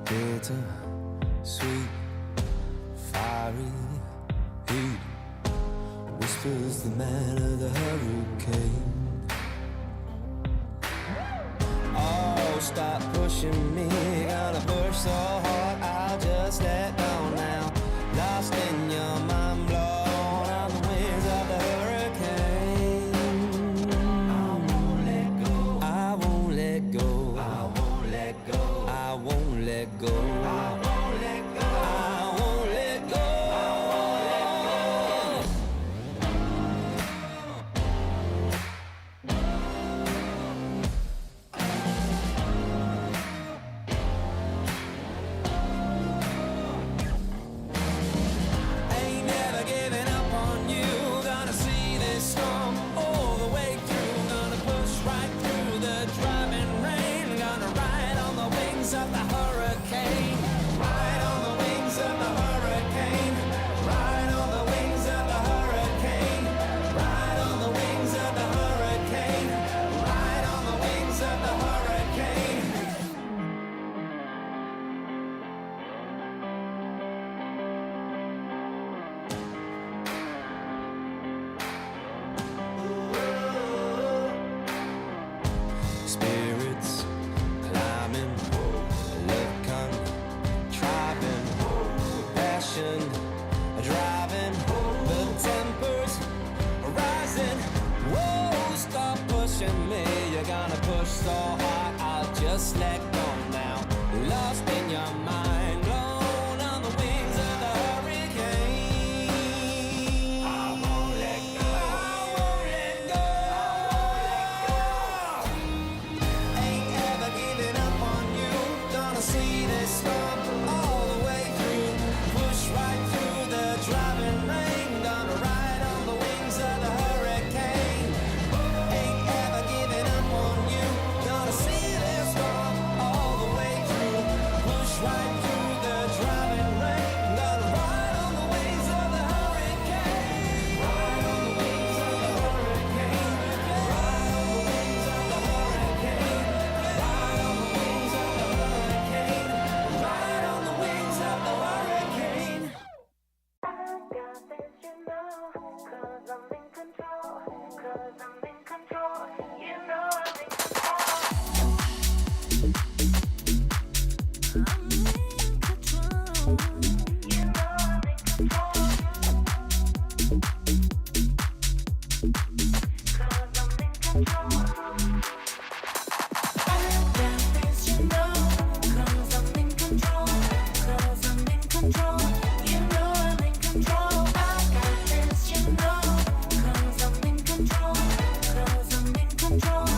bitter, sweet, fiery heat, whispers the man of the hurricane. Oh, stop pushing me, gonna push so hard I'll just let go now. Lost in your mind, blown on the wings of the hurricane. I won't let go, I won't let go, I won't let go, I won't let go, I won't let go, I won't let go, I won't let go. Ain't never giving up on you, gonna see this storm all the way through, gonna push right through the driving rain, gonna ride on the wings of the hurricane, ride on the wings of the hurricane, ride on the wings of the hurricane, ride on the wings of the hurricane, ride on the wings of the hurricane. Spirits climbing, love contriving, passion driving, the tempers rising. Whoa, stop pushing me, you're gonna push so hard I'll just let go now. Lost in your mind, blown on the wings of the hurricane. I won't let go, I won't let go, I won't let go. Ain't ever giving up on you, gonna see this storm all the way through, push right through the driving rain, gonna ride on the wings of the hurricane. Ain't ever giving up on you, gonna see this storm all the way through, push right through the driving rain, gonna ride on the wings of the hurricane, ride on the wings of the hurricane, ride on the wings of the hurricane, ride on the wings of the hurricane, ride on the wings of the hurricane. I got this, you know, 'cause I'm in control, 'cause I'm in control, you know I'm in control. I'm in control, you know I'm in control, 'cause I'm in control. I got this, you know, 'cause I'm in control, 'cause I'm in control, you know I'm in control. I got this, you know, 'cause I'm in control, 'cause I'm in control,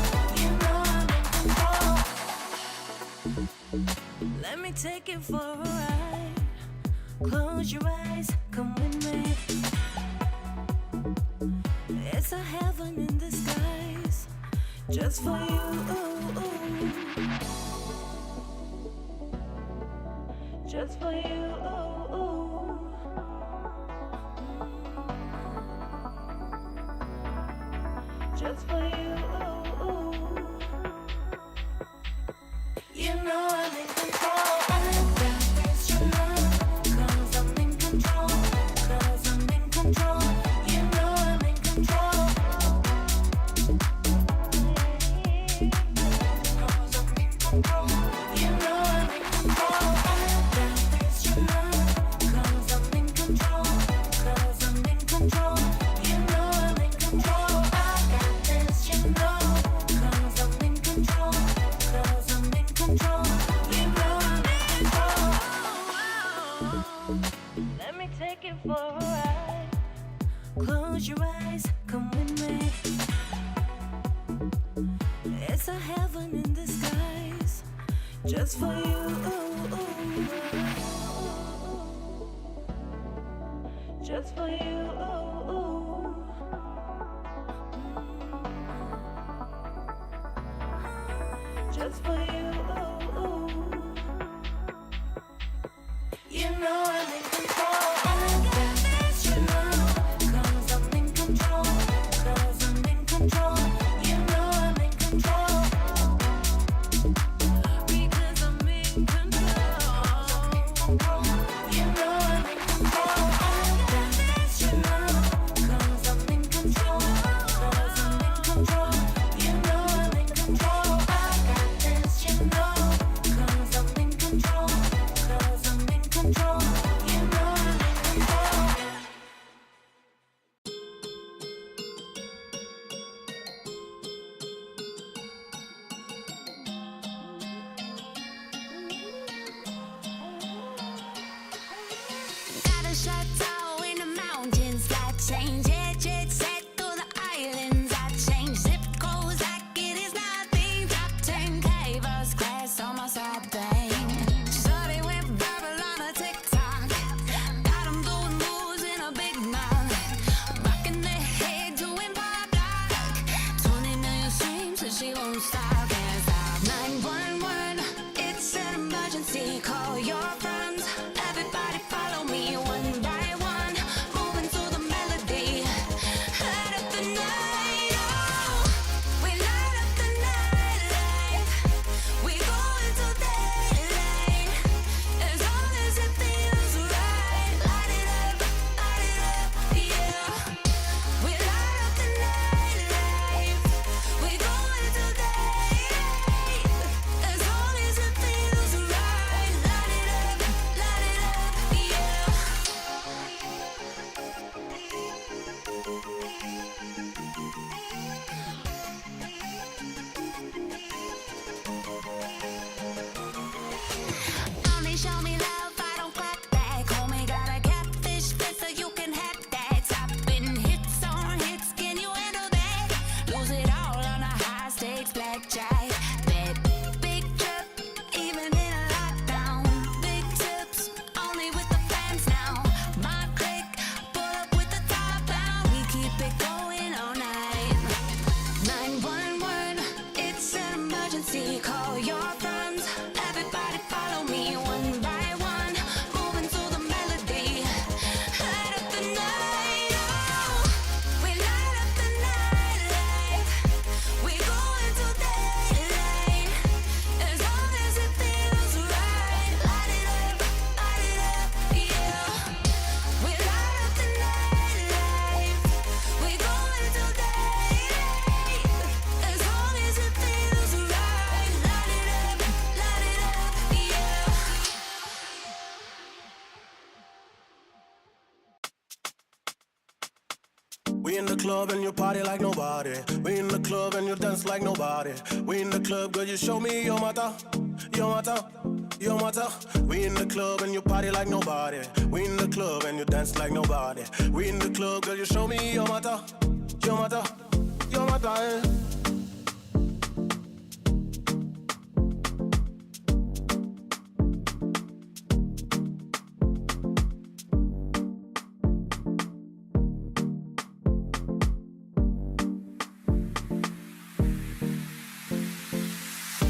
you know I'm in control. Let me take you for a ride. Close your eyes, come with me. It's a heaven in disguise, just for you. Just for you. Just for you. You know I'm in control. I got this, you know, 'cause I'm in control, 'cause I'm in control, you know I'm in control. 'Cause I'm in control, you know I'm in control. I got this, you know, 'cause I'm in control, 'cause I'm in control, you know I'm in control. I got this, you know, 'cause I'm in control, 'cause I'm in control, you know I'm in control. Let me take you for a ride. Close your eyes, come with me. It's a heaven in disguise, just for you. Just for you. Just for you. You know I'm in control. I got this, you know, 'cause I'm in control, 'cause I'm in control, you know I'm in control. Because I'm in control. chateau in the mountains. I change it, jet set through the islands. I change zip codes like it is nothing. Top 10K first class on my side bang. Started with verbal on a TikTok. Got 'em doing moves in a big mouth. Rocking their head doing pop like 20 million streams so she won't stop. Can't stop. 911, it's an emergency. Call your friends. Everybody follow me one by one. Moving to the melody. Light up the night. Oh, we light up the night light. We go into daylight. As long as it feels right. Light it up, yeah. We light up the night light. We go into daylight. As long as it feels right. Light it up, yeah. Only show me love, I don't clap back. Homie got a catfish face so you can have that. Topping hits on hits, can you handle that? Lose it all on a high stakes blackjack. Bet big trip, even in a lockdown. Big tips, only with the fans now. My click, pull up with the top down. We keep it going all night. 911, it's an emergency. Call your friends. Everybody follow me one by one. Moving to the melody. Light up the night. Oh, we light up the night light. We go into daylight. As long as it feels right. Light it up, yeah. We light up the night light. We go into daylight. As long as it feels right. Light it up, yeah. We in the club and you party like nobody. We in the club and you dance like nobody. We in the club, girl, you show me your mata, your mata, your mata. We in the club and you party like nobody. We in the club and you dance like nobody. We in the club, girl, you show me your mata, your mata, your mata. Eh.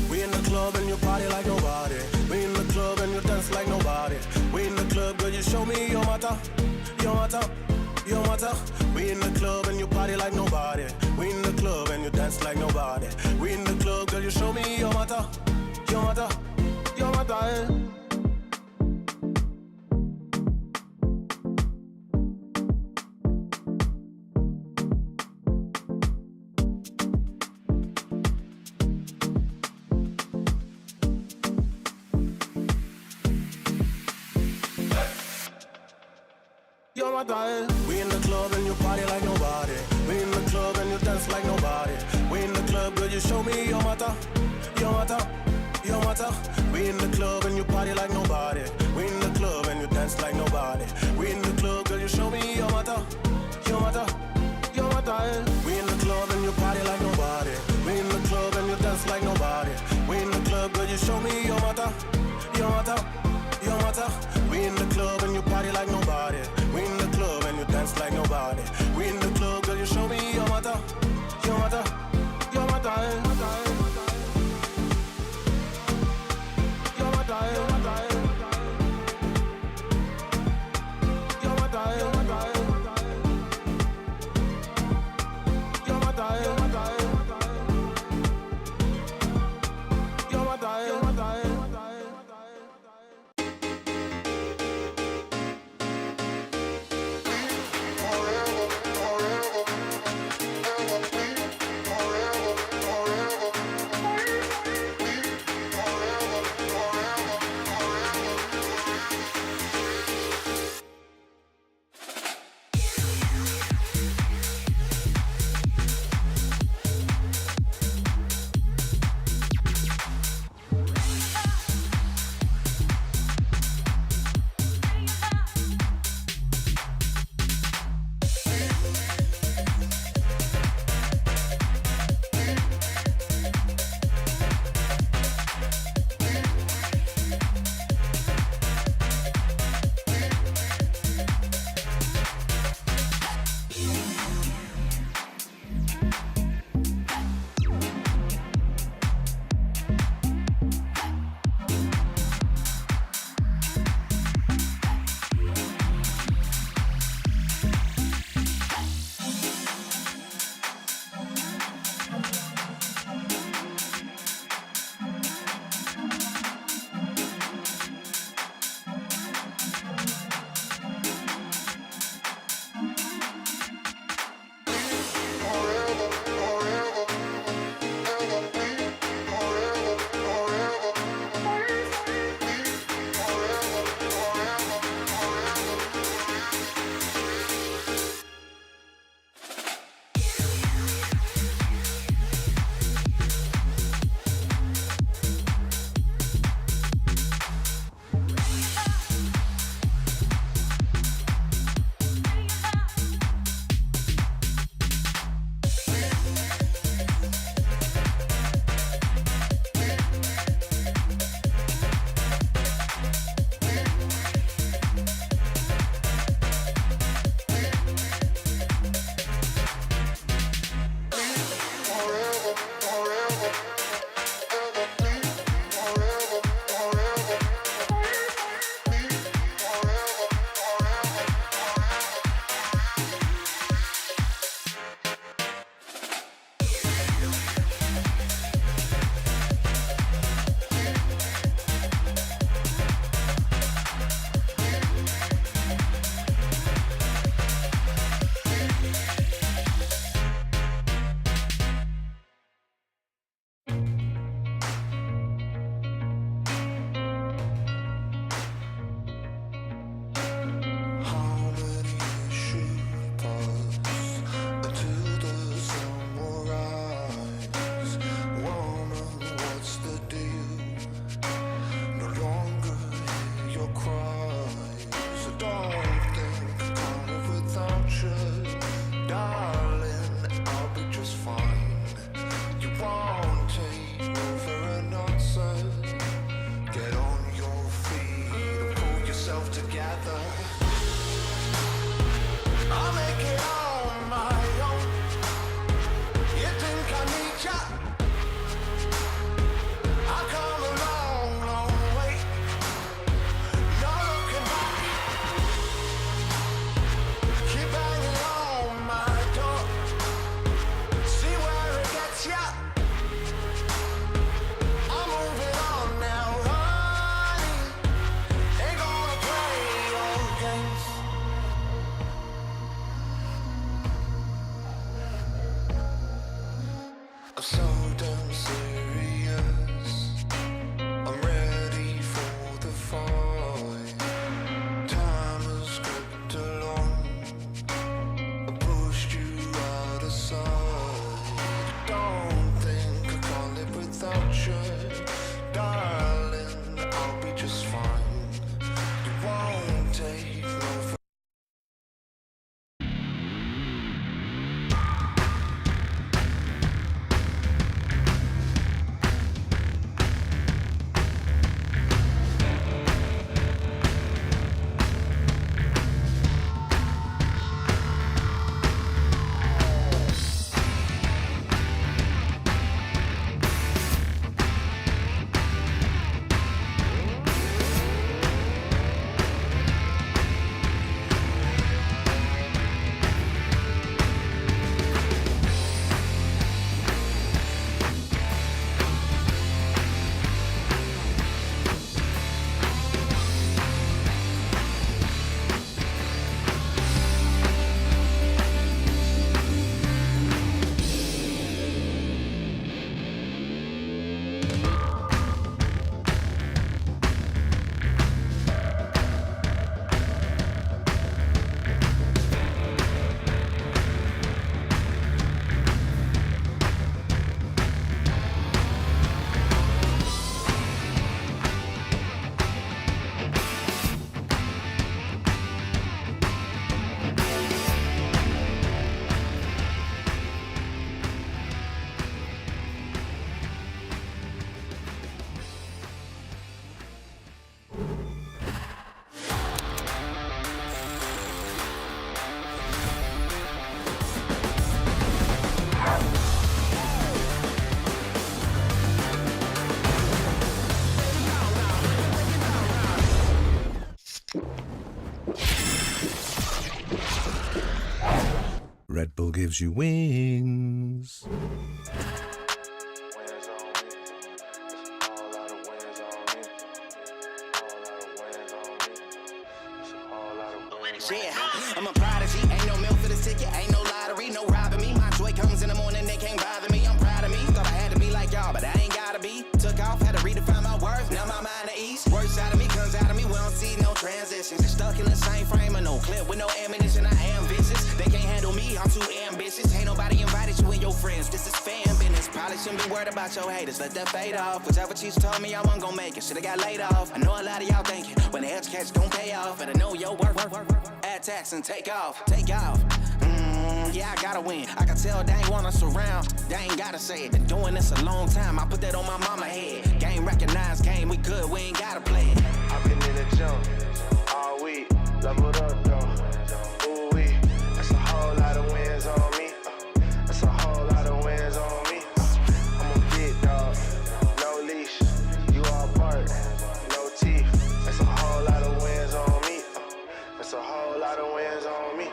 We in the club and you party like nobody. We in the club and you dance like nobody. We in the club, girl, you show me your mata, your mata, your mata. We in the club and you party like nobody. We in the club and you dance like nobody. We in the club, girl, you show me your mata, your mata, your mata. Eh. Your mata. Eh. We in the club and you party like nobody. We in the club and you dance like nobody. We in the club, girl, you show me your mata, your mata, your mata. We in the club and you party like nobody. We in the club and you dance like nobody. We in the club, girl, you show me your mata, your mata, your mata. Eh. We in the club and you party like nobody. We in the club and you dance like nobody. We in the club, girl, you show me your mata, your mata, your mata. We in the club and you party like nobody. We in the club and you dance like nobody. We in the club, girl, you show me your mata, your mata, your mata. Eh. Your mata, eh. Your mata, eh. Red Bull gives you wings. Yeah, I'm a prodigy, ain't no milk for this ticket, ain't no lottery, no robbing me. My joy comes in the morning, they can't bother me. I'm proud of me, thought I had to be like y'all, but I ain't gotta be. Took off, had to redefine my worth, now my mind at ease. Worst out of me comes out of me, we don't see no transitions. Stuck in the same frame of no clip with no ammunition, I am vicious. They can't handle me, I'm too ambitious. Ain't nobody invited you and your friends, this is fan business. Probably shouldn't be worried about your haters, let that fade off. Whichever cheese told me I wasn't gonna make it, should've got laid off. I know a lot of y'all thinking, when the edge catch don't pay off. Better know your worth. Add tax and take off, take off. Yeah, I gotta win. I can tell they ain't want us around. They ain't gotta say it. Been doing this a long time. I put that on my mama head. Game recognized, game we good. We ain't gotta play it. I've been in the jump all week. Leveled up though. Ooh wee. That's a whole lot of wins on me. That's a whole lot of wins on me. I'm a big dog. No leash. You all bark. No teeth. That's a whole lot of wins on me. That's a whole lot of wins on me.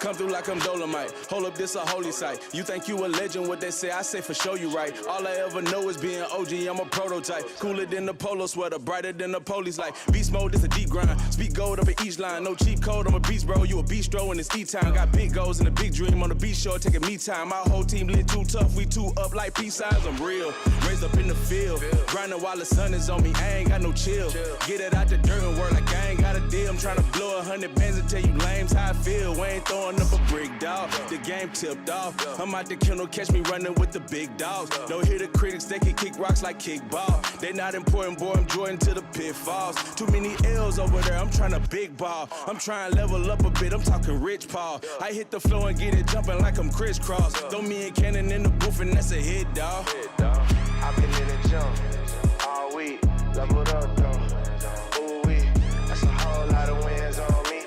Come through like I'm Dolomite. Hold up, this a holy site. You think you a legend, what they say, I say for sure you right. All I ever know is being OG, I'm a prototype. Cooler than the polo sweater, brighter than the police light. Beast mode, this a deep grind. Speak gold up at each line. No cheat code, I'm a beast, bro. You a bistro and it's E-time. Got big goals and a big dream on the beach shore, taking me time. My whole team lit too tough, we too up like peace signs. I'm real, raised up in the field. Grinding while the sun is on me, I ain't got no chill. Get it out the dirt and work like I ain't got a deal. I'm trying to blow 100 bands and tell you lames how I feel. We ain't throwing up a brick, dog. The game tipped off. I'm out the kennel, catch me running with the big dogs. Don't hear the critics, they can kick rocks like kickball. They not important, boy, I'm Jordan to the pitfalls. Too many L's over there, I'm trying to big ball. I'm trying to level up a bit, I'm talking Rich Paul. I hit the floor and get it jumping like I'm crisscross. Throw me and Cannon in the booth and that's a hit, dog. I've been in the jump all week. Leveled up though. Ooh wee. That's a whole lot of wins on me.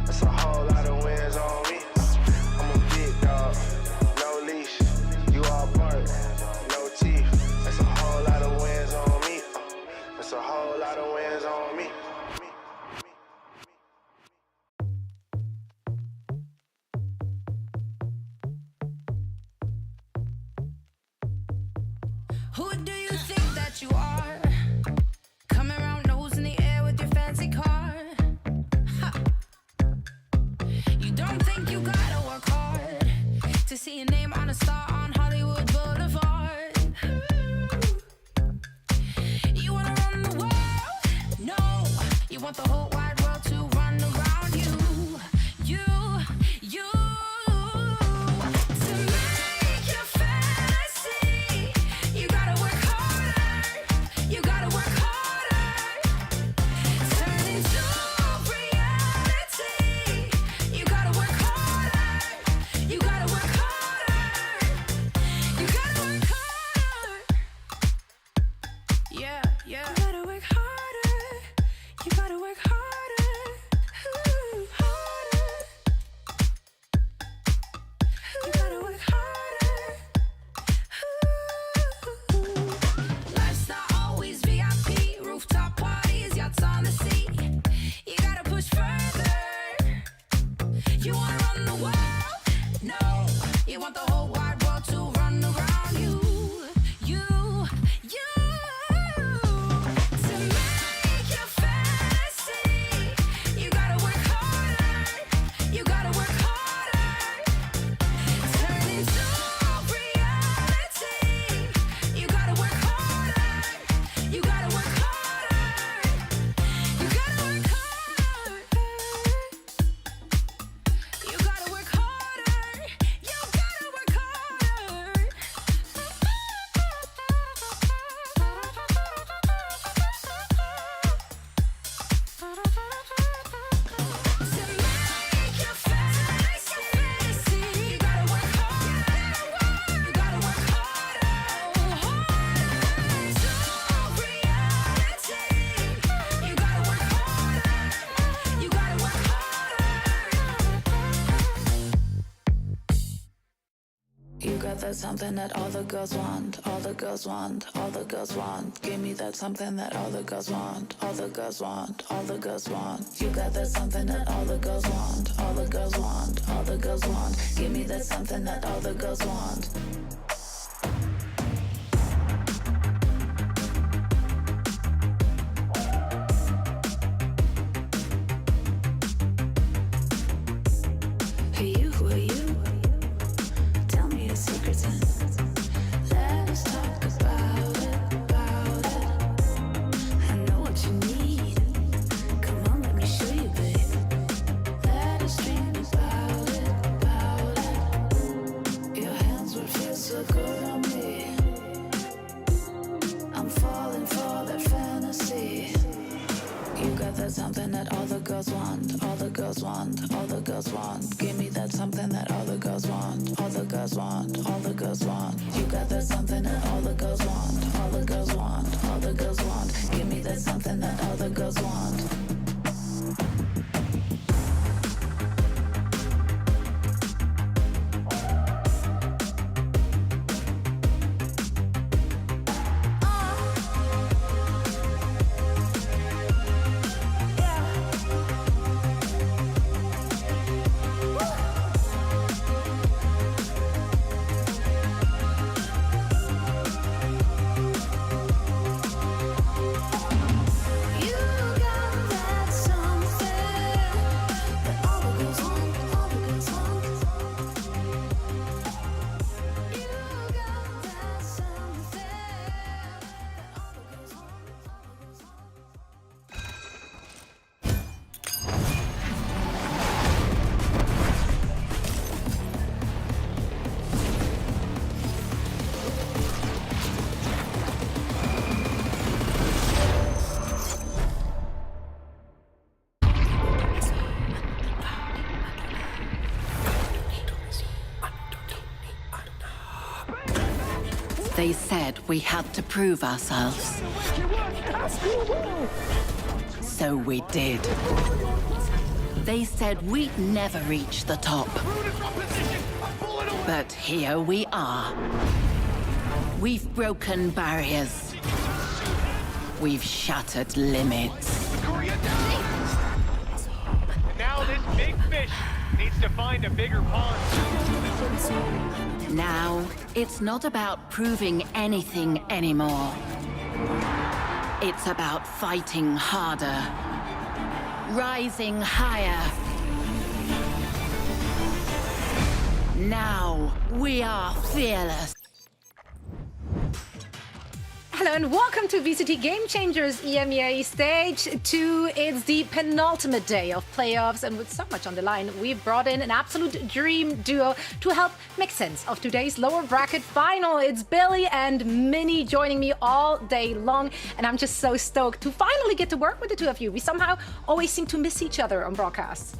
That's a whole lot of wins on me. I'm a big dog, no leash. You all bark, no teeth. That's a whole lot of wins on me. That's a whole lot of wins on me. Who do you think that you are? Coming around nose in the air with your fancy car. Ha. You don't think you gotta work hard to see your name on a star on Hollywood Boulevard. You wanna run the world? No, you want the whole wide world to run around you. You. To make your fantasy, you gotta work harder. You gotta work harder. Turn into reality. You gotta work harder. You gotta work harder. You gotta work harder. Yeah. You gotta work harder. You gotta work harder. got that something that all the girls want, all the girls want, all the girls want. Give me that something that all the girls want, all the girls want, all the girls want. You got that something that all the girls want, all the girls want, all the girls want. Give me that something that all the girls want. Hey you, who are you? Tell me your secrets and let's talk about it, about it. I know what you need. Come on, let me show you, babe. Let us dream about it, about it. Your hands would feel so good on me. I'm falling for that fantasy. You got that something that all the girls want, all the girls want, all the girls want. Give me that something that all the girls want, all the girls want, all the girls want. You got that something that all the girls want, all the girls want, all the girls want. Give me that something that all the girls want. You got that something that all the girls want, all the girls want. You got that something that all the girls want, all the girls want. They said we had to prove ourselves. So we did. They said we'd never reach the top. But here we are. We've broken barriers. We've shattered limits. Now this big fish needs to find a bigger pond. Now, it's not about proving anything anymore. It's about fighting harder, rising higher. Now, we are fearless. Hello and welcome to VCT Game Changers EMEA Stage 2. It's the penultimate day of playoffs, and with so much on the line, we've brought in an absolute dream duo to help make sense of today's lower bracket final. It's Billy and Minnie joining me all day long, and I'm just so stoked to finally get to work with the two of you. We somehow always seem to miss each other on broadcasts.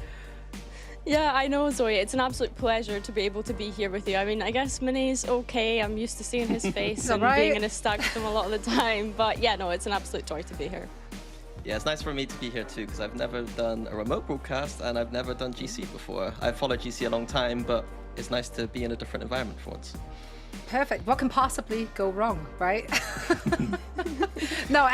Yeah, I know, Zoe. It's an absolute pleasure to be able to be here with you. I mean, I guess Minnie's okay. I'm used to seeing his face and being in a stag with him a lot of the time. But yeah, no, it's an absolute joy to be here. Yeah, it's nice for me to be here too, because I've never done a remote broadcast and I've never done GC before. I've followed GC a long time, but it's nice to be in a different environment for once. Perfect. What can possibly go wrong, right? No,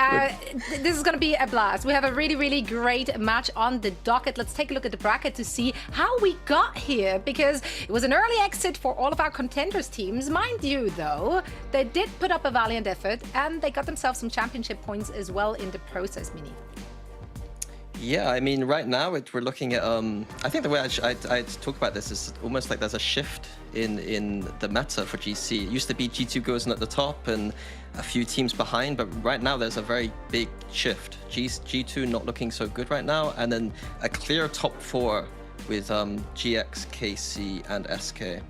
this is going to be a blast. We have a really, really great match on the docket. Let's take a look at the bracket to see how we got here, because it was an early exit for all of our contenders teams. Mind you, though, they did put up a valiant effort and they got themselves some championship points as well in the process, Minnie. Yeah, I mean, right now we're looking at, I think the way I'd talk about this is almost like there's a shift in the meta for GC. It used to be G2 goes in at the top and a few teams behind, but right now there's a very big shift. G2 not looking so good right now, and then a clear top four with GX, KC, and SK.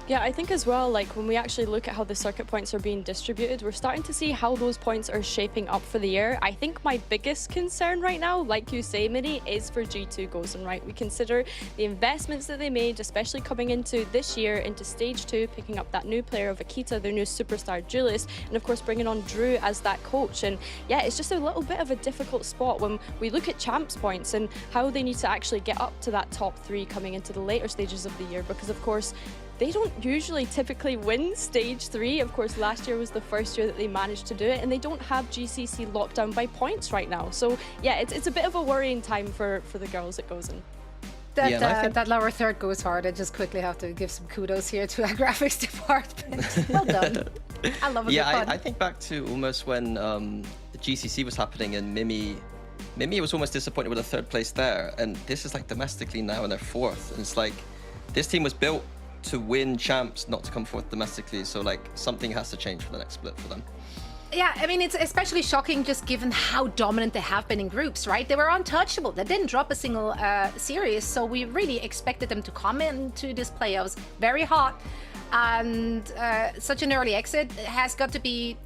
Yeah, I think as well, like when we actually look at how the circuit points are being distributed, we're starting to see how those points are shaping up for the year. I think my biggest concern right now, like you say, Minnie, is for G2 Gozen, right? We consider the investments that they made, especially coming into this year, into stage 2, picking up that new player of Akita, their new superstar Julius, and of course bringing on Drew as that coach. And yeah, it's just a little bit of a difficult spot when we look at champs points and how they need to actually get up to that top 3 coming into the later stages of the year, because of course, they don't usually typically win stage 3. Of course, last year was the first year that they managed to do it, and they don't have GCC locked down by points right now. So yeah, it's a bit of a worrying time for the girls at Gozen. That lower third goes hard. I just quickly have to give some kudos here to our graphics department. Well done. I love it. Yeah, I think back to almost when the GCC was happening and Mimi was almost disappointed with a third place there. And this is like domestically now and they're fourth. And it's like, this team was built to win champs, not to come fourth domestically. So like something has to change for the next split for them. Yeah, I mean, it's especially shocking just given how dominant they have been in groups, right? They were untouchable. They didn't drop a single series, so we really expected them to come into this playoffs very hot. And such an early exit has got to be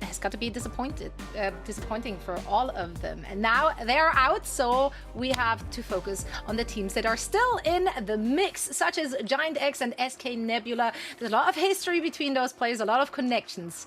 disappointing for all of them. And now they're out, so we have to focus on the teams that are still in the mix, such as Giant X and SK Nebula. There's a lot of history between those players, a lot of connections.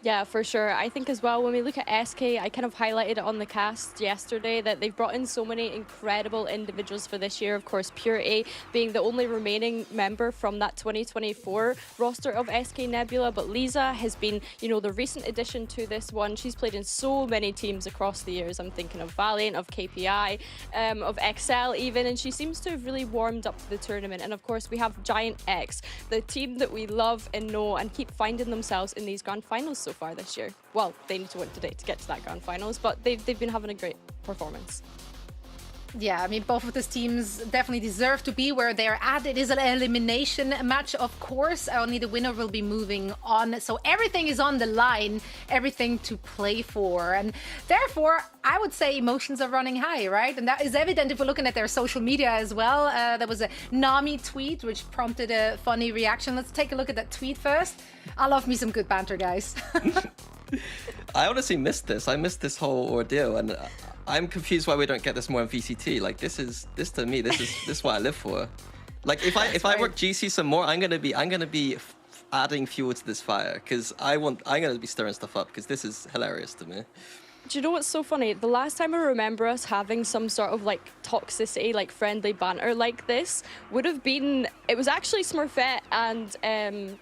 Yeah, for sure. I think as well, when we look at SK, I kind of highlighted it on the cast yesterday that they've brought in so many incredible individuals for this year. Of course, Purity being the only remaining member from that 2024 roster of SK Nebula. But Lisa has been, you know, the recent addition to this one. She's played in so many teams across the years. I'm thinking of Valiant, of KPI, of XL even. And she seems to have really warmed up to the tournament. And of course, we have Giant X, the team that we love and know and keep finding themselves in these grand finals so far this year. Well, they need to win today to get to that grand finals, but they've been having a great performance. Yeah, I mean, both of these teams definitely deserve to be where they're at. It is an elimination match, of course. Only the winner will be moving on. So everything is on the line, everything to play for. And therefore, I would say emotions are running high, right? And that is evident if we're looking at their social media as well. There was a Nami tweet, which prompted a funny reaction. Let's take a look at that tweet first. I love me some good banter, guys. I honestly missed this. I missed this whole ordeal, and I'm confused why we don't get this more in VCT. Like this to me, this is what I live for. Like if I work GC some more, I'm gonna be adding fuel to this fire because I'm gonna be stirring stuff up because this is hilarious to me. Do you know what's so funny? The last time I remember us having some sort of like toxicity, like friendly banter like this would have been, it was actually Smurfette and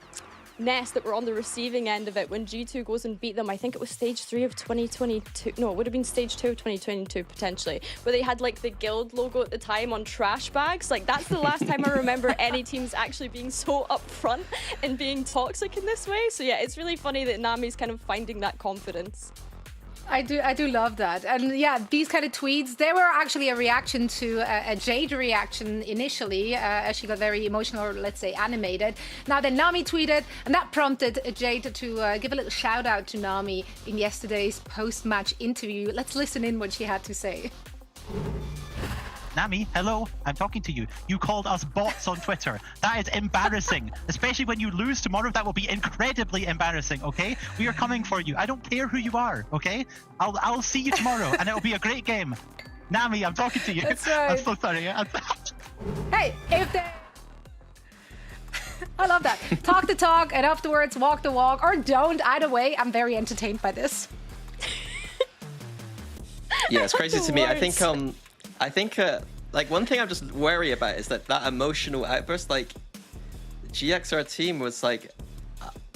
Nest that were on the receiving end of it when G2 goes and beat them. I think it was stage 3 of 2022. No, it would have been stage 2 of 2022 potentially, where they had like the guild logo at the time on trash bags. Like that's the last time I remember any teams actually being so upfront and being toxic in this way. So yeah, it's really funny that Nami's kind of finding that confidence. I do love that. And yeah, these kind of tweets, they were actually a reaction to a Jade reaction initially, as she got very emotional, or let's say animated. Now then Nami tweeted, and that prompted Jade to give a little shout out to Nami in yesterday's post-match interview. Let's listen in what she had to say. Nami, hello, I'm talking to you. You called us bots on Twitter. That is embarrassing. Especially when you lose tomorrow, that will be incredibly embarrassing, okay? We are coming for you. I don't care who you are, okay? I'll see you tomorrow and it'll be a great game. Nami, I'm talking to you. That's right. I'm so sorry. Hey, if they... I love that. Talk the talk and afterwards walk the walk, or don't. Either way, I'm very entertained by this. Yeah, it's crazy to me. I think like one thing I'm just worried about is that emotional outburst, like GXR team was like,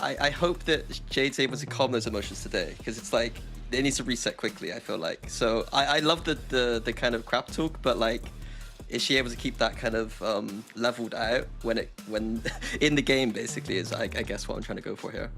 I hope that Jade's able to calm those emotions today because it's like it needs to reset quickly. I feel like so I love the kind of crap talk, but like, is she able to keep that kind of leveled out when in the game basically is I guess what I'm trying to go for here.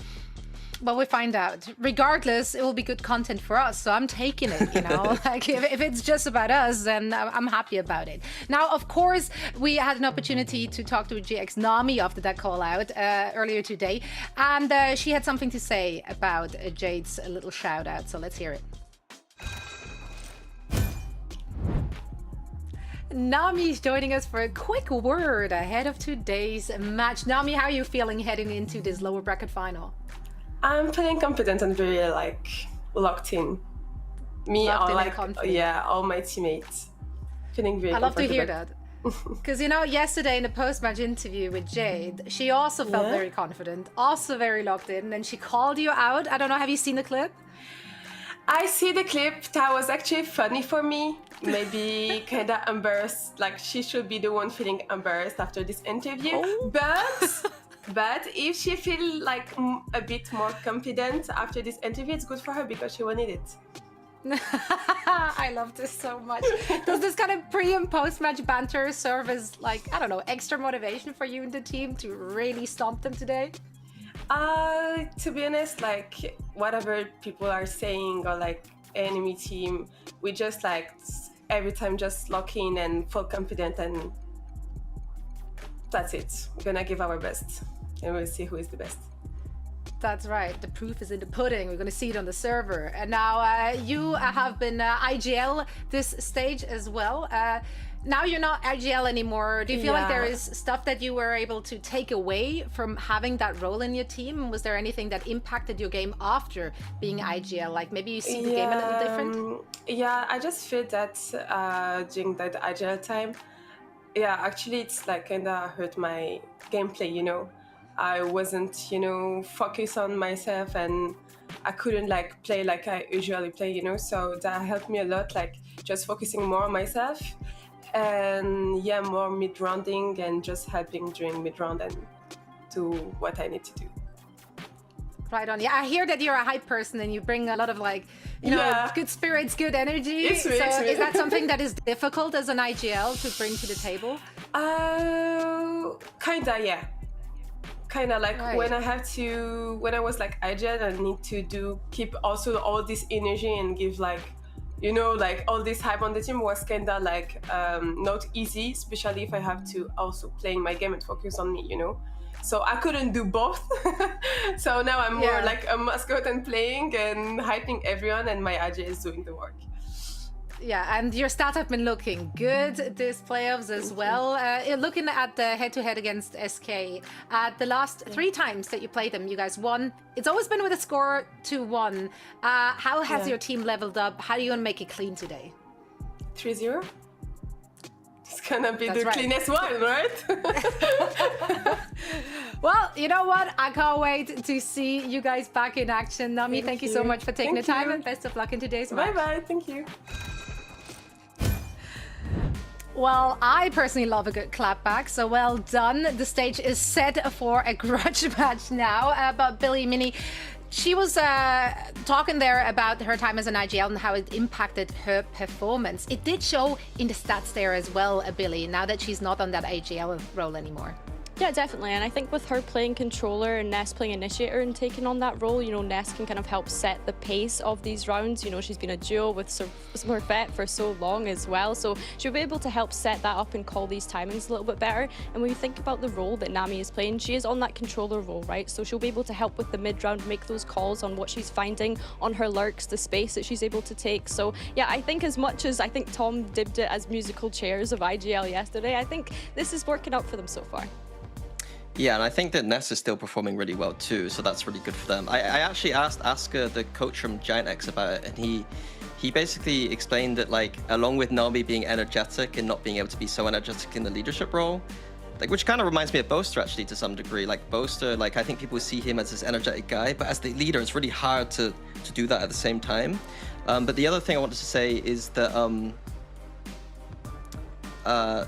Well, we find out. Regardless, it will be good content for us. So I'm taking it, you know. Like if it's just about us, then I'm happy about it. Now, of course, we had an opportunity to talk to GX Nami after that call out earlier today. And she had something to say about Jade's little shout out. So let's hear it. Nami's joining us for a quick word ahead of today's match. Nami, how are you feeling heading into this lower bracket final? I'm feeling confident and very locked in. All my teammates. Feeling very. I love to hear that. Because you know, yesterday in the post-match interview with Jade, she also felt very confident, also very locked in, and she called you out. I don't know, have you seen the clip? I see the clip. That was actually funny for me. Maybe kind of embarrassed. Like she should be the one feeling embarrassed after this interview. But But if she feel like a bit more confident after this interview, it's good for her because she will need it. I love this so much. Does this kind of pre and post match banter serve as, like, I don't know, extra motivation for you and the team to really stomp them today? To be honest, like whatever people are saying or like enemy team, we just like every time just lock in and full confident, and that's it. We're gonna give our best and we'll see who is the best. That's right. The proof is in the pudding. We're going to see it on the server. And now you have been IGL this stage as well. Now you're not IGL anymore. Do you feel like there is stuff that you were able to take away from having that role in your team? Was there anything that impacted your game after being IGL? Like maybe you see the game a little different? Yeah, I just feel that during that IGL time, actually it's like kind of hurt my gameplay, you know. I wasn't, you know, focused on myself and I couldn't like play like I usually play, you know, so that helped me a lot, like just focusing more on myself and more mid-rounding and just helping during mid-round and do what I need to do. Right on. Yeah, I hear that you're a hype person and you bring a lot of like, you know, good spirits, good energy. It's me. Is that something that is difficult as an IGL to bring to the table? Kinda, yeah. Kind of like when I was like IGL, I need to keep also all this energy and give like, you know, like all this hype on the team was kind of like not easy, especially if I have to also play my game and focus on me, you know. So I couldn't do both. So now I'm more like a mascot and playing and hyping everyone, and my IGL is doing the work. Yeah, and your stats have been looking good this playoffs as well. Looking at the head-to-head against SK, the last 3 times that you played them, you guys won. It's always been with a score 2-1. How has your team leveled up? How are you going to make it clean today? 3-0. It's gonna be the cleanest one, right? Well, you know what? I can't wait to see you guys back in action. Nami, thank you so much for taking the time and best of luck in today's match. Bye-bye. Thank you. Well, I personally love a good clapback, so well done. The stage is set for a grudge match now. But Billy, Mini, she was talking there about her time as an IGL and how it impacted her performance. It did show in the stats there as well, Billy, now that she's not on that IGL role anymore. Yeah, definitely. And I think with her playing controller and Ness playing initiator and taking on that role, you know, Ness can kind of help set the pace of these rounds. You know, she's been a duo with Smurfette for so long as well. So she'll be able to help set that up and call these timings a little bit better. And when you think about the role that Nami is playing, she is on that controller role, right? So she'll be able to help with the mid-round, make those calls on what she's finding on her lurks, the space that she's able to take. So yeah, I think as much as I think Tom dibbed it as musical chairs of IGL yesterday, I think this is working out for them so far. Yeah, and I think that Ness is still performing really well too, so that's really good for them. I actually asked Asker, the coach from Giant X, about it, and he basically explained that, like, along with Nami being energetic and not being able to be so energetic in the leadership role, like, which kind of reminds me of Boaster actually to some degree. Like Boaster, like, I think people see him as this energetic guy, but as the leader, it's really hard to do that at the same time. But the other thing I wanted to say is that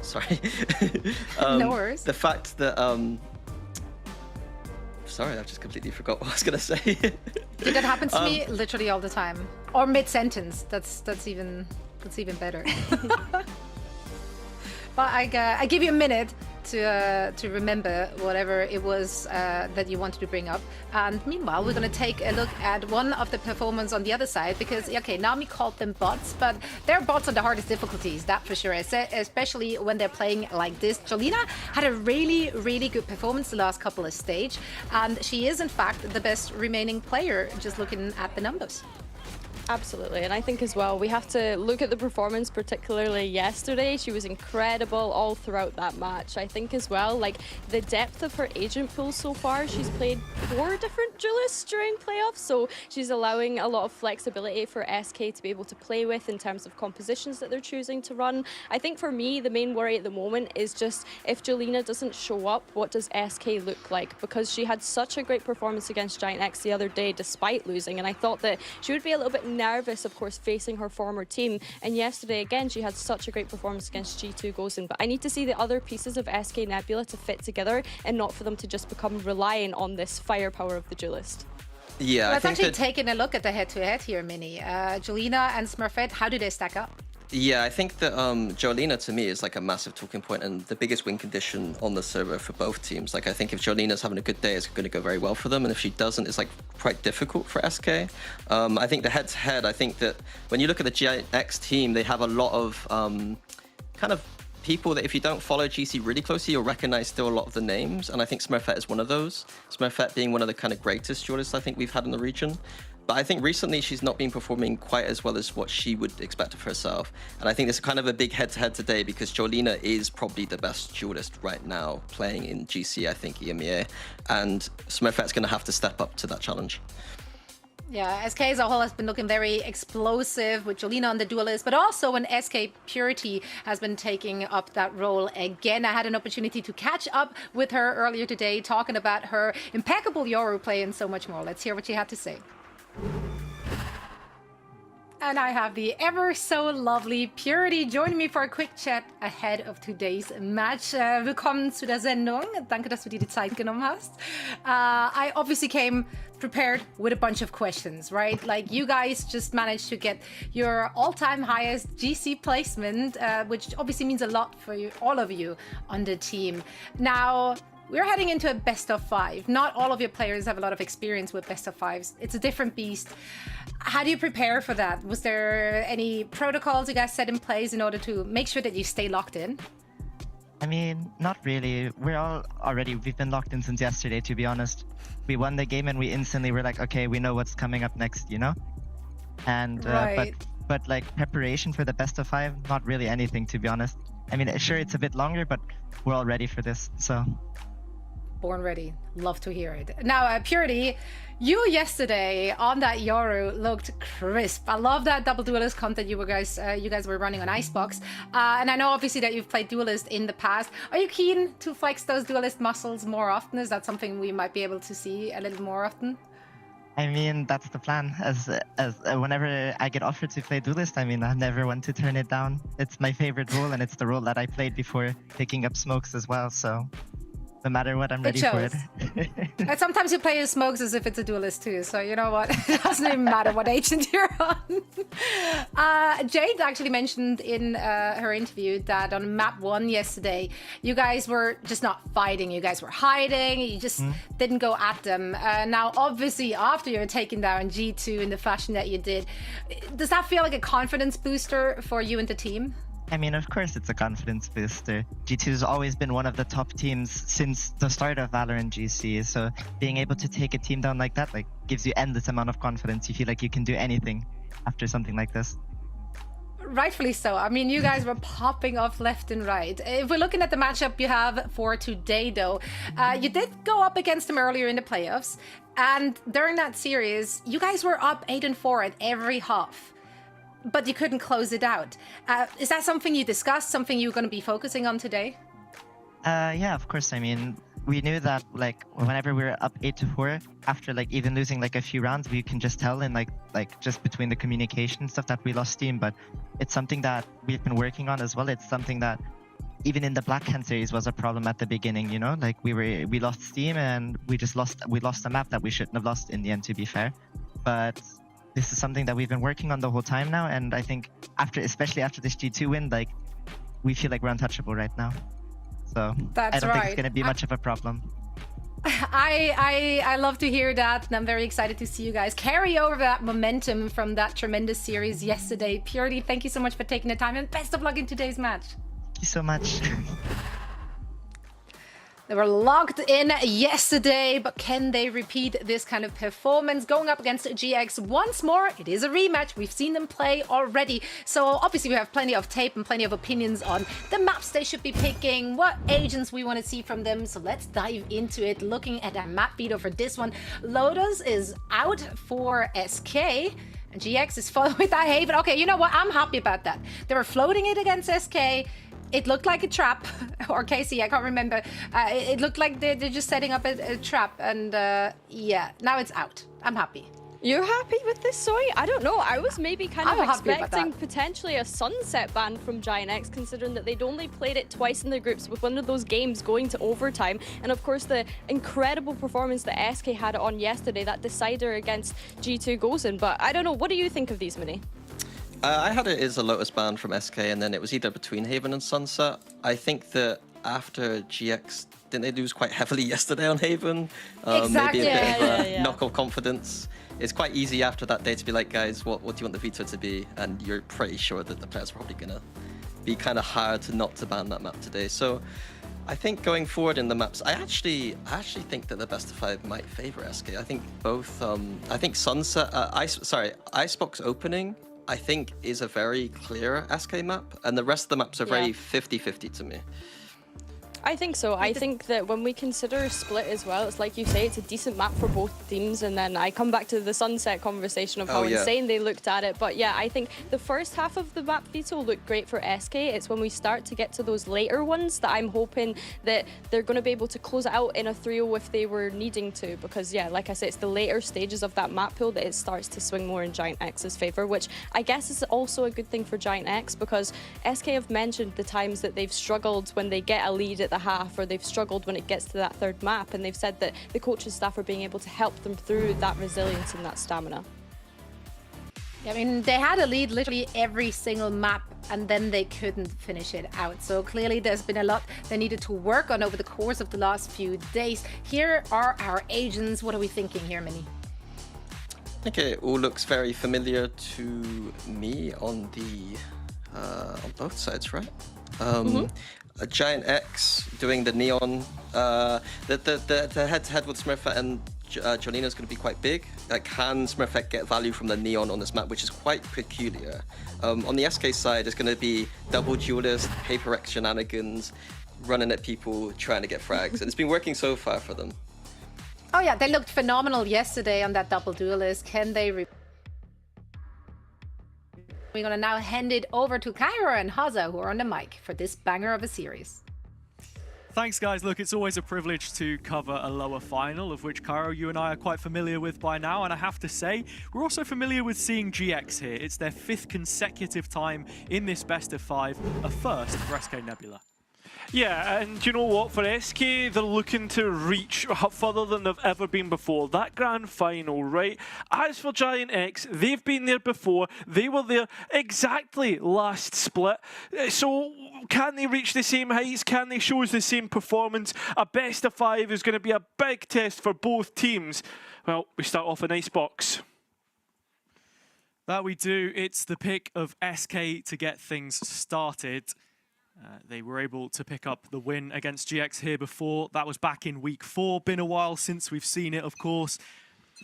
sorry. No worries. The fact that sorry, I just completely forgot what I was gonna say. That happens to me literally all the time, or mid-sentence. That's even better. But I give you a minute to remember whatever it was that you wanted to bring up. And meanwhile, we're going to take a look at one of the performers on the other side, because, okay, Nami called them bots, but they're bots on the hardest difficulties, that for sure, especially when they're playing like this. Jolina had a really, really good performance the last couple of stages, and she is, in fact, the best remaining player, just looking at the numbers. Absolutely, and I think as well we have to look at the performance, particularly yesterday. She was incredible all throughout that match. I think as well, like, the depth of her agent pool so far, she's played 4 different duelists during playoffs, so she's allowing a lot of flexibility for SK to be able to play with in terms of compositions that they're choosing to run. I think for me, the main worry at the moment is just if Jolina doesn't show up, what does SK look like? Because she had such a great performance against Giant X the other day despite losing, and I thought that she would be a little bit nervous, of course, facing her former team. And yesterday, again, she had such a great performance against G2 Gozen. But I need to see the other pieces of SK Nebula to fit together and not for them to just become reliant on this firepower of the duelist. Yeah, Let's I think actually that, take a look at the head-to-head here, Minnie. Jolina and Smurfette, how do they stack up? Yeah, I think that Jolina to me is like a massive talking point and the biggest win condition on the server for both teams. Like I think if Jolina's having a good day, it's going to go very well for them, and if she doesn't, it's like quite difficult for SK. I think the head-to-head, I think that when you look at the GX team, they have a lot of kind of people that if you don't follow GC really closely, you'll recognize still a lot of the names, and I think Smurfette is one of those. Smurfette being one of the kind of greatest duelists I think we've had in the region. But I think recently she's not been performing quite as well as what she would expect of herself. And I think there's kind of a big head-to-head today because Jolina is probably the best duelist right now playing in GC, I think, EMEA. And Smurfette's going to have to step up to that challenge. Yeah, SK as a whole has been looking very explosive with Jolina on the duelist, but also when SK Purity has been taking up that role again. I had an opportunity to catch up with her earlier today, talking about her impeccable Yoru play and so much more. Let's hear what she had to say. And I have the ever so lovely Purity joining me for a quick chat ahead of today's match. Willkommen zu der Sendung. Danke, dass du dir die Zeit genommen hast. I obviously came prepared with a bunch of questions, right? Like you guys just managed to get your all-time highest GC placement, which obviously means a lot for you, all of you on the team. Now, we're heading into a best of 5. Not all of your players have a lot of experience with best of 5s. It's a different beast. How do you prepare for that? Was there any protocols you guys set in place in order to make sure that you stay locked in? I mean, not really. We've been locked in since yesterday, to be honest. We won the game and we instantly were like, okay, we know what's coming up next, you know? And right. but like preparation for the best of 5, not really anything, to be honest. I mean, sure, it's a bit longer, but we're all ready for this, so. Born ready. Love to hear it. Now, Purity, you yesterday on that Yoru looked crisp. I love that double duelist content you guys were running on Icebox. And I know obviously that you've played duelist in the past. Are you keen to flex those duelist muscles more often? Is that something we might be able to see a little more often? I mean, that's the plan. As whenever I get offered to play duelist, I mean, I never want to turn it down. It's my favorite role, and it's the role that I played before picking up smokes as well. So no matter what, I'm ready for it. And sometimes you play as smokes as if it's a duelist too. So you know what? It doesn't even matter what agent you're on. Jade actually mentioned in her interview that on map 1 yesterday, you guys were just not fighting. You guys were hiding. You just didn't go at them. Now, obviously, after you're taking down G2 in the fashion that you did, does that feel like a confidence booster for you and the team? I mean, of course it's a confidence booster. G2 has always been one of the top teams since the start of VALORANT GC, so being able to take a team down like that gives you endless amount of confidence. You feel like you can do anything after something like this. Rightfully so. I mean, you guys were popping off left and right. If we're looking at the matchup you have for today, though, you did go up against them earlier in the playoffs, and during that series, you guys were up 8-4 at every half. But you couldn't close it out. Is that something you discussed, something you're going to be focusing on today? Yeah, of course. I mean, we knew that whenever we were up 8-4, after even losing a few rounds, we can just tell in just between the communication stuff that we lost steam. But it's something that we've been working on as well. It's something that even in the Black Hand series was a problem at the beginning, you know? We lost steam and we lost a map that we shouldn't have lost in the end, to be fair. But this is something that we've been working on the whole time now, and I think especially after this G2 win, we feel like we're untouchable right now. So That's I don't think it's going to be I- much of a problem. I love to hear that, and I'm very excited to see you guys carry over that momentum from that tremendous series yesterday. Purity, thank you so much for taking the time, and best of luck in today's match. Thank you so much. They were locked in yesterday, but can they repeat this kind of performance going up against GX once more? It is a rematch. We've seen them play already. So obviously we have plenty of tape and plenty of opinions on the maps they should be picking, what agents we want to see from them. So let's dive into it, looking at a map video for this one. Lotus is out for SK. And GX is following that Haven. Okay, you know what? I'm happy about that. They were floating it against SK. It looked like a trap, or Casey, I can't remember. It looked like they're just setting up a trap, and yeah, now it's out. I'm happy. You're happy with this, Soy? I don't know. I was maybe kind of I'm happy about expecting that. potentially a sunset ban from Giant X, considering that they'd only played it twice in their groups, with one of those games going to overtime. And of course, the incredible performance that SK had on yesterday, that decider against G2 Gozen. But I don't know. What do you think of these, Mini? I had it as a Lotus ban from SK, and then it was either between Haven and Sunset. I think that after GX, didn't they lose quite heavily yesterday on Haven? Exactly. Maybe a bit of a Yeah. knock of confidence. It's quite easy after that day to be like, guys, what do you want the veto to be? And you're pretty sure that the players are probably going to be kind of hard to not to ban that map today. So I think going forward in the maps, I actually think that the best of 5 might favor SK. I think both, I think Sunset, Icebox opening, I think is a very clear SK map, and the rest of the maps are very 50-50 to me. I think so. I think that when we consider Split as well, it's like you say, it's a decent map for both teams. And then I come back to the Sunset conversation of how insane they looked at it. But yeah, I think the first half of the map veto looked great for SK. It's when we start to get to those later ones that I'm hoping that they're going to be able to close it out in a 3-0 if they were needing to. Because yeah, like I said, it's the later stages of that map pool that it starts to swing more in Giant X's favor, which I guess is also a good thing for Giant X, because SK have mentioned the times that they've struggled when they get a lead at the half, or they've struggled when it gets to that third map, and they've said that the coaching staff are being able to help them through that resilience and that stamina. I mean, they had a lead literally every single map, and then they couldn't finish it out. So clearly there's been a lot they needed to work on over the course of the last few days. Here are our agents. What are we thinking here, Mini? I think it all looks very familiar to me on the on both sides, right? A Giant X doing the neon, the head-to-head with Smurfette and Jolina is going to be quite big. Like, can Smurfette get value from the neon on this map, which is quite peculiar. On the SK side, it's going to be double duelist, Paper X shenanigans, running at people, trying to get frags, and it's been working so far for them. Oh yeah, they looked phenomenal yesterday on that double duelist. Can they We're going to now hand it over to Kyra and Haza, who are on the mic for this banger of a series. Thanks, guys. Look, it's always a privilege to cover a lower final, of which, Cairo, you and I are quite familiar with by now. And I have to say, we're also familiar with seeing GX here. It's their 5th consecutive time in this best of 5, a first for SK Nebula. Yeah, and you know what, for SK, they're looking to reach further than they've ever been before. That grand final, right? As for Giant X, they've been there before. They were there exactly last split. So can they reach the same heights? Can they show us the same performance? A best of 5 is going to be a big test for both teams. Well, we start off in Icebox. That we do. It's the pick of SK to get things started. They were able to pick up the win against GX here before. That was back in week 4. Been a while since we've seen it, of course.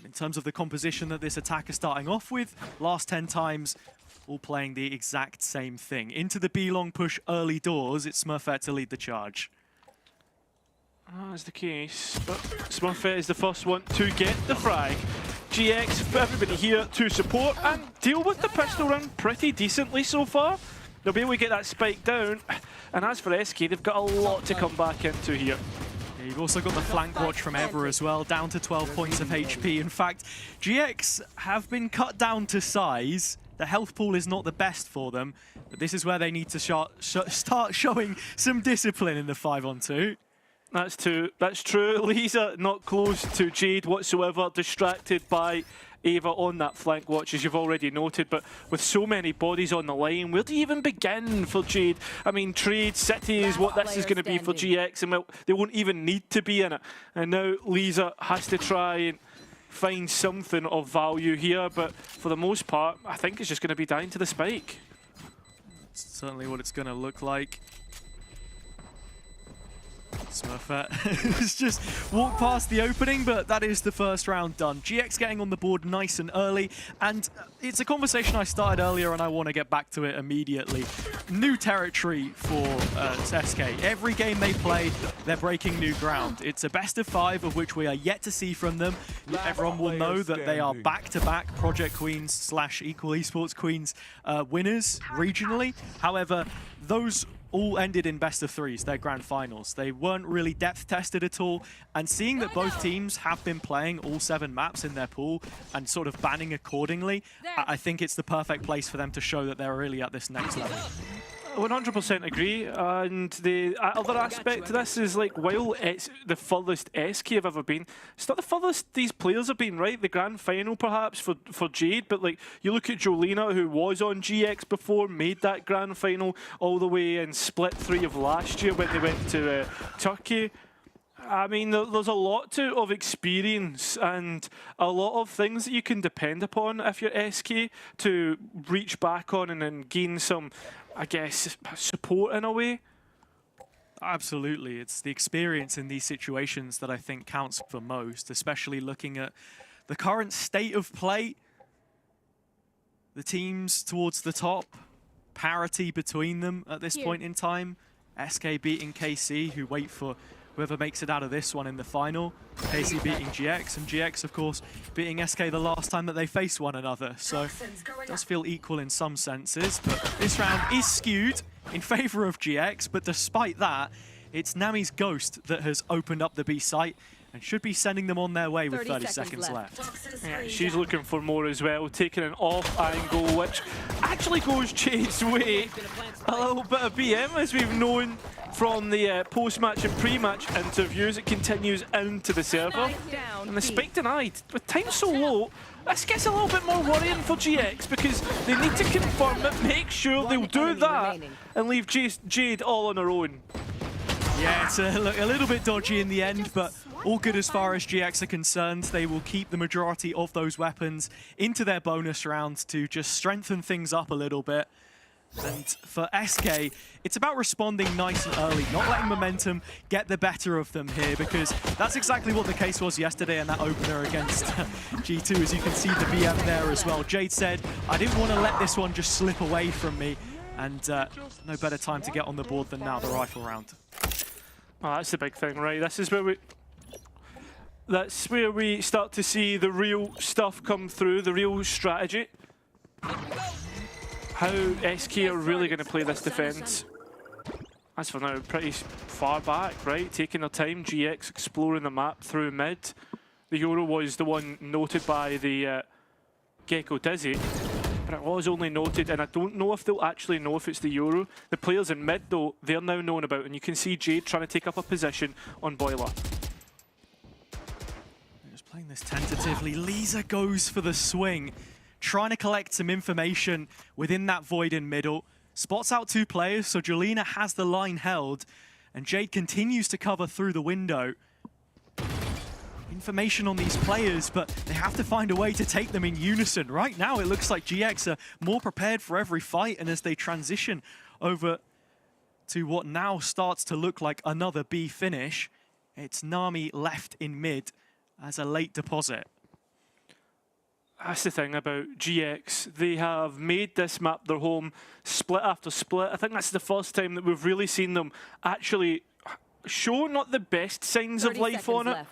In terms of the composition that this attack is starting off with, last 10 times, all playing the exact same thing. Into the B-long push early doors, it's Smurfette to lead the charge. That's the case, but Smurfette is the first one to get the frag. GX, everybody here to support and deal with the pistol run pretty decently so far. They'll be able to get that spike down, and as for SK, they've got a lot to come back into here. Yeah, you've also got the flank watch from Ever as well, down to 12 points of HP. In fact, GX have been cut down to size. The health pool is not the best for them, but this is where they need to start showing some discipline in the 5-on-2. That's true. Lisa not close to Jade whatsoever, distracted by Ava on that flank watch, as you've already noted, but with so many bodies on the line, where do you even begin for Jade? I mean, Trade City is what this is going to be for GX, and well, they won't even need to be in it. And now Lisa has to try and find something of value here, but for the most part, I think it's just going to be down to the spike. That's certainly what it's going to look like. Smurfette has just walked past the opening, but that is the first round done. GX getting on the board nice and early, and it's a conversation I started earlier and I want to get back to it immediately. New territory for SK. Every game they play, they're breaking new ground. It's a best of 5, of which we are yet to see from them. Everyone will know that they are back-to-back Project Queens / Equal Esports Queens winners regionally. However, those all ended in best of threes, their grand finals. They weren't really depth tested at all, and seeing that both teams have been playing all 7 maps in their pool and sort of banning accordingly, I think it's the perfect place for them to show that they're really at this next level. 100% agree, and the other aspect to this is, like, while it's the furthest SK have ever been, it's not the furthest these players have been, right? The grand final perhaps for Jade, but like you look at Jolena, who was on GX before, made that grand final all the way in split 3 of last year when they went to Turkey. I mean, there's a lot of experience and a lot of things that you can depend upon if you're SK to reach back on and then gain some, I guess, support in a way. Absolutely. It's the experience in these situations that I think counts for most, especially looking at the current state of play. The teams towards the top, parity between them at this point in time. SK beating KC, who wait for whoever makes it out of this one in the final. KC beating GX, and GX, of course, beating SK the last time that they faced one another. So it does feel equal in some senses, but this round is skewed in favor of GX. But despite that, it's Nami's Ghost that has opened up the B site and should be sending them on their way with 30 seconds left. Yeah, she's looking for more as well, taking an off angle, which actually goes Jade's way. A little bit of BM, as we've known from the post-match and pre-match interviews. It continues into the server. And the spike denied. With time so low, this gets a little bit more worrying for GX, because they need to confirm it, make sure they'll do that, and leave Jade all on her own. Yeah, it's a little bit dodgy in the end, but all good as far as GX are concerned. They will keep the majority of those weapons into their bonus round to just strengthen things up a little bit. And for SK, it's about responding nice and early, not letting momentum get the better of them here, because that's exactly what the case was yesterday in that opener against G2, as you can see the BM there as well. Jade said, I didn't want to let this one just slip away from me, and no better time to get on the board than now, the rifle round. Oh, that's the big thing, right? This is where we start to see the real stuff come through, the real strategy. How SK are really going to play this defense. As for now, pretty far back, right? Taking their time, GX exploring the map through mid. The Euro was the one noted by the Gecko Dizzy, but it was only noted, and I don't know if they'll actually know if it's the Euro. The players in mid, though, they're now known about, and you can see Jade trying to take up a position on Boiler. Just playing this tentatively. Lisa goes for the swing, trying to collect some information within that void in middle. Spots out 2 players, so Jolena has the line held, and Jade continues to cover through the window. Information on these players, but they have to find a way to take them in unison. Right now, it looks like GX are more prepared for every fight, and as they transition over to what now starts to look like another B finish, it's Nami left in mid as a late deposit. That's the thing about GX. They have made this map their home, split after split. I think that's the first time that we've really seen them actually show not the best signs of life on it.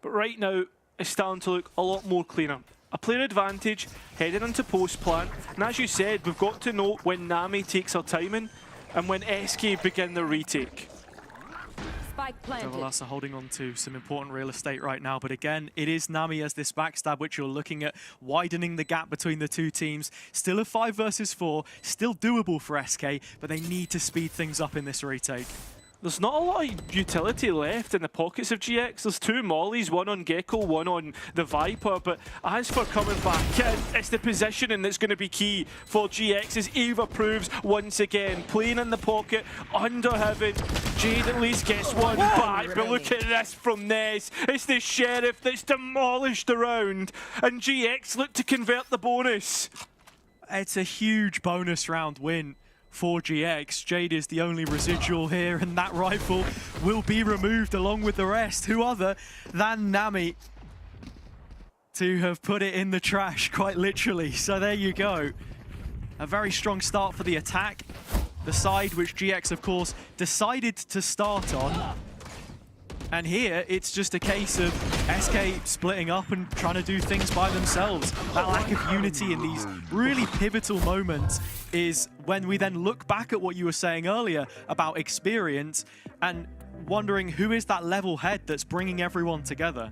But right now, it's starting to look a lot more cleaner. A player advantage, heading into post-plant. And as you said, we've got to know when Nami takes her timing and when SK begin the retake. Douglas are holding on to some important real estate right now, but again, it is Nami as this backstab, which you're looking at widening the gap between the 2 teams. Still a 5 versus 4, still doable for SK, but they need to speed things up in this retake. There's not a lot of utility left in the pockets of GX. There's 2 mollies, one on Gecko, one on the Viper, but as for coming back in, it's the positioning that's going to be key for GX, as Eva proves once again. Playing in the pocket, under heaven. Jade at least gets one back, but look at this from Ness. It's the Sheriff that's demolished around, and GX look to convert the bonus. It's a huge bonus round win for GX. Jade is the only residual here, and that rifle will be removed along with the rest. Who other than Nami to have put it in the trash, quite literally. So there you go. A very strong start for the attack. The side which GX, of course, decided to start on. And here, it's just a case of SK splitting up and trying to do things by themselves. That lack of unity in these really pivotal moments is when we then look back at what you were saying earlier about experience and wondering who is that level head that's bringing everyone together.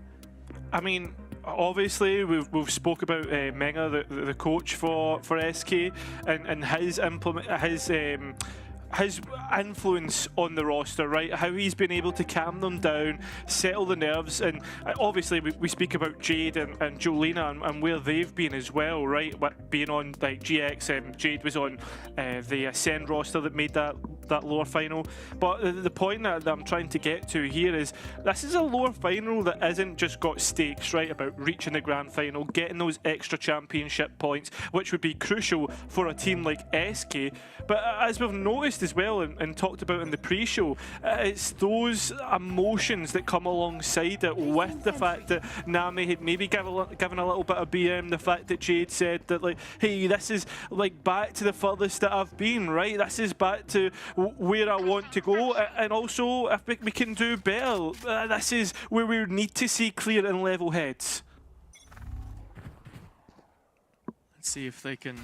I mean, obviously, we've spoke about Menga, the coach for SK, and his influence on the roster, right? How he's been able to calm them down, settle the nerves, and obviously we speak about Jade and Jolena and where they've been as well, right? Being on like GX, Jade was on the Ascend roster that made that lower final. But the point that I'm trying to get to here is this is a lower final that isn't just got stakes, right? About reaching the grand final, getting those extra championship points, which would be crucial for a team like SK. But as we've noticed as well and talked about in the pre-show, it's those emotions that come alongside it, with the fact that Nami had maybe given a little bit of BM, the fact that Jade said that, like, hey, this is like back to the furthest that I've been, right? This is back to where I want to go, and also if we can do better, this is where we need to see clear and level heads. Let's see if they can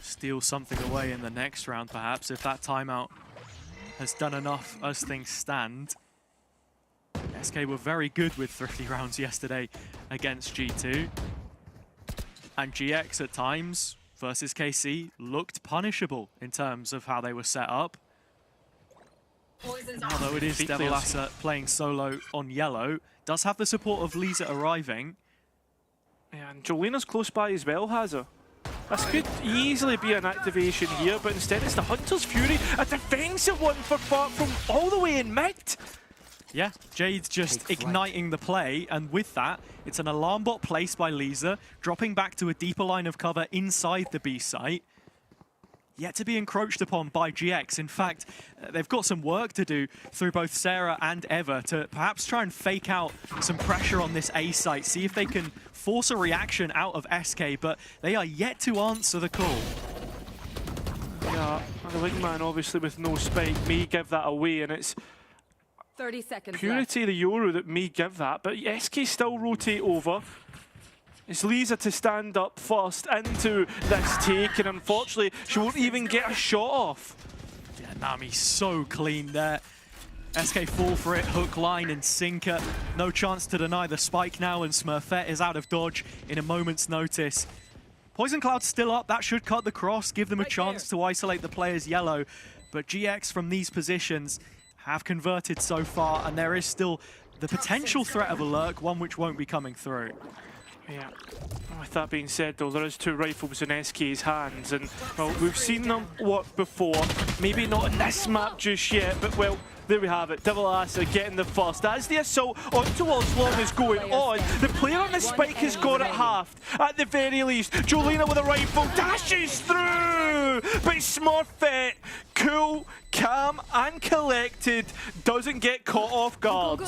steal something away in the next round, perhaps, if that timeout has done enough as things stand. SK were very good with thrifty rounds yesterday against G2. And GX at times versus KC looked punishable in terms of how they were set up. Although it is Devilassa playing solo on yellow, does have the support of Lisa arriving. Yeah, and Jolena's close by as well, has her. This could easily be an activation here, but instead it's the Hunter's Fury, a defensive one for far from all the way in mid. Yeah, Jade's just igniting the play, and with that, it's an alarm bot placed by Lisa, dropping back to a deeper line of cover inside the B site. Yet to be encroached upon by GX. In fact, they've got some work to do through both Sarah and Eva to perhaps try and fake out some pressure on this A site, see if they can force a reaction out of SK, but they are yet to answer the call. Yeah, and the wingman obviously with no spike may give that away, and it's 30 seconds Purity, the Yoru, that may give that, but SK still rotate over. It's Lisa to stand up first into this take, and unfortunately, she won't even get a shot off. Yeah, Nami so clean there. SK fall for it, hook, line, and sinker. No chance to deny the spike now, and Smurfette is out of dodge in a moment's notice. Poison Cloud's still up, that should cut the cross, give them a chance to isolate the players yellow. But GX from these positions have converted so far, and there is still the potential threat of a lurk, one which won't be coming through. Yeah. With that being said, though, there is two rifles in SK's hands, and well, we've seen them work before. Maybe not in this map just yet, but well, there we have it. Devilassa getting the first. As the assault on towards Long is going on, the player on the spike has got it halved. At the very least, Jolena with a rifle dashes through, but Smurfette, cool, calm, and collected, doesn't get caught off guard.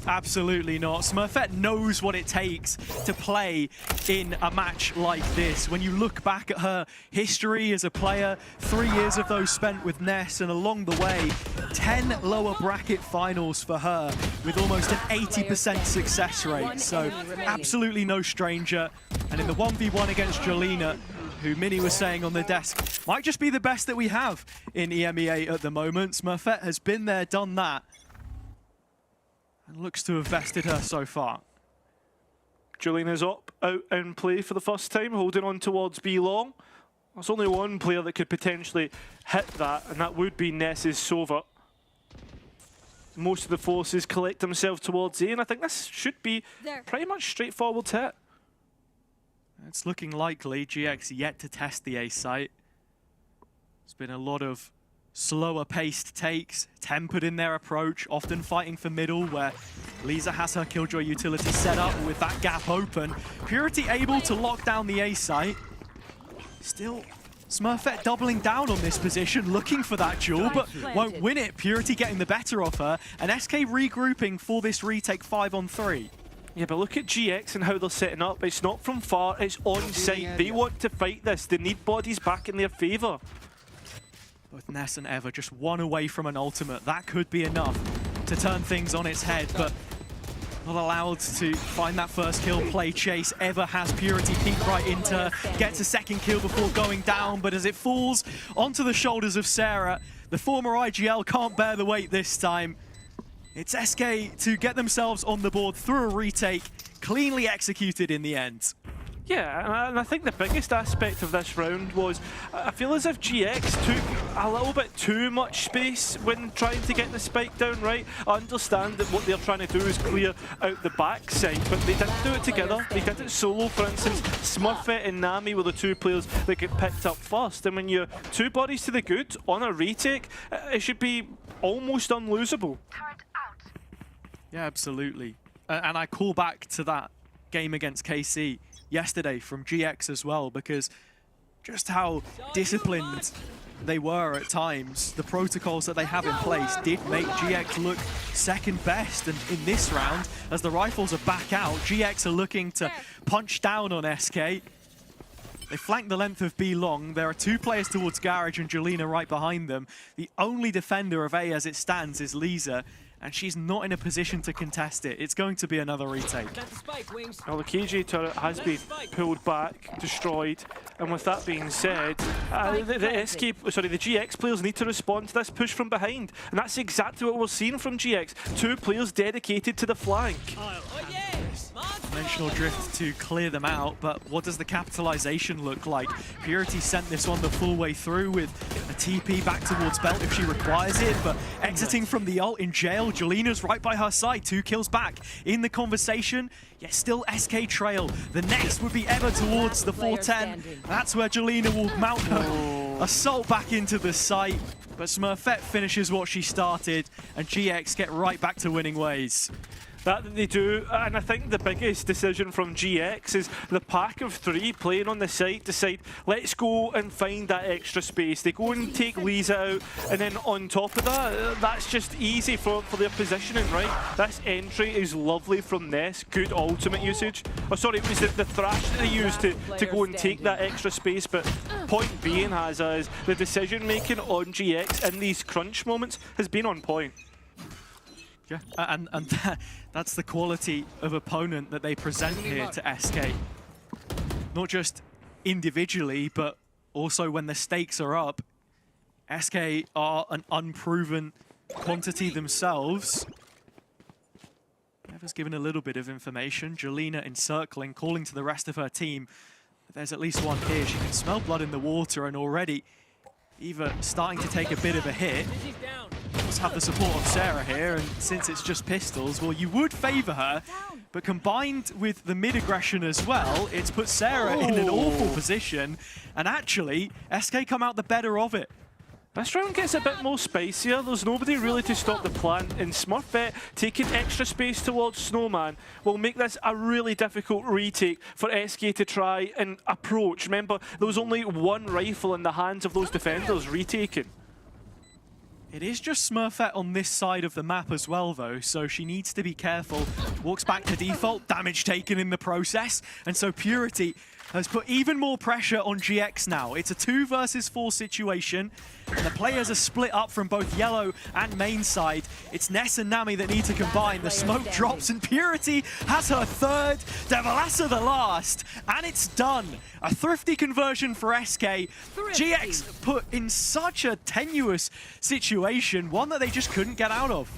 Absolutely not. Smurfette knows what it takes to play in a match like this. When you look back at her history as a player, 3 years of those spent with Ness, and along the way, 10 lower bracket finals for her with almost an 80% success rate. So absolutely no stranger. And in the 1v1 against Jolena, who Minnie was saying on the desk, might just be the best that we have in EMEA at the moment. Smurfette has been there, done that, and looks to have vested her so far. Juliana's up, out in play for the first time, holding on towards B long. There's only one player that could potentially hit that, and that would be Ness's Sova. Most of the forces collect themselves towards A, and I think this should be pretty much straightforward hit. It's looking likely. GX yet to test the A site. There's been a lot of slower paced takes, tempered in their approach, often fighting for middle, where Lisa has her Killjoy utility set up with that gap open. Purity able to lock down the A site. Still, Smurfette doubling down on this position, looking for that duel, but won't win it. Purity getting the better of her, and SK regrouping for this retake 5-on-3. Yeah, but look at GX and how they're setting up. It's not from far, it's on site. They want to fight this. They need bodies back in their favour. Both Ness and Eva just one away from an ultimate. That could be enough to turn things on its head, but not allowed to find that first kill. Play chase ever has Purity peek right into her, gets a second kill before going down, but as it falls onto the shoulders of Sarah, the former IGL can't bear the weight this time. It's SK to get themselves on the board through a retake, cleanly executed in the end. Yeah, and I think the biggest aspect of this round was I feel as if GX took a little bit too much space when trying to get the spike down, right? I understand that what they're trying to do is clear out the backside, but they didn't do it together. They did it solo, for instance. Smurfette and Nami were the two players that get picked up first, and when you're two bodies to the good on a retake, it should be almost unlosable. Yeah, absolutely. And I call back to that game against KC yesterday from GX as well, because just how disciplined they were at times, the protocols that they have in place did make GX look second best. And in this round, as the rifles are back out, GX are looking to punch down on SK. They flank the length of B long. There are two players towards Garage and Jelena right behind them. The only defender of A as it stands is Lisa, and she's not in a position to contest it. It's going to be another retake. Well, the KJ turret has been pulled back, destroyed, and with that being said, the GX players need to respond to this push from behind, and that's exactly what we're seeing from GX. Two players dedicated to the flank. Dimensional drift to clear them out, but what does the capitalization look like? Purity sent this one the full way through with a TP back towards Belt if she requires it, but exiting from the ult in jail, Jelena's right by her side, 2 kills back in the conversation, yet still SK trail. The next would be ever towards the 410. That's where Jelena will mount her assault back into the site, but Smurfette finishes what she started, and GX get right back to winning ways. That they do, and I think the biggest decision from GX is the pack of 3 playing on the site decide, let's go and find that extra space. They go and take Lisa out, and then on top of that, that's just easy for their positioning, right? This entry is lovely from Ness, good ultimate usage. Oh, sorry, it was the thrash that they used to go and take that extra space, but point being is the decision making on GX in these crunch moments has been on point. Yeah, and that's the quality of opponent that they present here to SK. Not just individually, but also when the stakes are up. SK are an unproven quantity themselves. Never's given a little bit of information. Jelena encircling, calling to the rest of her team. There's at least one here. She can smell blood in the water, and already Eva starting to take a bit of a hit. Does have the support of Sarah here, and since it's just pistols, well, you would favour her, but combined with the mid-aggression as well, it's put Sarah in an awful position, and actually, SK come out the better of it. This round gets a bit more spicier. There's nobody really to stop the plan, and Smurfette taking extra space towards Snowman will make this a really difficult retake for SK to try and approach. Remember, there was only one rifle in the hands of those defenders retaking. It is just Smurfette on this side of the map as well, though, so she needs to be careful. Walks back to default, damage taken in the process, and so Purity has put even more pressure on GX now. It's a 2 versus 4 situation, and the players are split up from both yellow and main side. It's Ness and Nami that need to combine. The smoke drops, and Purity has her 3rd, Devalasa the last, and it's done. A thrifty conversion for SK. GX put in such a tenuous situation, one that they just couldn't get out of.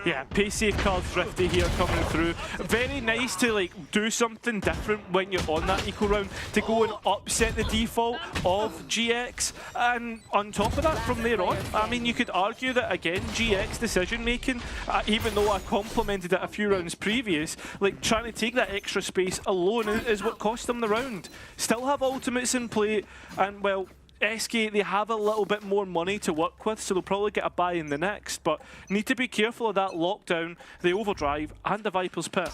Yeah, PC card thrifty here coming through. Very nice to do something different when you're on that eco round, to go and upset the default of GX. And on top of that, from there on, I mean, you could argue that again, GX decision making, even though I complimented it a few rounds previous, trying to take that extra space alone is what cost them the round. Still have ultimates in play, and well, SK, they have a little bit more money to work with, so they'll probably get a buy in the next, but need to be careful of that lockdown, the overdrive, and the Viper's Pit.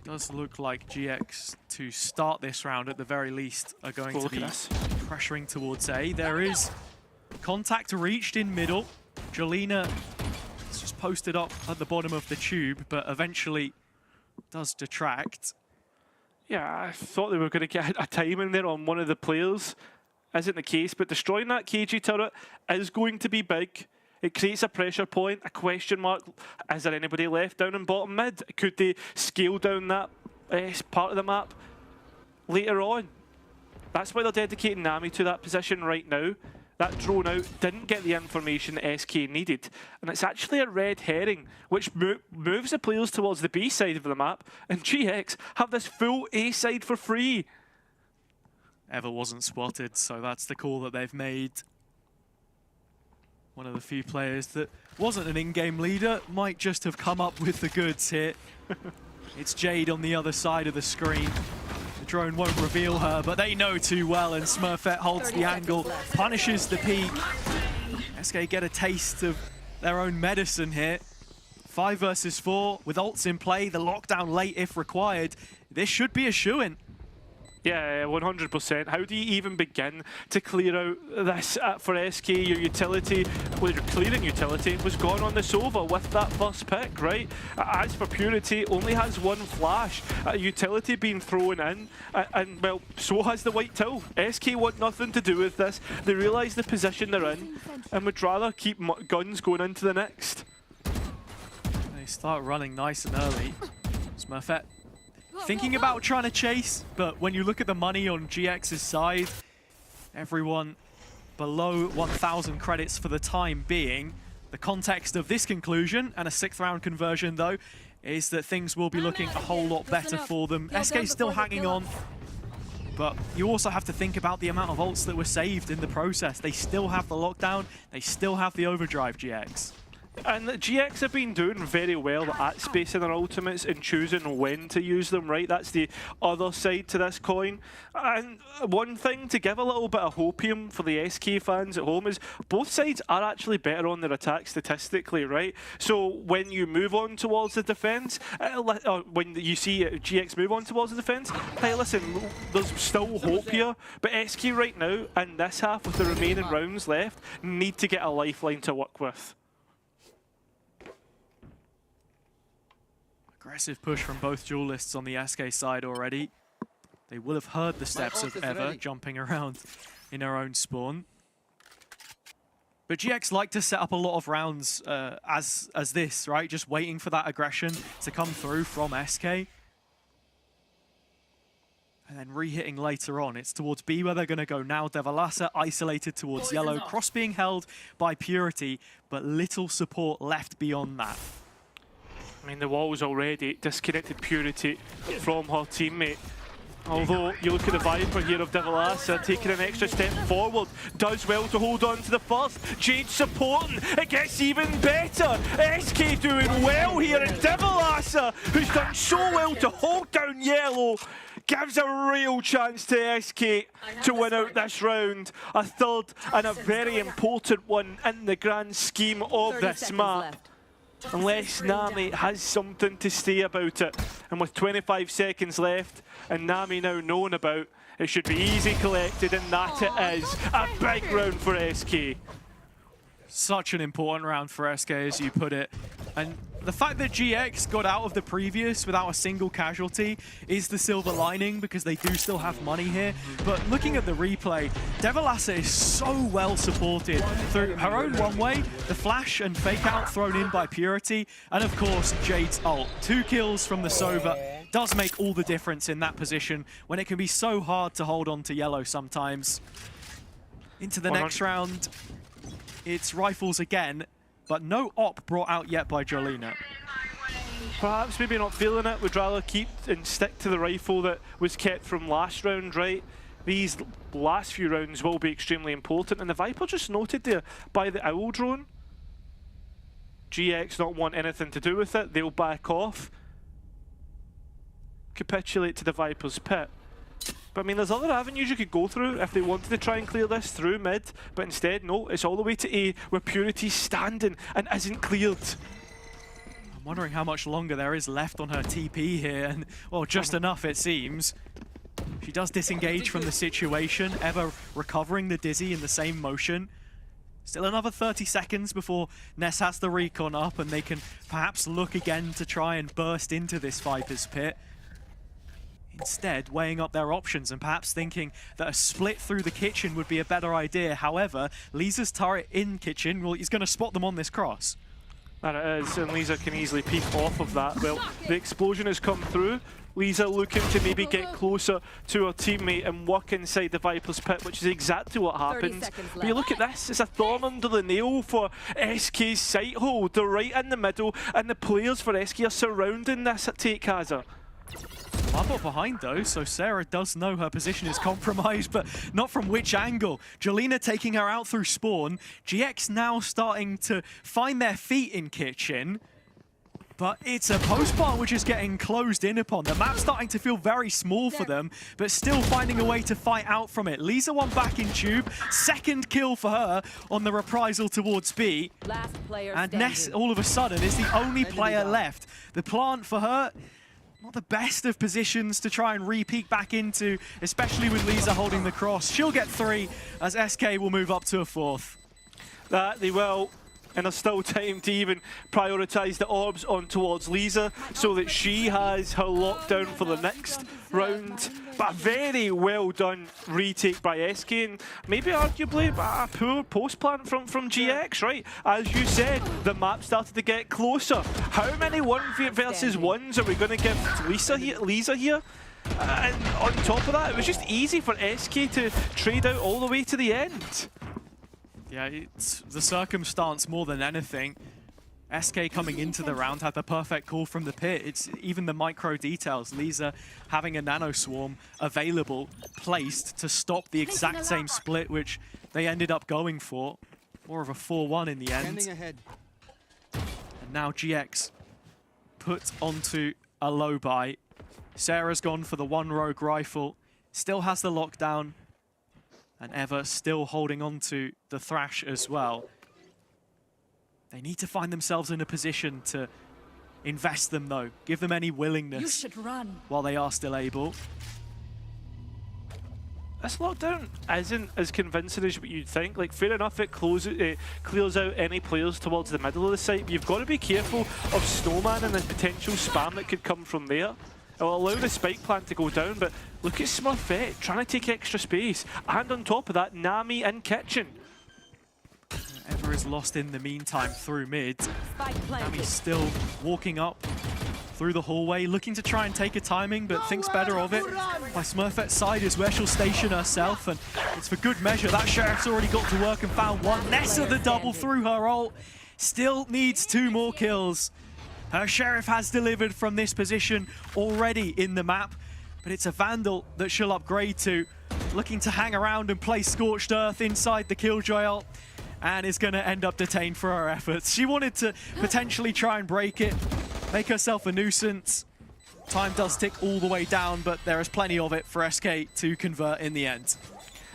Does look like GX, to start this round at the very least, are going to be pressuring towards A. There is contact reached in middle. Jelena is just posted up at the bottom of the tube, but eventually does detract. Yeah, I thought they were going to get a time in there on one of the players. Isn't the case, but destroying that KG turret is going to be big. It creates a pressure point, a question mark. Is there anybody left down in bottom mid? Could they scale down that part of the map later on? That's why they're dedicating Nami to that position right now. That drone out didn't get the information that SK needed. And it's actually a red herring, which moves the players towards the B side of the map. And GX have this full A side for free. Ever wasn't spotted, so that's the call that they've made. One of the few players that wasn't an in-game leader might just have come up with the goods here. It's Jade on the other side of the screen. The drone won't reveal her, but they know too well, and Smurfette holds the angle, punishes the peak. SK get a taste of their own medicine here. 5 versus 4 with ults in play, the lockdown late if required. This should be a shoo-in. Yeah, 100%. How do you even begin to clear out this for SK? Your utility, well, your clearing utility was gone on the Sova with that first pick, right? As for Purity, only has 1 flash. Utility being thrown in, and well, so has the White Till. SK want nothing to do with this. They realise the position they're in, and would rather keep guns going into the next. They start running nice and early. Smurfette thinking about trying to chase, but when you look at the money on GX's side, everyone below 1,000 credits for the time being. The context of this conclusion, and a 6th round conversion though, is that things will be looking a whole lot better for them. SK's still hanging on, but you also have to think about the amount of ults that were saved in the process. They still have the lockdown, they still have the overdrive, GX. And GX have been doing very well at spacing their ultimates and choosing when to use them, right? That's the other side to this coin. And one thing to give a little bit of hopium for the SK fans at home is both sides are actually better on their attack statistically, right? So when you move on towards the defense, when you see GX move on towards the defense, hey, listen, there's still hope here. But SK right now, in this half with the remaining rounds left, need to get a lifeline to work with. Aggressive push from both duelists on the SK side already. They will have heard the steps of Ever jumping around in her own spawn. But GX like to set up a lot of rounds as this, right? Just waiting for that aggression to come through from SK. And then re-hitting later on. It's towards B where they're going to go now. Devalasa isolated towards yellow. Cross being held by Purity, but little support left beyond that. I mean, the wall's already disconnected Purity from her teammate. Although, you look at the Viper here of Devalasa taking an extra step forward. Does well to hold on to the first. Jade supporting. It gets even better. SK doing well here. And Devalasa, who's done so well to hold down yellow, gives a real chance to SK to win out this round. A third and a very important one in the grand scheme of this map. Unless Nami has something to say about it. And with 25 seconds left, and Nami now known about, it should be easy collected, and that it is. A big round for SK. Such an important round for SK, as you put it. And the fact that GX got out of the previous without a single casualty is the silver lining, because they do still have money here. But looking at the replay, Devalasa is so well supported through her own one-way, the flash and fake out thrown in by Purity, and of course Jade's ult. 2 kills from the Sova does make all the difference in that position when it can be so hard to hold on to yellow sometimes. Into the next round, it's rifles again, but no op brought out yet by Jolina. Perhaps maybe not feeling it. Would rather keep and stick to the rifle that was kept from last round, right? These last few rounds will be extremely important. And the Viper just noted there by the Owl drone. GX not want anything to do with it. They'll back off. Capitulate to the Viper's pit. But I mean, there's other avenues you could go through if they wanted to try and clear this through mid, but instead, no, it's all the way to A, where Purity's standing and isn't cleared. I'm wondering how much longer there is left on her TP here, and, well, just enough it seems. She does disengage from the situation, Ever recovering the Dizzy in the same motion. Still another 30 seconds before Ness has the recon up, and they can perhaps look again to try and burst into this Viper's pit. instead weighing up their options and perhaps thinking that a split through the kitchen would be a better idea. However, Lisa's turret in kitchen, well, he's going to spot them on this cross. And it is, and Lisa can easily peek off of that. Well, the explosion has come through. Lisa looking to maybe get closer to her teammate and work inside the Viper's pit, which is exactly what happens. But you look at this, it's a thorn under the nail for SK's sight hold. They're right in the middle, and the players for SK are surrounding this take Hazard. Marbot behind though, so Sarah does know her position is compromised, but not from which angle. Jolina taking her out through spawn. GX now starting to find their feet in kitchen. But it's a post-bar which is getting closed in upon. The map's starting to feel very small for them, but still finding a way to fight out from it. Lisa one back in tube. Second kill for her on the reprisal towards B. And Ness, all of a sudden, is the only player left. The plant for her, not the best of positions to try and re-peek back into, especially with Lisa holding the cross. She'll get 3 as SK will move up to a 4th. That they will. And there's still time to even prioritise the orbs on towards Lisa so that she has her lockdown for the next round. But a very well done retake by SK, and maybe arguably a poor post plant from GX, right? As you said, the map started to get closer. How many 1 versus 1s are we going to give Lisa here? And on top of that, it was just easy for SK to trade out all the way to the end. Yeah, it's the circumstance more than anything. SK coming into the round had the perfect call from the pit. It's even the micro details. Lisa having a nano swarm available, placed to stop the exact same split which they ended up going for. More of a 4-1 in the end. And now GX put onto a low buy. Sarah's gone for the 1 rogue rifle. Still has the lockdown. And Eva still holding on to the Thrash as well. They need to find themselves in a position to invest them though. Give them any willingness while they are still able. This lockdown isn't as convincing as what you'd think. Like, fair enough, it clears out any players towards the middle of the site, but you've got to be careful of Snowman and the potential spam that could come from there. It'll allow the spike plant to go down, but look at Smurfette trying to take extra space. And on top of that, Nami in kitchen. Ever is lost in the meantime through mid. Nami's still walking up through the hallway, looking to try and take a timing, but thinks better of it. By Smurfette's side is where she'll station herself, and it's for good measure. That Sheriff's already got to work and found 1. Nessa the double through her ult. Still needs 2 more kills. Her Sheriff has delivered from this position already in the map, but it's a Vandal that she'll upgrade to. Looking to hang around and play Scorched Earth inside the Killjoy ult, and is going to end up detained for her efforts. She wanted to potentially try and break it, make herself a nuisance. Time does tick all the way down, but there is plenty of it for SK to convert in the end.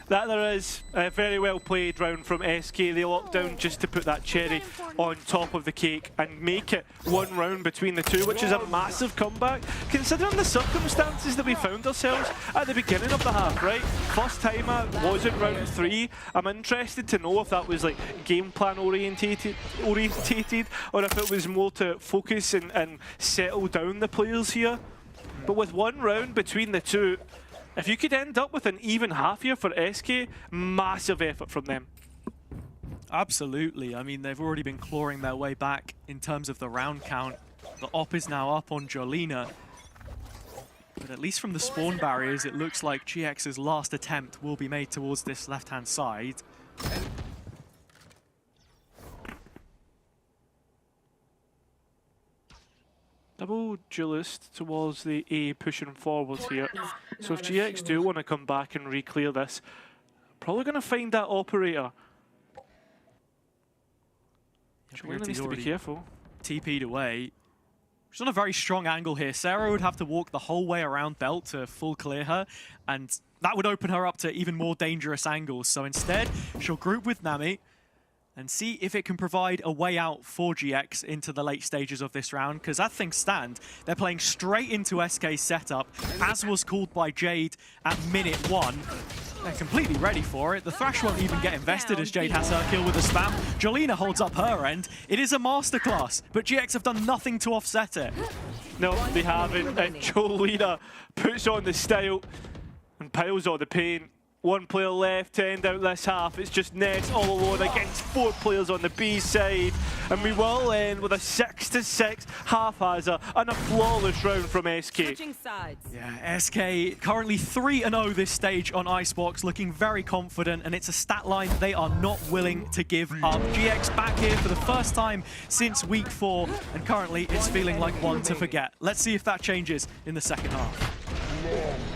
That there is a very well played round from SK. They locked down just to put that cherry on top of the cake and make it 1 round between the two, which is a massive comeback, considering the circumstances that we found ourselves at the beginning of the half, right? First time out was in round 3. I'm interested to know if that was like game plan orientated or if it was more to focus and settle down the players here. But with 1 round between the two, if you could end up with an even half here for SK, massive effort from them. Absolutely. I mean, they've already been clawing their way back in terms of the round count. The op is now up on Jolina. But at least from the spawn barriers, it looks like GX's last attempt will be made towards this left-hand side. Double duelist towards the A pushing forward here. So if GX do want to come back and re-clear this, probably going to find that operator. Jolina needs to be careful. TP'd away. She's on a very strong angle here. Sarah would have to walk the whole way around Belt to full clear her, and that would open her up to even more dangerous angles. So instead, she'll group with Nami and see if it can provide a way out for GX into the late stages of this round, because as things stand, they're playing straight into SK's setup, as was called by Jade at minute 1. They're completely ready for it. The Thrash won't even get invested as Jade has her kill with a spam. Jolina holds up her end. It is a masterclass, but GX have done nothing to offset it. No, they haven't. And Jolina puts on the style and piles on the paint. One player left to end out this half. It's just Ness all alone against 4 players on the B side. And we will end with a 6-6 half-hazard and a flawless round from SK. Yeah, SK currently 3-0 this stage on Icebox, looking very confident, and it's a stat line they are not willing to give up. GX back here for the first time since week 4, and currently it's feeling like one to forget. Let's see if that changes in the second half.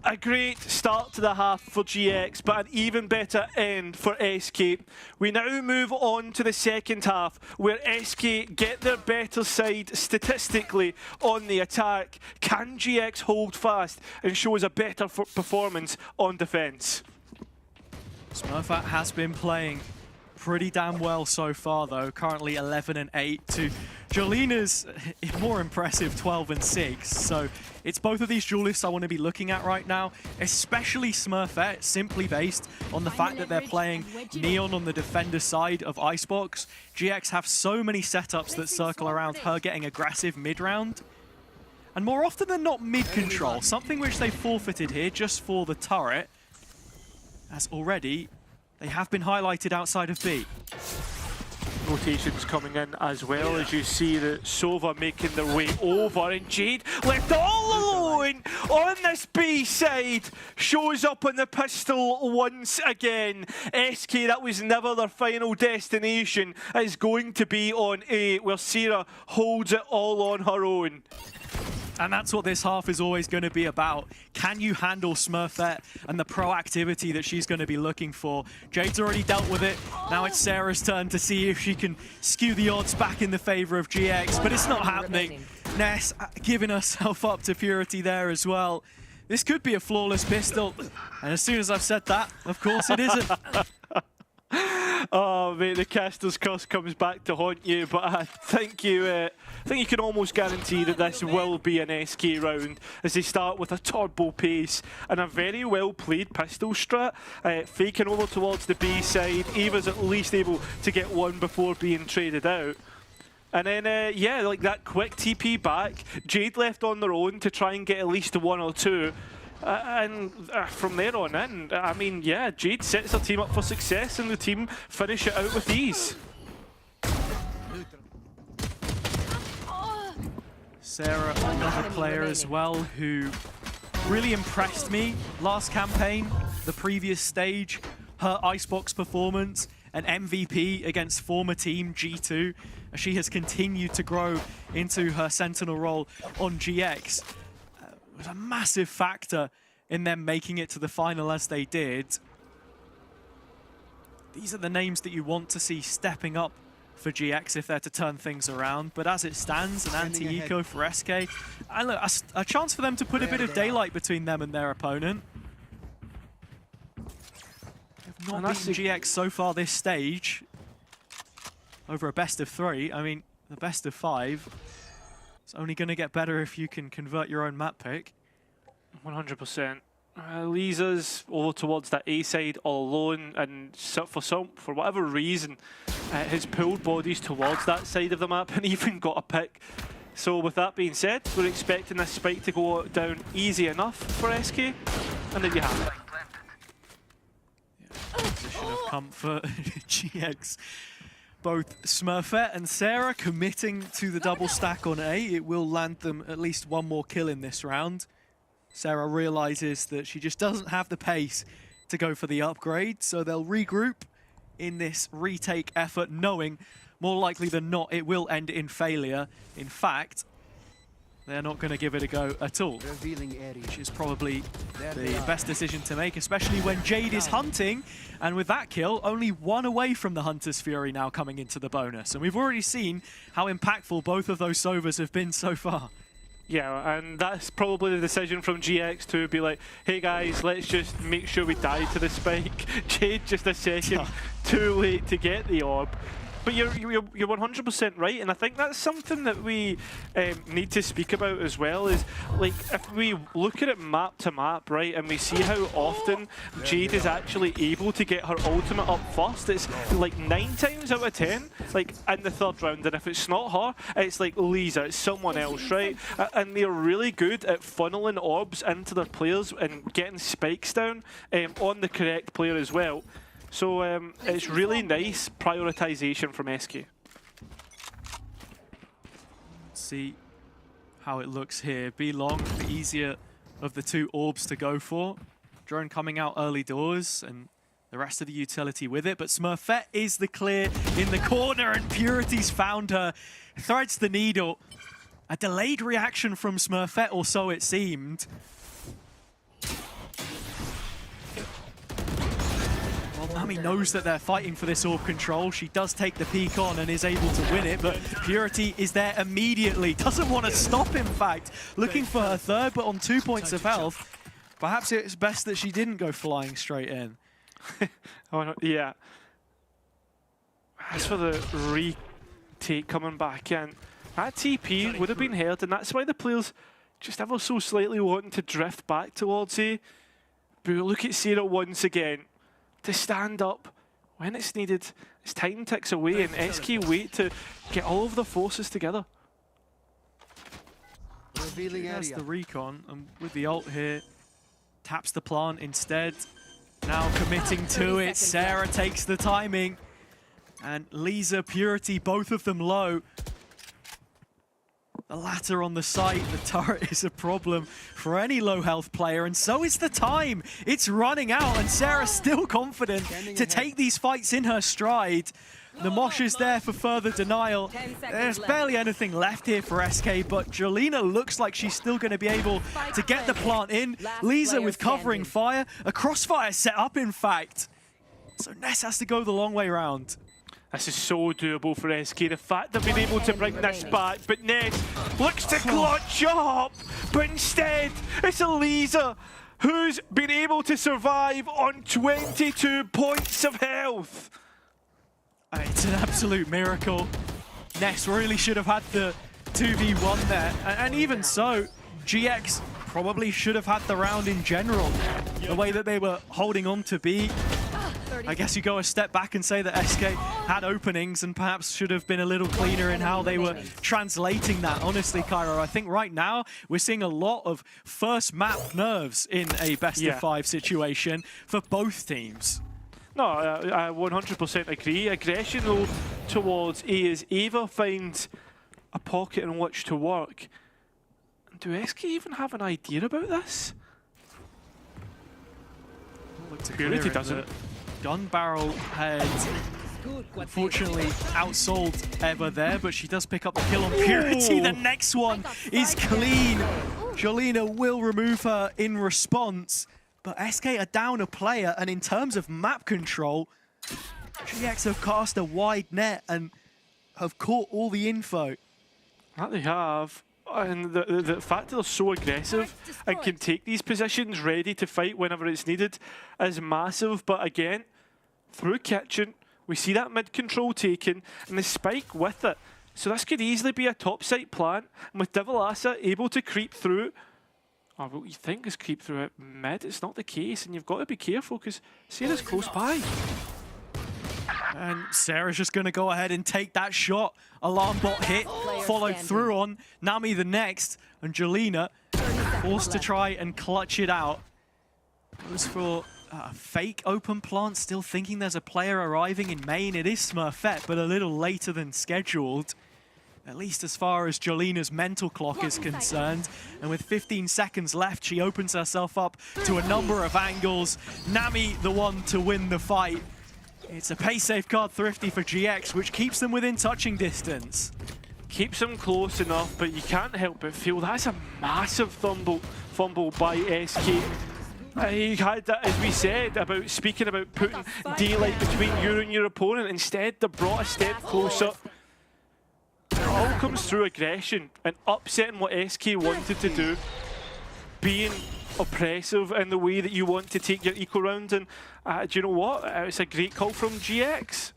A great start to the half for GX, but an even better end for SK. We now move on to the second half, where SK get their better side statistically on the attack. Can GX hold fast and show us a better performance on defense? Smurfette has been playing pretty damn well so far, though. Currently 11-8 to Jolina's more impressive 12-6. So it's both of these duelists I want to be looking at right now, especially Smurfette, simply based on the fact that they're playing Neon on the defender side of Icebox. GX have so many setups that circle around her getting aggressive mid-round. And more often than not, mid-control, something which they forfeited here just for the turret, as already they have been highlighted outside of B. Rotations coming in as well, as you see that Sova making their way over, and Jade left all alone on this B side, shows up on the pistol once again. SK, that was never their final destination, is going to be on A, where Sierra holds it all on her own. And that's what this half is always going to be about. Can you handle Smurfette and the proactivity that she's going to be looking for? Jade's already dealt with it. Now it's Sarah's turn to see if she can skew the odds back in the favor of GX, but it's not happening. Ness giving herself up to Purity there as well. This could be a flawless pistol. And as soon as I've said that, of course it isn't. Oh mate, the caster's curse comes back to haunt you, but I think you can almost guarantee that this will be an SK round, as they start with a turbo pace and a very well played pistol strat, faking over towards the B side. Eva's at least able to get one before being traded out. And then, yeah, like that quick TP back, Jade left on their own to try and get at least one or two. And from there on in, I mean, yeah, Jade sets her team up for success and the team finish it out with ease. Sarah, another player as well who really impressed me last campaign, the previous stage, her Icebox performance, an MVP against former team G2. She has continued to grow into her Sentinel role on GX. Was a massive factor in them making it to the final as they did. These are the names that you want to see stepping up for GX if they're to turn things around, but as it stands, an anti-eco for SK, and look, a chance for them to put a bit of daylight between them and their opponent. They've not beaten GX so far this stage. Over a best of 3, I mean, the best of 5. It's only going to get better if you can convert your own map pick. 100%. Lisa's over towards that A side all alone, and for whatever reason, has pulled bodies towards that side of the map and even got a pick. So with that being said, we're expecting this spike to go down easy enough for SK, and there you have it. of comfort. GX. Both Smurfette and Sarah committing to the double stack on A. It will land them at least one more kill in this round. Sarah realizes that she just doesn't have the pace to go for the upgrade, so they'll regroup in this retake effort, knowing more likely than not it will end in failure. In fact, they're not going to give it a go at all, which is probably the best decision to make, especially when Jade is hunting. And with that kill, only one away from the Hunter's Fury now coming into the bonus. And we've already seen how impactful both of those Sovas have been so far. Yeah, and that's probably the decision from GX to be like, hey guys, let's just make sure we die to the spike. Jade just a second too late to get the orb. But you're 100% right, and I think that's something that we need to speak about as well. Is like if we look at it map to map, right, and we see how often Jade is actually able to get her ultimate up first. It's like 9 times out of 10, like in the third round, and if it's not her, it's like Lisa, it's someone else, right? And they're really good at funneling orbs into their players and getting spikes down on the correct player as well. So it's really nice prioritization from SK. See how it looks here. B long, the easier of the two orbs to go for. Drone coming out early doors and the rest of the utility with it. But Smurfette is the clear in the corner and Purity's found her. Threads the needle. A delayed reaction from Smurfette, or so it seemed. Nami knows that they're fighting for this orb control. She does take the peek on and is able to win it, but Purity is there immediately. Doesn't want to stop, in fact. Looking for her third, but on 2 points of health. Perhaps it's best that she didn't go flying straight in. Oh, no, yeah. As for the retake coming back in, that TP would have been held, and that's why the players just ever so slightly wanting to drift back towards A. But look at Sarah once again. To stand up when it's needed. As time ticks away and SK wait to get all of the forces together. That's the recon, and with the ult here, taps the plant instead. Now committing to it, Sarah takes the timing. And Lisa, Purity, both of them low. The latter on the site, the turret is a problem for any low health player, and so is the time. It's running out, and Sarah's still confident to take these fights in her stride. The mosh is there for further denial. There's barely anything left here for SK, but Jolina looks like she's still going to be able to get the plant in. Lisa with covering fire. A crossfire set up, in fact. So Ness has to go the long way round. This is so doable for SK. The fact they've been able to bring this back, but Ness looks to clutch up, but instead it's Elisa who's been able to survive on 22 points of health. It's an absolute miracle. Ness really should have had the 2v1 there, and even so, GX probably should have had the round in general. The way that they were holding on to B, I guess you go a step back and say that SK had openings and perhaps should have been a little cleaner in how they were translating that. Honestly, Cairo, I think right now we're seeing a lot of first map nerves in a best-of-5 situation for both teams. No, I 100% agree. Aggression, though, towards A as Ava finds a pocket in which to work. Do SK even have an idea about this? Purity doesn't. Gun barrel had unfortunately outsold Eva there, but she does pick up the kill on Purity. The next one is clean. Jolina will remove her in response, but SK are down a player, and in terms of map control, GX have cast a wide net and have caught all the info. That they have. And the fact that they're so aggressive and can take these positions ready to fight whenever it's needed is massive. But again, through Kitchen, we see that mid-control taken and the spike with it. So this could easily be a top-site plant. And with Divalasa able to creep through, or what you think is creep through it mid, it's not the case. And you've got to be careful because Sarah's close by. And Sarah's just going to go ahead and take that shot. Alarm bot hit, followed through on. Nami the next, and Jolina forced to try and clutch it out. Goes for a fake open plant, still thinking there's a player arriving in main. It is Smurfette, but a little later than scheduled. At least as far as Jolina's mental clock is concerned. And with 15 seconds left, she opens herself up to a number of angles. Nami, the one to win the fight. It's a pace safeguard thrifty for GX, which keeps them within touching distance. Keeps them close enough, but you can't help but feel that's a massive fumble by SK. He had that, as we said, about speaking about putting daylight between you and your opponent. Instead, they brought a step closer. It all comes through aggression and upsetting what SK wanted to do, being oppressive in the way that you want to take your eco round. And do you know what? It's a great call from GX.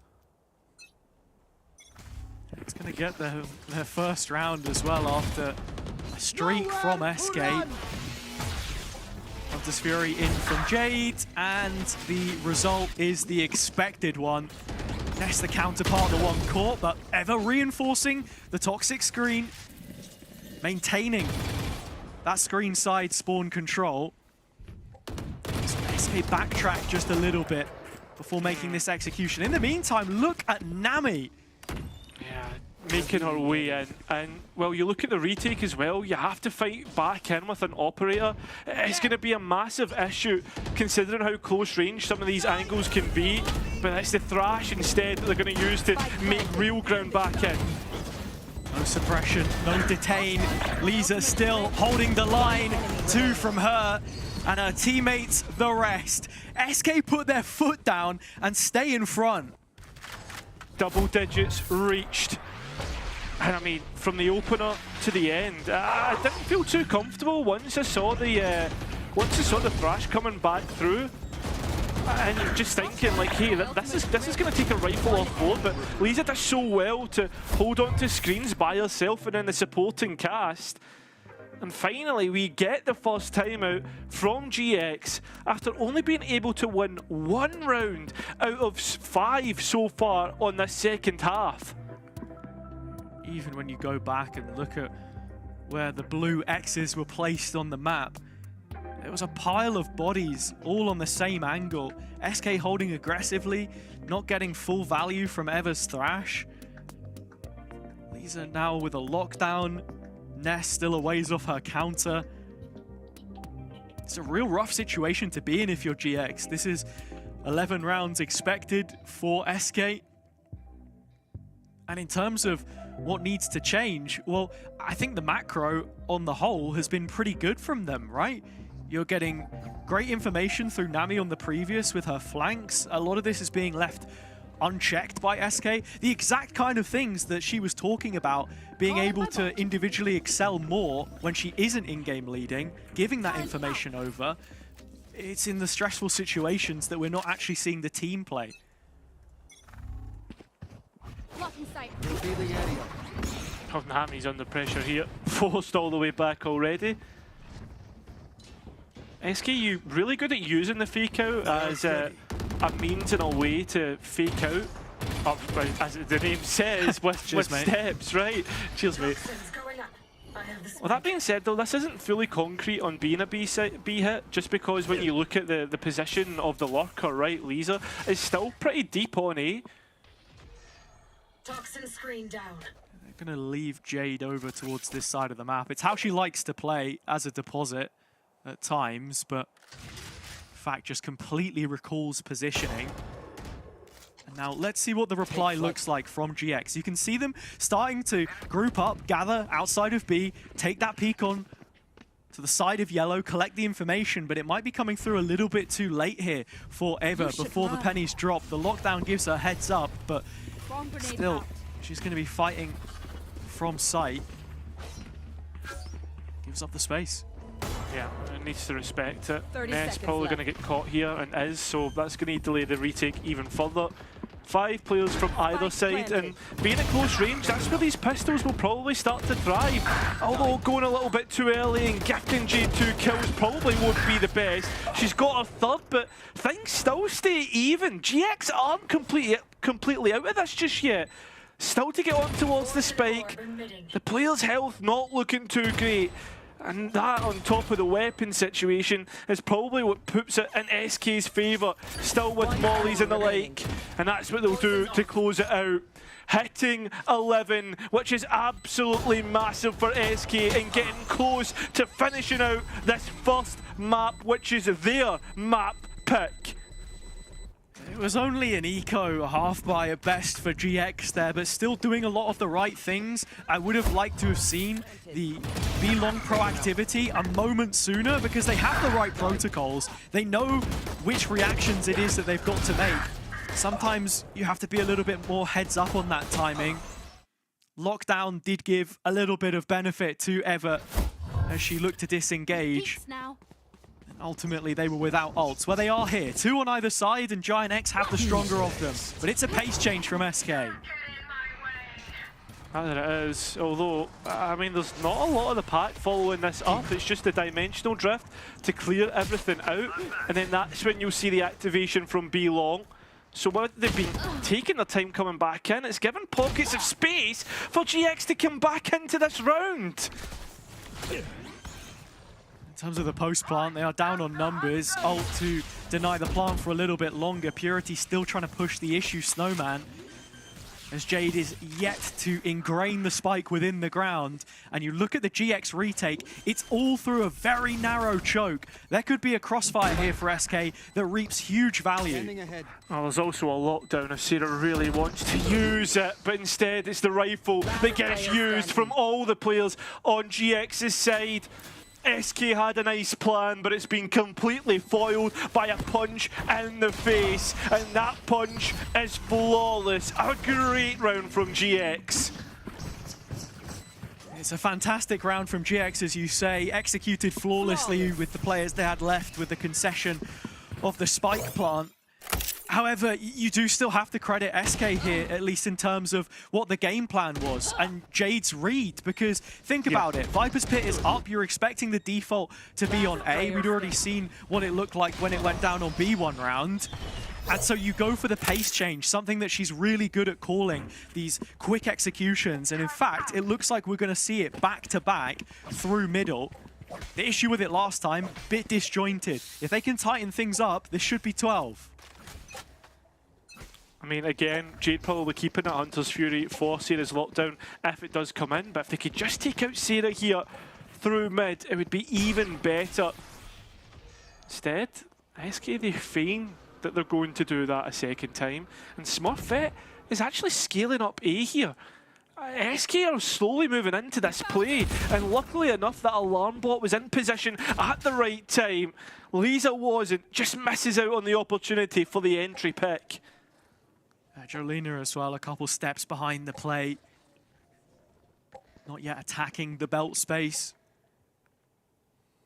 It's going to get their first round as well after a streak from SK. Hunter's Fury in from Jade, and the result is the expected one. Ness the counterpart, the one caught, but ever reinforcing the toxic screen, maintaining that screen side spawn control. So SK backtrack just a little bit before making this execution. In the meantime, look at Nami. Yeah, making her way in. And, well, you look at the retake as well, you have to fight back in with an operator. It's going to be a massive issue, considering how close range some of these angles can be. But it's the Thrash instead that they're going to use to make real ground back in. No suppression, no detain. Lisa still holding the line. 2 from her, and her teammates the rest. SK put their foot down and stay in front. Double digits reached. And I mean, from the opener to the end, I didn't feel too comfortable once I saw the Thrash coming back through. And you're just thinking, like, hey, this is going to take a rifle off board, but Lisa does so well to hold on to screens by herself and then the supporting cast. And finally, we get the first timeout from GX after only being able to win 1 round out of 5 so far on the second half. Even when you go back and look at where the blue X's were placed on the map, there was a pile of bodies all on the same angle. SK holding aggressively, not getting full value from Ever's Thrash. Lisa now with a lockdown. Ness still a ways off her counter. It's a real rough situation to be in if you're GX. This is 11 rounds expected for SK. And in terms of what needs to change, well, I think the macro on the whole has been pretty good from them, right? You're getting great information through Nami on the previous with her flanks. A lot of this is being left unchecked by SK. The exact kind of things that she was talking about, being able to individually excel more when she isn't in-game leading, giving that information over. It's in the stressful situations that we're not actually seeing the team play. Oh, Nami's under pressure here. Forced all the way back already. SK, you really good at using the fake out as a means and a way to fake out, as the name says, with steps, right? Cheers, mate. Well, that being said, though, this isn't fully concrete on being a B hit, just because when you look at the position of the lurker, right, Lisa is still pretty deep on A. Toxin screen down. They're going to leave Jade over towards this side of the map. It's how she likes to play as a deposit at times, but in fact just completely recalls positioning. And now let's see what the reply looks like from GX. You can see them starting to group up, gather outside of B, take that peek on to the side of yellow, collect the information, but it might be coming through a little bit too late here for Eva before the pennies drop. The lockdown gives her heads up, but still, she's going to be fighting from sight. Gives up the space. Yeah, it needs to respect it. Ness probably going to get caught here and is, so that's going to delay the retake even further. 5 players from either side, and being at close range, that's where these pistols will probably start to thrive. Although going a little bit too early and gifting Jade 2 kills probably won't be the best. She's got her third, but things still stay even. GX aren't completely out of this just yet. Still to get on towards the spike. The player's health not looking too great. And that on top of the weapon situation is probably what puts it in SK's favour, still with mollies and the like. And that's what they'll do to close it out. Hitting 11, which is absolutely massive for SK and getting close to finishing out this first map, which is their map pick. It was only an eco half buy at best for GX there, but still doing a lot of the right things. I would have liked to have seen the B-Long proactivity a moment sooner because they have the right protocols. They know which reactions it is that they've got to make. Sometimes you have to be a little bit more heads up on that timing. Lockdown did give a little bit of benefit to Eva as she looked to disengage. And ultimately they were without ults. Well, they are here. Two on either side, and Giant X have the stronger of them. But it's a pace change from SK. There it is, although, I mean, there's not a lot of the pack following this up. It's just the dimensional drift to clear everything out. And then that's when you'll see the activation from B-Long. So what they've been taking their time coming back in, it's given pockets of space for GX to come back into this round. In terms of the post plant, they are down on numbers. Ult to deny the plant for a little bit longer. Purity still trying to push the issue Snowman, as Jade is yet to ingrain the spike within the ground. And you look at the GX retake, it's all through a very narrow choke. There could be a crossfire here for SK that reaps huge value. Well, there's also a lockdown if Sarah really wants to use it, but instead it's the rifle that gets used from all the players on GX's side. SK had a nice plan, but it's been completely foiled by a punch in the face, and that punch is flawless. A great round from GX. It's a fantastic round from GX, as you say, executed flawlessly with the players they had left with the concession of the spike plant. However, you do still have to credit SK here, at least in terms of what the game plan was, and Jade's read, because think about it, Viper's Pit is up, you're expecting the default to be on A. We'd already seen what it looked like when it went down on B one round. And so you go for the pace change, something that she's really good at calling, these quick executions. And in fact, it looks like we're going to see it back to back through middle. The issue with it last time, bit disjointed. If they can tighten things up, this should be 12. I mean, again, Jade probably keeping it Hunter's Fury for Sarah's lockdown if it does come in, but if they could just take out Sarah here through mid, it would be even better. Instead, SK, they feign that they're going to do that a second time, and Smurfette is actually scaling up A here. SK are slowly moving into this play, and luckily enough that alarm bot was in position at the right time. Lisa wasn't, just misses out on the opportunity for the entry pick. Jolina as well, a couple steps behind the play. Not yet attacking the belt space.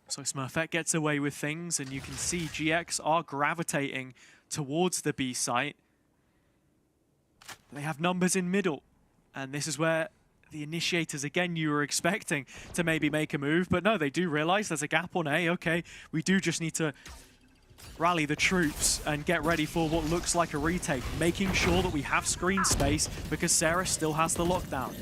So Smurfette gets away with things, and you can see GX are gravitating towards the B site. They have numbers in middle, and this is where the initiators, again, you were expecting to maybe make a move, but no, they do realize there's a gap on A. Okay, we do just need to rally the troops and get ready for what looks like a retake, making sure that we have screen space because Sarah still has the lockdown.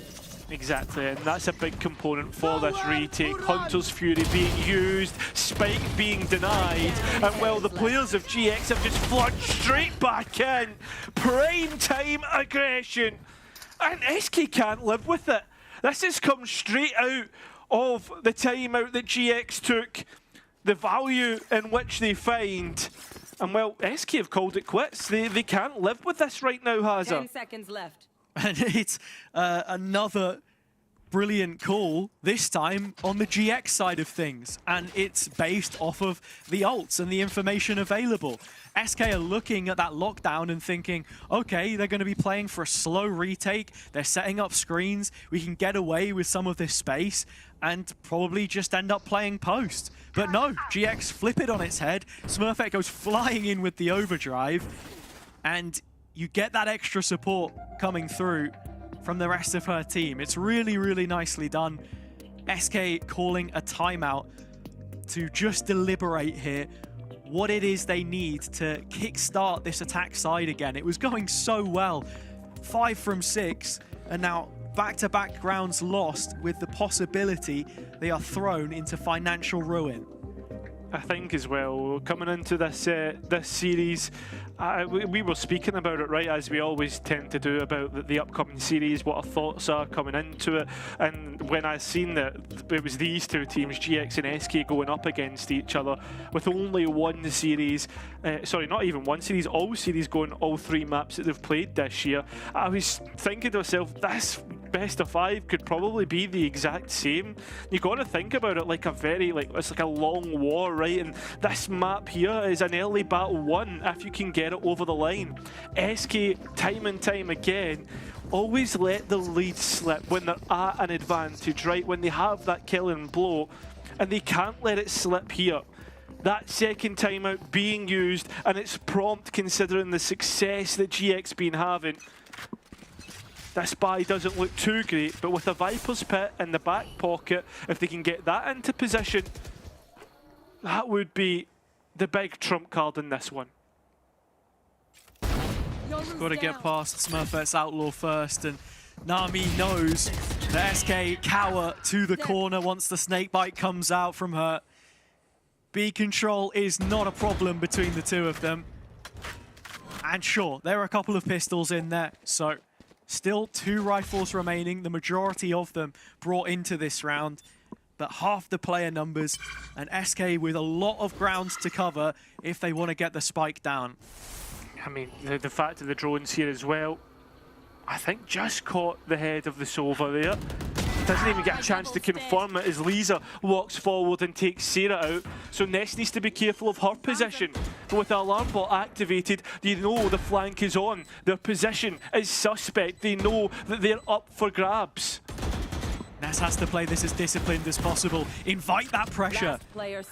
Exactly, and that's a big component for this retake. Hunter's Fury being used, Spike being denied, and well, the players of GX have just flooded straight back in. Prime time aggression, and SK can't live with it. This has come straight out of the timeout that GX took, the value in which they find, and well, SK have called it quits. They can't live with this right now, Hazard. 10 seconds left. And it's another brilliant call, this time on the GX side of things. And it's based off of the ults and the information available. SK are looking at that lockdown and thinking, okay, they're going to be playing for a slow retake. They're setting up screens. We can get away with some of this space and probably just end up playing post. But no, GX flip it on its head. Smurfette goes flying in with the overdrive. And you get that extra support coming through from the rest of her team. It's really, really nicely done. SK calling a timeout to just deliberate here what it is they need to kickstart this attack side again. It was going so well. 5 from 6, and now back-to-back rounds lost with the possibility they are thrown into financial ruin. I think as well, coming into this this series, we were speaking about it, right, as we always tend to do, about the upcoming series, what our thoughts are coming into it. And when I seen that it was these two teams, GX and SK, going up against each other with only one series, sorry, not even one series, all series going all 3 maps that they've played this year, I was thinking to myself, this best of 5 could probably be the exact same. You got to think about it like a very, it's like a long war, right? And this map here is an early battle 1 if you can get it over the line. SK, time and time again, always let the lead slip when they're at an advantage, right? When they have that killing blow, and they can't let it slip here. That second timeout being used, and it's prompt considering the success that GX been having. This buy doesn't look too great, but with a Viper's Pit in the back pocket, if they can get that into position, that would be the big trump card in this one. Got to get past Smurfette's Outlaw first, and Nami knows that SK cower to the corner once the snakebite comes out from her. B control is not a problem between the two of them. And sure, there are a couple of pistols in there, so still 2 rifles remaining, the majority of them brought into this round, but half the player numbers, and SK with a lot of ground to cover if they want to get the spike down. I mean, the fact of the drones here as well, I think just caught the head of the Sova there. Doesn't even get a chance to confirm it as Lisa walks forward and takes Sarah out. So Ness needs to be careful of her position. But with the alarm bot activated, they know the flank is on. Their position is suspect. They know that they're up for grabs. Ness has to play this as disciplined as possible. Invite that pressure.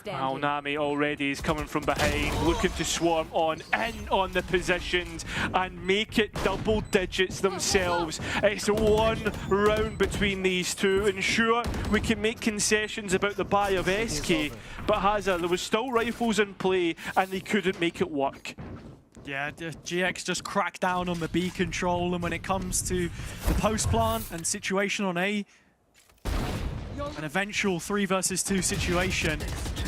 Now Nami already is coming from behind, looking to swarm in on the positions and make it double digits themselves. It's 1 round between these two, and sure, we can make concessions about the buy of SK, but Hazza, there was still rifles in play and they couldn't make it work. Yeah, GX just cracked down on the B control, and when it comes to the post plant and situation on A, an eventual 3 versus 2 situation,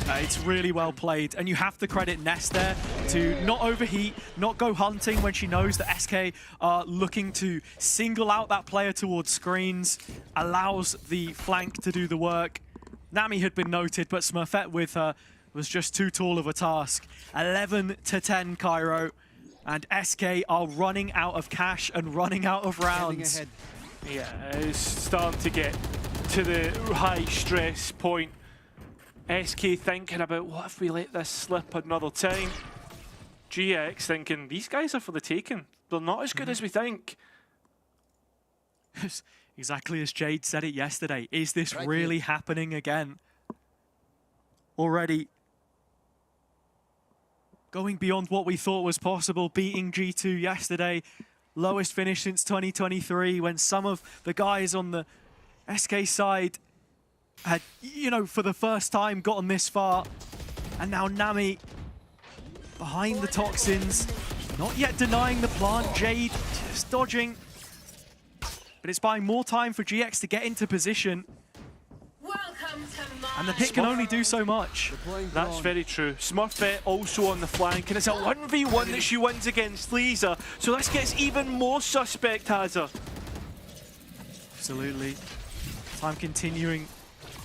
it's really well played, and you have to credit Ness there to not overheat, not go hunting when she knows that SK are looking to single out that player towards screens, allows the flank to do the work. Nami had been noted, but Smurfette with her was just too tall of a task. 11 to 10 Cairo, and SK are running out of cash and running out of rounds. Yeah, it's starting to get to the high stress point. SK thinking about, what if we let this slip another time? GX thinking, these guys are for the taking. They're not as good as we think. Exactly as Jade said it yesterday. Is this really happening again? Already going beyond what we thought was possible, beating G2 yesterday. Lowest finish since 2023, when some of the guys on the SK side had, you know, for the first time gotten this far. And now Nami behind the toxins, not yet denying the plant. Jade just dodging. But it's buying more time for GX to get into position. And the pit can only do so much. That's very true. Smurfette also on the flank, and it's a 1v1 that she wins against Lisa. So this gets even more suspect, Hazza. Absolutely. Time continuing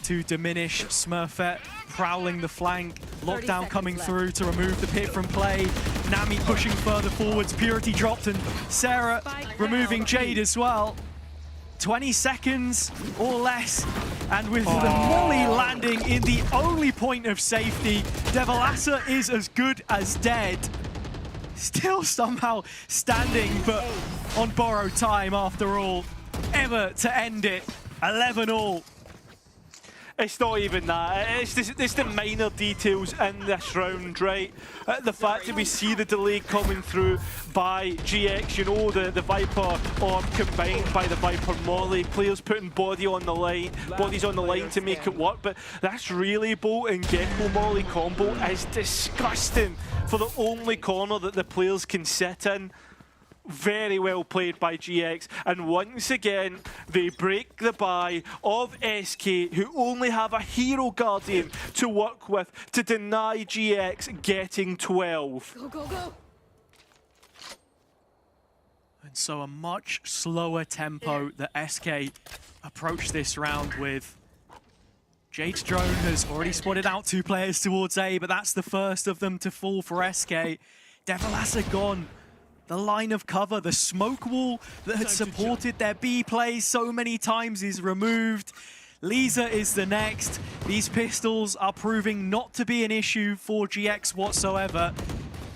to diminish. Smurfette prowling the flank. Lockdown coming through to remove the pit from play. Nami pushing further forwards. Purity dropped, and Sarah removing Jade as well. 20 seconds or less, and with the molly landing in the only point of safety, Devilassa is as good as dead. Still somehow standing, but on borrowed time after all. Ever to end it, 11-all. It's not even that. It's the minor details in this round, right? The fact that we see the delay coming through by GX, you know, the Viper orb combined by the Viper Molly, players putting bodies on the line to make it work, but that's really Bolt and Gecko Molly combo is disgusting for the only corner that the players can sit in. Very well played by GX, and once again they break the bye of SK, who only have a hero guardian to work with to deny GX getting 12. Go, go, go. And so a much slower tempo that SK approached this round with. Jade's drone has already spotted out 2 players towards A, but that's the first of them to fall for SK. Devilassa gone. The line of cover, the smoke wall that had supported their B plays so many times is removed. Lisa is the next. These pistols are proving not to be an issue for GX whatsoever.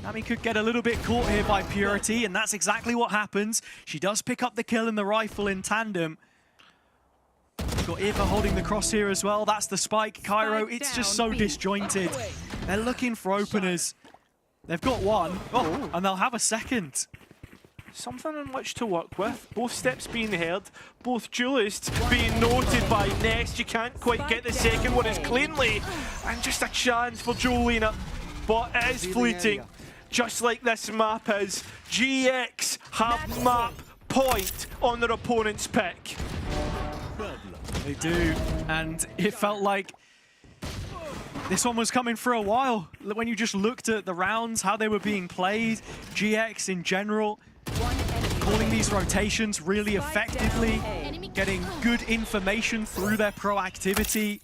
Nami could get a little bit caught here by Purity, and that's exactly what happens. She does pick up the kill in the rifle in tandem. Got Eva holding the cross here as well. That's the spike. Cairo, it's just so disjointed. They're looking for openers. They've got one, and they'll have a second. Something in which to work with. Both steps being heard, both duelists being noted by Next. You can't quite get the second one as cleanly. And just a chance for Jolina, but it is fleeting. Just like this map is. GX have map point on their opponent's pick. They do, and it felt like this one was coming for a while. When you just looked at the rounds, how they were being played, GX in general, calling these rotations really effectively, getting good information through their proactivity,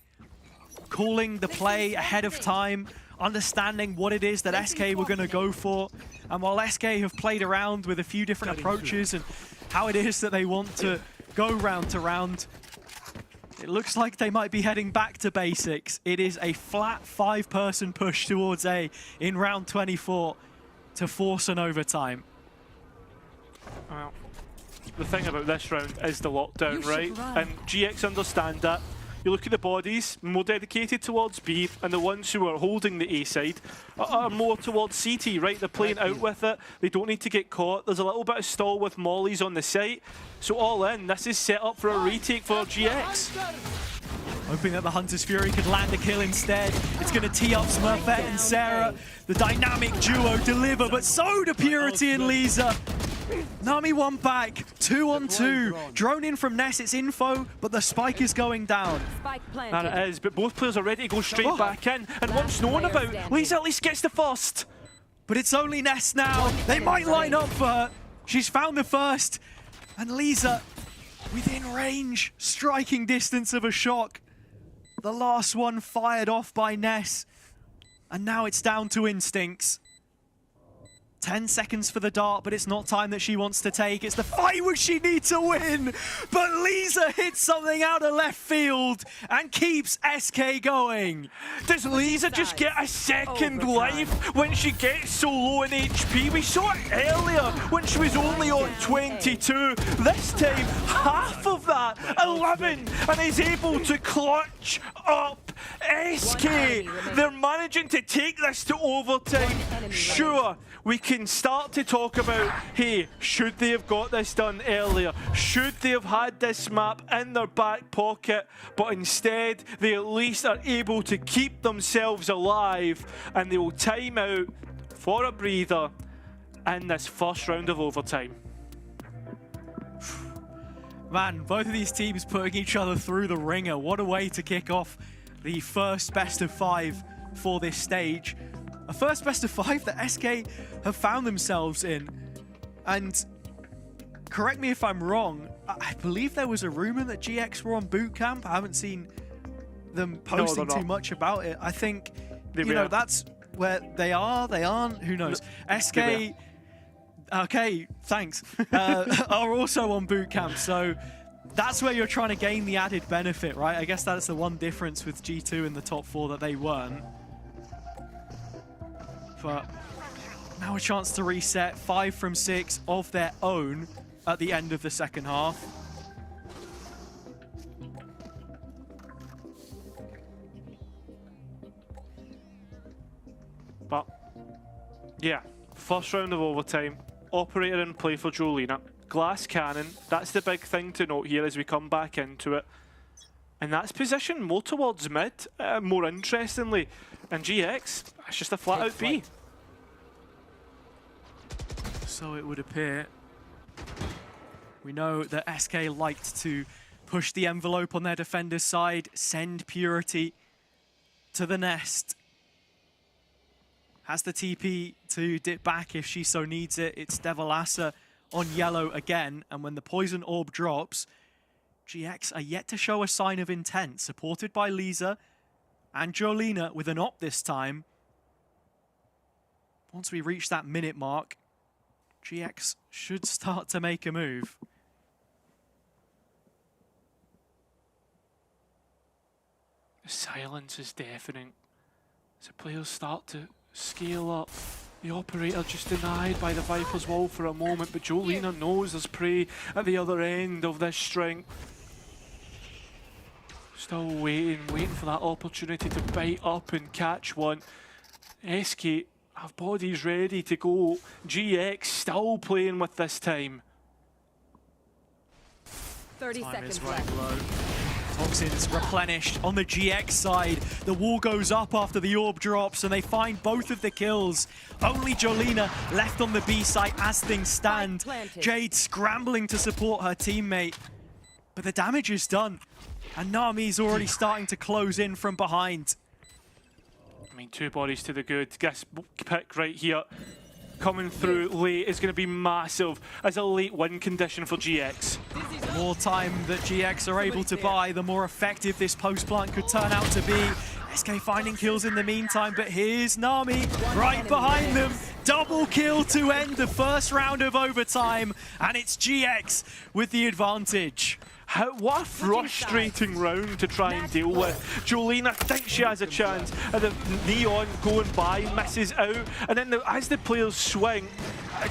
calling the play ahead of time, understanding what it is that SK were going to go for. And while SK have played around with a few different approaches and how it is that they want to go round to round, it looks like they might be heading back to basics. It is a flat 5-person push towards A in round 24 to force an overtime. Well, the thing about this round is the lockdown, right? And GX understand that. You look at the bodies, more dedicated towards B, and the ones who are holding the A side are more towards CT, right? They're playing out with it. They don't need to get caught. There's a little bit of stall with mollies on the site. So all in, this is set up for a retake for GX. Hoping that the Hunter's Fury could land a kill instead. It's going to tee up Smurfette and Sarah. The dynamic duo deliver, but so do Purity and Lisa. Nami one back, 2 on 2. Drone in from Ness, it's info, but the spike is going down. And it is, but both players are ready to go straight back in. And what's known about, Lisa at least gets the first. But it's only Ness now. They might line up for her. She's found the first. And Lisa within range, striking distance of a shock. The last one fired off by Ness. And now it's down to instincts. 10 seconds for the dart, but it's not time that she wants to take. It's the fight which she needs to win. But Lisa hits something out of left field and keeps SK going. Does Lisa just get a second life when she gets so low in HP? We saw it earlier when she was only on 22. This time, half of that, 11, and is able to clutch up SK. They're managing to take this to overtime. Sure, we can start to talk about, hey, should they have got this done earlier? Should they have had this map in their back pocket? But instead, they at least are able to keep themselves alive, and they will time out for a breather in this first round of overtime. Man, both of these teams putting each other through the ringer. What a way to kick off the first best of 5 for this stage. A first best of 5 that SK have found themselves in. And correct me if I'm wrong, I believe there was a rumor that GX were on boot camp. I haven't seen them posting too much about it. I think, you know, that's where they are, they aren't, who knows. SK, okay, thanks, are also on boot camp, so that's where you're trying to gain the added benefit, right? I guess that's the one difference with G2 in the top 4 that they weren't. But now a chance to reset, 5 from 6 of their own at the end of the second half. But yeah, first round of overtime, operator in play for Jolina. Glass cannon, that's the big thing to note here as we come back into it. And that's positioned more towards mid, more interestingly. And GX, it's just a flat out B. So it would appear. We know that SK liked to push the envelope on their defender's side, send Purity to the nest. Has the TP to dip back if she so needs it. It's Devalasa on yellow again, and when the poison orb drops, GX are yet to show a sign of intent, supported by Lisa and Jolina with an op this time. Once we reach that minute mark, GX should start to make a move. The silence is deafening as the players start to scale up. The operator just denied by the Viper's wall for a moment, but Jolina knows there's prey at the other end of this string. Still waiting for that opportunity to bite up and catch one. SK have bodies ready to go. GX still playing with this time. 30 Time seconds is running left. low. Toxins replenished on the GX side. The wall goes up after the orb drops and they find both of the kills. Only Jolina left on the B site as things stand. Jade scrambling to support her teammate. But the damage is done. And Nami's already starting to close in from behind. I mean, 2 bodies to the good. Guess pick right here. Coming through late is going to be massive as a late win condition for GX. The more time that GX are able to buy, the more effective this post plant could turn out to be. SK finding kills in the meantime, but here's Nami right behind them. Double kill to end the first round of overtime, and it's GX with the advantage. What a frustrating round to try and deal with. Jolina thinks she has a chance, and the Neon going by misses out, and then as the players swing,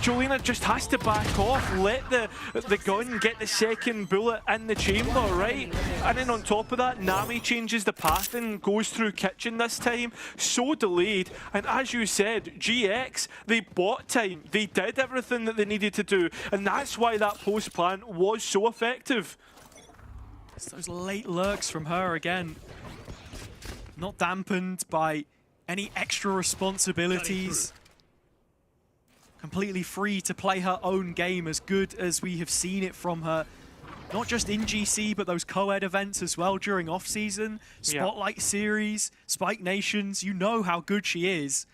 Jolina just has to back off, let the gun get the second bullet in the chamber, right? And then on top of that, Nami changes the path and goes through kitchen this time. So delayed, and as you said, GX, they bought time. They did everything that they needed to do, and that's why that post plan was so effective. It's those late lurks from her again. Not dampened by any extra responsibilities. Completely free to play her own game, as good as we have seen it from her. Not just in GC, but those co-ed events as well during off-season. Spotlight Series, Spike Nations, you know how good she is.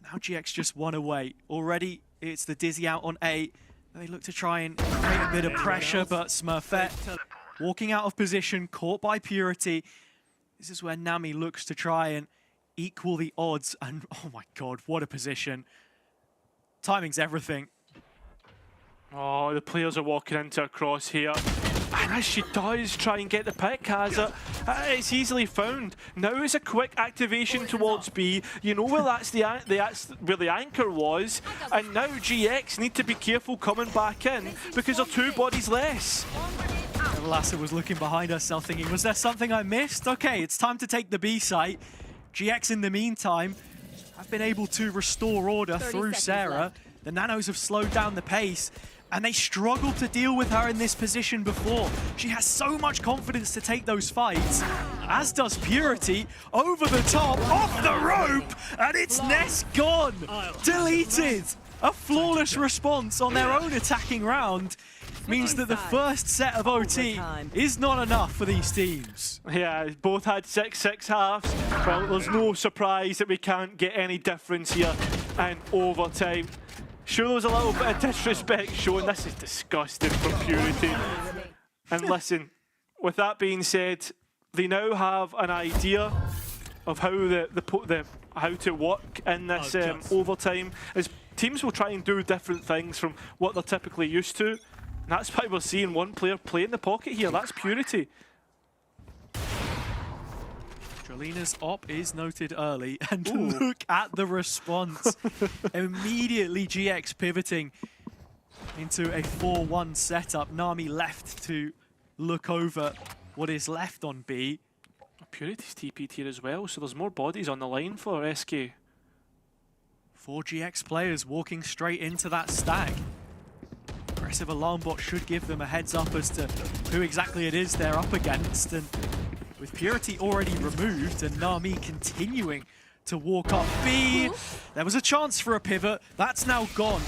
Now GX just one away. Already it's the Dizzy out on 8. They look to try and create a bit of pressure, but Smurfette walking out of position, caught by Purity. This is where Nami looks to try and equal the odds. And oh my god, what a position. Timing's everything. Oh, the players are walking into a crosshair. And as she does try and get the pick, has it, it's easily found. Now is a quick activation towards B. You know where that's where the anchor was. And now GX need to be careful coming back in because there are 2 bodies less. Lasser was looking behind herself thinking, was there something I missed? Okay, it's time to take the B site. GX in the meantime have been able to restore order through Sarah. The Nanos have slowed down the pace, and they struggled to deal with her in this position before. She has so much confidence to take those fights, as does Purity. Over the top, off the rope, and it's Nest gone. Deleted. A flawless response on their own attacking round means that the first set of OT is not enough for these teams. Yeah, both had 6-6 halves. Well, there's no surprise that we can't get any difference here in overtime. Sure, there was a little bit of disrespect shown. This is disgusting from Purity. And listen, with that being said, they now have an idea of how how to work in this overtime. As teams will try and do different things from what they're typically used to. And that's why we're seeing one player play in the pocket here. That's Purity. Jolina's op is noted early, and look at the response. Immediately GX pivoting into a 4-1 setup. Nami left to look over what is left on B. Purity's TP'd here as well, so there's more bodies on the line for SK. 4 GX players walking straight into that stag. Aggressive alarm bot should give them a heads up as to who exactly it is they're up against. And with Purity already removed and Nami continuing to walk up B, there was a chance for a pivot. That's now gone.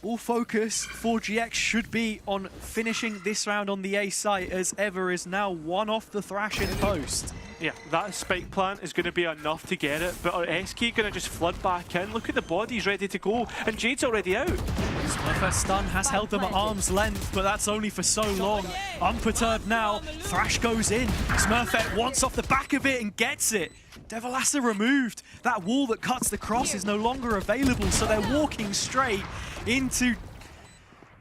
all focus for GX should be on finishing this round on the A site, as Ever is now one off the Thrash in post. Yeah, that spike plant is going to be enough to get it, but SK going to just flood back in. Look at the bodies ready to go, and Jade's already out. Smurfet's stun has held them at arm's length, but that's only for so long. Unperturbed now, Thrash goes in. Smurfet wants off the back of it and gets it. Devilassa removed. That wall that cuts the cross is no longer available, so they're walking straight into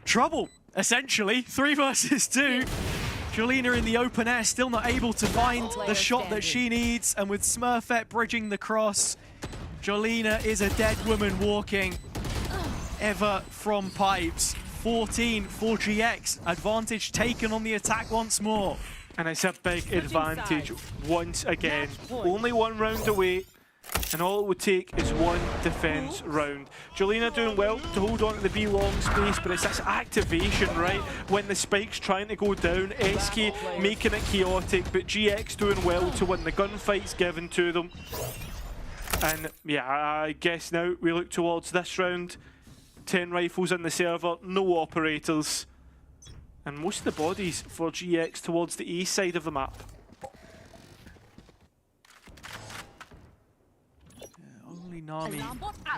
trouble, essentially. 3 versus 2. Jolina in the open air, still not able to find the shot that she needs, and with Smurfet bridging the cross, Jolina is a dead woman walking. Ever from pipes. 14 for GX. Advantage taken on the attack once more. And it's a big advantage once again. Only 1 round away, and all it would take is 1 defense round. Jolina doing well to hold on to the B long space, but it's this activation, right? When the spike's trying to go down, SK making it chaotic, but GX doing well to win the gunfights given to them. And yeah, I guess now we look towards this round. 10 rifles in the server, no operators. And most of the bodies for GX towards the east side of the map. Only Nami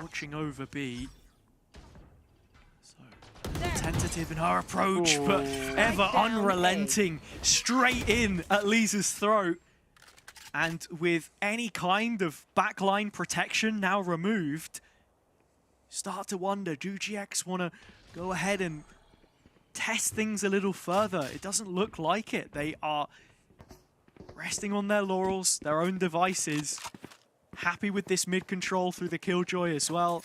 watching over B. So tentative in her approach, but Ever unrelenting, straight in at Lisa's throat. And with any kind of backline protection now removed, start to wonder, do GX want to go ahead and test things a little further? It doesn't look like it. They are resting on their laurels, their own devices, happy with this mid control through the Killjoy as well.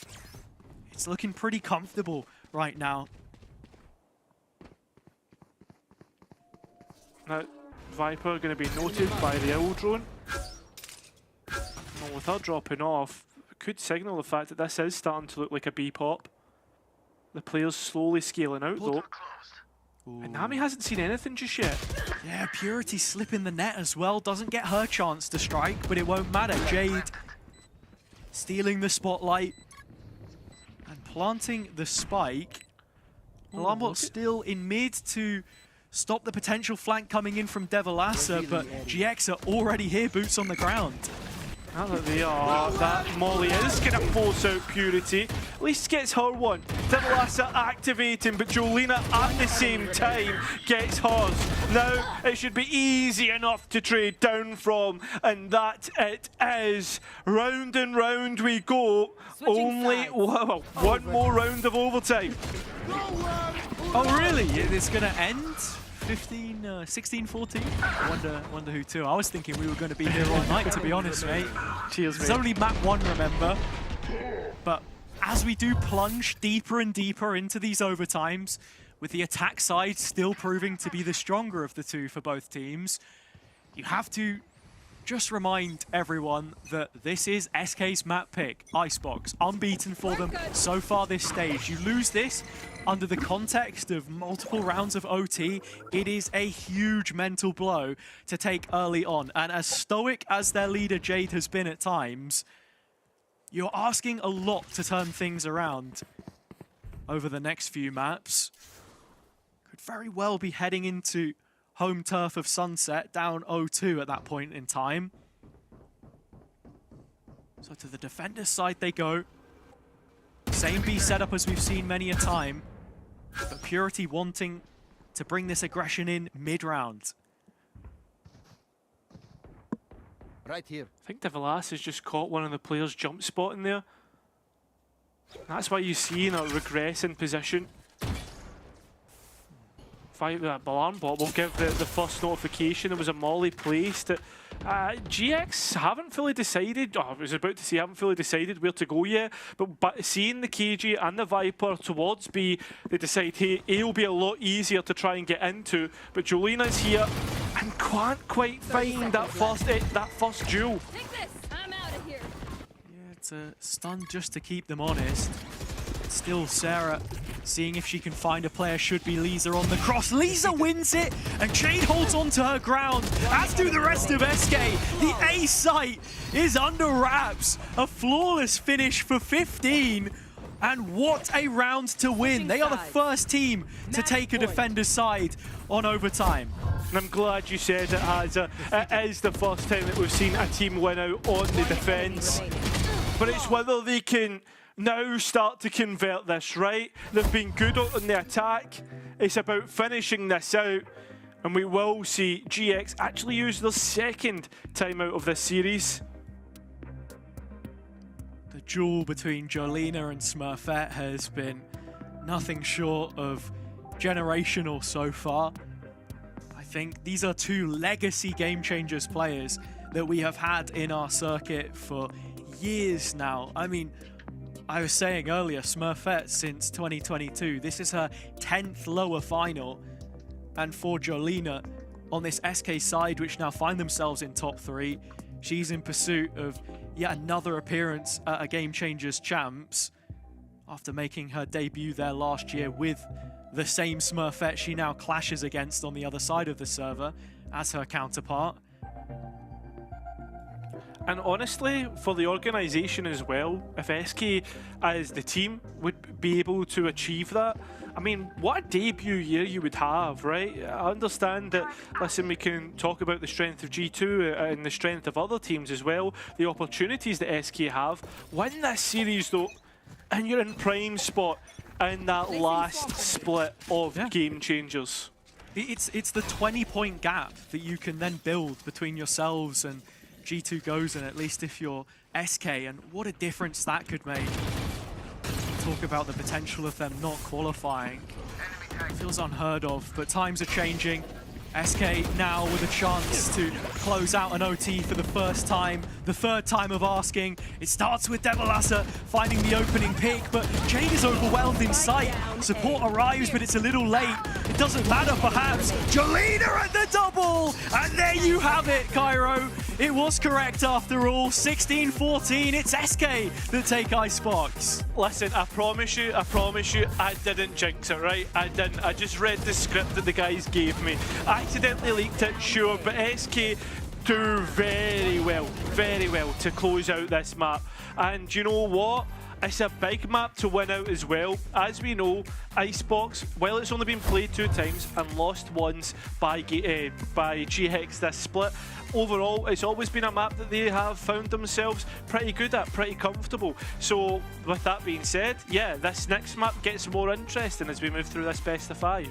It's looking pretty comfortable right now. Now, Viper going to be noted by the owl drone. Well, with her dropping off, could signal the fact that this is starting to look like a B-pop. The player's slowly scaling out though. And Nami hasn't seen anything just yet. Yeah, Purity slipping the net as well. Doesn't get her chance to strike, but it won't matter. Jade stealing the spotlight and planting the spike. Lambot still in mid to stop the potential flank coming in from Devilassa, but GX are already here, boots on the ground. Now that they are, that Molly is going to force out Purity. At least gets her one. Devilassa activating, but Jolina at the same time gets hers. Now it should be easy enough to trade down from, and that it is. Round and round we go. Only one more round of overtime. Oh really? It's going to end? 16-14? Wonder who to. I was thinking we were going to be here all night, to be honest, mate. Cheers, mate. It's only map 1, remember? But as we do plunge deeper and deeper into these overtimes, with the attack side still proving to be the stronger of the two for both teams, you have to just remind everyone that this is SK's map pick, Icebox, unbeaten for them so far this stage. You lose this under the context of multiple rounds of OT, it is a huge mental blow to take early on. And as stoic as their leader Jade has been at times, you're asking a lot to turn things around over the next few maps. Could very well be heading into home turf of Sunset, down 0-2 at that point in time. So to the defender's side they go. Same B setup as we've seen many a time. But Purity wanting to bring this aggression in mid-round. Right here. I think Devilas has just caught one of the players jump spotting there. That's why you see a regress in position. Alarm bot will give the first notification. There was a molly placed. GX haven't fully decided, I was about to say haven't fully decided where to go yet, but seeing the KG and the Viper towards B, they decide, hey, A will be a lot easier to try and get into, but Jolina's here and can't quite find that first duel. Yeah, it's a stun just to keep them honest. Still Sarah seeing if she can find a player, should be Lisa on the cross. Lisa wins it, and Jade holds on to her ground, as do the rest of SK. The A site is under wraps. A flawless finish for 15, And what a round to win. They are the first team to take a defender's side on overtime. And I'm glad you said it, Hazza. It is the first time that we've seen a team win out on the defence. But it's whether they can now start to convert this, right? They've been good on the attack. It's about finishing this out. And we will see GX actually use their second timeout of this series. The duel between Jolina and Smurfette has been nothing short of generational so far. I think these are two legacy Game Changers players that we have had in our circuit for years now. I mean, I was saying earlier, Smurfette since 2022, this is her 10th lower final. And for Jolina, on this SK side, which now find themselves in top 3, she's in pursuit of yet another appearance at a Game Changers Champs after making her debut there last year with the same Smurfette she now clashes against on the other side of the server as her counterpart. And honestly, for the organisation as well, if SK as the team would be able to achieve that, I mean, what a debut year you would have, right? I understand that, listen, we can talk about the strength of G2 and the strength of other teams as well, the opportunities that SK have. Win this series though, and you're in prime spot in that last split of Game Changers. It's the 20-point gap that you can then build between yourselves and G2 goes, and at least if you're SK, and what a difference that could make. Talk about the potential of them not qualifying. Feels unheard of, but times are changing. SK now with a chance to close out an OT for the first time, the third time of asking. It starts with Devilassa finding the opening pick, but Jade is overwhelmed in sight. Support arrives, but it's a little late. It doesn't matter perhaps. Jolina at the double! And there you have it, Cairo. It was correct after all. 16-14, it's SK that take Icebox. Listen, I promise you, I didn't jinx it, right? I didn't. I just read the script that the guys gave me. I accidentally leaked it, sure, but SK do very well to close out this map. And you know what? It's a big map to win out as well. As we know, Icebox, while it's only been played 2 times and lost once by GX this split, overall it's always been a map that they have found themselves pretty good at, pretty comfortable. So with that being said, yeah, this next map gets more interesting as we move through this best of 5.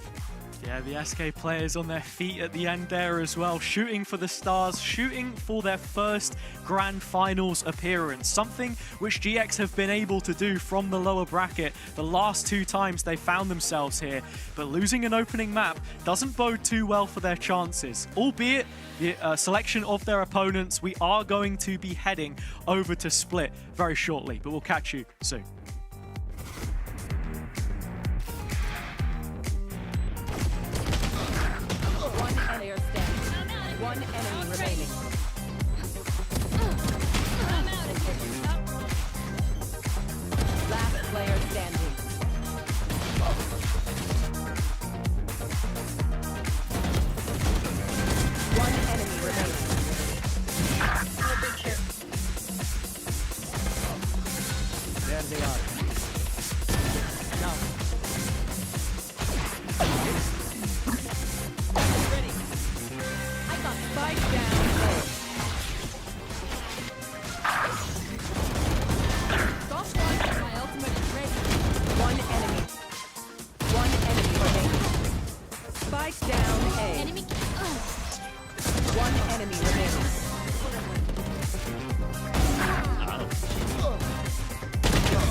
Yeah, the SK players on their feet at the end there as well, shooting for the stars, shooting for their first Grand Finals appearance, something which GX have been able to do from the lower bracket the last 2 times they found themselves here. But losing an opening map doesn't bode too well for their chances, albeit the selection of their opponents. We are going to be heading over to Split very shortly, but we'll catch you soon. One enemy remaining. Last player standing. One enemy remaining. There they are. Now. Spike down A. Stop watching, my ultimate is ready. One enemy remaining. Spike down A. One enemy remaining.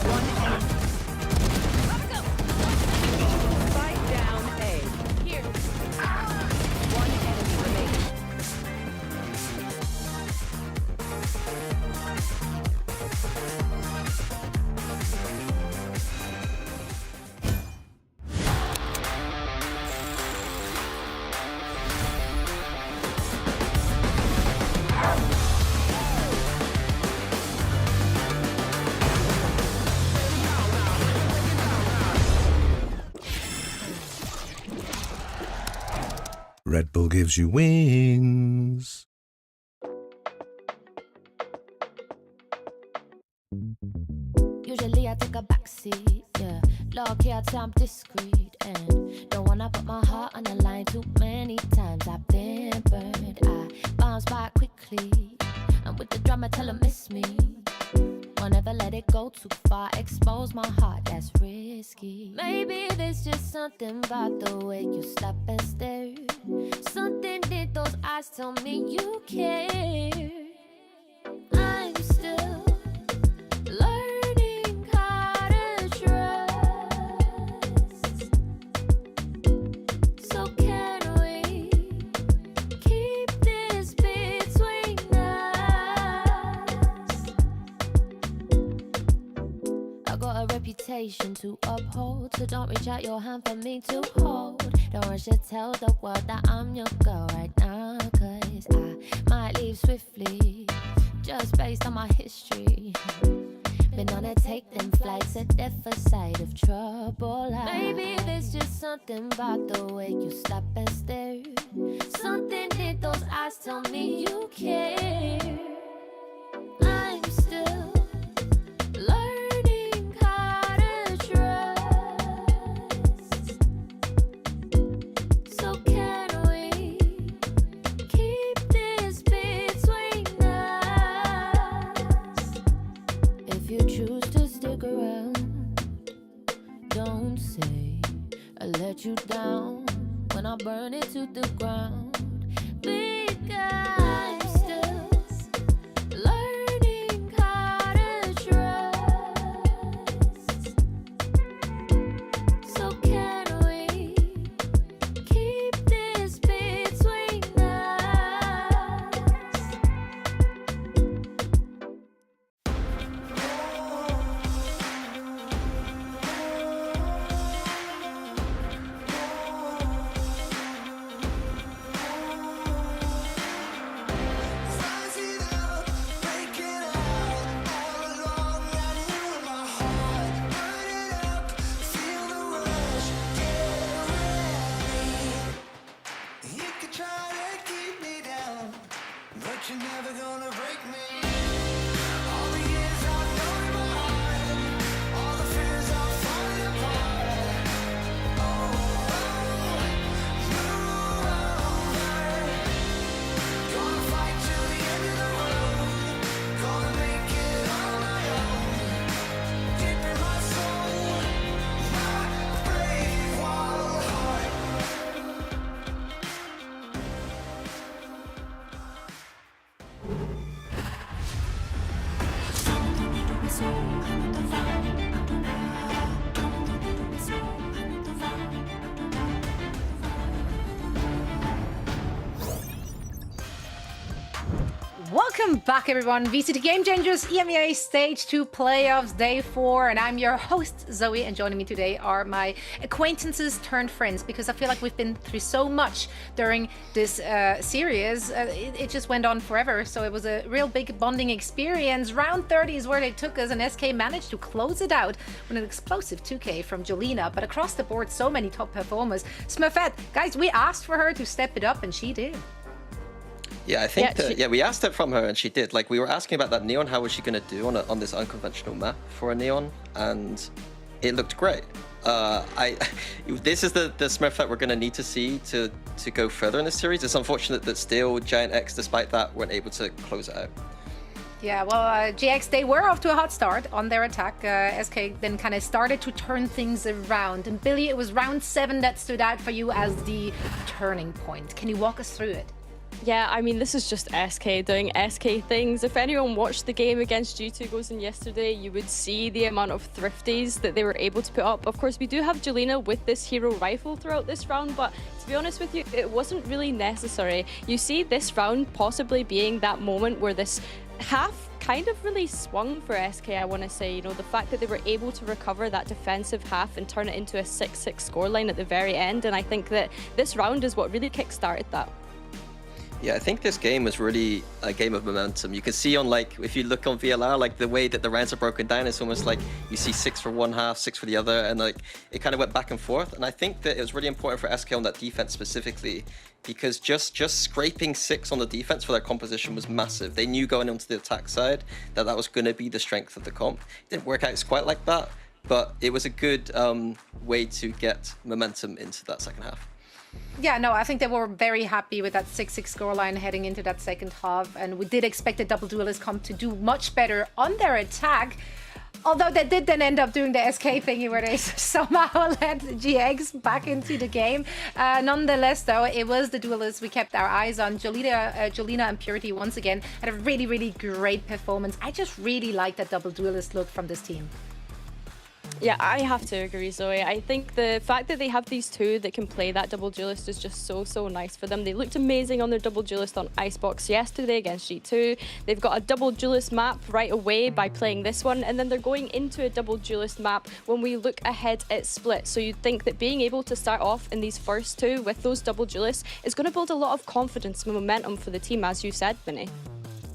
One enemy. Spike down A. Here. One enemy remaining. Red Bull gives you wings. Usually Lately I take a backseat, yeah. Low key, I'd say I'm discreet and don't wanna put my heart on the line. Too many times I've been burned. I bounce back quickly, and with the drama, tell 'em miss me. Won't never let it go too far. Expose my heart, that's risky. Maybe there's just something about the way you stop and stare. Something in those eyes tell me you care. I'm still learning how to trust. So can we keep this between us? I got a reputation to uphold, so don't reach out your hand for me to hold. Don't rush to tell the world that I'm your girl right now, 'cause I might leave swiftly, just based on my history. Been on a take them flights at death for sight of trouble. Maybe there's just something about the way you stop and stare. Something in those eyes tell me you care. I'm still learning how to trust. So can we keep this between us? If you choose to stick around, don't say I let you down when I burn it to the ground. Because I'm still learning how to trust. So can we keep this between us? You could try to keep me down, but you're never gonna break me. All the years I've known my heart, all the fears are falling apart. Oh, move over. Gonna fight till the end of the road. Gonna make it on my own. Deep in my soul, my brave wild heart. Welcome back, everyone. VCT Game Changers EMEA Stage 2 Playoffs Day 4, and I'm your host, Zoe, and joining me today are my acquaintances turned friends, because I feel like we've been through so much during this series. It just went on forever, so it was a real big bonding experience. Round 30 is where they took us, and SK managed to close it out with an explosive 2K from Jolina, but across the board, so many top performers. Smurfette, guys, we asked for her to step it up, and she did. Yeah, I think we asked it from her and she did. Like, we were asking about that Neon, how was she going to do on this unconventional map for a Neon, and it looked great. This is the Smurf that we're going to need to see to go further in this series. It's unfortunate that still Giant X, despite that, weren't able to close it out. Yeah, well, GX, they were off to a hot start on their attack. SK then kind of started to turn things around. And Billy, it was round 7 that stood out for you as the turning point. Can you walk us through it? Yeah, I mean, this is just SK doing SK things. If anyone watched the game against G2 yesterday, you would see the amount of thrifties that they were able to put up. Of course, we do have Jolina with this hero rifle throughout this round, but to be honest with you, it wasn't really necessary. You see this round possibly being that moment where this half kind of really swung for SK, I want to say. You know, the fact that they were able to recover that defensive half and turn it into a 6-6 scoreline at the very end, and I think that this round is what really kick-started that. Yeah, I think this game was really a game of momentum. You can see on, like, if you look on VLR, like the way that the rounds are broken down, it's almost like you see 6 for one half, 6 for the other, and like it kind of went back and forth. And I think that it was really important for SK on that defense specifically, because just scraping 6 on the defense for their composition was massive. They knew going onto the attack side that that was going to be the strength of the comp. It didn't work out quite like that, but it was a good way to get momentum into that second half. Yeah, no, I think they were very happy with that 6-6 scoreline heading into that second half, and we did expect the double duelist comp to do much better on their attack. Although they did then end up doing the SK thingy where they somehow let GX back into the game. Nonetheless, though, it was the duelists we kept our eyes on. Jolina and Purity once again had a really, really great performance. I just really like that double duelist look from this team. Yeah, I have to agree, Zoe. I think the fact that they have these two that can play that double duelist is just so nice for them. They looked amazing on their double duelist on Icebox yesterday against G2. They've got a double duelist map right away by playing this one, and then they're going into a double duelist map when we look ahead at Split. So you'd think that being able to start off in these first two with those double duelists is going to build a lot of confidence and momentum for the team, as you said, Minnie.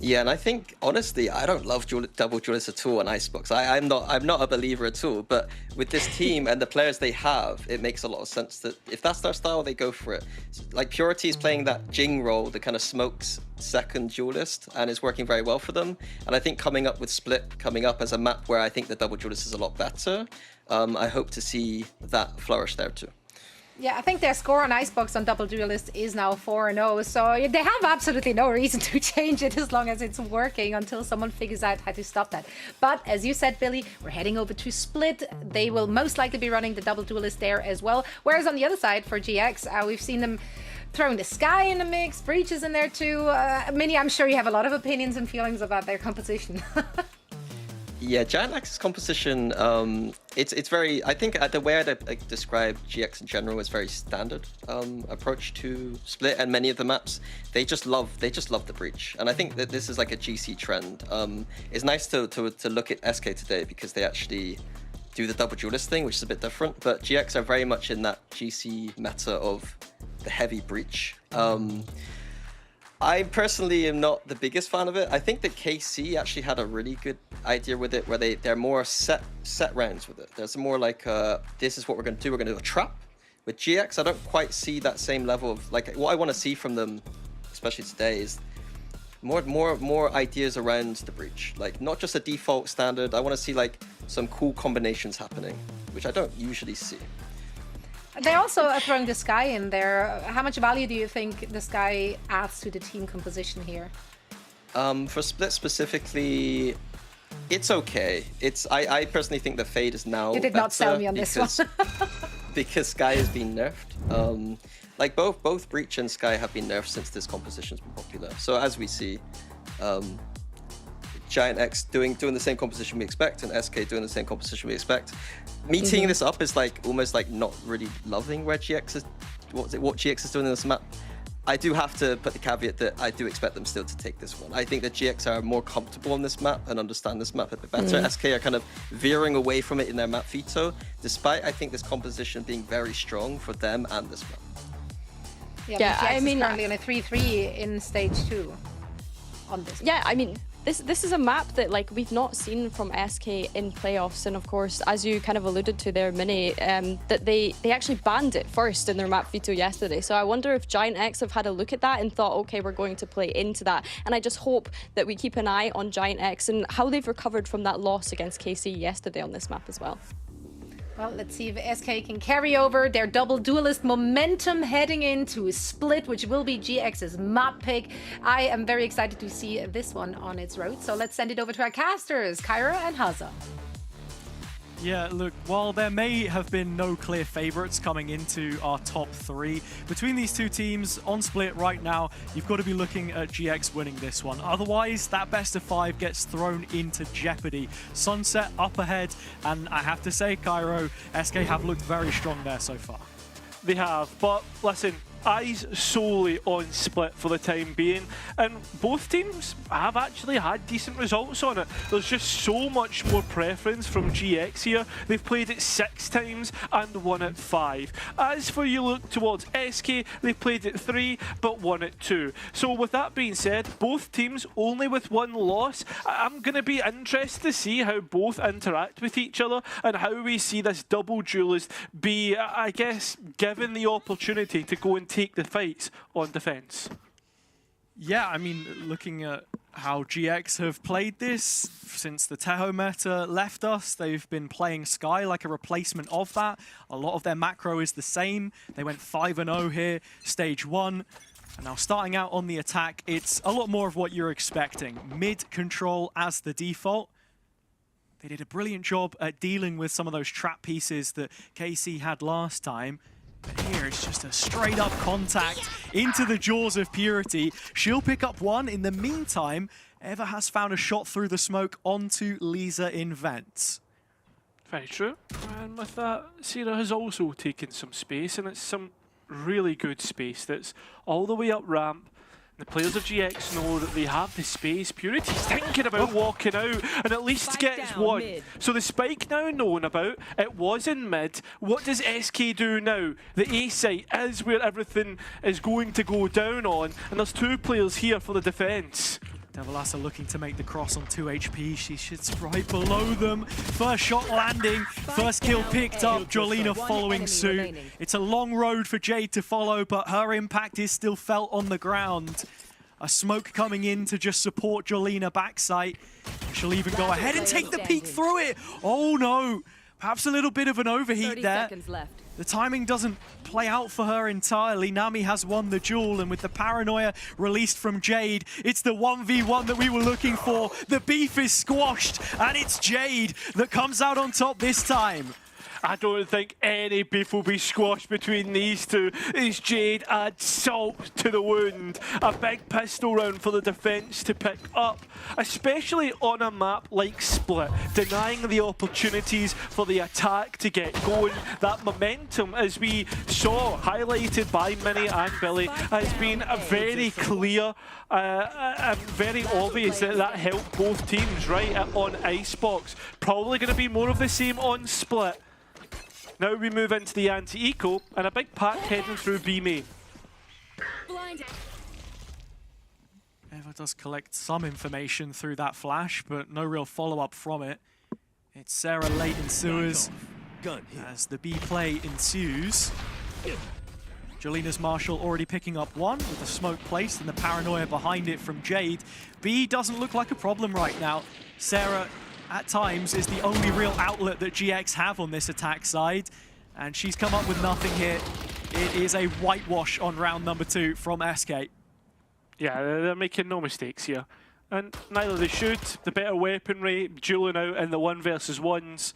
Yeah, and I think, honestly, I don't love double duelists at all on Icebox. I'm not a believer at all, but with this team and the players they have, it makes a lot of sense that if that's their style, they go for it. Like, Purity is playing that Jing role, the kind of smokes second duelist, and it's working very well for them. And I think coming up with Split, coming up as a map where I think the double duelist is a lot better, I hope to see that flourish there too. Yeah, I think their score on Icebox on double duelist is now 4-0, so they have absolutely no reason to change it as long as it's working until someone figures out how to stop that. But as you said, Billy, we're heading over to Split. They will most likely be running the double duelist there as well. Whereas on the other side for GX, we've seen them throwing the Sky in the mix, Breach is in there too. Minnie, I'm sure you have a lot of opinions and feelings about their composition. Yeah, Giant Axe's composition, it's very, I think the way I describe GX in general is very standard approach to Split, and many of the maps, they just love the Breach. And I think that this is like a GC trend. It's nice to look at SK today because they actually do the double duelist thing, which is a bit different, but GX are very much in that GC meta of the heavy Breach. I personally am not the biggest fan of it. I think that KC actually had a really good idea with it, where they're more set rounds with it. There's more like, this is what we're going to do. We're going to do a trap. With GX, I don't quite see that same level of, like, what I want to see from them, especially today, is more ideas around the Breach. Like, not just a default standard. I want to see like some cool combinations happening, which I don't usually see. They also are throwing the Sky in there. How much value do you think the Sky adds to the team composition here? For Split specifically, it's okay. I personally think the Fade is now You did not sell me on this one. because Sky has been nerfed. Like both Breach and Sky have been nerfed since this composition's been popular. So as we see, Giant X doing the same composition we expect, and SK doing the same composition we expect. Me teeing this up is like almost like not really loving where GX is, what GX is doing in this map. I do have to put the caveat that I do expect them still to take this one. I think that GX are more comfortable on this map and understand this map a bit better. SK are kind of veering away from it in their map veto, despite I think this composition being very strong for them and this map. Yeah, I mean, currently on a 3-3 in stage 2 on this. Yeah, I mean, this is a map that like we've not seen from SK in playoffs, and of course, as you kind of alluded to there, Minnie, that they actually banned it first in their map veto yesterday. So I wonder if Giant X have had a look at that and thought, okay, we're going to play into that. And I just hope that we keep an eye on Giant X and how they've recovered from that loss against KC yesterday on this map as well. Well, let's see if SK can carry over their double duelist momentum heading into Split, which will be GX's map pick. I am very excited to see this one on its road. So let's send it over to our casters, Kyra and Haza. Yeah, look, while there may have been no clear favorites coming into our top 3, between these two teams on Split right now, you've got to be looking at GX winning this one. Otherwise, that best of 5 gets thrown into jeopardy. Sunset up ahead, and I have to say, Cairo, SK have looked very strong there so far. They have, but listen, eyes solely on Split for the time being, and both teams have actually had decent results on it. There's just so much more preference from GX here. They've played it 6 times and won it 5. As for you look towards SK, they've played it 3 but won it 2. So with that being said, both teams only with 1 loss. I'm going to be interested to see how both interact with each other and how we see this double duelist be, I guess, given the opportunity to go and take the fights on defense. Yeah, I mean, looking at how GX have played this since the Teho meta left us, they've been playing Sky like a replacement of that. A lot of their macro is the same. They went 5-0 here, stage 1. And now starting out on the attack, it's a lot more of what you're expecting. Mid control as the default. They did a brilliant job at dealing with some of those trap pieces that KC had last time. But here it's just a straight up contact into the jaws of Purity. She'll pick up 1. In the meantime, Eva has found a shot through the smoke onto Lisa in vents. Very true. And with that, Sierra has also taken some space, and it's some really good space that's all the way up ramp. The players of GX know that they have the space. Purity's thinking about walking out and at least gets 1. So the spike now known about, it was in mid. What does SK do now? The A site is where everything is going to go down on, and there's 2 players here for the defense. Devilassa looking to make the cross on 2 HP. She sits right below them. First shot landing. First kill picked up. Jolina following suit. It's a long road for Jade to follow, but her impact is still felt on the ground. A smoke coming in to just support Jolina backside. She'll even go ahead and take the peek through it. Oh no. Perhaps a little bit of an overheat there. The timing doesn't play out for her entirely. Nami has won the duel, and with the paranoia released from Jade, it's the 1v1 that we were looking for. The beef is squashed, and it's Jade that comes out on top this time. I don't think any beef will be squashed between these two. As Jade adds salt to the wound. A big pistol round for the defense to pick up, especially on a map like Split, denying the opportunities for the attack to get going. That momentum, as we saw highlighted by Minnie and Billy, has been very clear and very obvious that that helped both teams right on Icebox. Probably going to be more of the same on Split. Now we move into the anti-eco, and a big pack heading through B main. Eva does collect some information through that flash, but no real follow-up from it. It's Sarah late in sewers as the B play ensues. Jolina's Marshall already picking up 1 with the smoke placed and the paranoia behind it from Jade. B doesn't look like a problem right now. Sarah, at times, is the only real outlet that GX have on this attack side, and she's come up with nothing here. It is a whitewash on round number 2 from SK. Yeah, they're making no mistakes here, and neither they should. The better weaponry, dueling out in the 1v1s,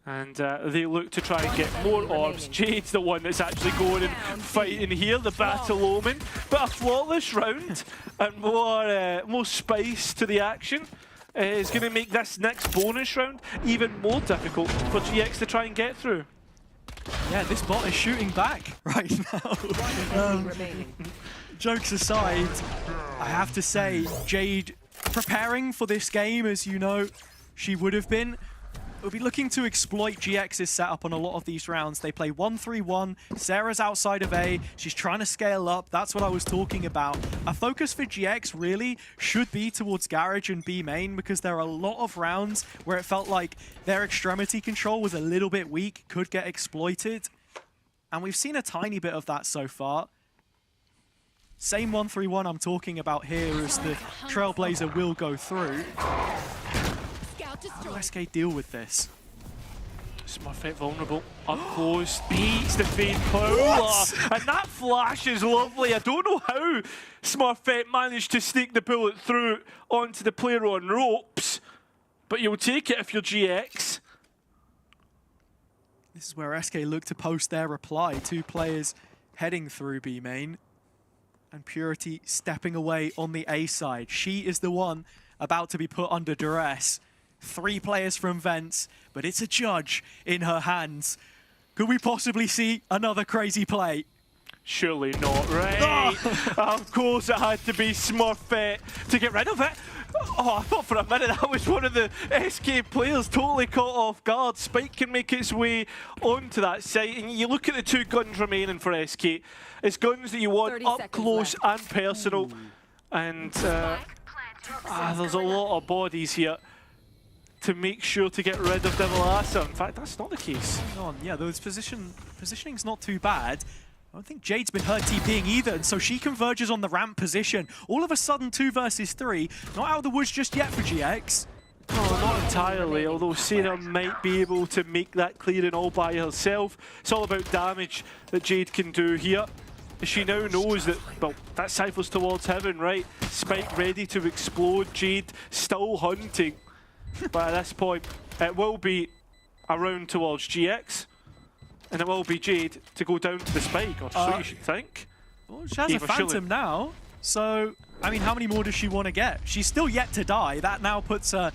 and they look to try and get more orbs. Jade's the one that's actually going and fighting here, the Battle Omen, but a flawless round and more spice to the action. Is going to make this next bonus round even more difficult for GX to try and get through. Yeah, this bot is shooting back right now. Jokes aside, I have to say, Jade preparing for this game, as you know, she would have been. We'll be looking to exploit GX's setup on a lot of these rounds. They play 1-3-1. Sarah's outside of A. She's trying to scale up. That's what I was talking about. A focus for GX really should be towards Garage and B main, because there are a lot of rounds where it felt like their extremity control was a little bit weak, could get exploited. And we've seen a tiny bit of that so far. Same 1-3-1 I'm talking about here as the Trailblazer will go through. How do SK deal with this? Smurfette vulnerable, up close, beats the fade Paula, and that flash is lovely. I don't know how Smurfette managed to sneak the bullet through onto the player on ropes, but you'll take it if you're GX. This is where SK look to post their reply. 2 players heading through B main, and Purity stepping away on the A side. She is the one about to be put under duress. 3 players from Vents, but it's a judge in her hands. Could we possibly see another crazy play? Surely not, right? Of course it had to be Smurfette to get rid of it. Oh, I thought for a minute that was one of the SK players totally caught off guard. Spike can make its way onto that site, and you look at the 2 guns remaining for SK. It's guns that you want up close and personal. And there's a lot of bodies here to make sure to get rid of Devil Asa. In fact, that's not the case. Hang on, yeah, those positioning's not too bad. I don't think Jade's been hurt TPing either, and so she converges on the ramp position. All of a sudden, 2 versus 3. Not out of the woods just yet for GX. Oh, not entirely, although Sarah might be able to make that clearing all by herself. It's all about damage that Jade can do here. She now knows that, well, that Cypher's towards heaven, right? Spike ready to explode, Jade still hunting. But at this point, it will be around towards GX. And it will be Jade to go down to the Spike, or so you should think. Well, she has a Phantom now, so, I mean, how many more does she want to get? She's still yet to die. That now puts her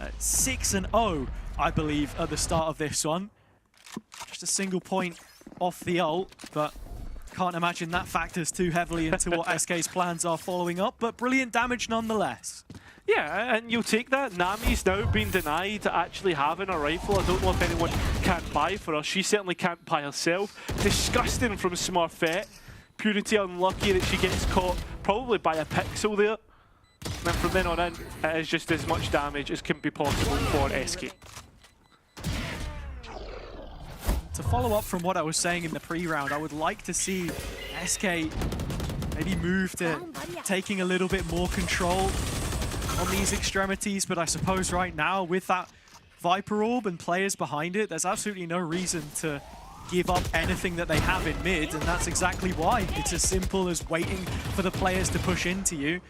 at 6-0, I believe, at the start of this one. Just a single point off the ult, but can't imagine that factors too heavily into what SK's plans are following up, but brilliant damage nonetheless. Yeah, and you'll take that. Nami's now been denied actually having a rifle. I don't know if anyone can buy for her. She certainly can't buy herself. Disgusting from Smurfette. Purity unlucky that she gets caught probably by a pixel there. And then from then on in, it is just as much damage as can be possible for SK. To follow up from what I was saying in the pre-round, I would like to see SK maybe move to taking a little bit more control on these extremities, but I suppose right now with that Viper Orb and players behind it, there's absolutely no reason to give up anything that they have in mid, and that's exactly why. It's as simple as waiting for the players to push into you,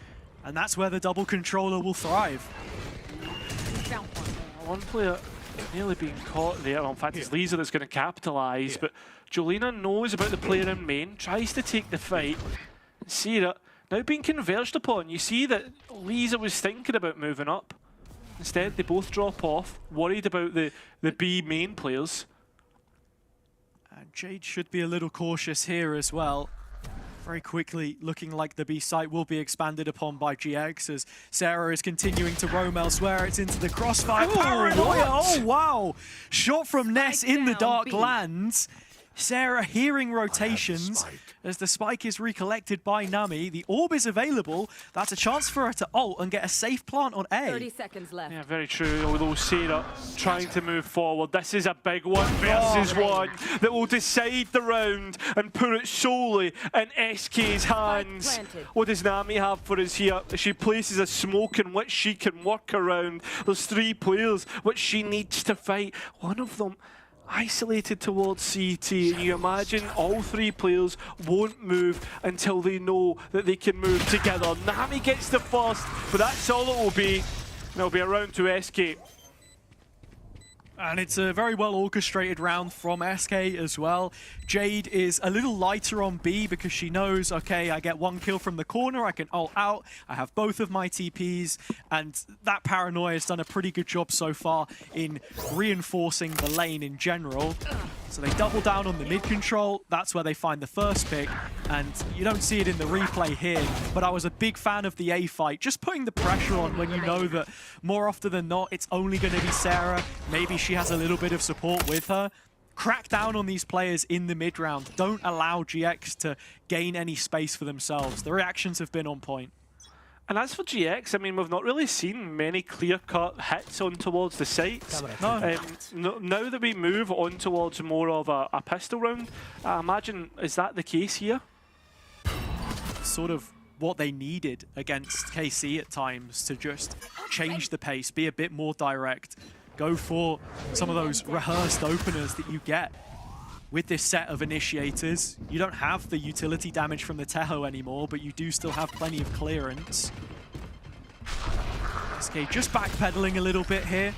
and that's where the double controller will thrive. One player nearly being caught there. Well, in fact, it's Lisa that's going to capitalise, but Jolena knows about the player in main, tries to take the fight. Sierra now being converged upon. You see that Lisa was thinking about moving up. Instead, they both drop off, worried about the B main players. And Jade should be a little cautious here as well. Very quickly looking like the B site will be expanded upon by GX as Sarah is continuing to roam elsewhere. It's into the crossfire. Oh, wow! Shot from Ness in the dark lands. Sarah hearing rotations as the spike is recollected by Nami. The orb is available. That's a chance for her to ult and get a safe plant on A. 30 seconds left. Yeah, very true. Although Sarah trying to move forward. This is a big one versus one that will decide the round and put it solely in SK's hands. What does Nami have for us here? She places a smoke in which she can work around. There's 3 players which she needs to fight. One of them isolated towards CT, and you imagine all 3 players won't move until they know that they can move together. Nami gets the first, but that's all it will be. And it'll be around to SK. And it's a very well orchestrated round from SK as well. Jade is a little lighter on B because she knows, okay, I get 1 kill from the corner, I can ult out, I have both of my TPs, and that paranoia has done a pretty good job so far in reinforcing the lane in general. So they double down on the mid control, that's where they find the first pick, and you don't see it in the replay here, but I was a big fan of the A fight, just putting the pressure on when you know that more often than not, it's only going to be Sarah, maybe she has a little bit of support with her. Crack down on these players in the mid-round. Don't allow GX to gain any space for themselves. The reactions have been on point. And as for GX, I mean, we've not really seen many clear-cut hits on towards the sites. No. Now that we move on towards more of a pistol round, I imagine, is that the case here? Sort of what they needed against KC at times to just change the pace, be a bit more direct. Go for some of those rehearsed openers that you get with this set of initiators. You don't have the utility damage from the Teho anymore, but you do still have plenty of clearance. SK just backpedaling a little bit here.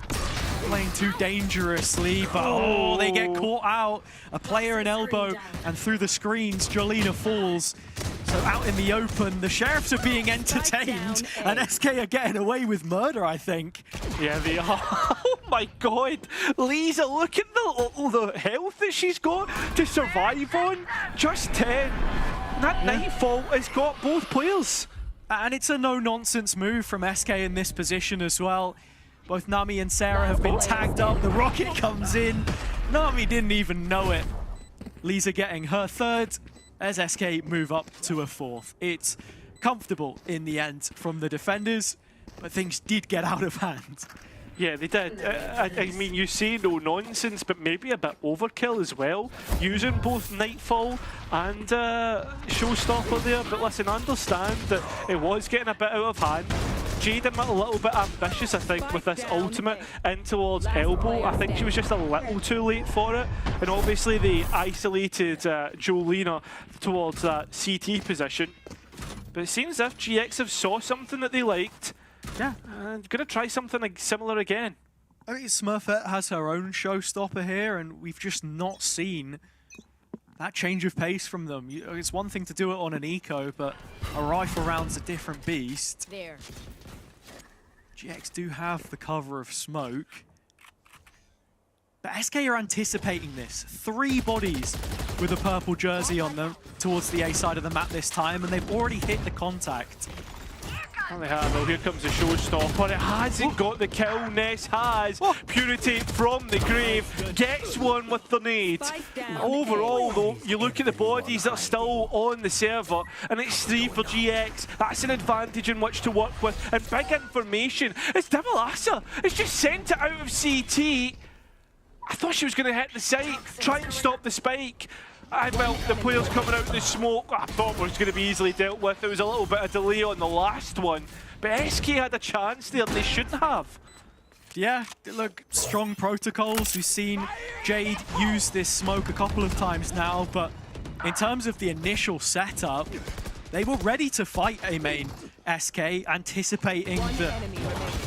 Playing too dangerously, but they get caught out. A player in elbow, and through the screens, Jolena falls. So out in the open, the Sheriffs are being entertained, and SK are getting away with murder, I think. Yeah, they are. Oh my god! Lisa, look at the health that she's got to survive on. Just 10. That Nightfall has got both players. And it's a no-nonsense move from SK in this position as well. Both Nami and Sarah have been tagged up. The rocket comes in. Nami didn't even know it. Lisa getting her third as SK move up to a fourth. It's comfortable in the end from the defenders, but things did get out of hand. Yeah, they did. I mean, you say no nonsense, but maybe a bit overkill as well, using both Nightfall and Showstopper there. But listen, understand that it was getting a bit out of hand. Jaden a little bit ambitious, I think, with this ultimate in towards elbow. I think she was just a little too late for it. And obviously they isolated Jolina towards that CT position. But it seems as if GX have saw something that they liked. Yeah. And gonna try something like similar again. I think Smurfette has her own showstopper here, and we've just not seen that change of pace from them. It's one thing to do it on an eco, but a rifle round's a different beast. There. GX do have the cover of smoke. But SK are anticipating this. 3 bodies with a purple jersey on them towards the A side of the map this time, and they've already hit the contact. Well, they have. Well, here comes the showstopper. It hasn't got the kill. Ness has. Purity from the grave gets one with the nade. Overall, though, you look at the bodies that are still on the server, and it's 3 for GX. That's an advantage in which to work with. And big information. It's Devilassa. It's just sent it out of CT. I thought she was going to hit the site, try and stop the spike. Well, the players coming out of the smoke, I thought was going to be easily dealt with. There was a little bit of delay on the last one. But SK had a chance there, they shouldn't have. Yeah, look, strong protocols. We've seen Jade use this smoke a couple of times now, but in terms of the initial setup, they were ready to fight A main SK, anticipating that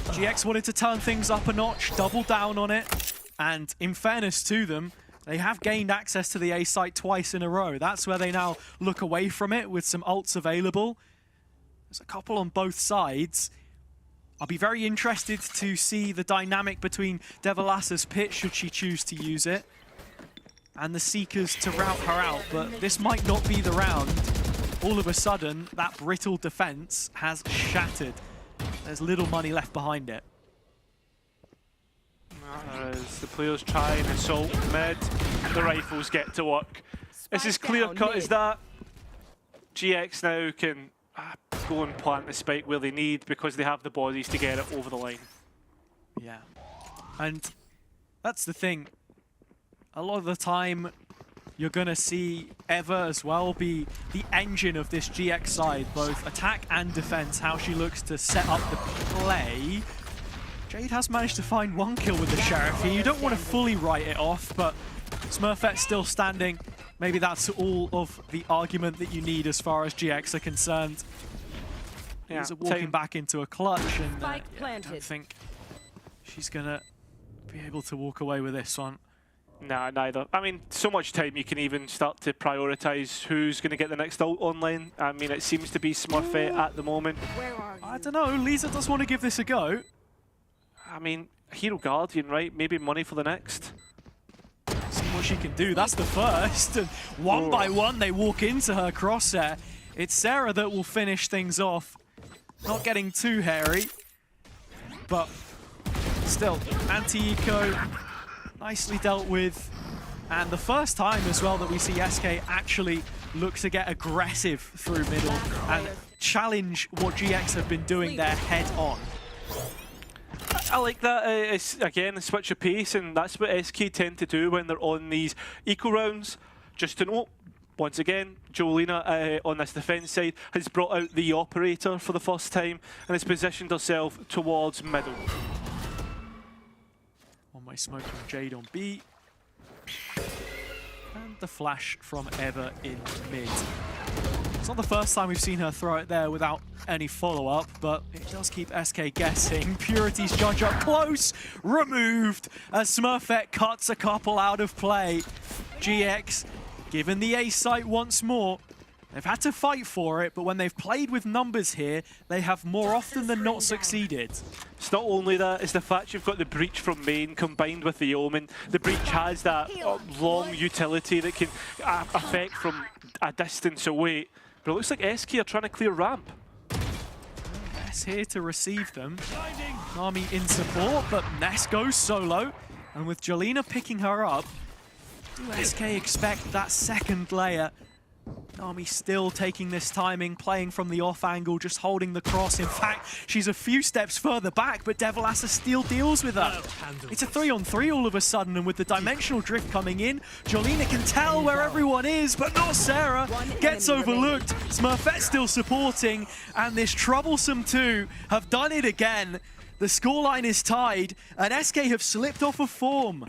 GX wanted to turn things up a notch, double down on it, and in fairness to them, they have gained access to the A site twice in a row. That's where they now look away from it with some ults available. There's a couple on both sides. I'll be very interested to see the dynamic between Devilassa's pit, should she choose to use it, and the Seekers to route her out, but this might not be the round. All of a sudden, that brittle defense has shattered. There's little money left behind it. As the players try and assault mid, the rifles get to work. It's as clear cut as that. GX now can go and plant the spike where they need because they have the bodies to get it over the line. Yeah. And that's the thing. A lot of the time, you're going to see Eva as well be the engine of this GX side, both attack and defense, how she looks to set up the play. Jade has managed to find 1 kill with the Sheriff here. You don't want to fully write it off, but Smurfette's still standing. Maybe that's all of the argument that you need as far as GX are concerned. Yeah, He's walking back into a clutch, and yeah, I don't think she's going to be able to walk away with this one. Nah, neither. I mean, so much time you can even start to prioritise who's going to get the next ult online. I mean, it seems to be Smurfette at the moment. I don't know, Lisa does want to give this a go. I mean, Hero Guardian, right? Maybe money for the next. See what she can do. That's the first. And one by one, they walk into her crosshair. It's Sarah that will finish things off. Not getting too hairy, but still, anti-eco, nicely dealt with. And the first time as well that we see SK actually look to get aggressive through middle and challenge what GX have been doing there head on. I like that. It's, again, a switch of pace, and that's what SK tend to do when they're on these eco rounds. Just to note, once again, Jolina on this defense side has brought out the operator for the first time and has positioned herself towards middle. One-way smoke from Jade on B. And the flash from Eva in mid. It's not the first time we've seen her throw it there without any follow-up, but it does keep SK guessing. Purity's judge up close, removed as Smurfette cuts a couple out of play. GX given the A site once more. They've had to fight for it, but when they've played with numbers here, they have more often than not succeeded. It's not only that, it's the fact you've got the breach from main combined with the Omen. The breach has that long utility that can affect from a distance away. But it looks like SK are trying to clear ramp. Ness here to receive them. Nami in support, but Ness goes solo. And with Jolina picking her up, do SK expect that second layer? Nami still taking this timing, playing from the off angle, just holding the cross. In fact, she's a few steps further back, but Devilassa still deals with her. It's a 3-on-3 all of a sudden, and with the dimensional drift coming in, Jolina can tell where everyone is, but not Sarah. Gets overlooked. Smurfette still supporting, and this troublesome two have done it again. The scoreline is tied, and SK have slipped off of form.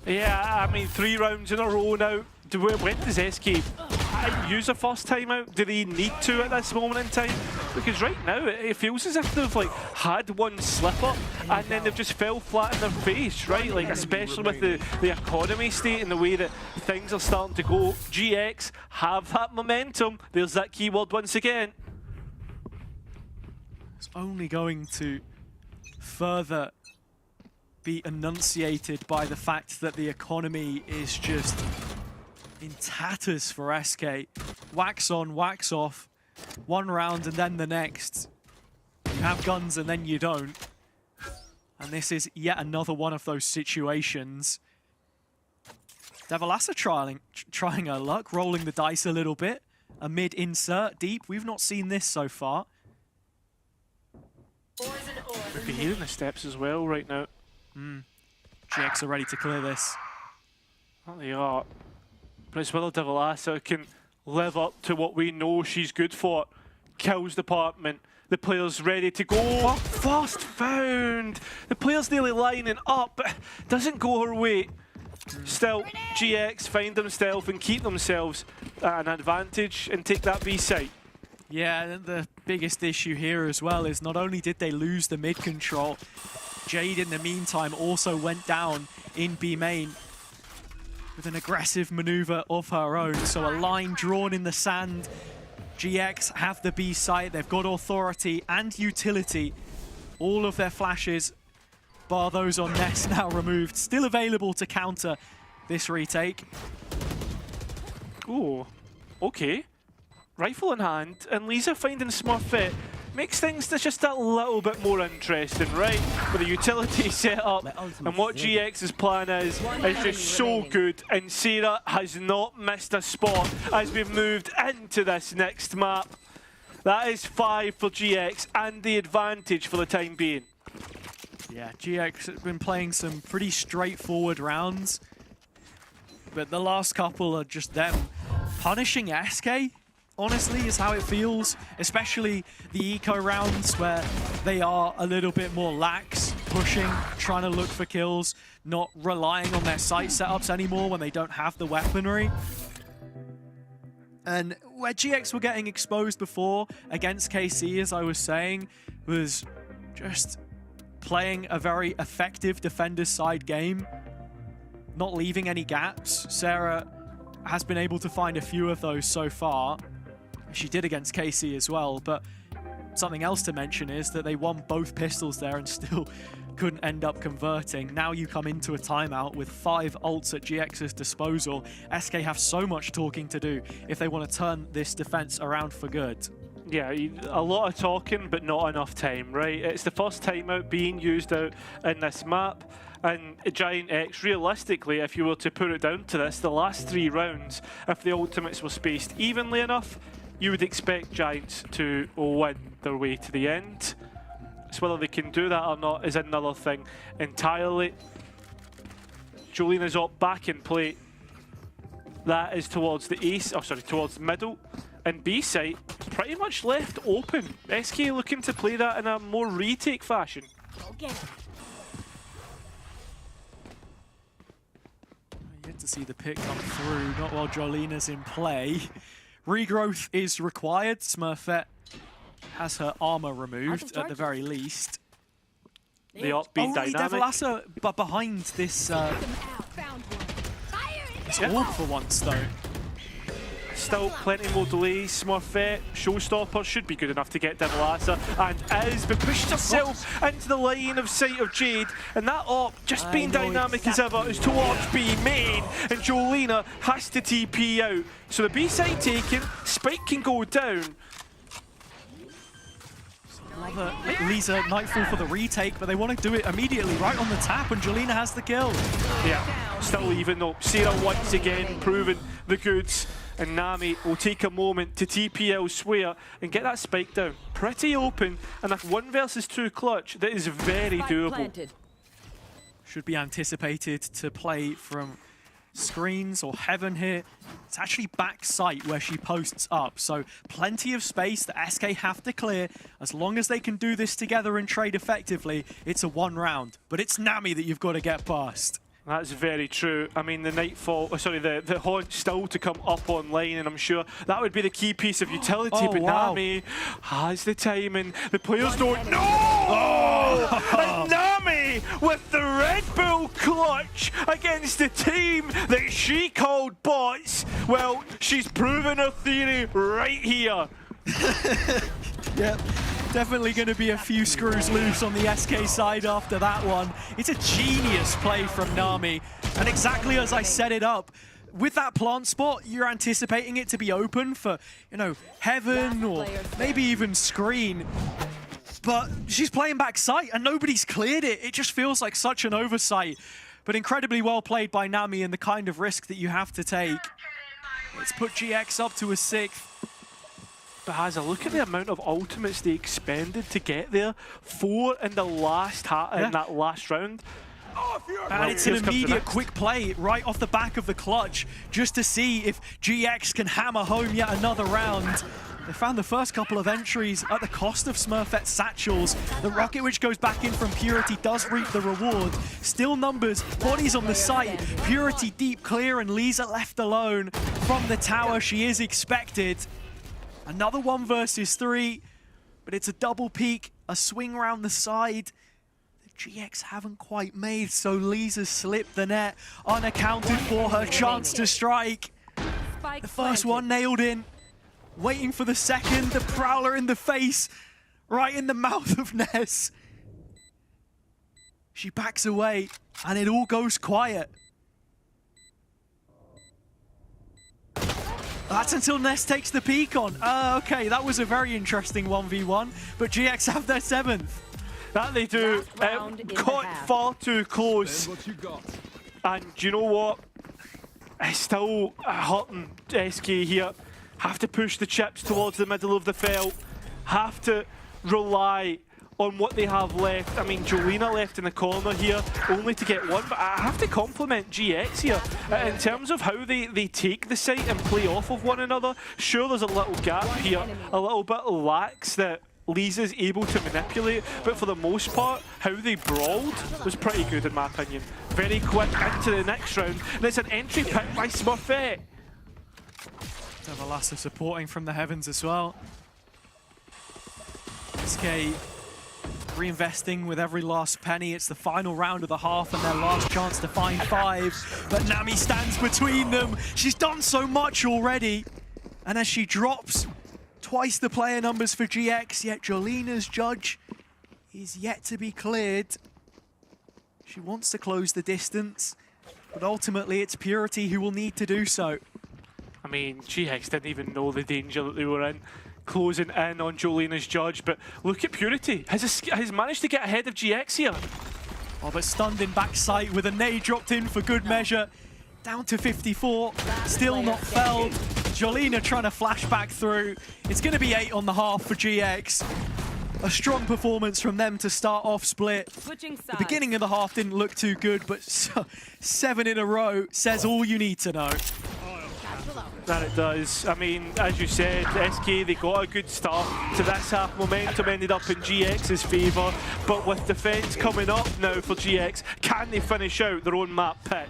Yeah, I mean, 3 rounds in a row now. When does SK use a first timeout? Do they need to at this moment in time? Because right now it feels as if they've like had one slip up and then they've just fell flat in their face, right? Like especially with the economy state and the way that things are starting to go. GX have that momentum. There's that keyword once again. It's only going to further be enunciated by the fact that the economy is just in tatters for SK. Wax on, wax off. One round and then the next. You have guns and then you don't. And this is yet another one of those situations. Devilassa trying her luck, rolling the dice a little bit. A mid-insert deep. We've not seen this so far. We've been hearing the steps as well right now. GX are ready to clear this. Well, they are. But it's whether Devilassa can live up to what we know she's good for. Kills department. The player's ready to go. Fast found. The player's nearly lining up, but doesn't go her way. Still, GX find themselves and keep themselves at an advantage and take that B site. Yeah, the biggest issue here as well is not only did they lose the mid control, Jade in the meantime also went down in B main with an aggressive maneuver of her own. So a line drawn in the sand. GX have the B site, they've got authority and utility. All of their flashes, bar those on Ness, now removed. Still available to counter this retake. Ooh, okay. Rifle in hand, and Lisa finding Smurfette makes things just a little bit more interesting, right? With the utility set up and what GX's plan is just so good, and Sarah has not missed a spot as we've moved into this next map. That is 5 for GX and the advantage for the time being. Yeah, GX have been playing some pretty straightforward rounds, but the last couple are just them punishing SK. Honestly, is how it feels, especially the eco rounds where they are a little bit more lax, pushing, trying to look for kills, not relying on their site setups anymore when they don't have the weaponry. And where GX were getting exposed before against KC, as I was saying, was just playing a very effective defender's side game, not leaving any gaps. Sarah has been able to find a few of those so far. She did against KC as well, but something else to mention is that they won both pistols there and still couldn't end up converting. Now you come into a timeout with 5 ults at GX's disposal. SK have so much talking to do if they want to turn this defense around for good. Yeah, a lot of talking, but not enough time, right? It's the first timeout being used out in this map. And Giant X, realistically, if you were to put it down to this, the last 3 rounds, if the ultimates were spaced evenly enough, you would expect Giants to win their way to the end. So whether they can do that or not is another thing entirely. Jolina's up back in play. That is towards the ace, towards the middle. And B site pretty much left open. SK looking to play that in a more retake fashion. Yet to see the pick come through, not while Jolina's in play. Regrowth is required. Smurfette has her armor removed at the very least. The upbeat dynamic. Devilassa, but behind this orb for once though. still plenty more delays. Smurfette, Showstopper should be good enough to get Divalasa, and is, but pushes herself into the line of sight of Jade, and that op just being dynamic as ever is towards B main, and Jolina has to TP out. So the B side taken, Spike can go down. Another Lisa Nightfall for the retake, but they want to do it immediately, right on the tap, and Jolina has the kill. Yeah, still even though. Sarah once again proving the goods, and Nami will take a moment to TP elsewhere and get that spike down. Pretty open, and a 1 versus 2 clutch that is very doable. Should be anticipated to play from screens or heaven here. It's actually back site where she posts up, so plenty of space that SK have to clear. As long as they can do this together and trade effectively, it's a 1 round. But it's Nami that you've got to get past. That's very true. I mean, the Nightfall, the Haunt still to come up online, and I'm sure that would be the key piece of utility. Oh, but wow. Nami has the time, and the players don't. No! Oh! And Nami with the Red Bull clutch against the team that she called bots. Well, she's proven her theory right here. Yep. Definitely going to be a few screws loose on the SK side after that one. It's a genius play from Nami, and exactly as I set it up, with that plant spot, you're anticipating it to be open for, you know, heaven or maybe even screen. But she's playing back site and nobody's cleared it. It just feels like such an oversight, but incredibly well played by Nami and the kind of risk that you have to take. Let's put GX up to a 6th. But has a look at the amount of ultimates they expended to get there. 4 in the last in that last round. And it's an immediate quick play right off the back of the clutch just to see if GX can hammer home yet another round. They found the first couple of entries at the cost of Smurfette's satchels. The rocket which goes back in from Purity does reap the reward. Still numbers, bodies on the site. Purity deep clear and Lisa left alone from the tower. She is expected. Another 1 versus 3, but it's a double peek, a swing round the side. The GX haven't quite made, so Lisa slipped the net, unaccounted for her chance to strike. The first one nailed in, waiting for the second, the Prowler in the face, right in the mouth of Ness. She backs away, and it all goes quiet. That's until Ness takes the peek on. Okay, that was a very interesting 1v1, but GX have their 7th. That they do. Caught far too close. And do you know what? It's still hurting SK here. Have to push the chips towards the middle of the field. Have to rely on what they have left. I mean, Jolina left in the corner here, only to get 1, but I have to compliment GX here. In terms of how they take the site and play off of one another, sure there's a little gap here, a little bit lax that Lisa's able to manipulate, but for the most part, how they brawled was pretty good in my opinion. Very quick into the next round, and it's an entry pick by Smurfette. Divalasa supporting from the heavens as well. SK reinvesting with every last penny. It's the final round of the half and their last chance to find 5. But Nami stands between them. She's done so much already. And as she drops twice the player numbers for GX, yet Jolina's judge is yet to be cleared. She wants to close the distance, but ultimately it's Purity who will need to do so. I mean, GX didn't even know the danger that they were in, closing in on Jolina's judge, but look at Purity. Has managed to get ahead of GX here. Oh, but stunned in backside with a nade dropped in for good measure. Down to 54, still not felled. Jolina trying to flash back through. It's going to be 8 on the half for GX. A strong performance from them to start off split. The beginning of the half didn't look too good, but 7 in a row says all you need to know. That it does. I mean, as you said, SK, they got a good start to this half. Momentum ended up in GX's favour, but with defence coming up now for GX, can they finish out their own map pick?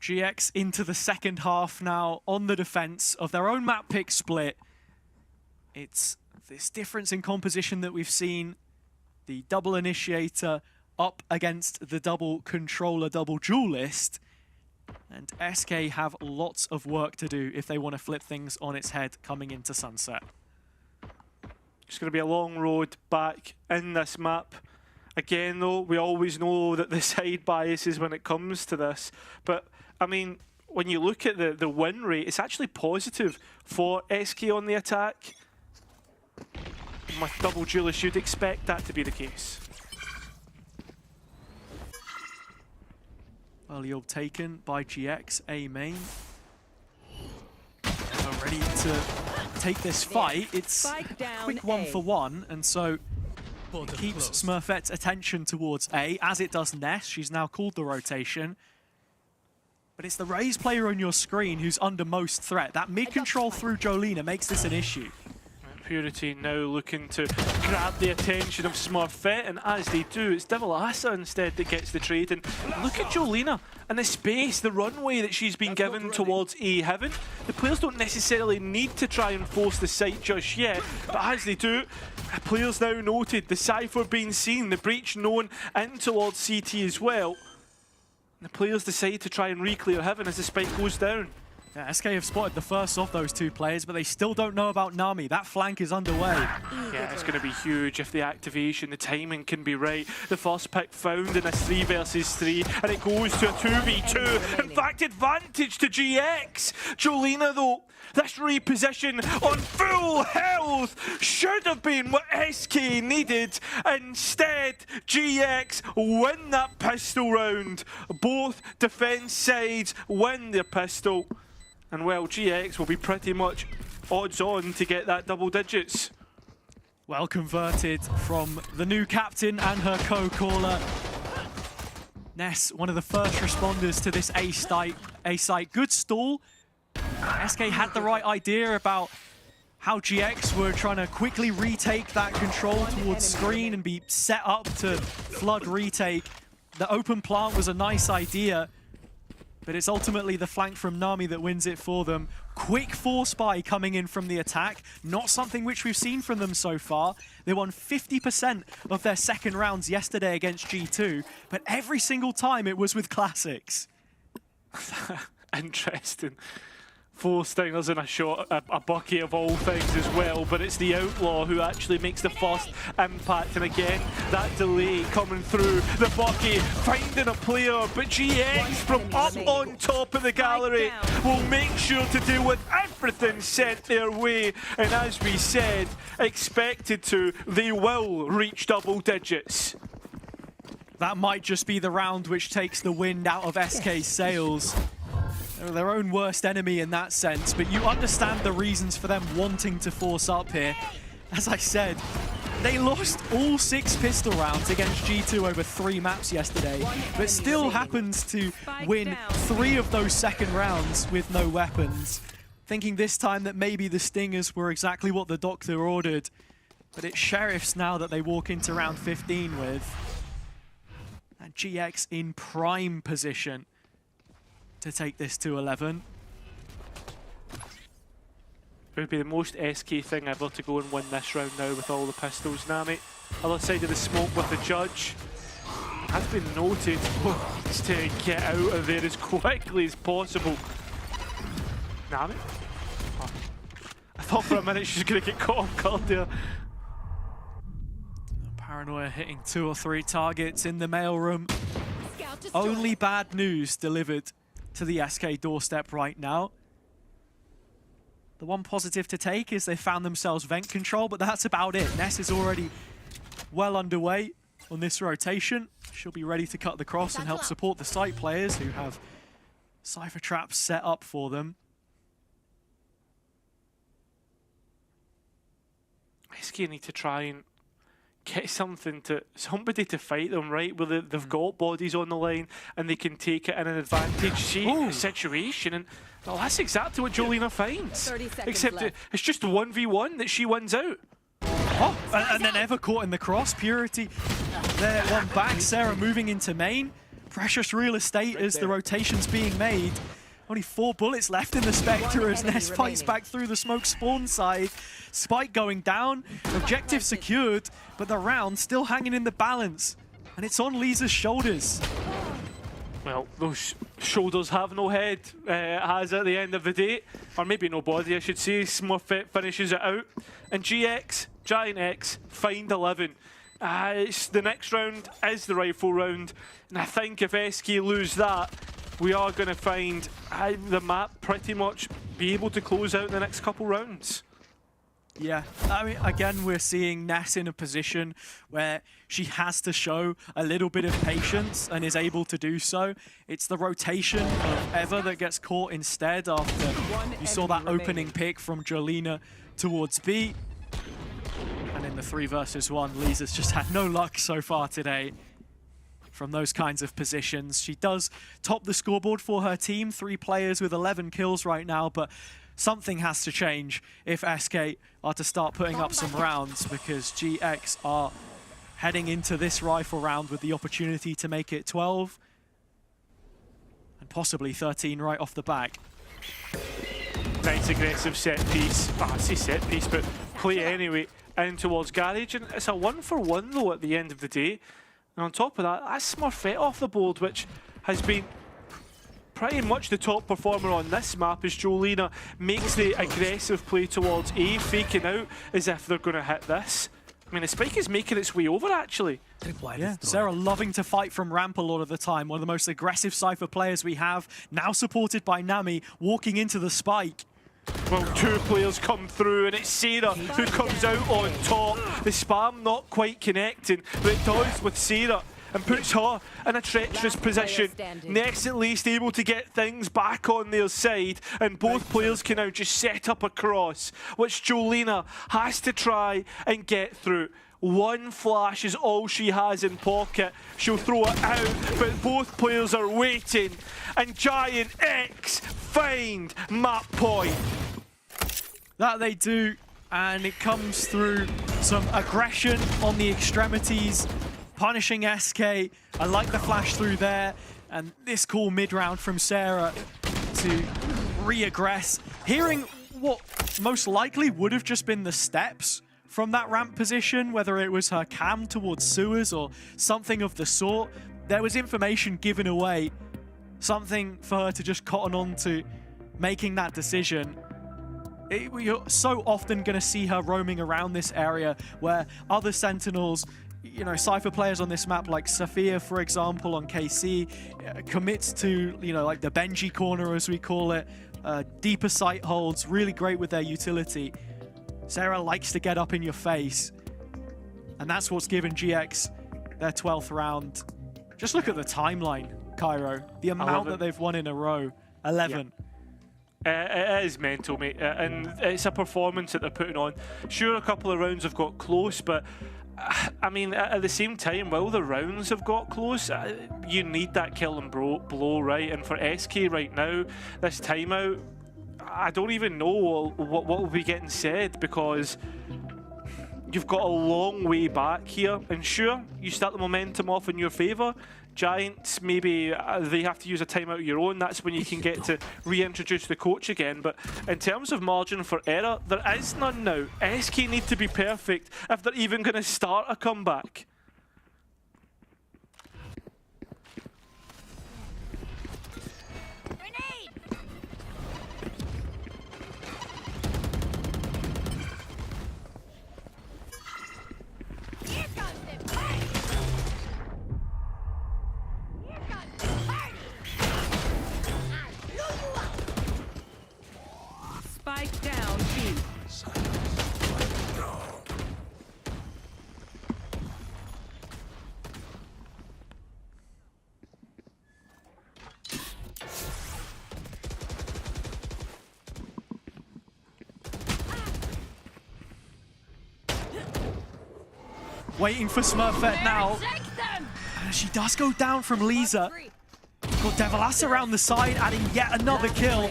GX into the second half now on the defense of their own map pick split. It's this difference in composition that we've seen. The double initiator up against the double controller, double duelist. And SK have lots of work to do if they want to flip things on its head coming into Sunset. It's going to be a long road back in this map. Again, though, we always know that the side biases when it comes to this. But, I mean, when you look at the win rate, it's actually positive for SK on the attack. With double duelist, you'd expect that to be the case. Early ult taken by GX, A main. Ever ready to take this fight. It's a quick 1-for-1, and so it keeps Smurfette's attention towards A, as it does Ness. She's now called the rotation. But it's the Raze player on your screen who's under most threat. That mid-control through Jolina makes this an issue. Purity now looking to grab the attention of Smurfette, and as they do, it's Devil Asa instead that gets the trade. And look at Jolina and the space, the runway that she's been given towards A Heaven. The players don't necessarily need to try and force the site just yet, but as they do, the players now noted the Cypher being seen, the breach known in towards CT as well. And the players decide to try and re-clear Heaven as the spike goes down. Yeah, SK have spotted the first of those two players, but they still don't know about Nami. That flank is underway. Yeah, it's going to be huge if the activation, the timing can be right. The first pick found in a 3 versus 3, and it goes to a 2v2. In fact, advantage to GX. Jolina, though, this reposition on full health should have been what SK needed. Instead, GX win that pistol round. Both defense sides win their pistol. And well, GX will be pretty much odds on to get that double digits. Well converted from the new captain and her co-caller. Ness, one of the first responders to this A site. Good stall. SK had the right idea about how GX were trying to quickly retake that control towards screen and be set up to flood retake. The open plant was a nice idea, but it's ultimately the flank from Nami that wins it for them. Quick force buy coming in from the attack, not something which we've seen from them so far. They won 50% of their second rounds yesterday against G2, but every single time it was with classics. Interesting. 4 stingers and a bucket of all things as well, but it's the Outlaw who actually makes the first impact, and again, that delay coming through, the bucket finding a player, but GX from up on top of the gallery will make sure to deal with everything sent their way, and as we said, expected to, they will reach double digits. That might just be the round which takes the wind out of SK's sails. They're their own worst enemy in that sense, but you understand the reasons for them wanting to force up here. As I said, they lost all 6 pistol rounds against G2 over 3 maps yesterday, but still happens to win 3 of those second rounds with no weapons. Thinking this time that maybe the Stingers were exactly what the Doctor ordered, but it's Sheriffs now that they walk into round 15 with. And GX in prime position to take this to 11. It would be the most SK thing ever to go and win this round now with all the pistols. Nami, other side of the smoke with the judge. Has been noted to get out of there as quickly as possible. Nami? Oh. I thought for a minute she was going to get caught off guard there. Paranoia hitting 2 or 3 targets in the mailroom. Only bad news delivered to the SK doorstep right now. The one positive to take is they found themselves vent control, but that's about it. Ness is already well underway on this rotation. She'll be ready to cut the cross and help support the site players who have Cypher traps set up for them. SK need to try and get somebody to fight them, right? Where they've got bodies on the line and they can take it in an advantage situation. And well, that's exactly what Jolina finds. Except it's just 1v1 that she wins out. Oh, and then Ever caught in the cross. Purity there, one back. Sarah moving into main. precious real estate as the rotation's being made. Only 4 bullets left in the Spectre as Ness fights back through the smoke spawn side. Spike going down, objective secured, but the round still hanging in the balance. And it's on Lisa's shoulders. Well, those shoulders have no head, has at the end of the day. Or maybe no body, I should say. Smurfette finishes it out. And GX, Giant X, find 11. The next round is the rifle round. And I think if SK lose that, we are going to find the map pretty much be able to close out the next couple rounds. Yeah, I mean, again, we're seeing Ness in a position where she has to show a little bit of patience and is able to do so. It's the rotation of Eva that gets caught instead after you saw that opening pick from Jolina towards B. And in the 3 versus 1, Lisa's just had no luck so far today from those kinds of positions. She does top the scoreboard for her team, 3 players with 11 kills right now, but something has to change if SK are to start putting up some rounds, because GX are heading into this rifle round with the opportunity to make it 12 and possibly 13 right off the back. Nice aggressive set piece. I say set piece, but play anyway in towards Garage. And it's a 1-for-1 though at the end of the day. And on top of that, that's Smurfette off the board, which has been pretty much the top performer on this map as Jolina makes the aggressive play towards A, faking out as if they're going to hit this. I mean, the spike is making its way over, actually. Yeah, Sarah loving to fight from ramp a lot of the time. One of the most aggressive Cypher players we have, now supported by Nami, walking into the spike. Well, 2 players come through, and it's Sarah who comes out on top. The spam not quite connecting, but it does with Sarah and puts her in a treacherous position. Ness at least able to get things back on their side, and both players can now just set up a cross, which Jolina has to try and get through. 1 flash is all she has in pocket. She'll throw it out, but both players are waiting. And Giant X find map point. That they do, and it comes through some aggression on the extremities, punishing SK. I like the flash through there, and this cool mid-round from Sarah to re-aggress. Hearing what most likely would have just been the steps from that ramp position, whether it was her cam towards sewers or something of the sort, there was information given away, something for her to just cotton on to making that decision. You're so often going to see her roaming around this area where other Sentinels, you know, Cypher players on this map like Sophia, for example, on KC, commits to, you know, like the Benji corner, as we call it, deeper sight holds, really great with their utility. Sarah likes to get up in your face, and that's what's given GX their 12th round. Just look at the timeline, Cairo. The amount that they've won in a row, 11. Yeah. It is mental, mate, and it's a performance that they're putting on. Sure, a couple of rounds have got close, but I mean, at the same time, while the rounds have got close, you need that kill and blow, right? And for SK right now, this timeout, I don't even know what will be getting said, because you've got a long way back here. And sure, you start the momentum off in your favour. Giants, maybe they have to use a timeout of your own. That's when you can get to reintroduce the coach again. But in terms of margin for error, there is none now. SK need to be perfect if they're even going to start a comeback. Spike down, B. Waiting for Smurfette now. And she does go down from Lisa. Got Devilas around the side, adding yet another kill.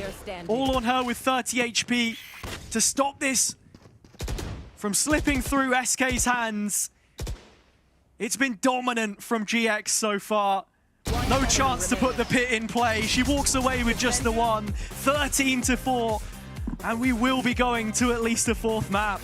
All on her with 30 HP to stop this from slipping through SK's hands. It's been dominant from GX so far. No chance to put the pit in play. She walks away with just the one. 13-4. And we will be going to at least a fourth map.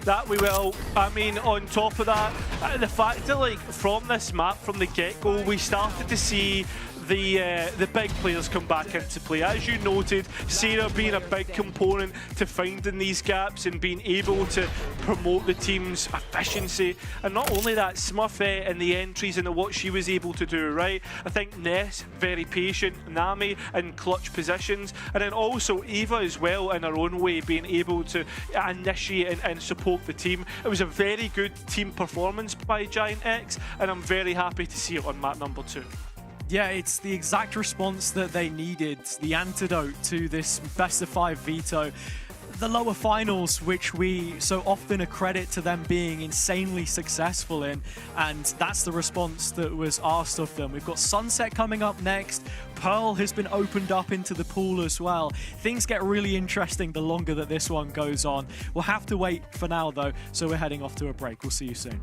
That we will. I mean, on top of that, the fact that, like, from this map, from the get-go, we started to see the big players come back into play. As you noted, Sarah being a big component to finding these gaps and being able to promote the team's efficiency. And not only that, Smurfette and the entries and what she was able to do, right? I think Ness, very patient, Nami in clutch positions, and then also Eva as well in her own way, being able to initiate and support the team. It was a very good team performance by Giant X, and I'm very happy to see it on map number 2. Yeah, it's the exact response that they needed, the antidote to this best of 5 veto. The lower finals, which we so often accredit to them being insanely successful in, and that's the response that was asked of them. We've got Sunset coming up next. Pearl has been opened up into the pool as well. Things get really interesting the longer that this one goes on. We'll have to wait for now though, so we're heading off to a break. We'll see you soon.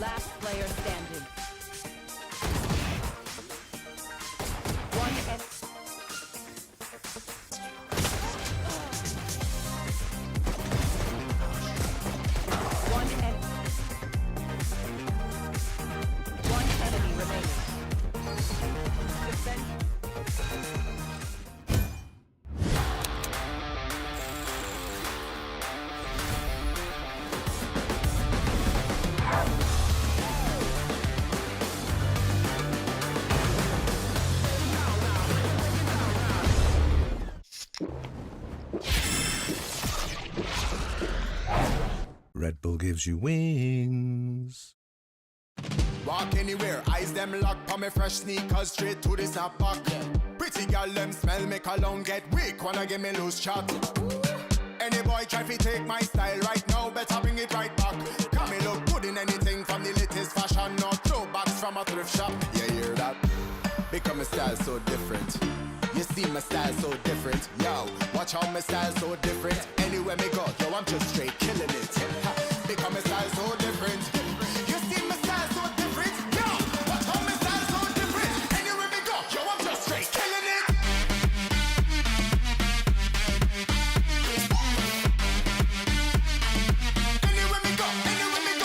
Last player standing. One enemy remaining. Red Bull gives you wings. Walk anywhere, eyes them locked, on me fresh sneakers straight to the snapback. Pretty girl them smell, make a long get weak, wanna give me loose chat. Any boy try to take my style right now, better bring it right back. Got me look good in anything from the latest fashion, no throwbacks from a thrift shop. Yeah, hear that? Because my style so different. You see my style so different. Yo, watch how my style so different. Anywhere me go, yo, I'm just straight killing it. Because my style so different. You see my style so different. Yo, watch how my style so different. Anywhere me go, yo, I'm just straight killing it. Anywhere me go, killing it.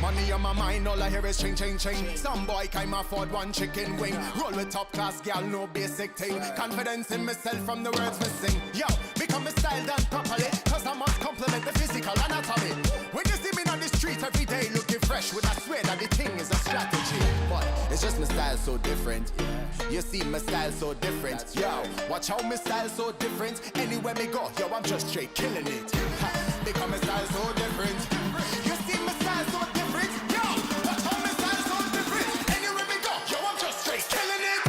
Money on my mind, all I hear is ching, ching, ching. Some boy can't afford one chicken wing. Roll with top class, gal, no basic thing. Confidence in myself from the words we sing. Yo, become a style done properly, cause I must compliment the physical anatomy. When you see me on the street every day looking fresh, with I swear that the thing is a strategy. But it's just my style so different. You see my style so different. Yo, watch how my style so different. Anywhere me go, yo, I'm just straight killing it. Become my style so different. You see my style so different. Yo, watch how my style so different. Anywhere me go, yo, I'm just straight killing it.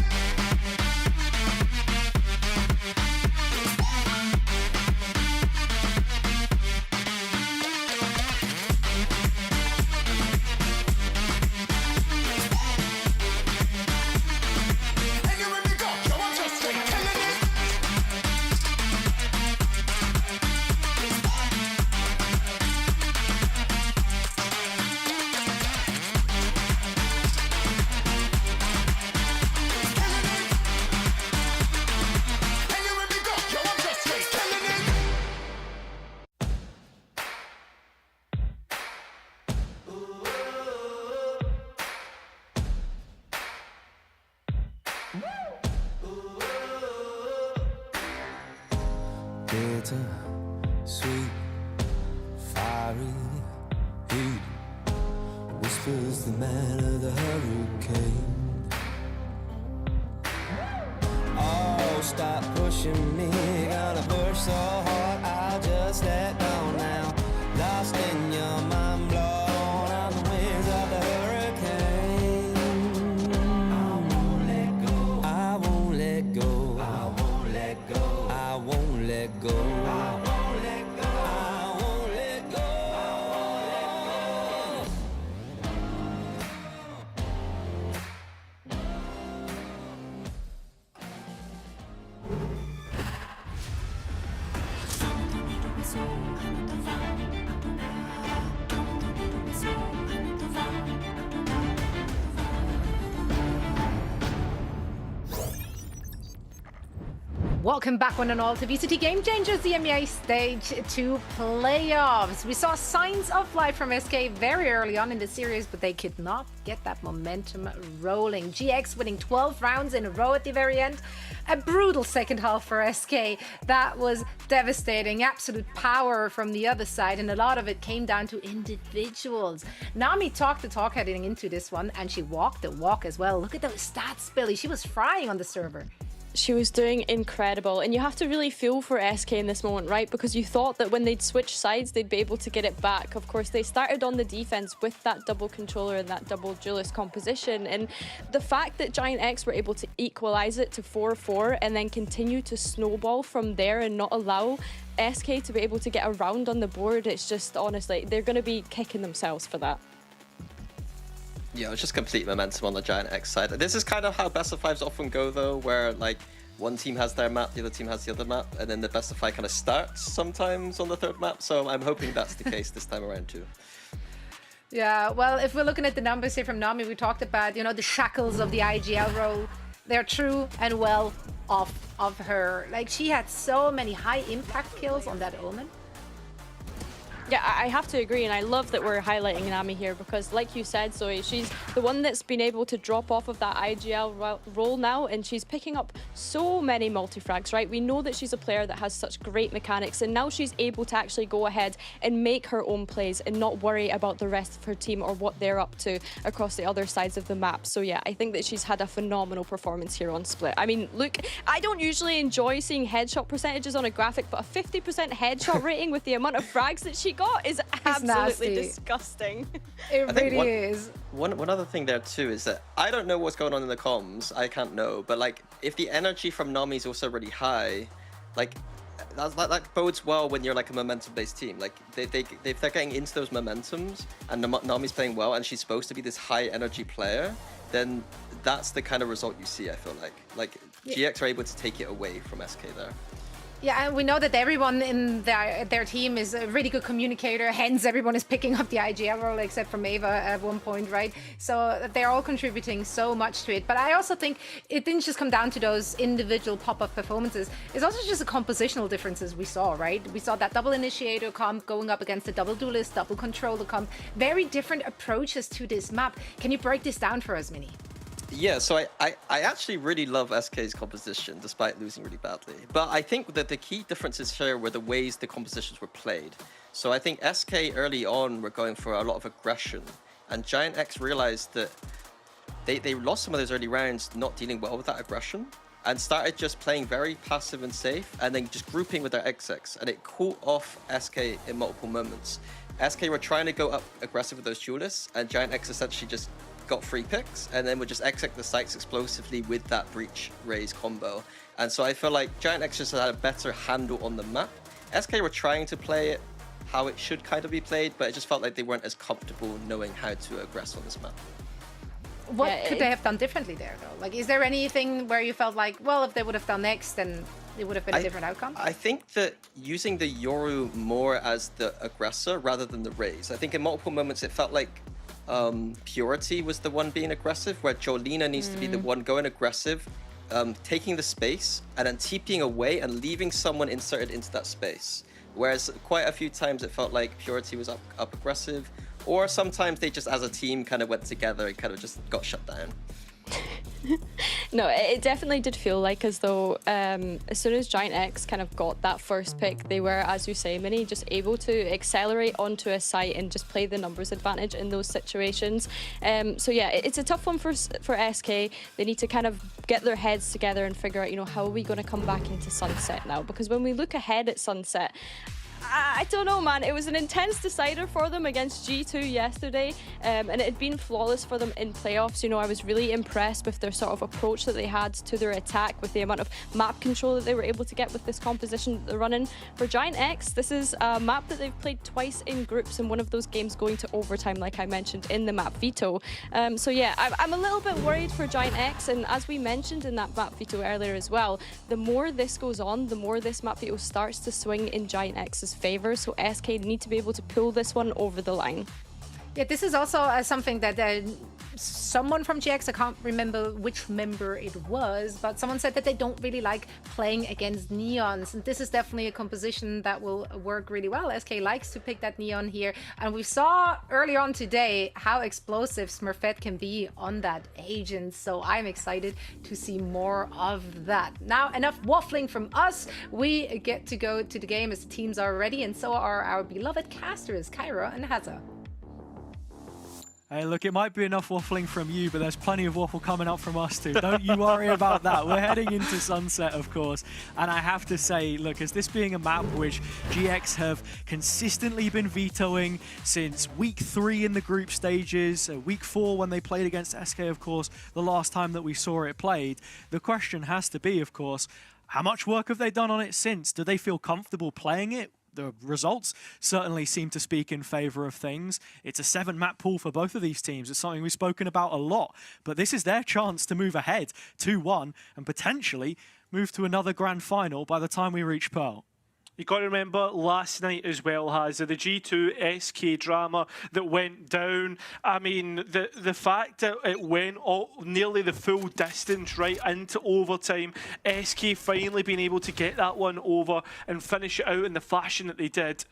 Anywhere me go, yo, I'm just straight killing it. Anywhere me go, yo, I'm just straight killing it. Bitter, sweet, fiery heat whispers the man of the hurricane. Oh, stop pushing me, gonna burst so hard I'll just let go now. Lost in your mind, blown on the winds of the hurricane. I won't let go, I won't let go, I won't let go, I won't let go, I won't let go, I won't let go. Welcome back one and all to VCT Game Changers EMEA Stage 2 playoffs. We saw signs of life from SK very early on in the series, but they could not get that momentum rolling. GX winning 12 rounds in a row at the very end. A brutal second half for SK. That was devastating. Absolute power from the other side, and a lot of it came down to individuals. Nami talked the talk heading into this one, and she walked the walk as well. Look at those stats, Billy. She was frying on the server. She was doing incredible, and you have to really feel for SK in this moment, right? Because you thought that when they'd switch sides, they'd be able to get it back. Of course, they started on the defense with that double controller and that double duelist composition, and the fact that Giant X were able to equalize it to 4-4 and then continue to snowball from there and not allow SK to be able to get a round on the board, it's just, honestly, they're going to be kicking themselves for that. Yeah, it was just complete momentum on the Giant X side. This is kind of how best of fives often go, though, where like one team has their map, the other team has the other map, and then the best of five kind of starts sometimes on the third map. So I'm hoping that's the case this time around too. Yeah, well, if we're looking at the numbers here from Nami, we talked about, you know, the shackles of the IGL role. They're true and well off of her. Like, she had so many high impact kills on that Omen. Yeah, I have to agree, and I love that we're highlighting Nami here because, like you said, Zoe, she's the one that's been able to drop off of that IGL role now, and she's picking up so many multi-frags, right? We know that she's a player that has such great mechanics, and now she's able to actually go ahead and make her own plays and not worry about the rest of her team or what they're up to across the other sides of the map. So yeah, I think that she's had a phenomenal performance here on Split. I mean, look, I don't usually enjoy seeing headshot percentages on a graphic, but a 50% headshot rating with the amount of frags that she got is absolutely disgusting. It really is. One other thing there too is that I don't know what's going on in the comms. I can't know, but like if the energy from Nami is also really high, like that bodes well when you're like a momentum-based team. Like if they're getting into those momentums and Nami's playing well and she's supposed to be this high energy player, then that's the kind of result you see. I feel like GX are able to take it away from SK there. Yeah, and we know that everyone in their team is a really good communicator, hence everyone is picking up the IGL role except for Maeva at one point, right? So they're all contributing so much to it. But I also think it didn't just come down to those individual pop-up performances. It's also just the compositional differences we saw, right? We saw that double initiator comp going up against the double duelist, double controller comp. Very different approaches to this map. Can you break this down for us, Mini? Yeah, so I actually really love SK's composition, despite losing really badly. But I think that the key differences here were the ways the compositions were played. So I think SK early on were going for a lot of aggression, and Giant X realized that they lost some of those early rounds not dealing well with that aggression, and started just playing very passive and safe, and then just grouping with their XX, and it caught off SK in multiple moments. SK were trying to go up aggressive with those duelists, and Giant X essentially just got free picks and then would just exec the sites explosively with that breach raise combo. And so I feel like Giant X just had a better handle on the map. SK were trying to play it how it should kind of be played, but it just felt like they weren't as comfortable knowing how to aggress on this map. What could they have done differently there, though? Like, is there anything where you felt like, well, if they would have done X, then it would have been a different outcome? I think that using the Yoru more as the aggressor rather than the raise. I think in multiple moments it felt like Purity was the one being aggressive, where Jolina needs to be the one going aggressive, taking the space and then TPing away and leaving someone inserted into that space. Whereas quite a few times it felt like Purity was up aggressive, or sometimes they just as a team kind of went together and kind of just got shut down. No, it definitely did feel like as though as soon as Giant X kind of got that first pick, they were, as you say, Minnie, just able to accelerate onto a site and just play the numbers advantage in those situations. So yeah, it's a tough one for SK. They need to kind of get their heads together and figure out, you know, how are we going to come back into Sunset now? Because when we look ahead at Sunset, I don't know, man. It was an intense decider for them against G2 yesterday, and it had been flawless for them in playoffs. You know, I was really impressed with their sort of approach that they had to their attack, with the amount of map control that they were able to get with this composition that they're running. For Giant X, this is a map that they've played twice in groups, and one of those games going to overtime, like I mentioned in the map veto. So yeah, I'm a little bit worried for Giant X, and as we mentioned in that map veto earlier as well, the more this goes on, the more this map veto starts to swing in Giant X's favor, so SK need to be able to pull this one over the line. Yeah, this is also something that someone from GX, I can't remember which member it was, but someone said that they don't really like playing against Neons. And this is definitely a composition that will work really well. SK likes to pick that Neon here. And we saw early on today how explosive Smurfette can be on that agent. So I'm excited to see more of that. Now, enough waffling from us. We get to go to the game as the teams are ready. And so are our beloved casters, Kyra and Hazza. Hey, look, it might be enough waffling from you, but there's plenty of waffle coming up from us too. Don't you worry about that. We're heading into Sunset, of course. And I have to say, look, as this being a map which GX have consistently been vetoing since week 3 in the group stages, week 4 when they played against SK, of course, the last time that we saw it played, the question has to be, of course, how much work have they done on it since? Do they feel comfortable playing it? The results certainly seem to speak in favor of things. It's a 7-map pool for both of these teams. It's something we've spoken about a lot, but this is their chance to move ahead 2-1 and potentially move to another grand final by the time we reach Pearl. You got to remember last night as well, Hazza, the G2 SK drama that went down. I mean, the fact that it went nearly the full distance right into overtime, SK finally being able to get that one over and finish it out in the fashion that they did.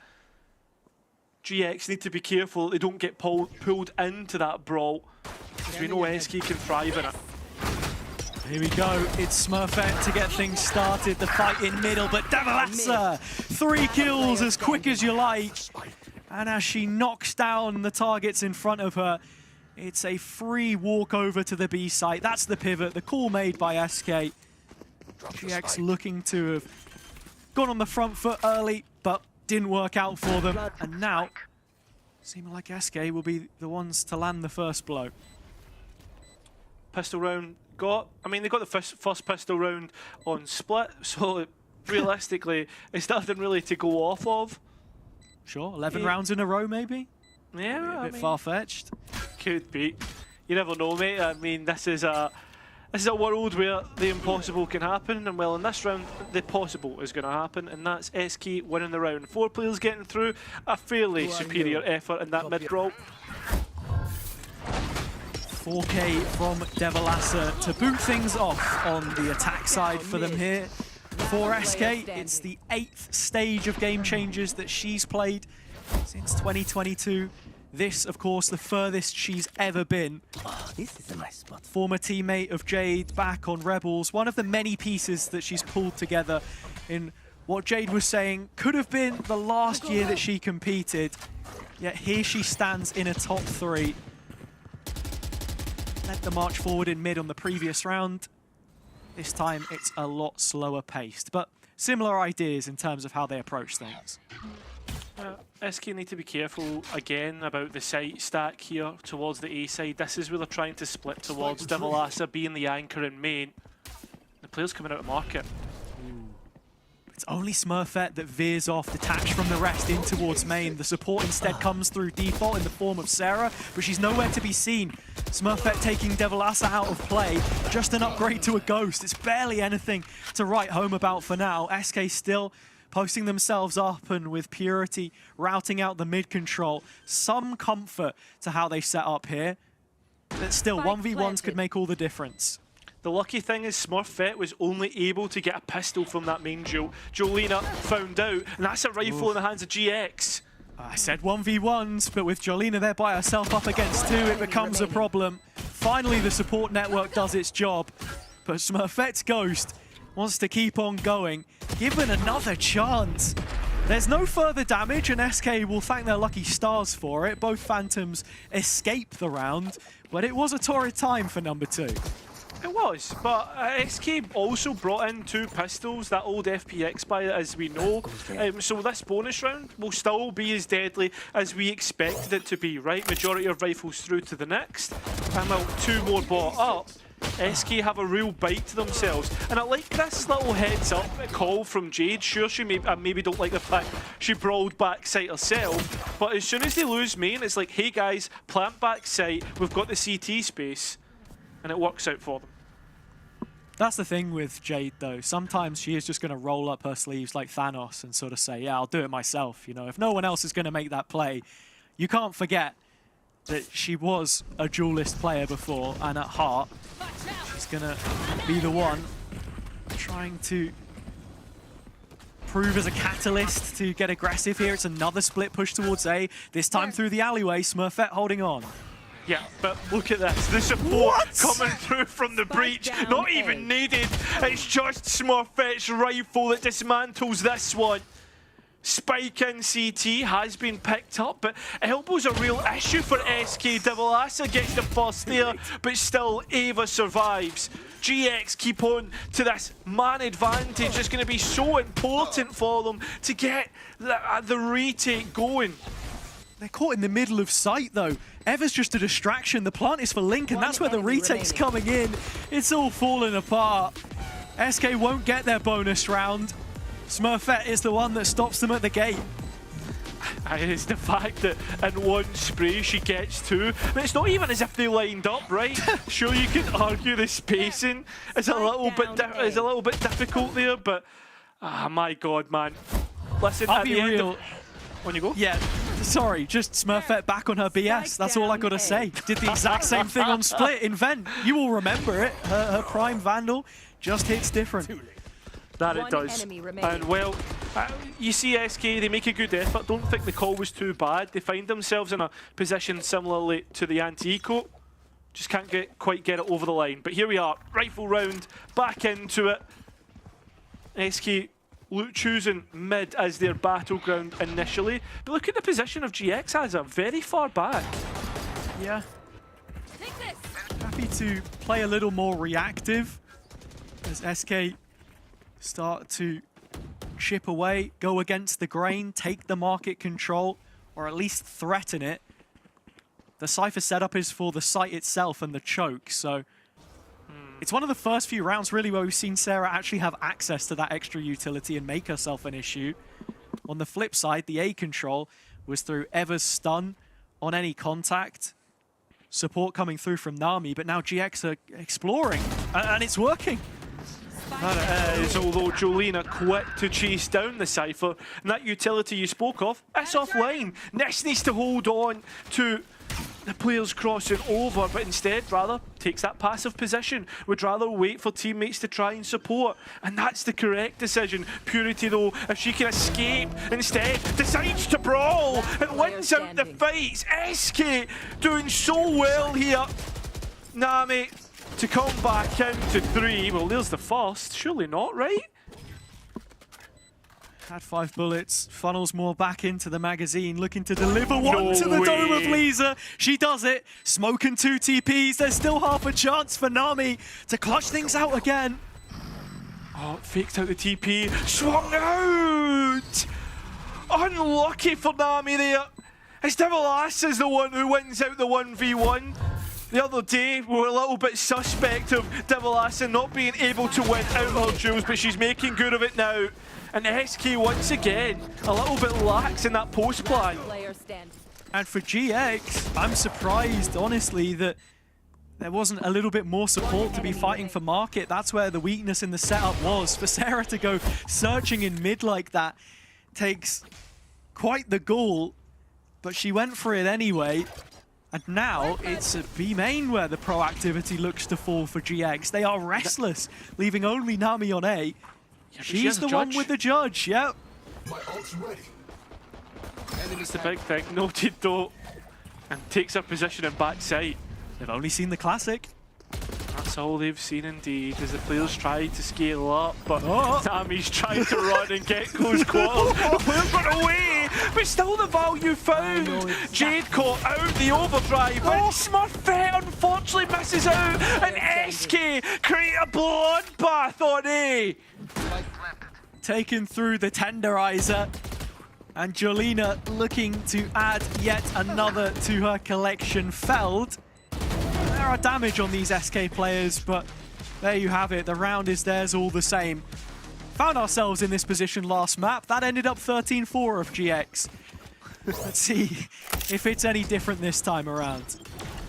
GX need to be careful they don't get pulled into that brawl, because we know SK can thrive in it. Here we go, it's Smurfette to get things started, the fight in middle, but Devilassa, 3 kills as quick as you like. And as she knocks down the targets in front of her, it's a free walk over to the B site. That's the pivot, the call made by SK. GX looking to have gone on the front foot early, but didn't work out for them. And now, seeming like SK will be the ones to land the first blow. Pistol round. They got the first pistol round on split, so realistically, it's nothing really to go off of. Sure, 11 rounds in a row, maybe? Yeah, a bit far-fetched. Could be. You never know, mate. I mean, this is a world where the impossible can happen, and well, in this round, the possible is going to happen, and that's SK winning the round. 4 players getting through, a fairly superior effort in that mid-brawl. 4K from Devilassa to boot things off on the attack side for them here. For SK, it's the 8th stage of Game Changers that she's played since 2022. This, of course, the furthest she's ever been. Oh, this is a nice spot. Former teammate of Jade back on Rebels, one of the many pieces that she's pulled together in what Jade was saying could have been the last year that she competed. Yet here she stands in a top 3. Led the march forward in mid on the previous round. This time it's a lot slower paced, but similar ideas in terms of how they approach things. SK need to be careful again about the site stack here towards the A side. This is where they're trying to split towards Devilassa being the anchor in main. The players coming out of market. It's only Smurfette that veers off, detached from the rest in towards main. The support instead comes through default in the form of Sarah, but she's nowhere to be seen. Smurfette taking Devilassa out of play, just an upgrade to a Ghost. It's barely anything to write home about for now. SK still posting themselves up and with Purity routing out the mid control. Some comfort to how they set up here, but still 1v1s could make all the difference. The lucky thing is Smurfette was only able to get a pistol from that main duel. Jolina found out, and that's a rifle in the hands of GX. I said 1v1s, but with Jolina there by herself up against 2, it becomes a problem. Finally, the support network does its job. But Smurfette's Ghost wants to keep on going, given another chance. There's no further damage, and SK will thank their lucky stars for it. Both Phantoms escape the round, but it was a torrid time for number 2. It was, but SK also brought in 2 pistols, that old FPX buy, as we know. So this bonus round will still be as deadly as we expected it to be, right? Majority of rifles through to the next, and well, 2 more bought up. SK have a real bite to themselves, and I like this little heads up call from Jade. Sure, she maybe don't like the fact she brawled back site herself, but as soon as they lose main, it's like, hey guys, plant back site, we've got the CT space. And it works out for them. That's the thing with Jade, though. Sometimes she is just going to roll up her sleeves like Thanos and sort of say, yeah, I'll do it myself. You know, if no one else is going to make that play, you can't forget that she was a duelist player before, and at heart, she's going to be the one trying to prove as a catalyst to get aggressive here. It's another split push towards A, this time through the alleyway. Smurfette holding on. Yeah, but look at this. The support coming through from the breach, not even needed. It's just Smurfette's rifle that dismantles this one. Spike in CT has been picked up, but elbow's a real issue for SK. Devilassa gets the first there, but still Ava survives. GX keep on to this man advantage. It's going to be so important for them to get the retake going. They're caught in the middle of sight, though. Ever's just a distraction. The plant is for Link, and that's where the retake's coming in. It's all falling apart. SK won't get their bonus round. Smurfette is the one that stops them at the gate. It's the fact that in one spray she gets 2. I mean, it's not even as if they lined up, right? Sure, you could argue the spacing is a little bit difficult there, but my God, man. Listen, I'll be real. On you go. Yeah, sorry, just Smurfette back on her BS. That's all I gotta say. Did the exact same thing on Split in Vent. You will remember it. Her Prime Vandal just hits different. That it does. And well, you see SK, they make a good effort. Don't think the call was too bad. They find themselves in a position similarly to the anti-eco. Just can't quite get it over the line. But here we are, rifle round, back into it. SK choosing mid as their battleground initially. But look at the position of GX as a very far back. Yeah. Happy to play a little more reactive as SK start to chip away, go against the grain, take the market control, or at least threaten it. The Cypher setup is for the site itself and the choke, so it's one of the first few rounds really where we've seen Sarah actually have access to that extra utility and make herself an issue. On the flip side, the A control was through Ever's stun on any contact. Support coming through from Nami, but now GX are exploring, and it's working. That is, although Jolene quick to chase down the Cypher, and that utility you spoke of, it's offline. Ness needs to hold on to the players crossing over, but instead rather takes that passive position. Would rather wait for teammates to try and support, and that's the correct decision. Purity though, if she can escape, instead decides to brawl and wins out the fights. SK doing so well here. Nami to come back into 3. Well, there's the first. Surely not, right? Had 5 bullets, funnels more back into the magazine, looking to deliver one to the dome of Lisa. She does it. Smoke and 2 TPs. There's still half a chance for Nami to clutch things out again. Oh, faked out the TP. Swung out! Unlucky for Nami there. It's Devilassa is the one who wins out the 1v1. The other day, we were a little bit suspect of Devilassa not being able to win out her duels, but she's making good of it now. And SK once again, a little bit lax in that post plan. And for GX, I'm surprised, honestly, that there wasn't a little bit more support to be fighting for market. That's where the weakness in the setup was. For Sarah to go searching in mid like that takes quite the gall, but she went for it anyway. And now it's a B main where the proactivity looks to fall for GX. They are restless, leaving only Nami on A. Yeah, she's the one with the judge, yep. My ult's ready. It's the big thing. Noted though, and takes her position in backside. They've only seen the classic. That's all they've seen indeed, as the players try to scale up, but Nami's trying to run and get close quarters. The players got away, but still the value found. Jade caught out the overdrive, but Smurfette unfortunately misses out, and SK create a bloodbath on A. Taken through the tenderizer, and Jolina looking to add yet another to her collection. Felled. There are damage on these SK players, but there you have it. The round is theirs all the same. Found ourselves in this position last map. That ended up 13-4 of GX. Let's see if it's any different this time around.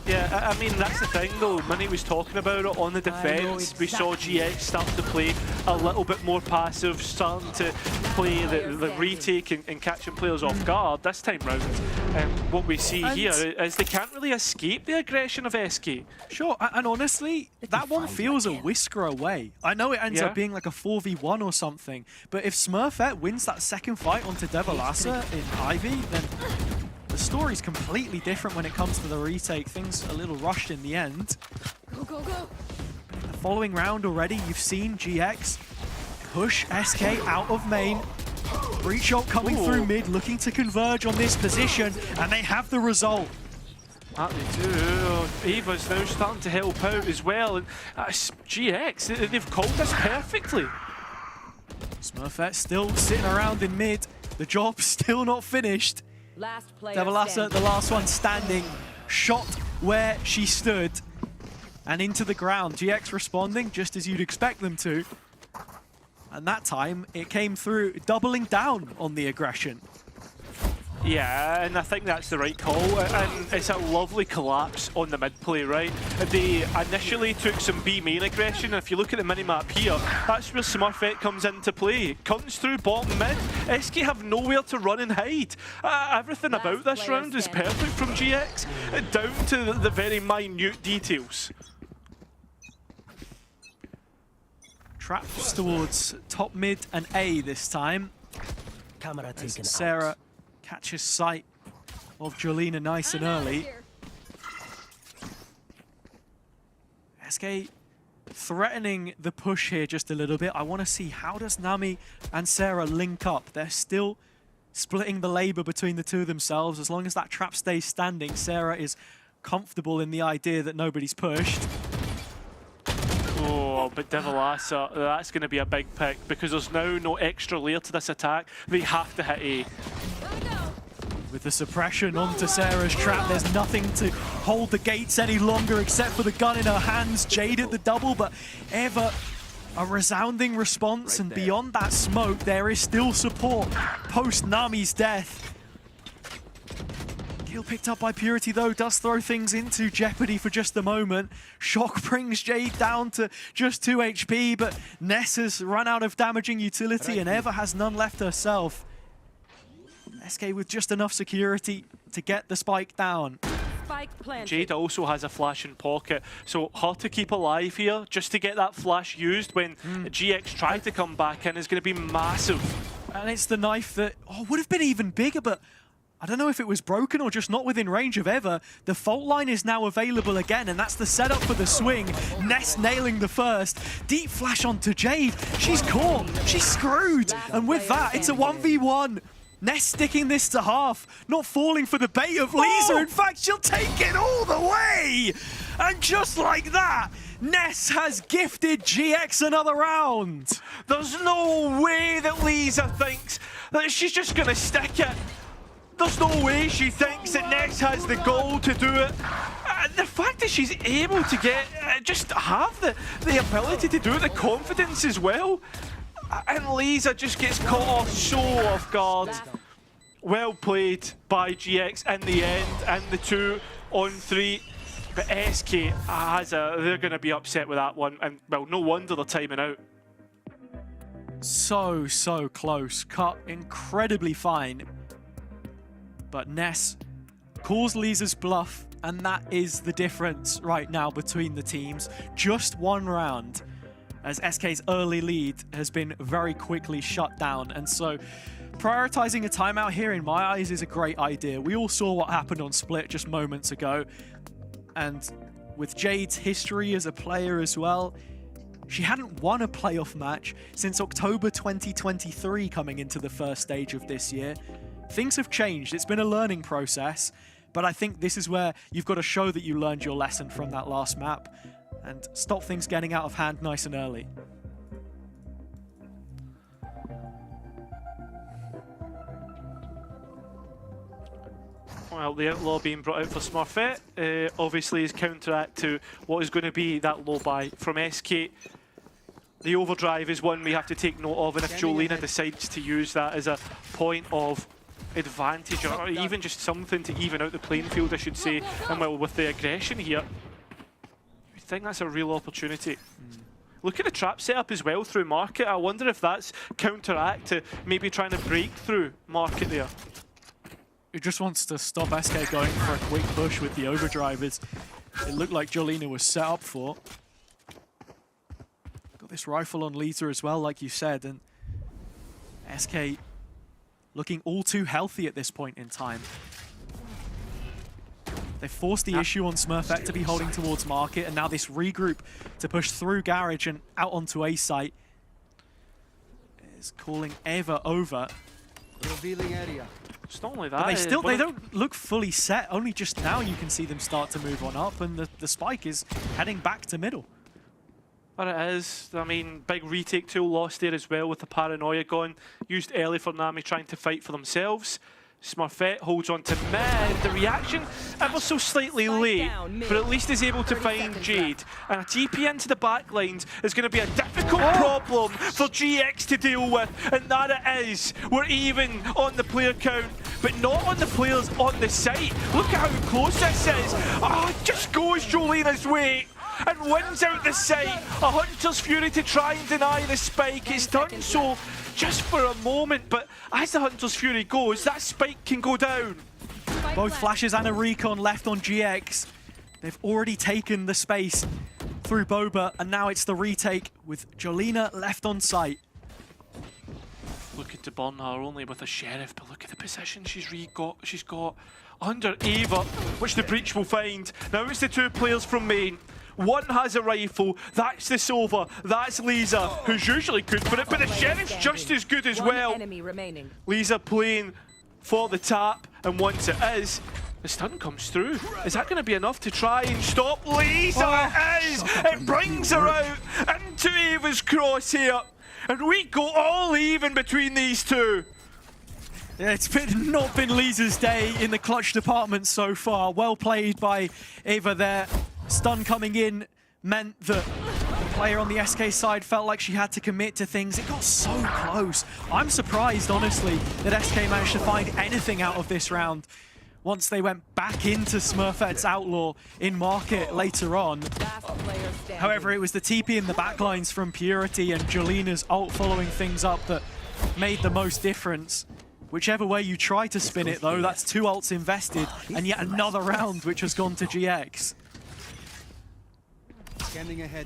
Yeah, I mean, that's the thing though. Minnie was talking about it on the defense. We saw GX start to play a little bit more passive, starting to play the retake and catching players off guard this time round. What we see here is they can't really escape the aggression of SK. Sure, and honestly, that one feels a whisker away. I know it ends up being like a 4v1 or something, but if Smurfette wins that second fight onto Devalasa in Ivy, then the story's completely different when it comes to the retake. Things a little rushed in the end. Go, go, go. The following round already, you've seen GX push SK out of main. Breach shot coming through mid, looking to converge on this position, and they have the result. That they do. Eva's now starting to help out as well. And GX, they've called this perfectly. Smurfette still sitting around in mid. The job's still not finished. Devalasa, the last one standing, shot where she stood and into the ground. GX responding just as you'd expect them to. And that time it came through, doubling down on the aggression. Yeah, and I think that's the right call, and it's a lovely collapse on the mid play, right? They initially took some B main aggression, and if you look at the minimap here, that's where Smurfette comes into play. Comes through bottom mid, SK have nowhere to run and hide. Everything about this round is perfect from GX, down to the very minute details. Traps towards top mid and A this time. Camera taken Sarah catches sight of Jolina nice and early. SK threatening the push here just a little bit. I want to see how does Nami and Sarah link up. They're still splitting the labor between the two of themselves. As long as that trap stays standing, Sarah is comfortable in the idea that nobody's pushed. Oh, but Devalasa, that's going to be a big pick because there's now no extra layer to this attack. They have to hit A. With the suppression onto Sarah's trap, there's nothing to hold the gates any longer except for the gun in her hands. Jade at the double, but Eva, a resounding response, and beyond that smoke, there is still support post Nami's death. Kill picked up by Purity though does throw things into jeopardy for just a moment. Shock brings Jade down to just 2 HP, but Ness has run out of damaging utility and Eva has none left herself. SK with just enough security to get the spike down. Jade also has a flash in pocket, so her to keep alive here, just to get that flash used when GX tried to come back in, is going to be massive. And it's the knife that would have been even bigger, but I don't know if it was broken or just not within range of Eva. The fault line is now available again, and that's the setup for the swing. Ness nailing the first. Deep flash onto Jade. She's caught. She's screwed. And with that, it's a 1v1. Ness sticking this to half, not falling for the bait of Lisa. In fact, she'll take it all the way. And just like that, Ness has gifted GX another round. There's no way that Lisa thinks that she's just going to stick it. There's no way she thinks that Ness has the goal to do it. The fact that she's able to get, just have the ability to do it, the confidence as well. And Lisa just gets caught off so off guard. Well played by GX in the end, and the 2 on 3. But SK they're going to be upset with that one, and well, no wonder they're timing out. So close. Cut incredibly fine. But Ness calls Lisa's bluff, and that is the difference right now between the teams. Just one round, as SK's early lead has been very quickly shut down. And so prioritizing a timeout here, in my eyes, is a great idea. We all saw what happened on Split just moments ago, and with Jade's history as a player as well, she hadn't won a playoff match since October 2023 coming into the first stage of this year. Things have changed. It's been a learning process, but I think this is where you've got to show that you learned your lesson from that last map and stop things getting out of hand nice and early. Well, the outlaw being brought out for Smurfette obviously is counteract to what is going to be that low buy from SK. The overdrive is one we have to take note of, and if Jolina decides to use that as a point of advantage, or even just something to even out the playing field, I should say, and well, with the aggression here, I think that's a real opportunity. Look at the trap setup as well through Market. I wonder if that's counteract to maybe trying to break through Market there. Who just wants to stop SK going for a quick push with the overdrive. It looked like Jolina was set up for. Got this rifle on Lisa as well, like you said, and SK looking all too healthy at this point in time. They forced the issue on Smurfette to be holding towards Market, and now this regroup to push through Garage and out onto A site is calling Eva over. Revealing area. It's not only that. But they don't look fully set. Only just now you can see them start to move on up, and the spike is heading back to middle. But it is. I mean, big retake tool lost there as well with the paranoia gone. Used early for Nami trying to fight for themselves. Smurfette holds on to mid. The reaction ever so slightly late, but at least is able to find Jade. And a TP into the back lines is going to be a difficult problem for GX to deal with, and that it is. We're even on the player count, but not on the players on the site. Look at how close this is. Oh, it just goes Jolina's way and wins out the site. A Hunter's Fury to try and deny the spike. It's done so just for a moment, but as the Hunter's Fury goes, that spike can go down. Both flashes and a recon left on GX. They've already taken the space through Boba, and now it's the retake with Jolina left on site. Looking to burn her only with a Sheriff, but look at the position she's got under Eva, which the Breach will find. Now it's the two players from main. One has a rifle, that's the Sova, that's Lisa, who's usually good for it, but the Sheriff's just as good as well. Lisa playing for the tap, and once it is, the stun comes through. Is that going to be enough to try and stop Lisa? It is! It brings her out into Eva's crosshair, and we go all even between these two. Yeah, it's not been Lisa's day in the clutch department so far. Well played by Eva there. Stun coming in meant that the player on the SK side felt like she had to commit to things. It got so close. I'm surprised, honestly, that SK managed to find anything out of this round once they went back into Smurfette's Outlaw in Market later on. However, it was the TP in the backlines from Purity and Jolina's ult following things up that made the most difference. Whichever way you try to spin it, though, that's 2 ults invested, and yet another round which has gone to GX. Scanning ahead.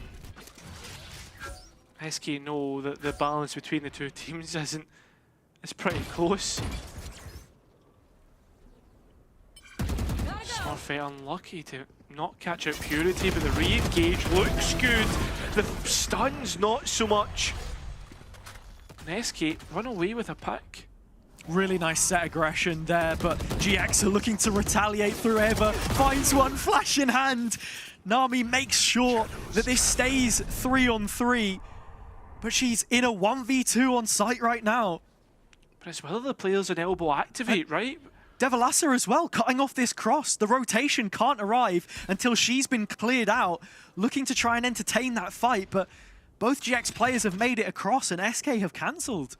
SK know that the balance between the two teams is pretty close. Smurfette unlucky to not catch out Purity, but the re-engage looks good. The stuns not so much. And SK run away with a pick. Really nice set aggression there, but GX are looking to retaliate through Eva. Finds one, flash in hand. Nami makes sure that this stays 3-on-3, but she's in a 1v2 on site right now. But it's whether the players in elbow activate, right? Devalasa as well, cutting off this cross. The rotation can't arrive until she's been cleared out, looking to try and entertain that fight, but both GX players have made it across and SK have cancelled.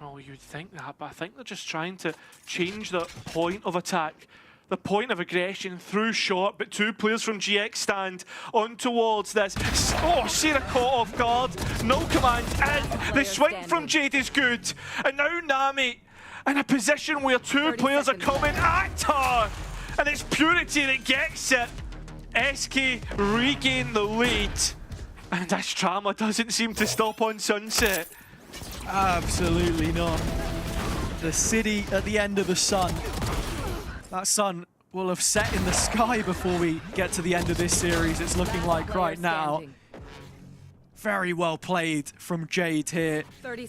Oh, you'd think that, but I think they're just trying to change the point of attack, the point of aggression through short, but 2 players from GX stand on towards this. Oh, Sarah caught off guard, no command in. The swing from Jade is good, and now Nami in a position where 2 players are coming at her, and it's Purity that gets it. SK regain the lead, and this drama doesn't seem to stop on Sunset. Absolutely not. The city at the end of the sun. That sun will have set in the sky before we get to the end of this series, it's looking like right now. Very well played from Jade here,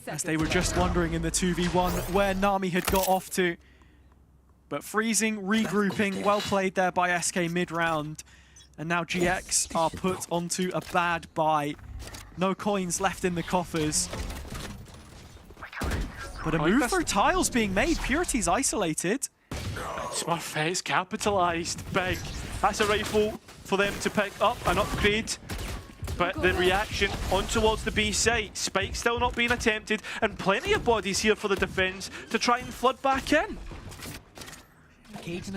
as they were just wondering in the 2v1 where Nami had got off to. But freezing, regrouping, well played there by SK mid-round. And now GX are put onto a bad buy. No coins left in the coffers. But a move through tiles being made. Purity's isolated. Smurfette's capitalised big. That's a rifle for them to pick up, an upgrade. But the reaction on towards the B site. Spike still not being attempted, and plenty of bodies here for the defence to try and flood back in.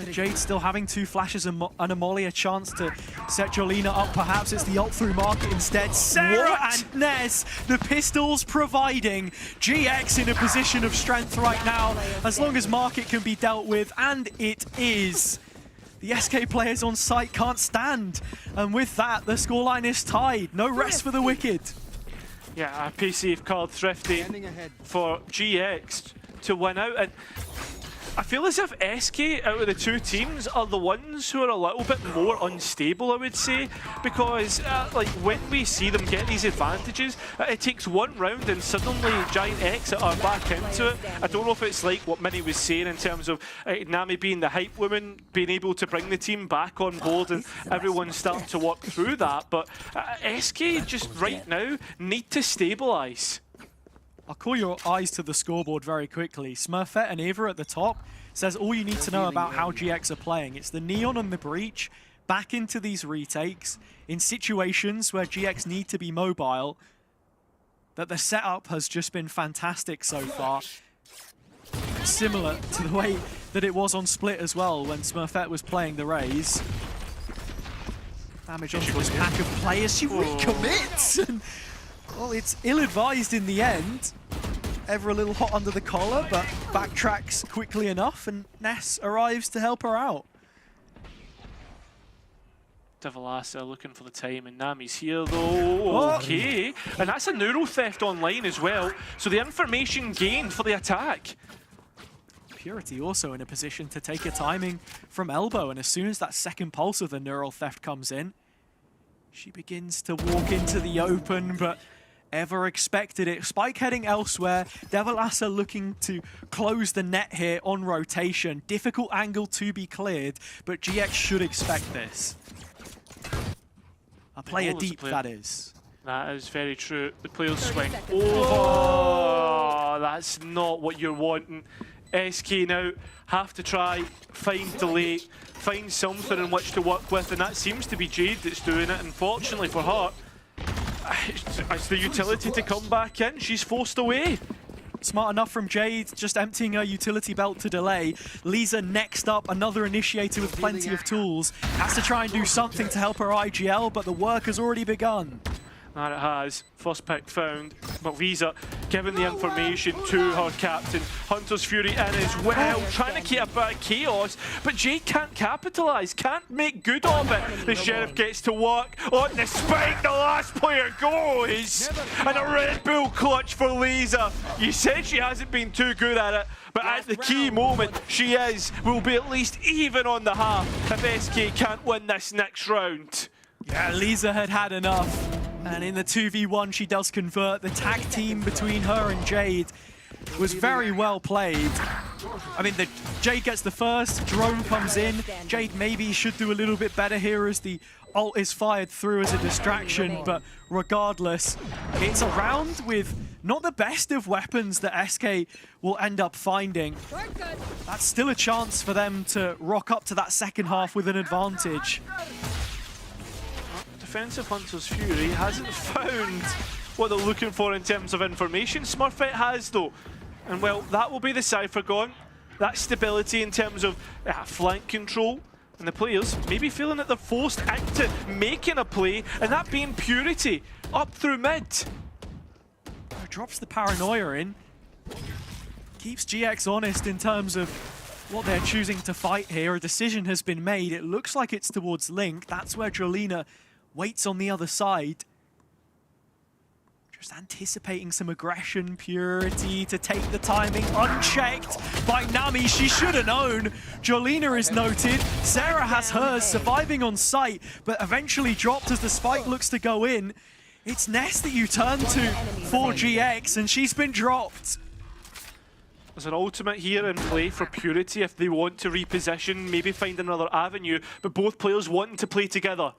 Jade still having 2 flashes and a molly, a chance to set Jolina up. Perhaps it's the ult through market instead. Sarah and Ness, the pistols providing GX in a position of strength right now, as long as market can be dealt with, and it is. The SK players on site can't stand, and with that, the scoreline is tied. No rest for the wicked. Yeah, a PC card thrifty for GX to win out, and I feel as if SK out of the 2 teams are the ones who are a little bit more unstable, I would say, because like when we see them get these advantages, it takes 1 round and suddenly Giant X are back into it. I don't know if it's like what Minnie was saying in terms of Nami being the hype woman, being able to bring the team back on board and everyone's starting to work through that, but SK just right now need to stabilise. I'll call your eyes to the scoreboard very quickly. Smurfette and Eva at the top says all you need to know about how GX are playing. It's the Neon and the Breach back into these retakes in situations where GX need to be mobile. That the setup has just been fantastic so far. Similar to the way that it was on Split as well when Smurfette was playing the Raze. Damage onto this pack of players. She recommits! And, well, it's ill-advised in the end. Ever a little hot under the collar, but backtracks quickly enough, and Ness arrives to help her out. Devilassa looking for the time, and Nami's here though. Okay, and that's a neural theft online as well, so the information gained for the attack. Purity also in a position to take a timing from elbow, and as soon as that second pulse of the neural theft comes in, she begins to walk into the open, but Ever expected it. Spike heading elsewhere. Devilassa looking to close the net here on rotation. Difficult angle to be cleared, but GX should expect this. A player deep, that is. That is very true. The players swing over. That's not what you're wanting. SK now have to try, find delay, find something in which to work with, and that seems to be Jade that's doing it. Unfortunately for her, it's the utility to come back in. She's forced away. Smart enough from Jade, just emptying her utility belt to delay. Lisa next up, another initiator with plenty of tools. Has to try and do something to help her IGL, but the work has already begun. That it has. First pick found. But Lisa giving the information to her captain. Hunter's Fury in as well, trying to keep a bit of chaos, but Jade can't capitalise, can't make good of it. The Sheriff gets to work on the spike, the last player goes! And a Red Bull clutch for Lisa. You said she hasn't been too good at it, but at the key moment, she is. Will be at least even on the half if SK can't win this next round. Yeah, Lisa had had enough. And in the 2v1, she does convert. The tag team between her and Jade was very well played. I mean, Jade gets the first, drone comes in. Jade maybe should do a little bit better here as the ult is fired through as a distraction, but regardless, it's a round with not the best of weapons that SK will end up finding. That's still a chance for them to rock up to that second half with an advantage. Defensive Hunter's Fury hasn't found what they're looking for in terms of information. Smurfette has though, and well, that will be the Cypher gone. That stability in terms of flank control, and the players maybe feeling that they're forced into making a play, and that being Purity up through mid. Drops the paranoia in, keeps GX honest in terms of what they're choosing to fight here. A decision has been made. It looks like it's towards Link. That's where Jolina waits on the other side. Just anticipating some aggression, Purity to take the timing, unchecked by Nami. She should have known. Jolina is noted. Sarah has hers, surviving on site, but eventually dropped as the spike looks to go in. It's Ness that you turn to for GX, and she's been dropped. There's an ultimate here in play for Purity if they want to reposition, maybe find another avenue, but both players wanting to play together.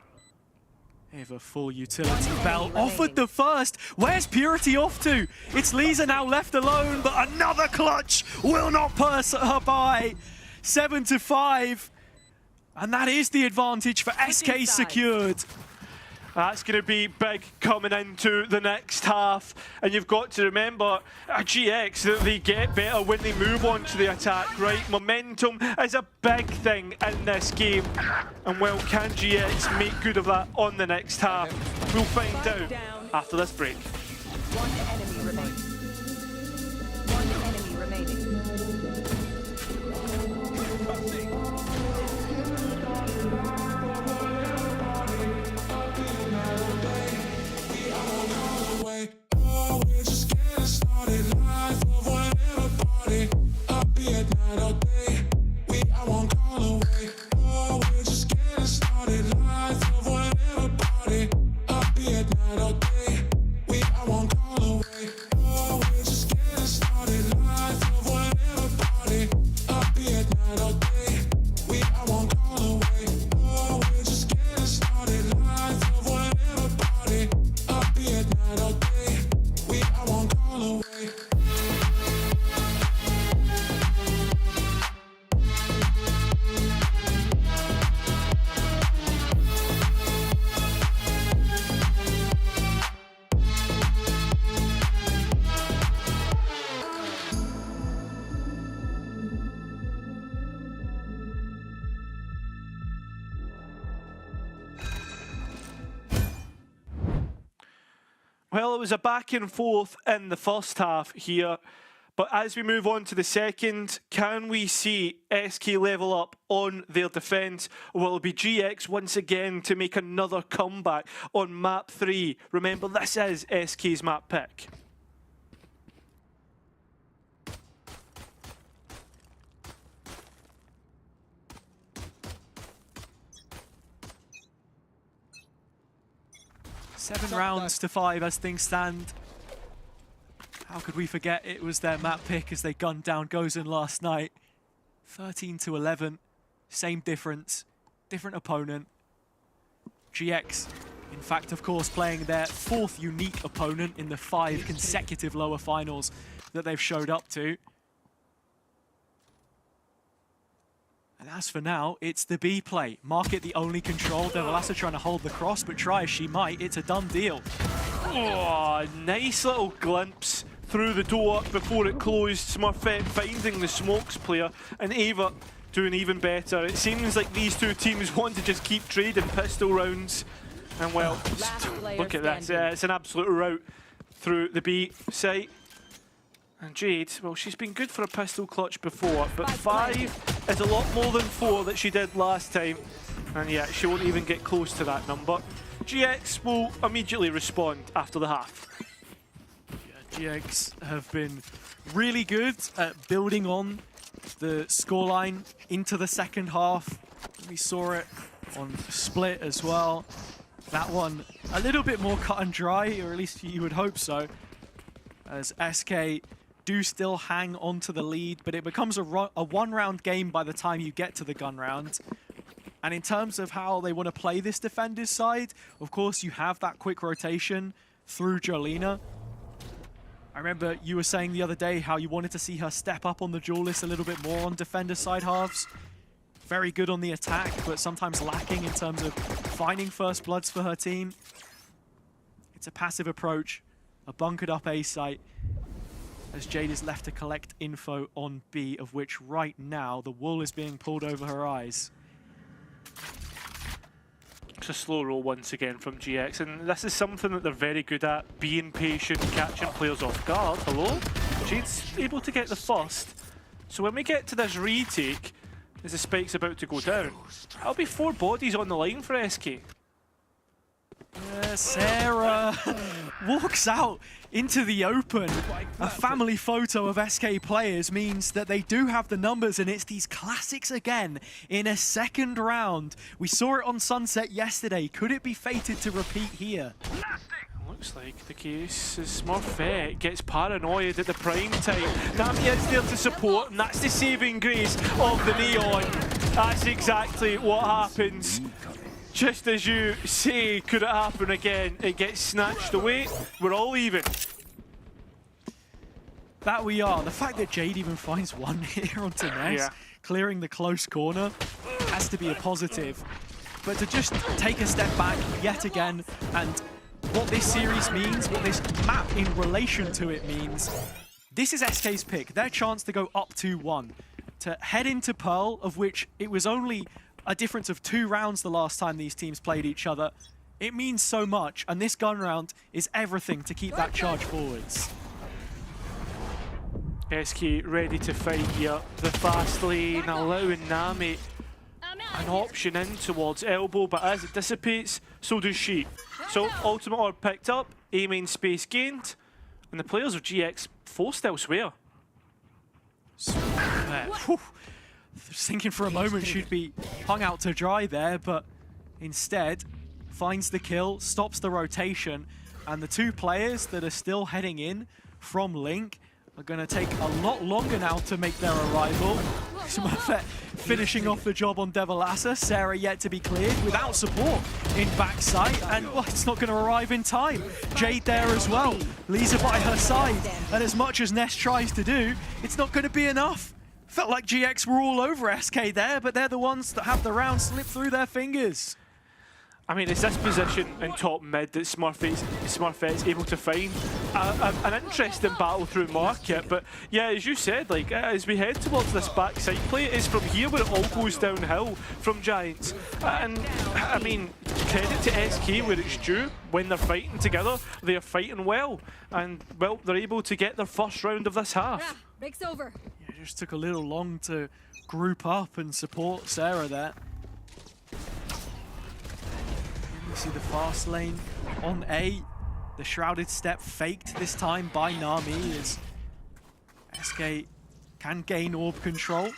Eva full utility belt offered the first. Where's Purity off to? It's Lisa now left alone, but another clutch will not pass her by. 7-5, and that is the advantage for SK secured. That's going to be big coming into the next half. And you've got to remember, GX, that they get better when they move on to the attack, right? Momentum is a big thing in this game. And well, can GX make good of that on the next half? We'll find out after this break. One enemy remaining. One enemy remaining. Well, it was a back and forth in the first half here, but as we move on to the second, can we see SK level up on their defence, or will it be GX once again to make another comeback on map 3? Remember, this is SK's map pick. Seven rounds to 5 as things stand. How could we forget it was their map pick as they gunned down Gozen last night. 13-11, same difference, different opponent. GX, in fact, of course, playing their 4th unique opponent in the 5 consecutive lower finals that they've showed up to. And as for now, it's the B play. Market the only control. Devilassa trying to hold the cross, but try as she might, it's a done deal. Oh, nice little glimpse through the door before it closed. Smurfette finding the smokes player, and Ava doing even better. It seems like these two teams want to just keep trading pistol rounds. And well, look at that. It's an absolute rout through the B site. And Jade, well, she's been good for a pistol clutch before, but 5 is a lot more than 4 that she did last time. And yeah, she won't even get close to that number. GX will immediately respond after the half. Yeah, GX have been really good at building on the scoreline into the second half. We saw it on Split as well. That one a little bit more cut and dry, or at least you would hope so, as SK do still hang on to the lead, but it becomes a one-round game by the time you get to the gun round. And in terms of how they want to play this defender's side, of course, you have that quick rotation through Jolina. I remember you were saying the other day how you wanted to see her step up on the duelist a little bit more on defender side halves. Very good on the attack, but sometimes lacking in terms of finding first bloods for her team. It's a passive approach, a bunkered up A site, as Jade is left to collect info on B, of which right now the wool is being pulled over her eyes. It's a slow roll once again from GX, and this is something that they're very good at, being patient, catching players off guard. Hello? Jade's able to get the first. So when we get to this retake, as the spike's about to go down, that'll be 4 bodies on the line for SK. Sarah walks out into the open. A family photo of SK players means that they do have the numbers, and it's these classics again in a second round. We saw it on Sunset yesterday. Could it be fated to repeat here? Looks like the case. Smurfette gets paranoid at the prime time. Nami is there to support, and that's the saving grace of the Neon. That's exactly what happens. Just as you say, could it happen again? It gets snatched away. We're all even. That we are. The fact that Jade even finds one here onto Ness, clearing the close corner, has to be a positive. But to just take a step back yet again, and what this series means, what this map in relation to it means, this is SK's pick. Their chance to go up 2-1. To head into Pearl, of which it was only a difference of 2 rounds the last time these teams played each other. It means so much, and this gun round is everything to keep that charge forwards. SK ready to fight here. The fast lane allowing Nami an option in towards elbow, but as it dissipates, so does she. So ultimate orb picked up, A main space gained, and the players of GX forced elsewhere. Thinking for a moment she'd be hung out to dry there, but instead finds the kill, stops the rotation, and the 2 players that are still heading in from Link are going to take a lot longer now to make their arrival. Smurfette finishing off the job on Devilassa. Sarah yet to be cleared without support in backside, and well, it's not going to arrive in time. Jade there as well. Lisa by her side, and as much as Ness tries to do, it's not going to be enough. Felt like GX were all over SK there, but they're the ones that have the round slip through their fingers. I mean, it's this position in top mid that Smurfette's able to find an interesting battle through market. But yeah, as you said, like as we head towards this backside play, it's from here where it all goes downhill from Giants. And I mean, credit to SK where it's due. When they're fighting together, they're fighting well. And well, they're able to get their first round of this half. Break's over. Yeah, it just took a little long to group up and support Sarah there. You see the fast lane on A. The shrouded step faked this time by Nami as SK can gain orb control.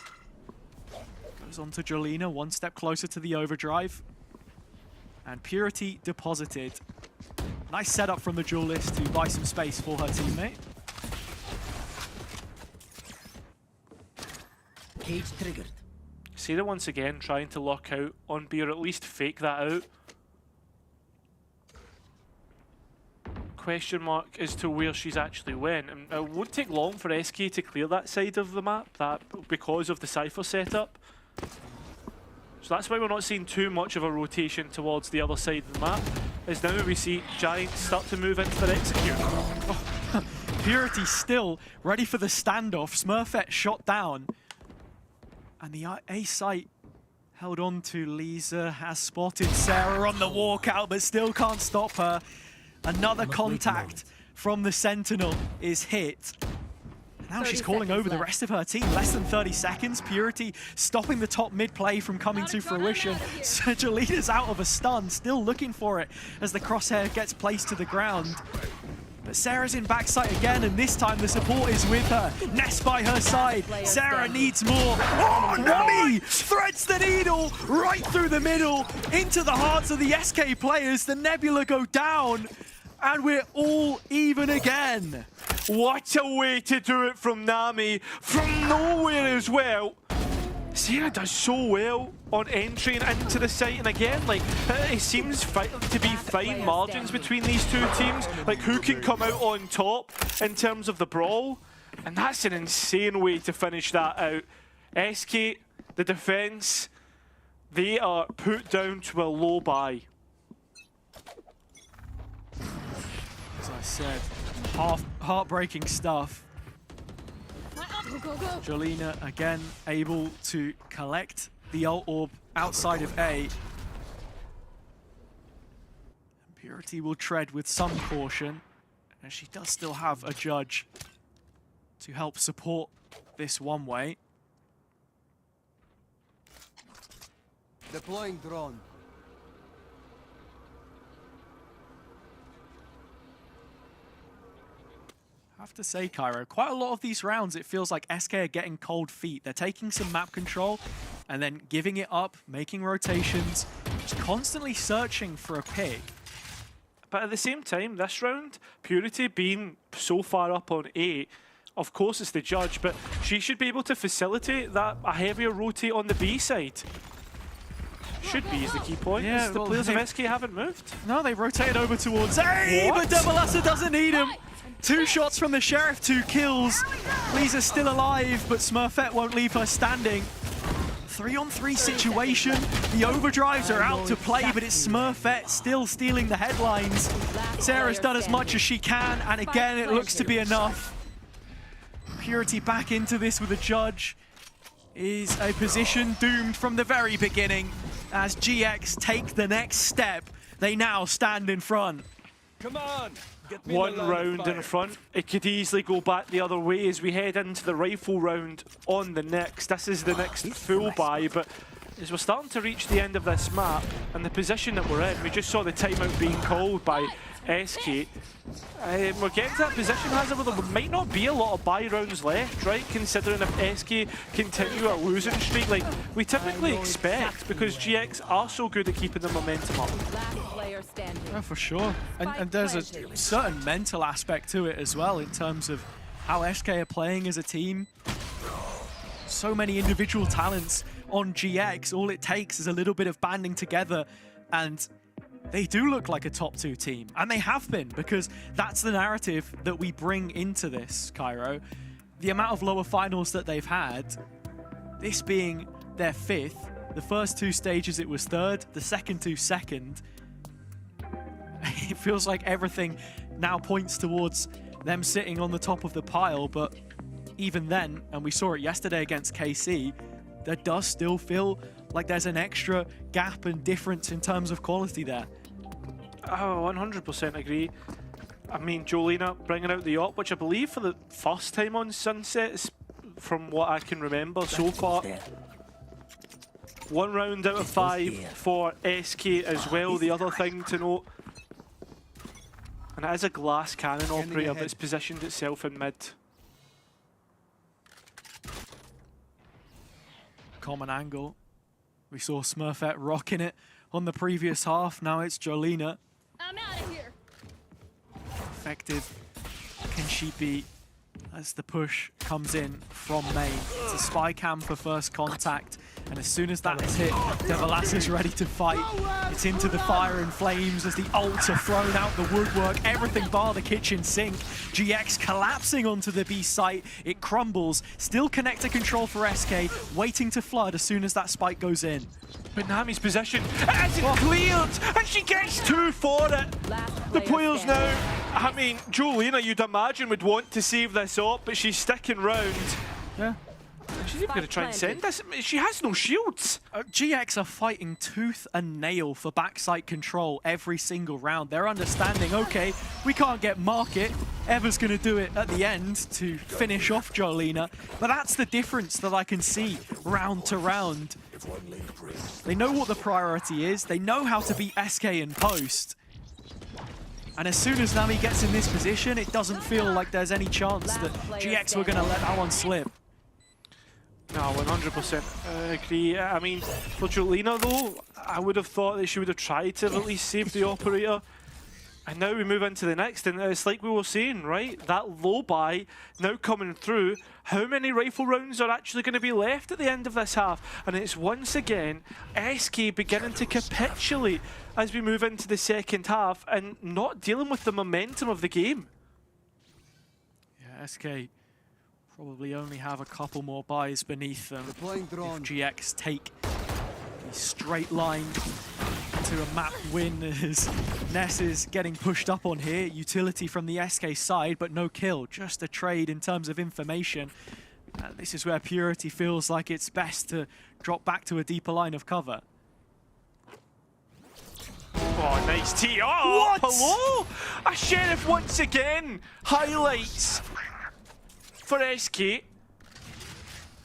Goes on to Jolina, 1 step closer to the overdrive. And Purity deposited. Nice setup from the duelist to buy some space for her teammate. Cage triggered. Sarah once again trying to lock out on B, or at least fake that out. Question mark as to where she's actually went, and it won't take long for SK to clear that side of the map, because of the Cypher setup. So that's why we're not seeing too much of a rotation towards the other side of the map, as now we see Giants start to move into their execute. Oh, Purity still ready for the standoff. Smurfette shot down. And the A site held on to Lisa, has spotted Sarah on the walkout, but still can't stop her. Another contact from the Sentinel is hit. Now she's calling over the rest of her team. Less than 30 seconds. Purity stopping the top mid play from coming to fruition. Jolina's out of a stun, still looking for it as the crosshair gets placed to the ground. But Sarah's in backside again, and this time the support is with her. Ness by her side. Sarah needs more. Oh, Nami threads the needle right through the middle into the hearts of the SK players. The Nebula go down, and we're all even again. What a way to do it from Nami, from nowhere as well. Sarah does so well on entering into the site, and again, like, it seems to be fine margins between these 2 teams, like who can come out on top in terms of the brawl, and that's an insane way to finish that out. SK, the defense, they are put down to a low buy. As I said, heartbreaking stuff. Go, go. Jolina again able to collect the ult orb outside of A. And Purity will tread with some caution, as she does still have a judge to help support this one way. Deploying drone. I have to say, Cairo, quite a lot of these rounds, it feels like SK are getting cold feet. They're taking some map control and then giving it up, making rotations, just constantly searching for a pick. But at the same time, this round, Purity being so far up on A, of course it's the judge, but she should be able to facilitate that a heavier rotate on the B side. Should be is the key point. Yeah, the well, players of SK haven't moved. No, they rotated over towards A, but Devilassa doesn't need him. 2 shots from the Sheriff, 2 kills. Lisa's still alive, but Smurfette won't leave her standing. 3-on-3 situation. The overdrives are out to play, but it's Smurfette still stealing the headlines. Sarah's done as much as she can, and again, it looks to be enough. Purity back into this with a judge is a position doomed from the very beginning. As GX take the next step, they now stand in front. Come on! One round in front. It could easily go back the other way as we head into the rifle round on the next. This is the next full buy, but as we're starting to reach the end of this map and the position that we're in, we just saw the timeout being called by SK. We're getting to that position, however, there might not be a lot of buy rounds left, right? Considering if SK continue a losing streak like we typically expect, because GX are so good at keeping the momentum up. Oh, for sure. And there's a certain mental aspect to it as well in terms of how SK are playing as a team. So many individual talents on GX. All it takes is a little bit of banding together and they do look like a top 2 team. And they have been, because that's the narrative that we bring into this, Cairo. The amount of lower finals that they've had, this being their 5th. The first 2 stages it was 3rd, the second 2 2nd. It feels like everything now points towards them sitting on the top of the pile, but even then, and we saw it yesterday against KC, there does still feel like there's an extra gap and difference in terms of quality there. Oh, 100% agree. I mean, Jolina bringing out the op, which I believe for the first time on Sunset, from what I can remember so far. 1 round out of 5 for SK as well, the other thing to note. And it is a glass cannon operator that's positioned itself in mid. Common angle. We saw Smurfette rocking it on the previous half. Now it's Jolina. I'm out of here. Effective can she be as the push comes in from main? It's a spy cam for first contact. And as soon as that is hit, Devilas is ready to fight. It's into the fire and flames as the ults are thrown out the woodwork. Everything bar the kitchen sink. GX collapsing onto the B site. It crumbles. Still connector control for SK. Waiting to flood as soon as that spike goes in. But Nami's position isn't cleared, and she gets 2 for it. The players now, I mean, Jolina, you'd imagine, would want to save this up, but she's sticking round. Yeah. She's even going to try and send this. She has no shields. GX are fighting tooth and nail for backside control every single round. They're understanding, okay, we can't get market. Ever's going to do it at the end to finish off Jolina. But that's the difference that I can see round to round. They know what the priority is. They know how to beat SK in post. And as soon as Nami gets in this position, it doesn't feel like there's any chance that GX were going to let that one slip. No, 100% agree. I mean, for Jolina though, I would have thought that she would have tried to at least save the operator. And now we move into the next, and it's like we were saying, right? That low buy now coming through. How many rifle rounds are actually going to be left at the end of this half? And it's once again SK beginning to capitulate as we move into the second half and not dealing with the momentum of the game. Yeah, SK probably only have a couple more buys beneath them if GX take the straight line to a map win as Ness is getting pushed up on here. Utility from the SK side, but no kill. Just a trade in terms of information. This is where Purity feels like it's best to drop back to a deeper line of cover. Oh, nice TR! What? Hello? A Sheriff once again! Highlights for SK.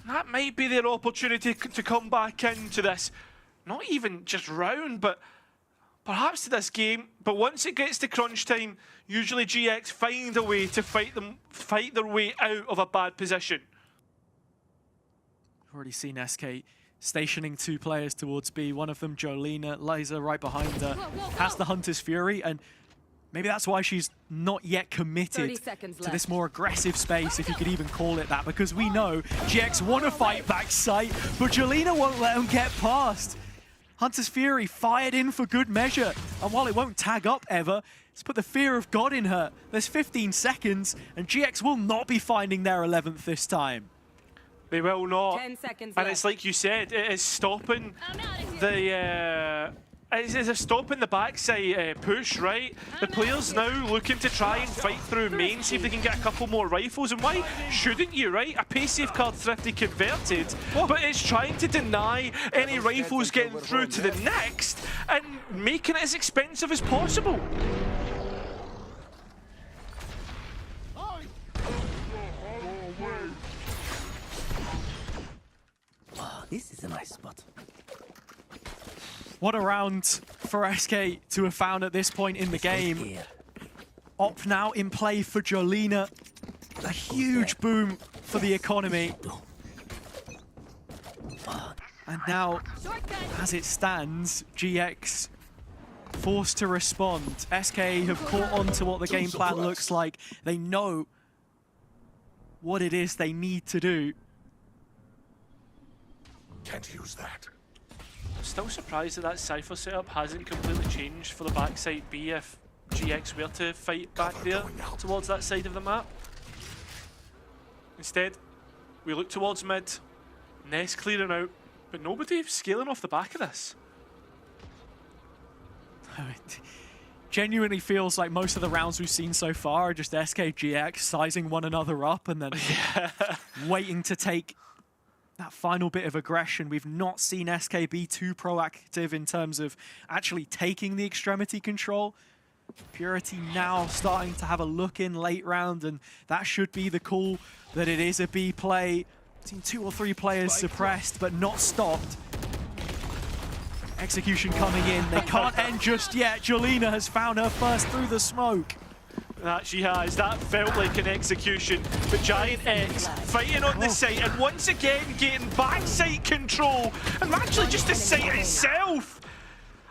That might be their opportunity to come back into this. Not even just round, but perhaps to this game, but once it gets to crunch time, usually GX find a way to fight their way out of a bad position. Already seen SK stationing 2 players towards B. One of them, Jolina, Liza right behind her, has the Hunter's Fury, and maybe that's why she's not yet committed to this more aggressive space, if you could even call it that, because we know GX want to fight backside, but Jolina won't let them get past. Hunter's Fury fired in for good measure, and while it won't tag up ever, it's put the fear of God in her. There's 15 seconds, and GX will not be finding their 11th this time. They will not. 10 seconds and left. it's like you said, it is stopping it's stopping the backside push, right? The players now looking to try and fight through main, see if they can get a couple more rifles. And why shouldn't you, right? A pace safe card thrifty converted, but it's trying to deny any rifles getting through to the next and making it as expensive as possible. This is a nice spot. What a round for SK to have found at this point in the game. Op now in play for Jolina. A huge boom for the economy. And now, as it stands, GX forced to respond. SK have caught on to what the game plan looks like. They know what it is they need to do. Can't use that. I'm still surprised that that Cypher setup hasn't completely changed for the backside B if GX were to fight back there towards that side of the map. Instead, we look towards mid, Nest clearing out, but nobody scaling off the back of this. It genuinely feels like most of the rounds we've seen so far are just SK GX sizing one another up and then waiting to take that final bit of aggression. We've not seen SK be too proactive in terms of actually taking the extremity control. Purity now starting to have a look in late round, and that should be the call that it is a B play. Seen 2 or 3 players suppressed, but not stopped. Execution coming in. They can't end just yet. Jolina has found her first through the smoke. That she has. That felt like an execution. But Giant X fighting on the site and once again getting backside control. And actually just the site itself.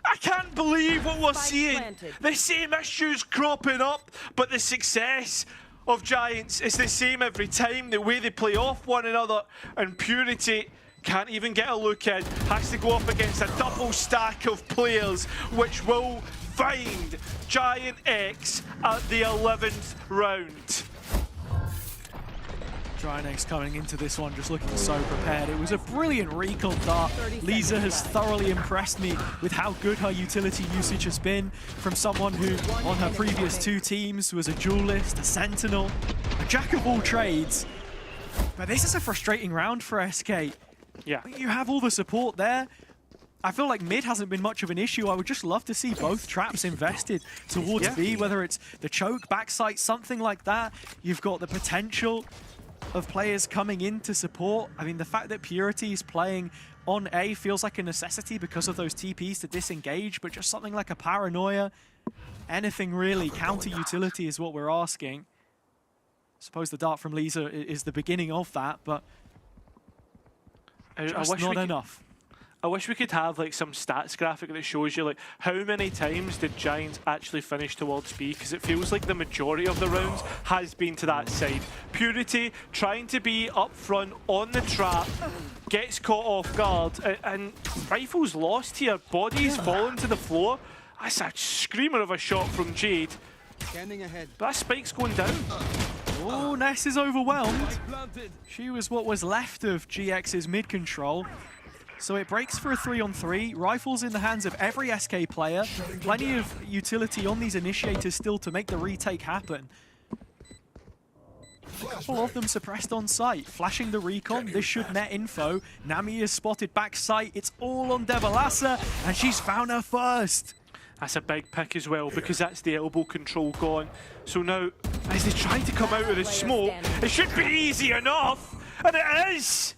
I can't believe what we're seeing. The same issues cropping up, but the success of Giants is the same every time. The way they play off one another, and Purity can't even get a look in. Has to go up against a double stack of players, which will find Giant X at the 11th round. Giant X coming into this one just looking so prepared. It was a brilliant recon dart. Lisa has thoroughly impressed me with how good her utility usage has been from someone who on her previous 2 teams was a duelist, a sentinel, a jack of all trades. But this is a frustrating round for SK. Yeah. You have all the support there. I feel like mid hasn't been much of an issue. I would just love to see both traps invested towards B, whether it's the choke, backside, something like that. You've got the potential of players coming in to support. I mean, the fact that Purity is playing on A feels like a necessity because of those TPs to disengage, but just something like a Paranoia, anything really, counter utility is what we're asking. I suppose the dart from Lisa is the beginning of that, but just not enough. I wish we could have like some stats graphic that shows you like how many times did Giants actually finish towards B, because it feels like the majority of the rounds has been to that side. Purity trying to be up front on the trap, gets caught off guard, and rifles lost here, bodies falling to the floor. That's a screamer of a shot from Jade. Scanning ahead. But that spike's going down. Oh, Ness is overwhelmed. She was what was left of GX's mid control. So it breaks for a 3-on-3. Rifles in the hands of every SK player. Plenty of utility on these initiators still to make the retake happen. A couple of them suppressed on site. Flashing the recon. This should net info. Nami is spotted back site. It's all on Devalasa, and she's found her first. That's a big pick as well, because that's the elbow control gone. So now, as they try to come out of the smoke, it should be easy enough, and it is!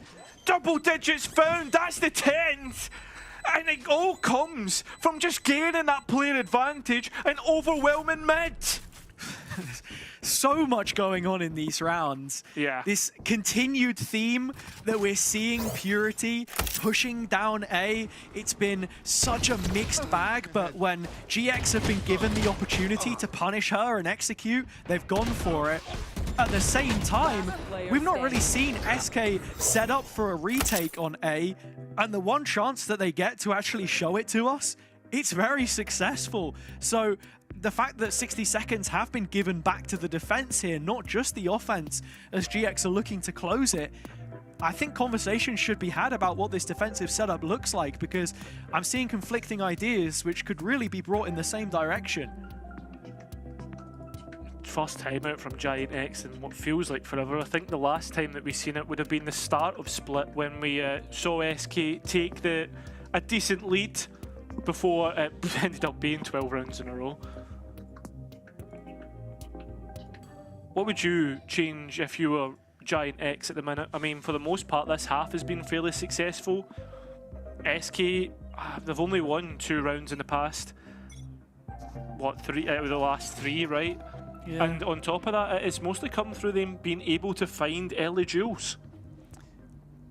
Double digits found, that's the 10th! And it all comes from just gaining that player advantage and overwhelming mid. So much going on in these rounds. Yeah. This continued theme that we're seeing Purity pushing down A. It's been such a mixed bag, but when GX have been given the opportunity to punish her and execute, they've gone for it. At the same time, we've not really seen SK set up for a retake on A, and the one chance that they get to actually show it to us, it's very successful. So the fact that 60 seconds have been given back to the defense here, not just the offense, as GX are looking to close it, I think conversations should be had about what this defensive setup looks like, because I'm seeing conflicting ideas which could really be brought in the same direction. First time out from Giant X in what feels like forever. I think the last time that we seen it would have been the start of Split, when we saw SK take a decent lead before it ended up being 12 rounds in a row. What would you change if you were Giant X at the minute? I mean, for the most part, this half has been fairly successful. SK, they've only won 2 rounds in the past. What, 3 out of the last 3, right? Yeah. And on top of that, it's mostly come through them being able to find early duels.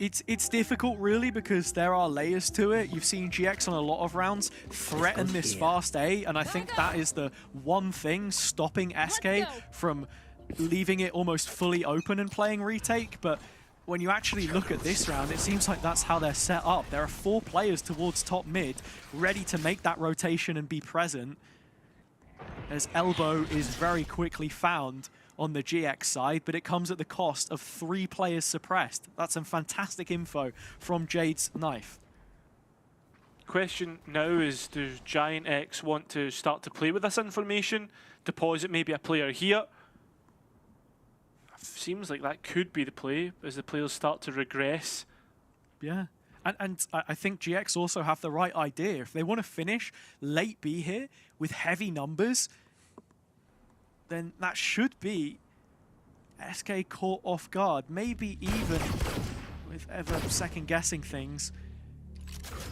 It's difficult, really, because there are layers to it. You've seen GX on a lot of rounds threaten this fast A, and I think that is the one thing stopping SK from leaving it almost fully open and playing retake. But when you actually look at this round, it seems like that's how they're set up. There are 4 players towards top mid, ready to make that rotation and be present, as Elbow is very quickly found on the GX side, but it comes at the cost of 3 players suppressed. That's some fantastic info from Jade's knife. Question now is, does Giant X want to start to play with this information? Deposit maybe a player here? Seems like that could be the play as the players start to regress. Yeah. And I think GX also have the right idea. If they want to finish late B here with heavy numbers, then that should be SK caught off guard. Maybe even with ever second-guessing things,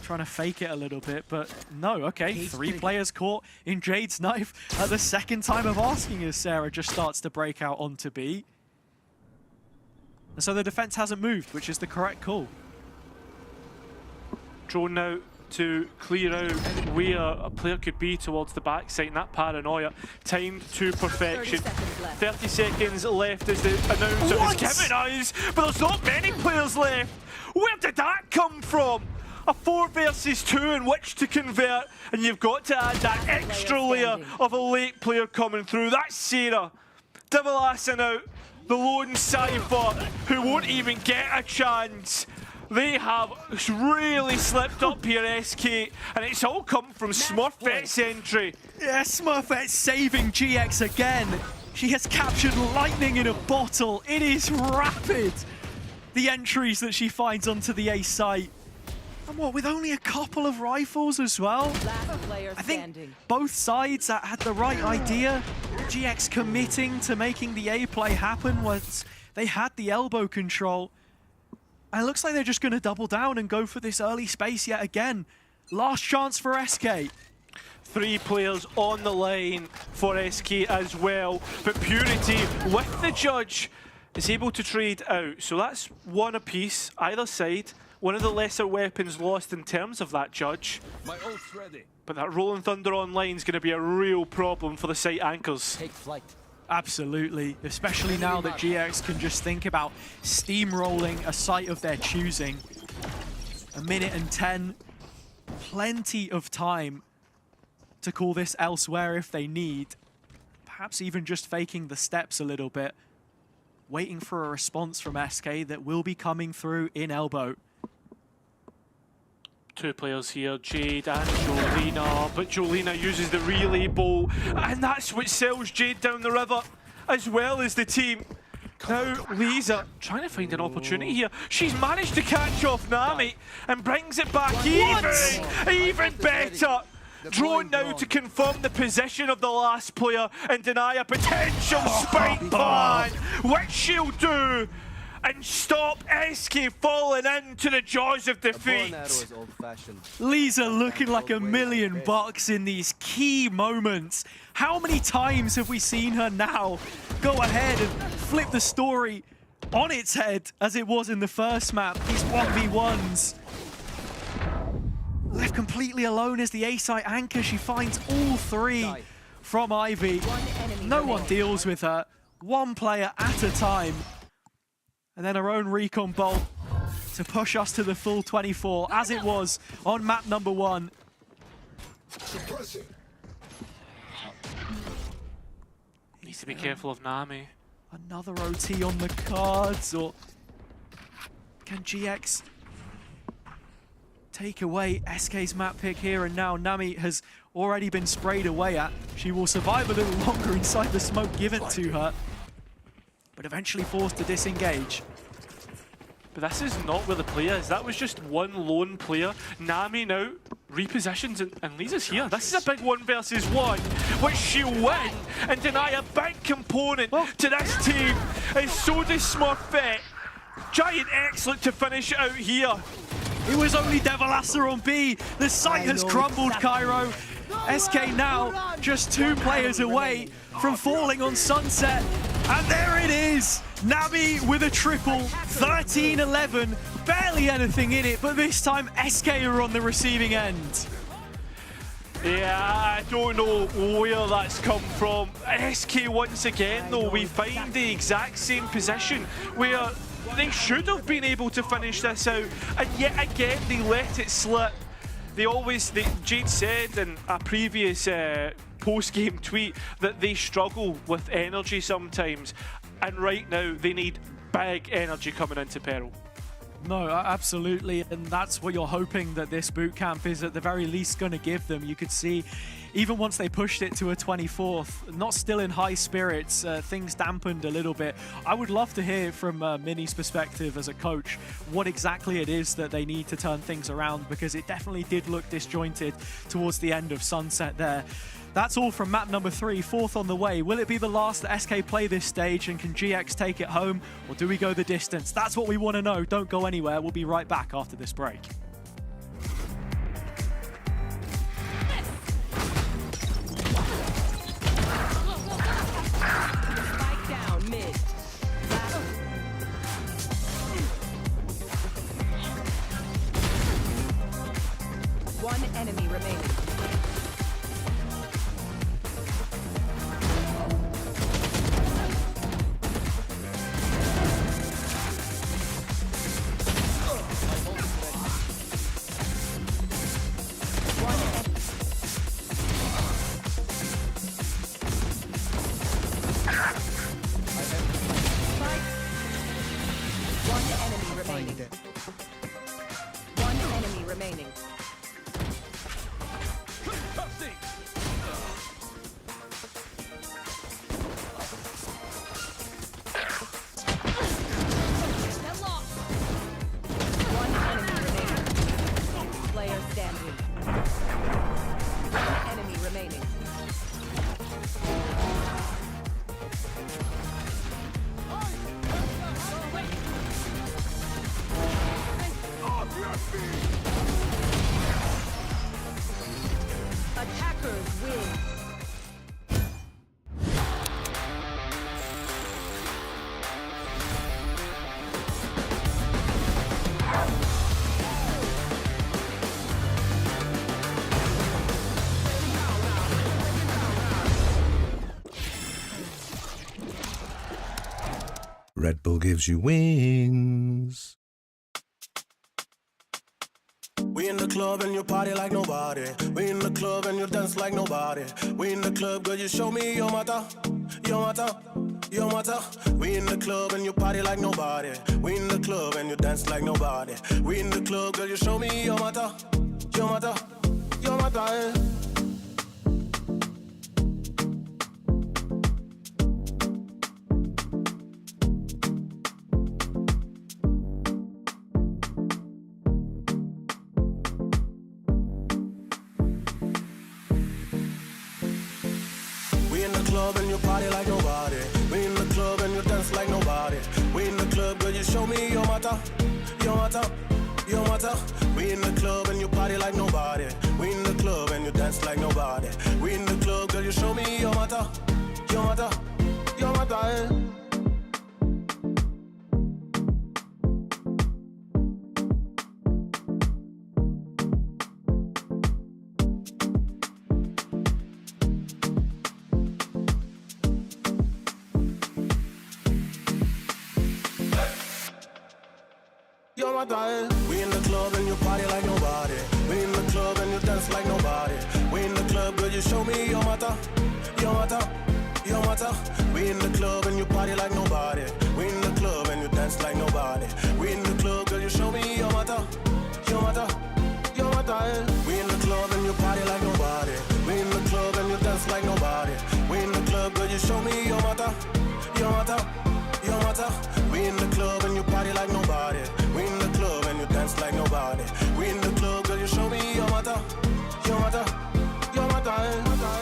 trying to fake it a little bit, but no, okay. 3 players caught in Jade's knife at the second time of asking, as Sarah just starts to break out onto B. And so the defense hasn't moved, which is the correct call. Drone now to clear out where a player could be towards the backside, and that paranoia timed to perfection. 30 seconds left as the announcer is giving us, but there's not many players left. Where did that come from? A 4 versus 2 in which to convert, and you've got to add that extra layer of a late player coming through. That's Sarah. Devil assing out the lone Cypher, who won't even get a chance. They have really slipped up here, SK, and it's all come from Smurfette's entry. Yeah, Smurfette saving GX again. She has captured lightning in a bottle. It is rapid, the entries that she finds onto the A site. And what, with only a couple of rifles as well? I think both sides had the right idea. GX committing to making the A play happen once they had the elbow control. And it looks like they're just going to double down and go for this early space yet again. Last chance for SK. 3 players on the line for SK as well. But Purity, with the judge, is able to trade out. So that's 1 apiece, either side. One of the lesser weapons lost in terms of that judge. My ult's ready. But that Rolling Thunder online is going to be a real problem for the site anchors. Take flight. Absolutely, especially now that GX can just think about steamrolling a site of their choosing. 1:10, plenty of time to call this elsewhere if they need. Perhaps even just faking the steps a little bit. Waiting for a response from SK that will be coming through in elbow. 2 players here, Jade and Jolena, but Jolena uses the relay bowl, and that's what sells Jade down the river, as well as the team. Now, Lisa trying to find an opportunity here. She's managed to catch off Nami and brings it back even better. Drone now to confirm the position of the last player and deny a potential spike plan, which she'll do. and stop SK falling into the jaws of defeat. Lisa looking like $1,000,000 in these key moments. How many times have we seen her now go ahead and flip the story on its head as it was in the first map? These 1v1s. Left completely alone as the A-site anchor. She finds all three from Ivy. No one deals with her. One player at a time. And then her own recon bolt to push us to the full 24, as it was on map number 1. Needs to be careful of Nami. Another OT on the cards, or can GX take away SK's map pick here and now? Nami has already been sprayed away at. She will survive a little longer inside the smoke given to her, but eventually forced to disengage. But this is not where the play is. That was just one lone player. Nami now repositions and Lisa's here. This is a big 1 versus 1, which she'll win and deny a big component to this team. It's so Smurfette. Giant excellent to finish it out here. It was only Devilasser on B. The site has crumbled, Cairo. SK now just 2 players away from falling on Sunset. And there it is. Nami with a triple, 13-11. Barely anything in it, but this time SK are on the receiving end. Yeah, I don't know where that's come from. SK once again, though, we find the exact same position where they should have been able to finish this out, and yet again they let it slip. Jade said in a previous post-game tweet that they struggle with energy sometimes, and right now they need big energy coming into Peril. No, absolutely, and that's what you're hoping that this boot camp is at the very least going to give them. You could see, even once they pushed it to a 24th, not still in high spirits, things dampened a little bit. I would love to hear from Minnie's perspective as a coach what exactly it is that they need to turn things around, because it definitely did look disjointed towards the end of Sunset there. That's all from map number 3, 4th on the way. Will it be the last that SK play this stage, and can GX take it home, or do we go the distance? That's what we want to know. Don't go anywhere. We'll be right back after this break. Spike down mid. One enemy remaining. Attackers win. Red Bull gives you wings. We in the club and you party like nobody. We in the club and you dance like nobody. We in the club, girl, you show me your matter, your matter, your matter. We in the club and you party like nobody. We in the club and you dance like nobody. We in the club, girl, you show me your matter, your matter, your matter. And you party like nobody. We in the club and you dance like nobody. We in the club, club, girl, you show me your matter, your matter, your matter. We in the club and you party like nobody. We in the club and you dance like nobody. We in the club, girl, you show me your matter, your matter, your matter. We in the club and you party like nobody. We in the club and you dance like nobody. We in the club, girl, you show me your matter, your matter, your matter. We in the club and you party like nobody. We in the club and you dance like nobody. We in the club, girl, you show me your matter, your matter, your matter. We in the club and you party like nobody. We in the club and you dance like nobody. We in the club, girl, you show me your matter, your matter, your matter. We in the club and you party like nobody. We in the club and you dance like nobody. We in the club, girl, you show me your matter, your matter, your matter, your matter,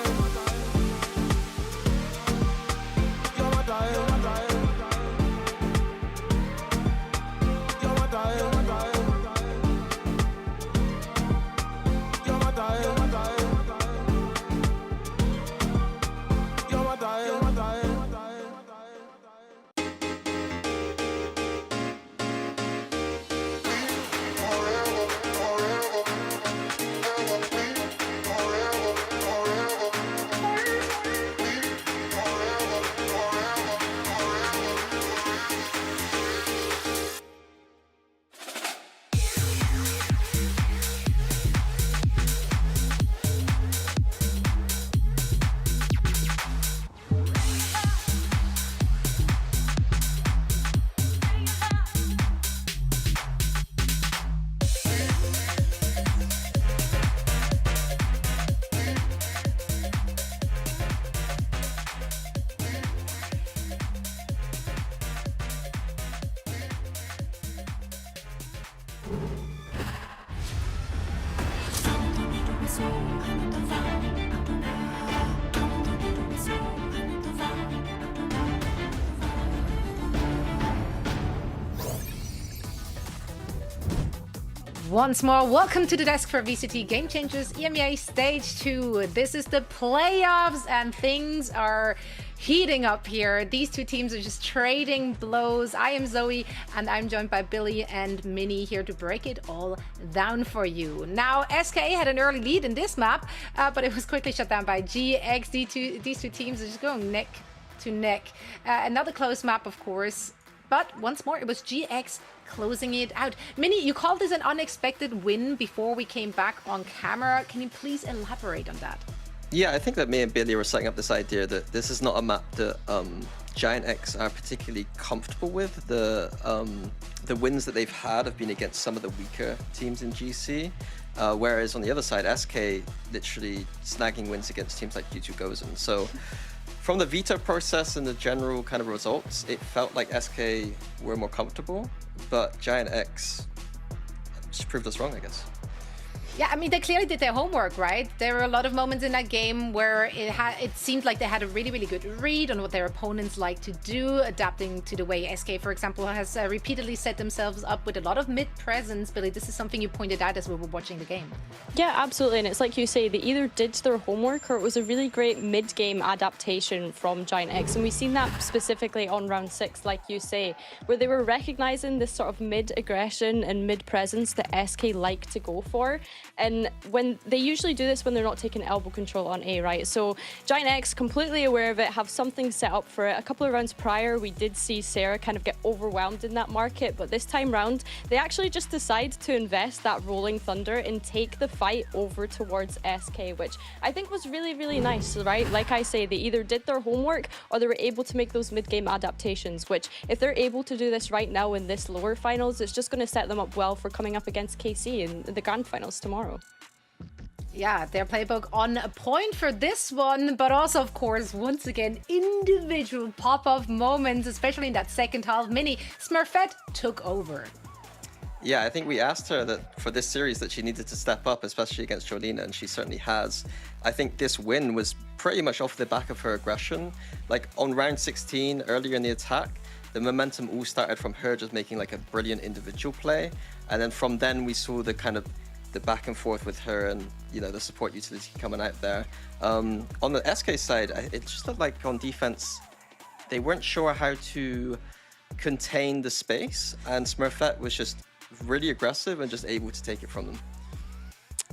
your matter, your matter, your matter, your matter, your matter, your matter. Once more, welcome to the desk for VCT Game Changers EMEA Stage 2. This is the playoffs and things are heating up here. These two teams are just trading blows. I am Zoe and I'm joined by Billy and Minnie here to break it all down for you. Now, SK had an early lead in this map, but it was quickly shut down by GX. These two teams are just going neck to neck. Another close map, of course. But once more, it was GX closing it out. Minnie, you called this an unexpected win before we came back on camera. Can you please elaborate on that? Yeah, I think that me and Billy were setting up this idea that this is not a map that Giant X are particularly comfortable with. The wins that they've had have been against some of the weaker teams in GC, whereas on the other side, SK literally snagging wins against teams like G2 Gozen. So from the veto process and the general kind of results, it felt like SK were more comfortable, but Giant X just proved us wrong, I guess. Yeah, I mean, they clearly did their homework, right? There were a lot of moments in that game where it seemed like they had a really, really good read on what their opponents like to do, adapting to the way SK, for example, has repeatedly set themselves up with a lot of mid-presence. Billy, this is something you pointed out as we were watching the game. Yeah, absolutely. And it's like you say, they either did their homework or it was a really great mid-game adaptation from Giant X. And we've seen that specifically on round 6, like you say, where they were recognizing this sort of mid-aggression and mid-presence that SK like to go for. And when they usually do this when they're not taking elbow control on A, right? So Giant X, completely aware of it, have something set up for it. A couple of rounds prior, we did see Sarah kind of get overwhelmed in that market, but this time round, they actually just decide to invest that Rolling Thunder and take the fight over towards SK, which I think was really, really nice, right? Like I say, they either did their homework or they were able to make those mid-game adaptations, which if they're able to do this right now in this lower finals, it's just going to set them up well for coming up against KC in the grand finals tomorrow. Yeah, their playbook on point for this one, but also, of course, once again, individual pop-off moments, especially in that second half. Minnie, Smurfette took over. Yeah, I think we asked her that for this series that she needed to step up, especially against Jolina, and she certainly has. I think this win was pretty much off the back of her aggression. Like on round 16, earlier in the attack, the momentum all started from her just making like a brilliant individual play, and then from then we saw the kind of the back and forth with her and, you know, the support utility coming out there. On the SK side, it just looked like on defense they weren't sure how to contain the space, and Smurfette was just really aggressive and just able to take it from them.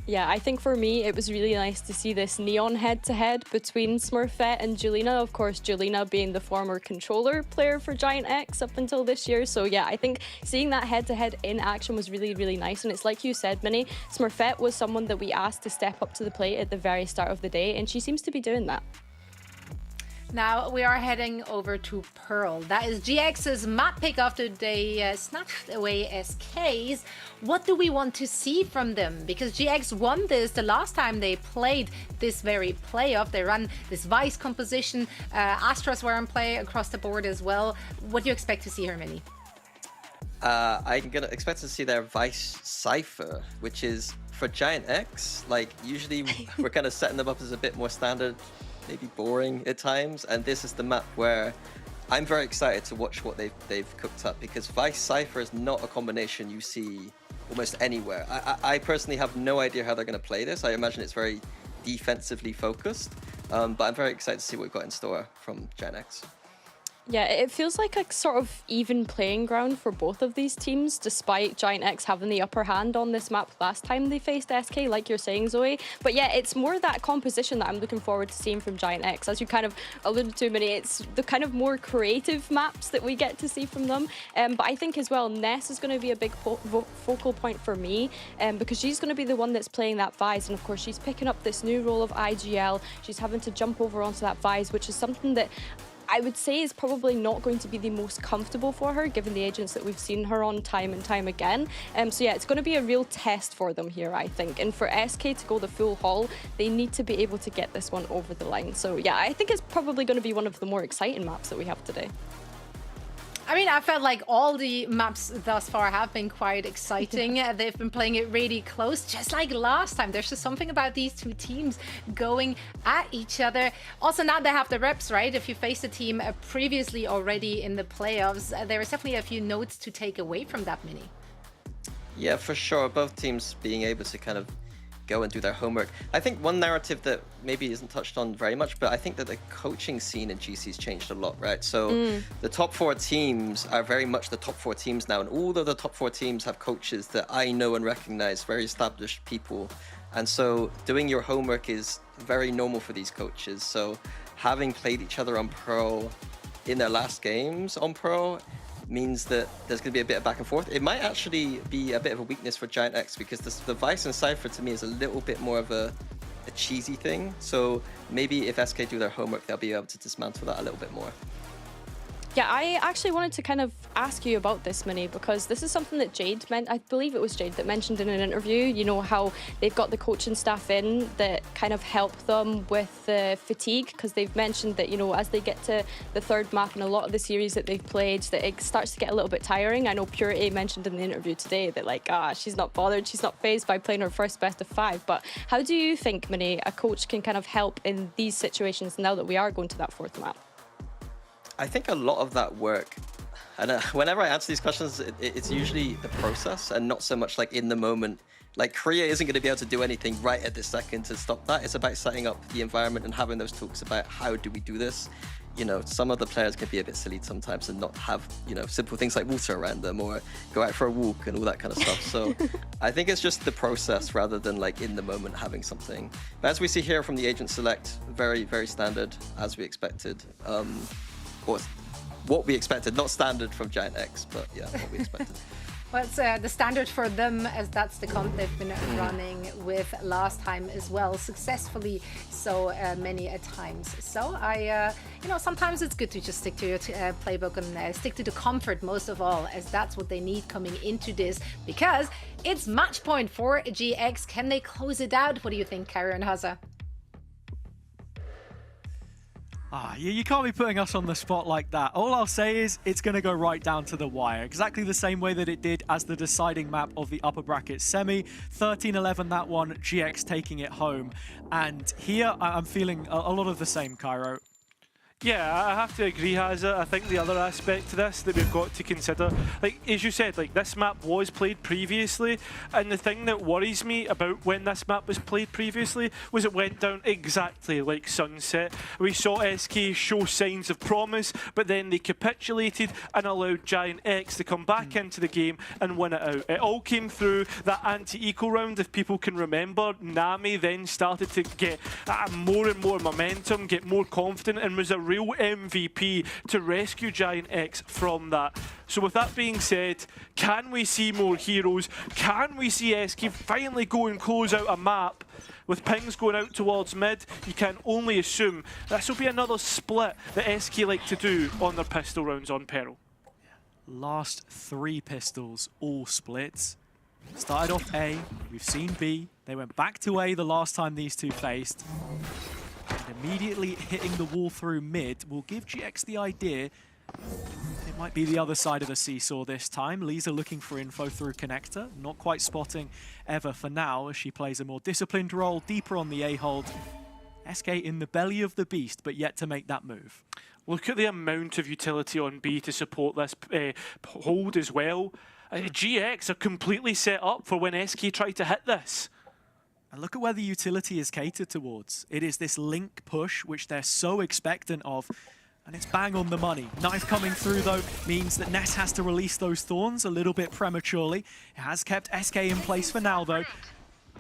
Yeah, I think for me, it was really nice to see this neon head-to-head between Smurfette and Julina. Of course, Julina being the former controller player for Giant X up until this year. So yeah, I think seeing that head-to-head in action was really, really nice. And it's like you said, Minnie, Smurfette was someone that we asked to step up to the plate at the very start of the day, and she seems to be doing that. Now we are heading over to Pearl. That is GX's map pick after they snatched away SKs. What do we want to see from them? Because GX won this the last time they played this very playoff. They ran this Vice composition. Astras were in play across the board as well. What do you expect to see here, Minnie? I'm gonna expect to see their Vice Cypher, which is for Giant X. Like usually we're kind of setting them up as a bit more standard, maybe boring at times, and this is the map where I'm very excited to watch what they've cooked up, because Vice Cypher is not a combination you see almost anywhere. I personally have no idea how they're going to play this. I imagine it's very defensively focused, but I'm very excited to see what we've got in store from Giant X. Yeah, it feels like a sort of even playing ground for both of these teams, despite Giant X having the upper hand on this map last time they faced SK, like you're saying, Zoe. But yeah, it's more that composition that I'm looking forward to seeing from Giant X. As you kind of alluded to, Minnie, it's the kind of more creative maps that we get to see from them. But I think as well, Ness is going to be a big focal point for me, because she's going to be the one that's playing that Vise. And of course, she's picking up this new role of IGL. She's having to jump over onto that Vise, which is something that I would say is probably not going to be the most comfortable for her, given the agents that we've seen her on time and time again. So yeah, it's going to be a real test for them here, I think. And for SK to go the full haul, they need to be able to get this one over the line. So yeah, I think it's probably going to be one of the more exciting maps that we have today. I mean, I felt like all the maps thus far have been quite exciting. They've been playing it really close, just like last time. There's just something about these two teams going at each other. Also, now they have the reps, right? If you faced a team previously already in the playoffs, there is definitely a few notes to take away from that, Minnie. Yeah, for sure. Both teams being able to kind of go and do their homework. I think one narrative that maybe isn't touched on very much, but I think that the coaching scene in GC's changed a lot, right? So the top 4 teams are very much the top 4 teams now, and all of the top 4 teams have coaches that I know and recognize, very established people. And so doing your homework is very normal for these coaches. So having played each other on Pro in their last games on Pro means that there's going to be a bit of back and forth. It might actually be a bit of a weakness for Giant X, because the Vice and Cypher to me is a little bit more of a cheesy thing. So maybe if SK do their homework, they'll be able to dismantle that a little bit more. Yeah, I actually wanted to kind of ask you about this, Minnie, because this is something that Jade meant. I believe it was Jade that mentioned in an interview, you know, how they've got the coaching staff in that kind of help them with the fatigue, because they've mentioned that, you know, as they get to the third map in a lot of the series that they've played, that it starts to get a little bit tiring. I know Purity mentioned in the interview today that, like, she's not bothered, she's not fazed by playing her first best of 5. But how do you think, Minnie, a coach can kind of help in these situations now that we are going to that 4th map? I think a lot of that work, and whenever I answer these questions, it's usually the process and not so much like in the moment. Like Korea isn't going to be able to do anything right at this second to stop that. It's about setting up the environment and having those talks about how do we do this. You know, some of the players can be a bit silly sometimes and not have, you know, simple things like water around them or go out for a walk and all that kind of stuff. So I think it's just the process rather than like in the moment having something. But as we see here from the Agent Select, very, very standard as we expected. Or what we expected, not standard from Giant X, but yeah, what we expected. Well, it's the standard for them, as that's the comp they've been running with last time as well, successfully so many times. So you know, sometimes it's good to just stick to your playbook and stick to the comfort most of all, as that's what they need coming into this, because it's match point for GX. Can they close it out? What do you think, Kyra and Haza? You can't be putting us on the spot like that. All I'll say is it's going to go right down to the wire, exactly the same way that it did as the deciding map of the upper bracket semi. 13-11 that one, GX taking it home. And here I'm feeling a lot of the same, Cairo. Yeah, I have to agree, Hazza. I think the other aspect to this that we've got to consider, like as you said, like this map was played previously, and the thing that worries me about when this map was played previously was it went down exactly like Sunset. We saw SK show signs of promise, but then they capitulated and allowed Giant X to come back into the game and win it out. It all came through that anti-eco round, if people can remember. Nami then started to get more and more momentum, get more confident, and was a real MVP to rescue Giant X from that. So with that being said, can we see more heroes? Can we see SK finally go and close out a map? With pings going out towards mid, you can only assume this will be another split that SK like to do on their pistol rounds on Peril. Last 3 pistols, all splits. Started off A, we've seen B. They went back to A the last time these two faced. And immediately hitting the wall through mid will give GX the idea it might be the other side of the seesaw this time. Lisa looking for info through connector, not quite spotting Eva for now as she plays a more disciplined role, deeper on the A hold. SK in the belly of the beast, but yet to make that move. Look at the amount of utility on B to support this hold as well. GX are completely set up for when SK try to hit this. And look at where the utility is catered towards. It is this link push, which they're so expectant of, and it's bang on the money. Knife coming through, though, means that Ness has to release those thorns a little bit prematurely. It has kept SK in place for now, though.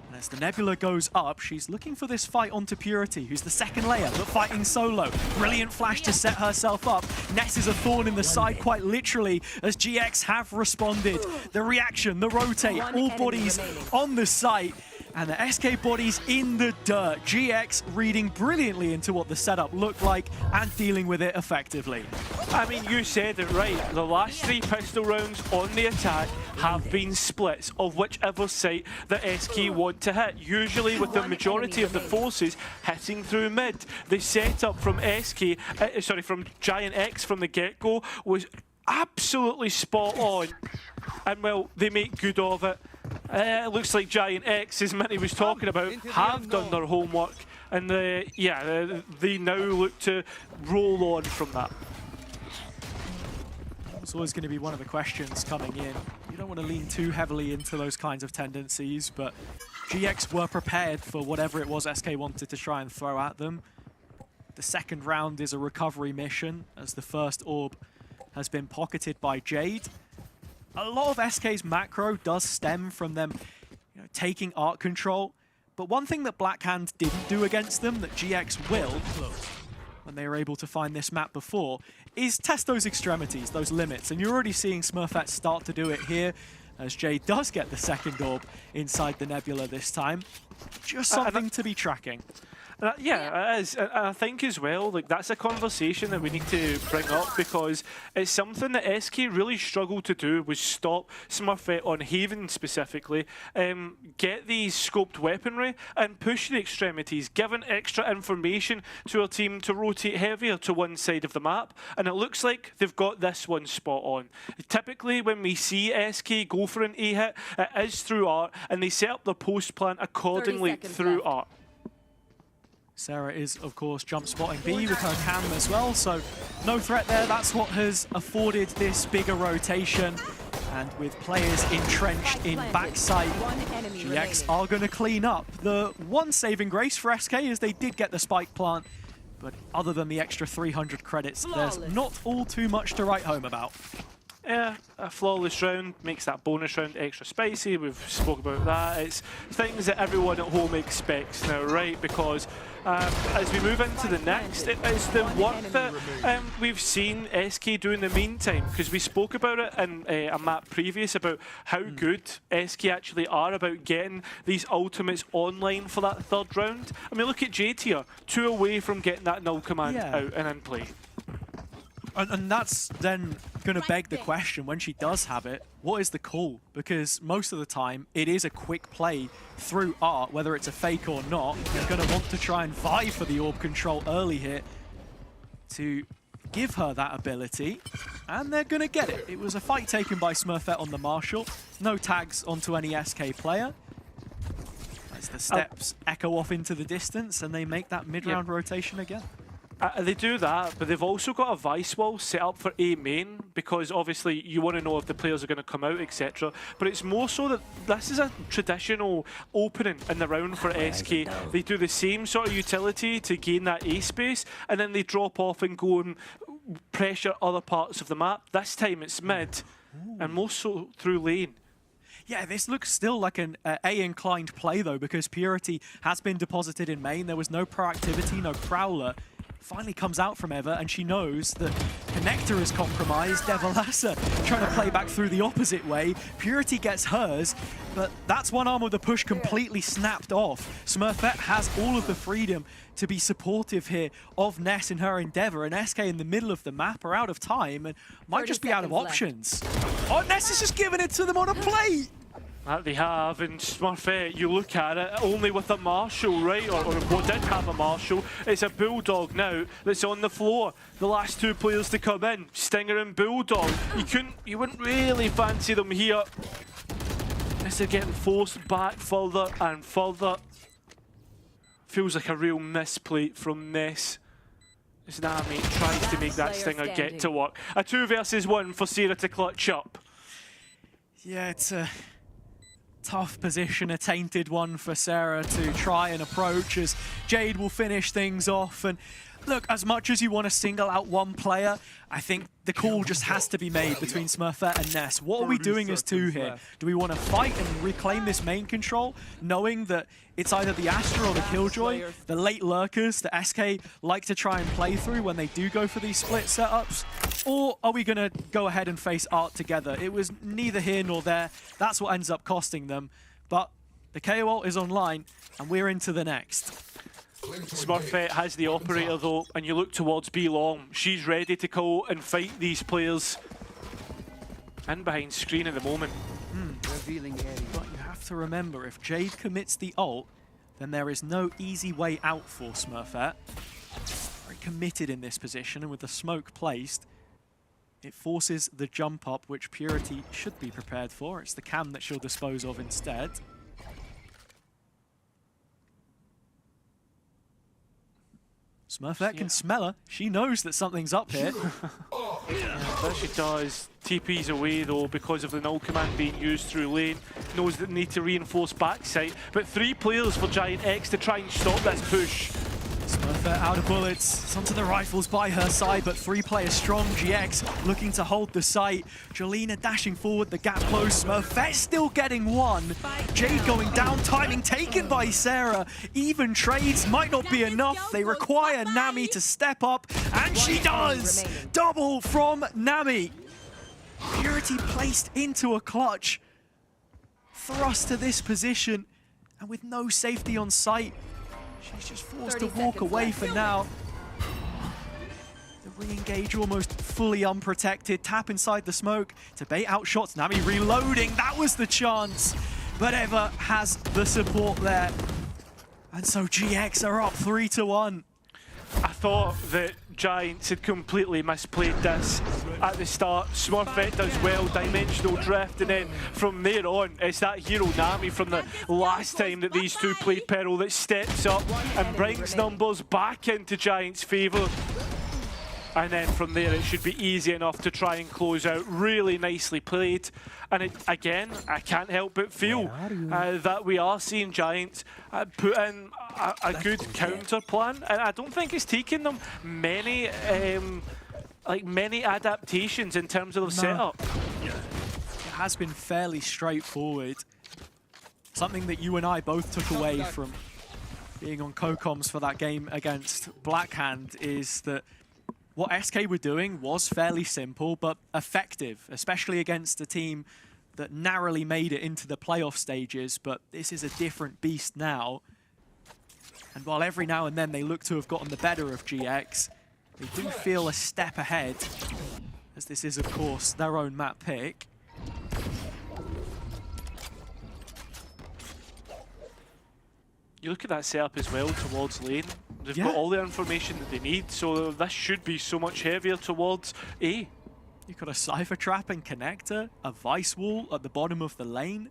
And as the Nebula goes up, she's looking for this fight onto Purity, who's the second layer, but fighting solo. Brilliant flash to set herself up. Ness is a thorn in the side, quite literally, as GX have responded. The reaction, the rotate, all bodies on the site. And the SK bodies in the dirt. GX reading brilliantly into what the setup looked like and dealing with it effectively. I mean, you said it right. The last 3 pistol rounds on the attack have been splits of whichever site that SK want to hit, usually with the majority of the forces hitting through mid. The setup from from Giant X from the get-go was absolutely spot on. And well, they make good of it. It looks like Giant X, as Minty was talking about, have done their homework, and they now look to roll on from that. It's always going to be one of the questions coming in. You don't want to lean too heavily into those kinds of tendencies, but GX were prepared for whatever it was SK wanted to try and throw at them. The second round is a recovery mission, as the first orb has been pocketed by Jade. A lot of SK's macro does stem from them taking art control, but one thing that Blackhand didn't do against them that GX will, when they were able to find this map before, is test those extremities, those limits. And you're already seeing Smurfette start to do it here, as Jade does get the second orb inside the Nebula this time. Just something to be tracking. Yeah, it is. And I think as well, like that's a conversation that we need to bring up, because it's something that SK really struggled to do, was stop Smurfette on Haven specifically, get these scoped weaponry and push the extremities, giving extra information to a team to rotate heavier to one side of the map. And it looks like they've got this one spot on. Typically when we see SK go for an A hit, it is through art, and they set up their post plan accordingly through art. Sarah is, of course, jump spotting B with her cam as well, so no threat there. That's what has afforded this bigger rotation. And with players entrenched in backside, GX are going to clean up. The one saving grace for SK is they did get the spike plant, but other than the extra 300 credits, there's not all too much to write home about. Yeah, a flawless round makes that bonus round extra spicy. We've spoke about that. It's things that everyone at home expects now, right? Because as we move into the next, it is the work that we've seen SK do in the meantime. Because we spoke about it in a map previous about how good SK actually are about getting these ultimates online for that third round. I mean, look at Jade here, 2 away from getting that null command out and in play. And that's then going to beg the question, when she does have it, what is the call? Because most of the time, it is a quick play through art, whether it's a fake or not. You're going to want to try and vie for the orb control early here to give her that ability, and they're going to get it. It was a fight taken by Smurfette on the Marshall. No tags onto any SK player. As the steps echo off into the distance, and they make that mid-round rotation again. They do that, but they've also got a vice wall set up for A main, because obviously you want to know if the players are going to come out, etc. But it's more so that this is a traditional opening in the round for SK. They do the same sort of utility to gain that A space, and then they drop off and go and pressure other parts of the map. This time it's mid, and more so through lane. Yeah, this looks still like an A-inclined play, though, because Purity has been deposited in main. There was no proactivity, no Prowler. Finally comes out from Eva, and she knows that Connector is compromised. Devalasa trying to play back through the opposite way. Purity gets hers, but that's one arm of the push completely snapped off. Smurfette has all of the freedom to be supportive here of Ness in her endeavor, and SK in the middle of the map are out of time and might just be out of options. Oh, Ness is just giving it to them on a plate! That they have, and Smurfette, you look at it, only with a Marshall, right? Or what did have a Marshall. It's a Bulldog now that's on the floor. The last two players to come in, Stinger and Bulldog. You wouldn't really fancy them here. As they're getting forced back further and further. Feels like a real misplay from Ness. As Nami tries to make that Stinger get to work. A 2 versus 1 for Sarah to clutch up. Yeah, it's a tough position, a tainted one for Sarah to try and approach, as Jade will finish things off. And look, as much as you want to single out one player, I think the call just has to be made between Smurfette and Ness. What are we doing as two here? Do we want to fight and reclaim this main control, knowing that it's either the Astra or the Killjoy, the late lurkers that SK like to try and play through when they do go for these split setups? Or are we going to go ahead and face Art together? It was neither here nor there. That's what ends up costing them. But the KO is online, and we're into the next. Smurfette has the operator though, and you look towards B Long. She's ready to go and fight these players. In behind screen at the moment. Revealing area. But you have to remember, if Jade commits the ult, then there is no easy way out for Smurfette. Very committed in this position, and with the smoke placed, it forces the jump up, which Purity should be prepared for. It's the cam that she'll dispose of instead. Smurfette can smell her. She knows that something's up here. That she does. TP's away though because of the null command being used through lane. Knows that they need to reinforce backside. But 3 players for Giant X to try and stop this push. Smurfette out of bullets. It's onto the rifles by her side, but 3 players strong. GX looking to hold the site. Jolina dashing forward, the gap closed. Smurfette still getting one. Jade going down, timing taken by Sarah. Even trades might not be enough. They require Nami to step up, and she does! Double from Nami. Purity placed into a clutch. Thrust to this position, and with no safety on site, she's just forced to walk away for now. The re-engage almost fully unprotected. Tap inside the smoke to bait out shots. Nami reloading. That was the chance. But Eva has the support there. And so GX are up 3-1. I thought that Giants had completely misplayed this at the start. Smurfette does well, dimensional drift, and then from there on, it's that hero Nami from the last time that these two played Peril that steps up and brings numbers back into Giants' favour. And then from there, it should be easy enough to try and close out. Really nicely played. And again, I can't help but feel that we are seeing Giants put in a good counter plan. And I don't think it's taken them many adaptations in terms of the setup. It has been fairly straightforward. Something that you and I both took away from being on co-coms for that game against Blackhand is that what SK were doing was fairly simple, but effective, especially against a team that narrowly made it into the playoff stages, but this is a different beast now. And while every now and then they look to have gotten the better of GX, they do feel a step ahead, as this is, of course, their own map pick. You look at that setup as well towards lane. They've got all the information that they need, so this should be so much heavier towards A. You've got a Cypher Trap and Connector, a Vice Wall at the bottom of the lane.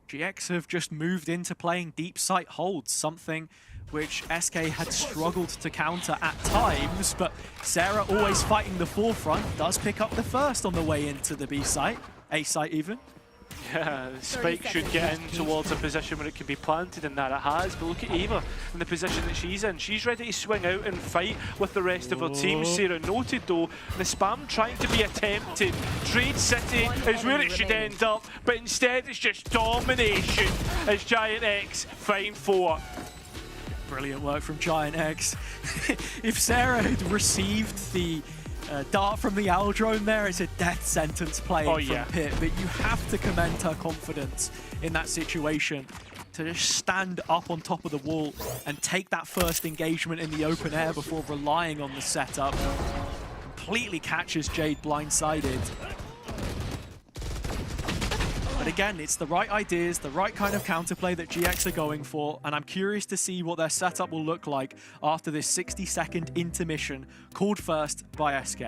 GX have just moved into playing deep sight holds, something which SK had struggled to counter at times, but Sarah always fighting the forefront, does pick up the first on the way into the B site, A site even. Yeah, Spike should get in towards a position where it can be planted, and that it has. But look at Eva in the position that she's in. She's ready to swing out and fight with the rest of her team. Sarah noted though, the spam trying to be attempted. Trade City is where it should end up, but instead it's just domination as Giant X find 4. Brilliant work from Giant X. If Sarah had received the dart from the owl drone there, it's a death sentence playing from Pit, but you have to commend her confidence in that situation to just stand up on top of the wall and take that first engagement in the open air before relying on the setup. Completely catches Jade blindsided. But again, it's the right ideas, the right kind of counterplay that GX are going for, and I'm curious to see what their setup will look like after this 60-second intermission called first by SK.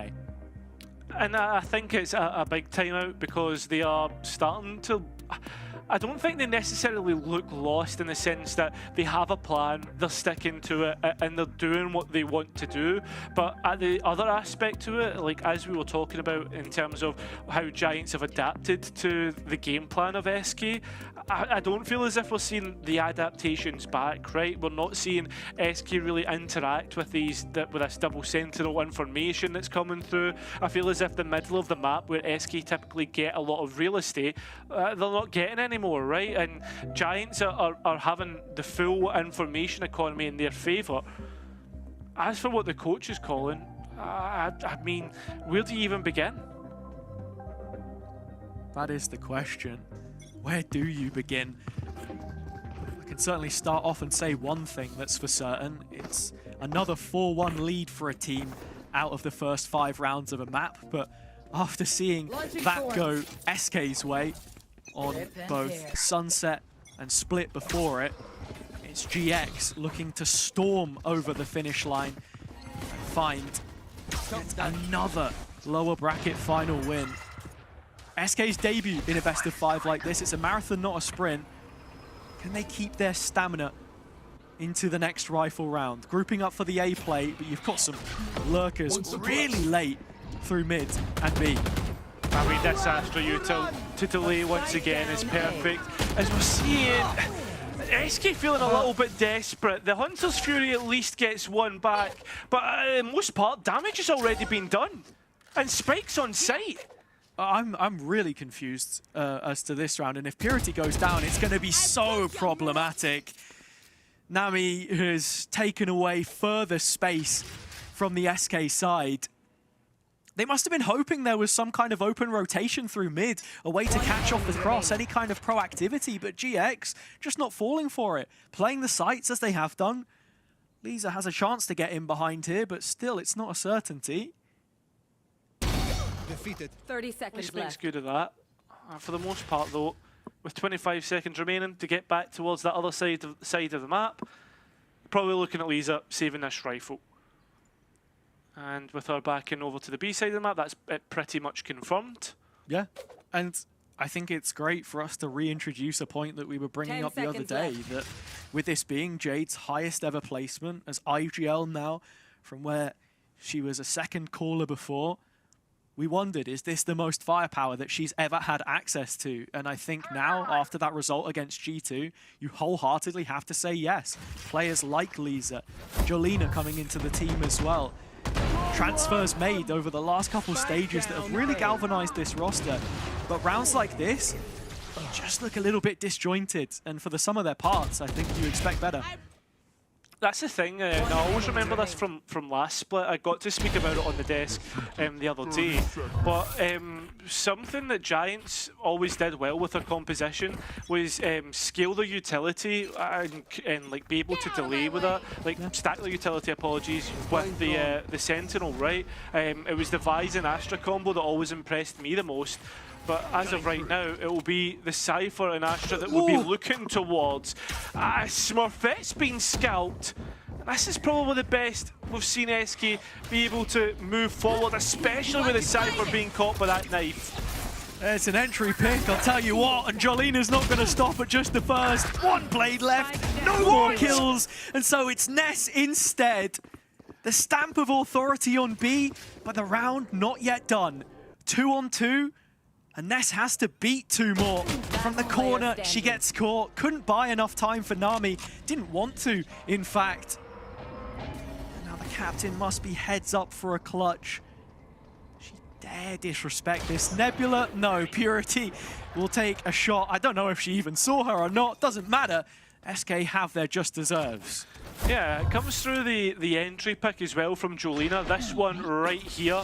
And I think it's a big timeout because they are starting to... I don't think they necessarily look lost in the sense that they have a plan, they're sticking to it, and they're doing what they want to do. But at the other aspect to it, like as we were talking about in terms of how Giants have adapted to the game plan of SK, I don't feel as if we're seeing the adaptations back, right? We're not seeing SK really interact with this double sentinel information that's coming through. I feel as if the middle of the map where SK typically get a lot of real estate, they're not getting anymore, right? And Giants are having the full information economy in their favour. As for what the coach is calling, I mean, where do you even begin? That is the question. Where do you begin? I can certainly start off and say one thing that's for certain. It's another 4-1 lead for a team out of the first 5 rounds of a map, but after seeing that go SK's way on both Sunset and Split before it, it's GX looking to storm over the finish line and find another lower bracket final win. SK's debut in a best of 5 like this, it's a marathon, not a sprint. Can they keep their stamina into the next rifle round? Grouping up for the A play, but you've got some lurkers really late through mid and B. I mean, this Astra util to delay once again is perfect. As we're seeing, SK feeling a little bit desperate. The Hunter's Fury at least gets one back, but in most part, damage has already been done. And Spike's on site. I'm really confused as to this round, and if Purity goes down, it's going to be so problematic. Nami has taken away further space from the SK side. They must have been hoping there was some kind of open rotation through mid, a way to catch off the cross, any kind of proactivity, but GX just not falling for it. Playing the sites as they have done. Lisa has a chance to get in behind here, but still, it's not a certainty. Defeated. 30 seconds Spike's left. good at that. For the most part, though, with 25 seconds remaining to get back towards that other side of the map, probably looking at Lisa saving this rifle. And with her backing over to the B side of the map, that's pretty much confirmed. Yeah, and I think it's great for us to reintroduce a point that we were bringing up the other day, that with this being Jade's highest ever placement as IGL now, from where she was a second caller before, we wondered, is this the most firepower that she's ever had access to? And I think now, after that result against G2, you wholeheartedly have to say yes. Players like Lisa, Jolina coming into the team as well. Transfers made over the last couple stages that have really galvanized this roster. But rounds like this, just look a little bit disjointed. And for the sum of their parts, I think you expect better. That's the thing, and I always remember this from last split. I got to speak about it on the desk the other day, but something that Giants always did well with their composition was scale their utility and like be able to delay with that, like stack their utility, apologies, with the Sentinel, right? It was the Vise and Astra combo that always impressed me the most. But as of right now, it will be the Cypher and Astra that we'll be looking towards. Smurfette's been scalped. This is probably the best we've seen SK be able to move forward, especially with the Cypher being caught by that knife. It's an entry pick, I'll tell you what, and Jolina's not going to stop at just the first. One blade left, no more kills, and so it's Ness instead. The stamp of authority on B, but the round not yet done. 2 on 2, and Ness has to beat 2 more. From the corner, she gets caught, couldn't buy enough time for Nami, didn't want to, in fact. And now the captain must be heads up for a clutch. Dare disrespect this. Nebula, no. Purity will take a shot. I don't know if she even saw her or not. Doesn't matter. SK have their just deserves. Yeah, it comes through the entry pick as well from Jolina. This one right here,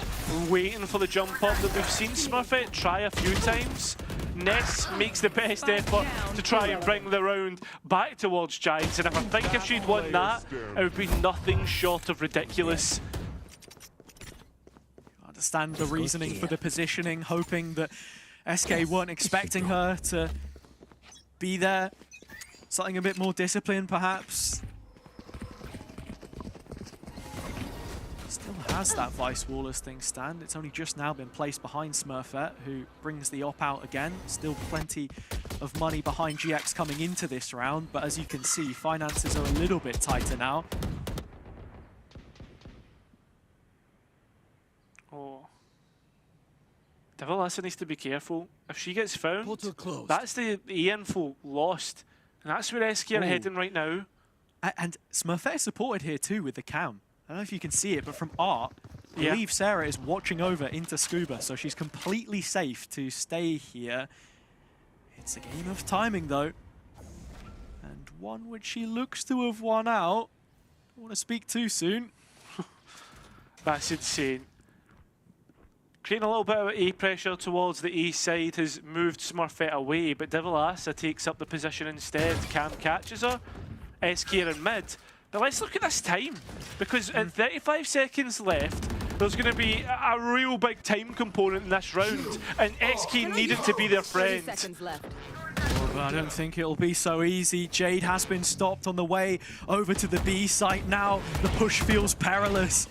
waiting for the jump up that we've seen Smurfette try a few times. Ness makes the best effort to try and bring the round back towards Giants, and if she'd won that, it would be nothing short of ridiculous. Understand the reasoning for the positioning, hoping that SK weren't expecting her to be there. Something a bit more disciplined, perhaps. Still has that Vice Wall as things stand. It's only just now been placed behind Smurfette, who brings the op out again. Still plenty of money behind GX coming into this round, but as you can see, finances are a little bit tighter now. Oh. Devilassa needs to be careful. If she gets found, that's the info lost. And that's where SK are heading right now. And Smurfette is supported here too with the cam. I don't know if you can see it, but from Art, I believe Sarah is watching over into Scuba, so she's completely safe to stay here. It's a game of timing though. And one which she looks to have won out. Don't want to speak too soon. That's insane. Creating a little bit of A pressure towards the A side has moved Smurfette away, but Devilassa takes up the position instead. Cam catches her. SK are in mid. But let's look at this time, because at 35 seconds left, there's going to be a real big time component in this round, and SK needed to be their friend. But I don't think it'll be so easy. Jade has been stopped on the way over to the B site now. The push feels perilous.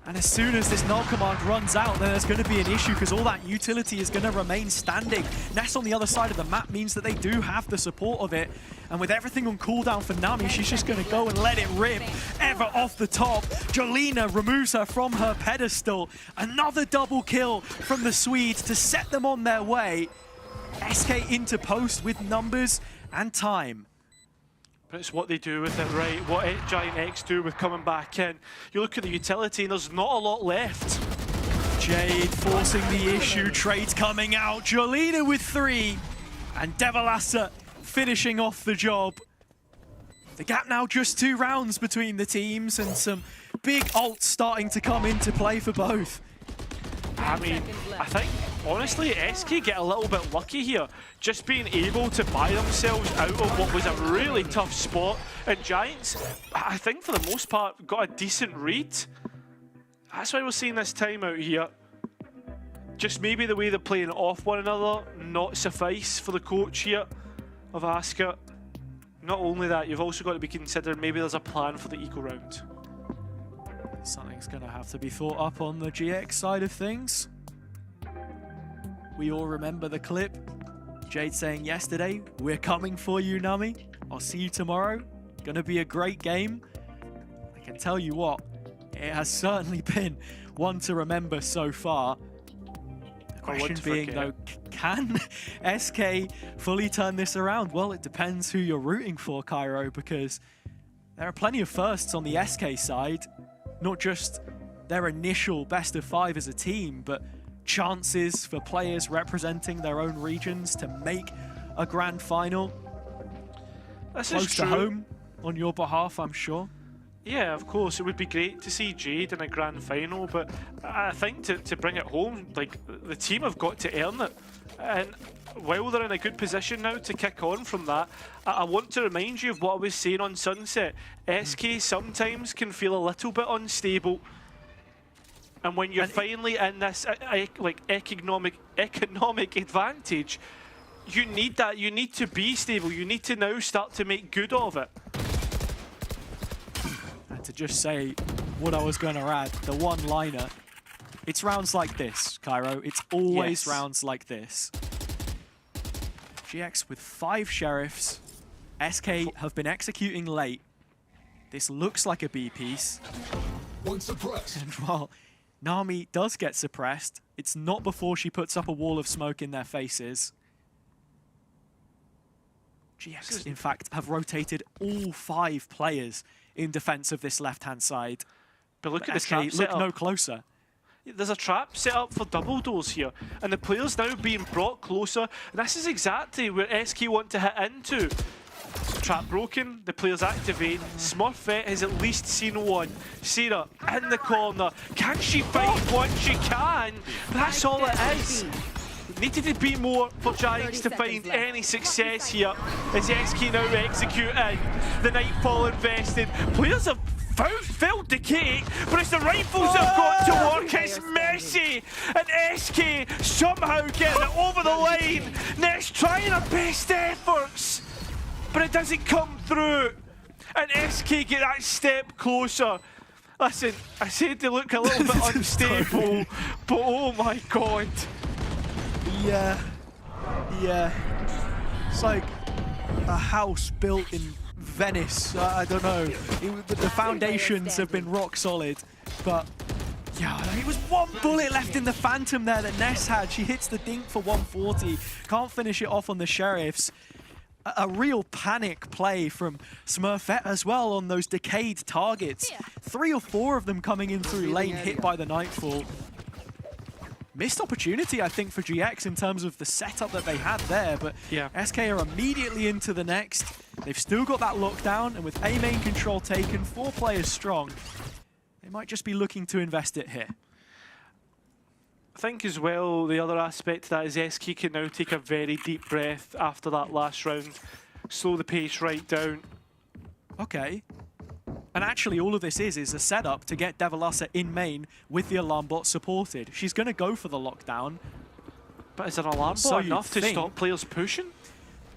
And as soon as this null command runs out, then there's going to be an issue because all that utility is going to remain standing. Ness on the other side of the map means that they do have the support of it. And with everything on cooldown for Nami, she's just going to go and let it rip. Ever off the top. Jolina removes her from her pedestal. Another double kill from the Swedes to set them on their way. SK into post with numbers and time. But it's what they do with it, right? What Giant X do with coming back in. You look at the utility and there's not a lot left. Jade forcing the issue, trades coming out. Jolina with 3 and Devilassa finishing off the job. The gap now just 2 rounds between the teams and some big ults starting to come into play for both. I mean, I think, honestly, SK get a little bit lucky here. Just being able to buy themselves out of what was a really tough spot. And Giants, I think for the most part, got a decent read. That's why we're seeing this time out here. Just maybe the way they're playing off one another, not suffice for the coach here of Asuka. Not only that, you've also got to be considering maybe there's a plan for the eco round. Something's going to have to be thought up on the GX side of things. We all remember the clip. Jade saying yesterday, "We're coming for you, Nami. I'll see you tomorrow. Gonna be a great game." I can tell you what, it has certainly been one to remember so far. The question being though, can SK fully turn this around? Well, it depends who you're rooting for, Cairo, because there are plenty of firsts on the SK side. Not just their initial best of 5 as a team, but chances for players representing their own regions to make a grand final. This Close is to true. home on your behalf, I'm sure. Yeah, of course, it would be great to see Jade in a grand final, but I think to bring it home, like, the team have got to earn it. And while they're in a good position now to kick on from that, I want to remind you of what I was saying on Sunset. SK sometimes can feel a little bit unstable. And when you're finally in this like economic advantage, you need that. You need to be stable. You need to now start to make good of it. And to just say what I was going to add, the one-liner, It's rounds like this, Cairo. It's always Yes. rounds like this. GX with 5 sheriffs. SK have been executing late. This looks like a B piece. One suppressed. And while Nami does get suppressed, it's not before she puts up a wall of smoke in their faces. GX, in fact, have rotated all 5 players in defense of this left-hand side. But look at the SK trap look setup. no closer. There's a trap set up for double doors here, and the players now being brought closer. And this is exactly where SK want to hit into. Trap broken, the players activate. Smurfette has at least seen one. Sarah in the corner. Can she fight once she can? That's all it is. Needed to be more for Giants to find any success here as SK now executing. The Nightfall invested. Players have filled the cake, but it's the rifles that have got to work. It's messy, and SK somehow getting it over the line. Ness trying her best efforts, but it doesn't come through. And SK get that step closer. Listen, I said they look a little bit unstable, but oh my god. Yeah. It's like a house built in Venice. I don't know. The foundations have been rock solid, but yeah, it was one bullet left in the Phantom there that Ness had. She hits the dink for 140. Can't finish it off on the Sheriffs. A real panic play from Smurfette as well on those decayed targets. 3 or 4 of them coming in through lane, hit by the Nightfall. Missed opportunity, I think, for GX in terms of the setup that they had there, but SK are immediately into the next. They've still got that lockdown, and with A main control taken, 4 players strong, they might just be looking to invest it here. I think as well, the other aspect to that is SK can now take a very deep breath after that last round, slow the pace right down. Okay. And actually all of this is a setup to get Devilassa in main with the alarm bot supported. She's going to go for the lockdown. But is an alarm bot enough to stop players pushing?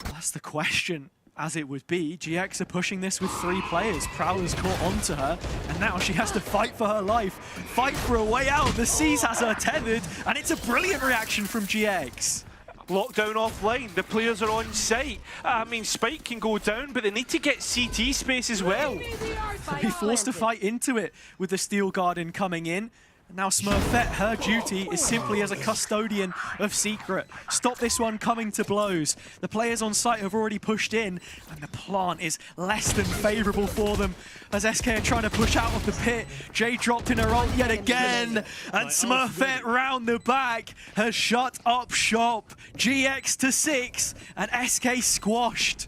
That's the question, as it would be. GX are pushing this with 3 players. Prowler's caught onto her, and now she has to fight for her life. Fight for a way out. The Seas has her tethered, and it's a brilliant reaction from GX. Lockdown offline, the players are on site. I mean, Spike can go down, but they need to get CT space as well. They'll be forced to fight into it with the Steel Guardian coming in. Now Smurfette, her duty is simply as a custodian of Secret. Stop this one coming to blows. The players on site have already pushed in, and the plant is less than favourable for them as SK are trying to push out of the pit. Jay dropped in her ult yet again, and Smurfette round the back has shut up shop. GX to 6, and SK squashed.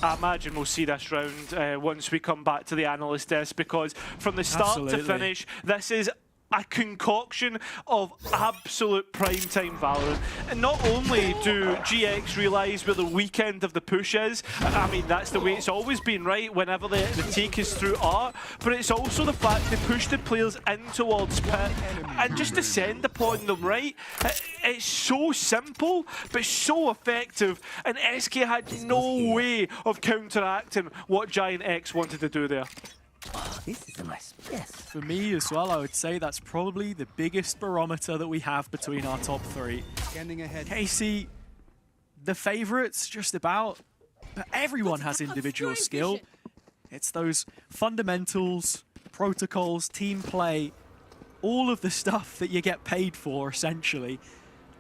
I imagine we'll see this round once we come back to the analyst desk, because from the start to finish, this is a concoction of absolute primetime Valorant. And not only do GX realise where the weekend of the push is, I mean, that's the way it's always been, right? Whenever the take is through art, but it's also the fact they push the players in towards pit and just descend upon them, right? It's so simple, but so effective, and SK had no way of counteracting what Giant X wanted to do there. Oh, this is a nice yes. For me as well, I would say that's probably the biggest barometer that we have between our top 3. Scanning ahead. KC, the favourites just about, but everyone has individual skill. It's those fundamentals, protocols, team play, all of the stuff that you get paid for, essentially.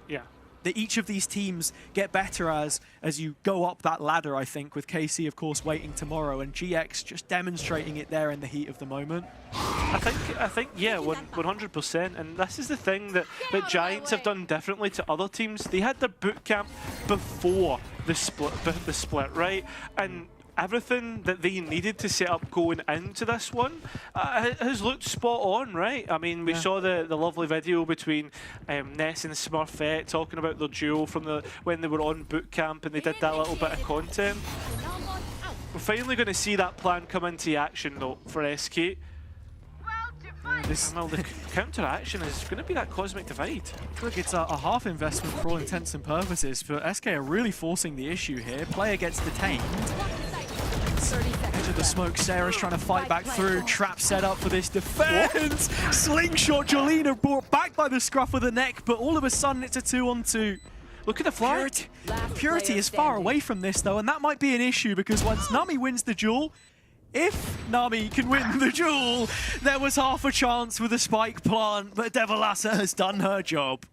Yeah. That each of these teams get better as you go up that ladder, I think, with KC, of course, waiting tomorrow, and GX just demonstrating it there in the heat of the moment. I think, yeah, 100%. And this is the thing that Giants have done differently to other teams. They had their boot camp before the split, right? And everything that they needed to set up going into this one has looked spot on, right? I mean, we saw the lovely video between Ness and Smurfette talking about their duo from when they were on boot camp, and they did that little bit of content. We're finally going to see that plan come into action, though, for SK. Well, the counter-action is going to be that cosmic divide. Look, it's a half investment for all intents and purposes, but SK are really forcing the issue here. Player gets detained. Edge of the smoke. Sarah's trying to fight back through. Trap set up for this defense. Slingshot. Jolina brought back by the scruff of the neck, but all of a sudden it's a 2-on-2. Look at the flight. Purity is far away from this though, and that might be an issue because once Nami wins the duel, if Nami can win the duel, there was half a chance with a spike plant, but Devilassa has done her job.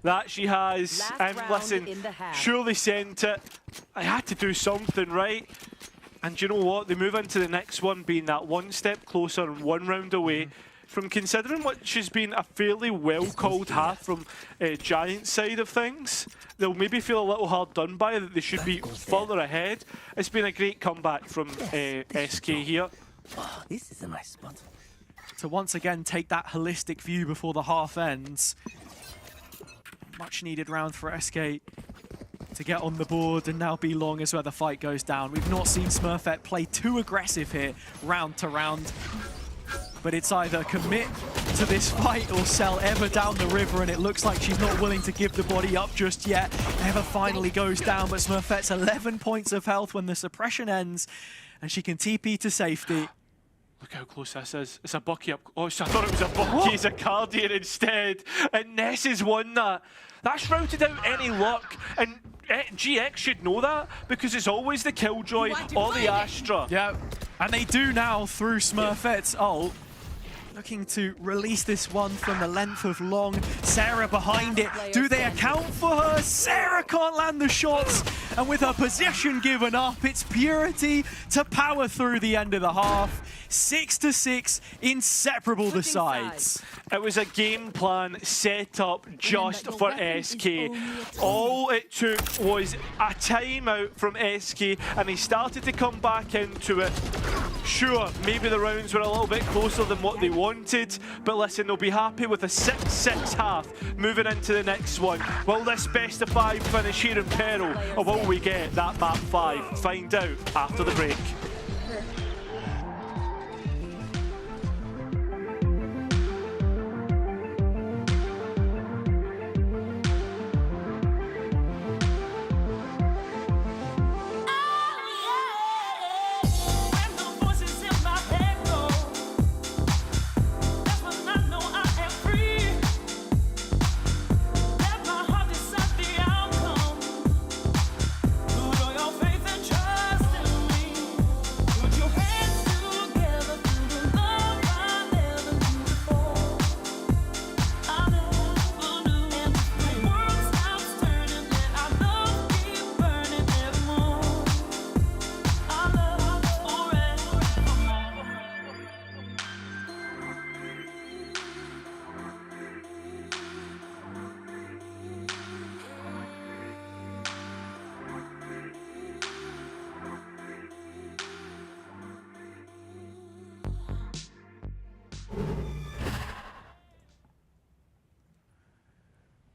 That she has, and listen, surely sent it. I had to do something right. And you know what? They move into the next one being that one step closer and one round away from considering what has been a fairly well-called half from Giant's side of things. They'll maybe feel a little hard done by that they should be further ahead. It's been a great comeback from SK here. Oh, this is a nice spot. To once again take that holistic view before the half ends. Much needed round for SK to get on the board, and now B Long is where the fight goes down. We've not seen Smurfette play too aggressive here, round to round. But it's either commit to this fight or sell Eva down the river, and it looks like she's not willing to give the body up just yet. Eva finally goes down, but Smurfette's 11 points of health when the suppression ends, and she can TP to safety. Look how close this is. It's a Bucky up. Oh, I thought it was a Bucky. It's a Guardian instead. And Ness has won that. That's routed out any luck. And GX should know that because it's always the Killjoy or the Astra. Yeah, and they do now through Smurfette's ult. Looking to release this one from the length of Long. Sarah behind it. Do they account for her? Sarah can't land the shots. And with her possession given up, it's Purity to power through the end of the half. 6-6, inseparable the sides. It was a game plan set up just for SK. All it took was a timeout from SK and he started to come back into it. Sure, maybe the rounds were a little bit closer than what they wanted, but listen, they'll be happy with a 6-6 half moving into the next one. Will this best of 5 finish here in peril, or will we get that map 5? Find out after the break.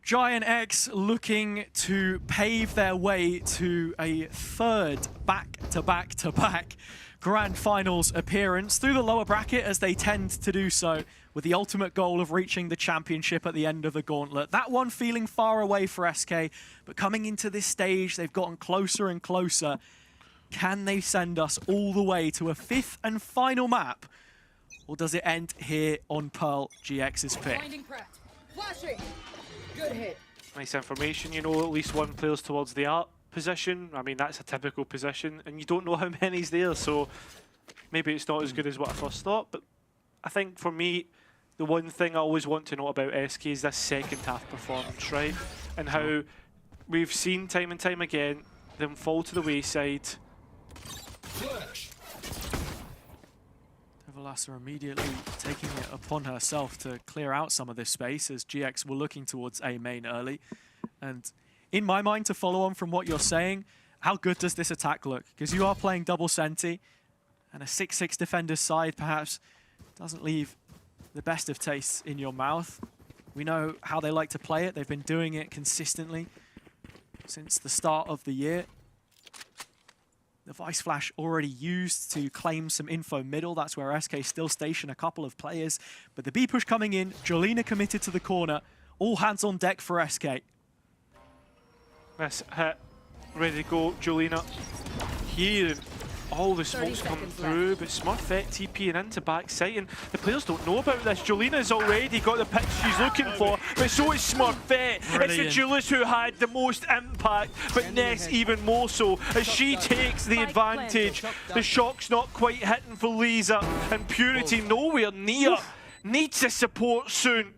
Giant X looking to pave their way to a third back-to-back Grand Finals appearance through the lower bracket, as they tend to do so, with the ultimate goal of reaching the championship at the end of the gauntlet. That one feeling far away for SK, but coming into this stage, they've gotten closer and closer. Can they send us all the way to a 5th and final map? Or does it end here on Pearl GX's pick? Flashing. Good hit. Nice information, you know, at least one player's towards the art position. I mean, that's a typical position, and you don't know how many's there, so maybe it's not as good as what I first thought. But I think for me, the one thing I always want to know about SK is this second half performance, right? And how we've seen time and time again them fall to the wayside. Devilassa immediately taking it upon herself to clear out some of this space, as GX were looking towards A main early. And in my mind, to follow on from what you're saying, how good does this attack look? Because you are playing double Senti, and a 6-6 defender's side perhaps doesn't leave the best of tastes in your mouth. We know how they like to play it. They've been doing it consistently since the start of the year. The Vice Flash already used to claim some info middle. That's where SK still station a couple of players. But the B push coming in, Jolina committed to the corner. All hands on deck for SK. This hit, ready to go, Jolina. Here, all the smoke's coming through, but Smurfette TPing into backside, and the players don't know about this. Jolina's already got the pick she's looking for, but so is Smurfette. It's the Julius who had the most impact, but Ness even more so, as she takes the advantage. The shock's not quite hitting for Lisa, and Purity nowhere near. Needs the support soon.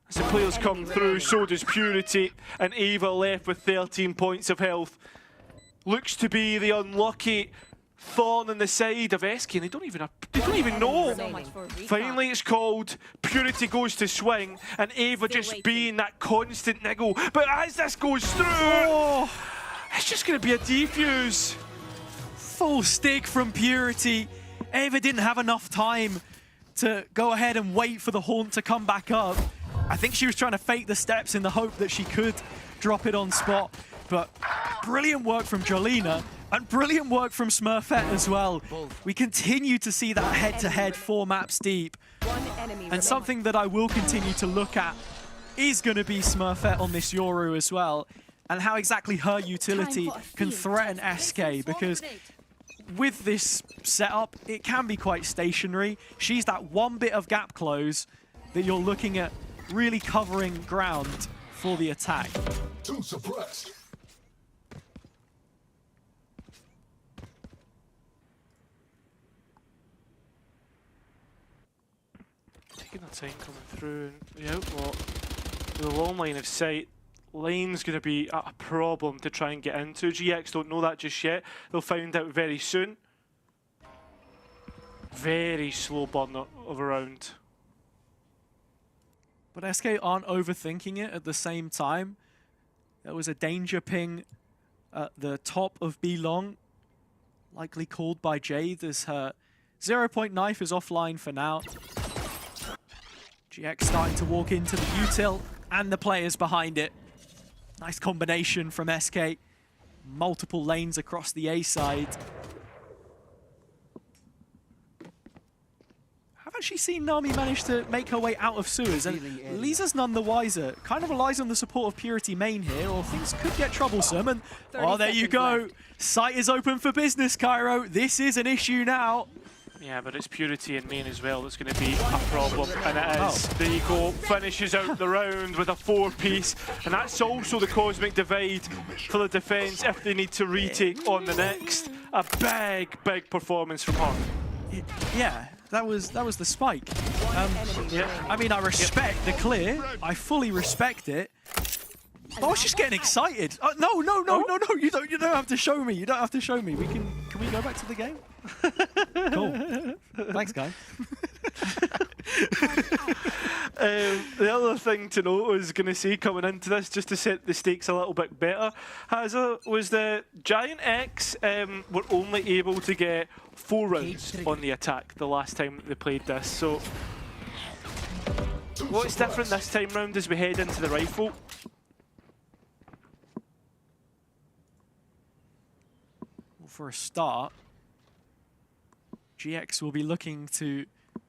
As the players come through, so does Purity, and Ava left with 13 points of health. Looks to be the unlucky thorn in the side of SK, and they don't even know. Finally it's called, Purity goes to swing, and Ava just being that constant niggle. But as this goes through, it's just going to be a defuse. Full stick from Purity. Ava didn't have enough time to go ahead and wait for the haunt to come back up. I think she was trying to fake the steps in the hope that she could drop it on spot. But brilliant work from Jolina, and brilliant work from Smurfette as well. We continue to see that head-to-head 4 maps deep. And something that I will continue to look at is going to be Smurfette on this Yoru as well, and how exactly her utility can threaten SK, because with this setup, it can be quite stationary. She's that one bit of gap close that you're looking at really covering ground for the attack. Too suppressed. Taking the time coming through, and the outlaw with a long line of sight. Lane's going to be a problem to try and get into. GX don't know that just yet. They'll find out very soon. Very slow burn of a round. But SK aren't overthinking it at the same time. There was a danger ping at the top of B long, likely called by Jade as her 0-point knife is offline for now. GX starting to walk into the util and the players behind it. Nice combination from SK. Multiple lanes across the A side. I've actually seen Nami manage to make her way out of sewers, and Lisa's none the wiser. Kind of relies on the support of Purity main here, or things could get troublesome. And oh, there you go. Site is open for business, Cairo. This is an issue now. Yeah, but it's Purity in main as well that's going to be a problem, and it is. There you go, finishes out the round with a 4-piece, and that's also the Cosmic Divide for the defense if they need to retake on the next. A big performance from her. Yeah, that was the spike. I mean, I respect the clear. I fully respect it. I was just getting excited. No, you don't have to show me. You don't have to show me. Can we go back to the game? Cool. Thanks, guys. The other thing to note, I was going to say coming into this, just to set the stakes a little bit better, was the Giant X were only able to get 4 rounds on the attack the last time they played this. So what's different this time round as we head into the rifle? Well, for a start, GX will be looking to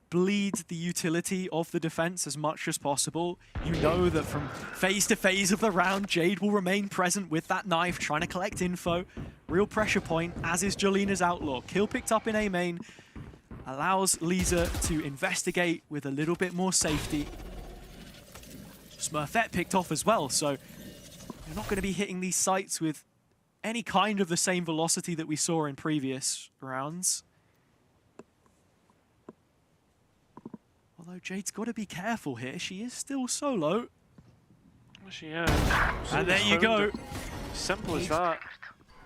bleed the utility of the defense as much as possible. You know that from phase to phase of the round, Jade will remain present with that knife, trying to collect info. Real pressure point, as is Jolina's Outlaw. Kill picked up in A main, allows Lisa to investigate with a little bit more safety. Smurfette picked off as well, so you're not going to be hitting these sites with any kind of the same velocity that we saw in previous rounds. Although Jade's got to be careful here. She is still solo. She is. And there you go. Simple as that.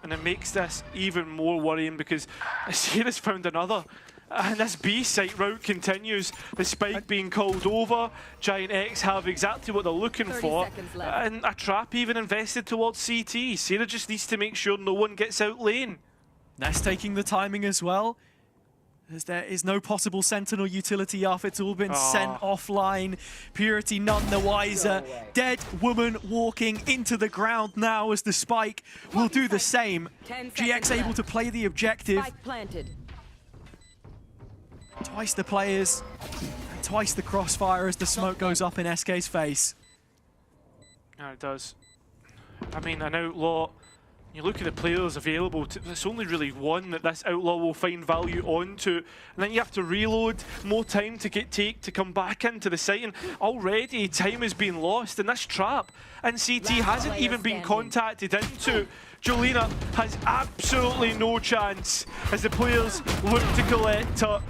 And it makes this even more worrying because Sierra's found another. And this B site route continues. The spike being called over. Giant X have exactly what they're looking for. And a trap even invested towards CT. Sierra just needs to make sure no one gets out lane. Ness taking the timing as well, as there is no possible Sentinel utility off. It's all been sent offline. Purity none the wiser. Dead woman walking into the ground now as the spike will do the same. GX able to play the objective. Twice the players, and twice the crossfire as the smoke goes up in SK's face. Yeah, it does. I mean, an Outlaw You look at the players available, there's only really one that this Outlaw will find value onto, and then you have to reload, more time to take to come back into the site, and already time has been lost in this trap, and CT hasn't even been contacted into. Jolina has absolutely no chance as the players look to collect her,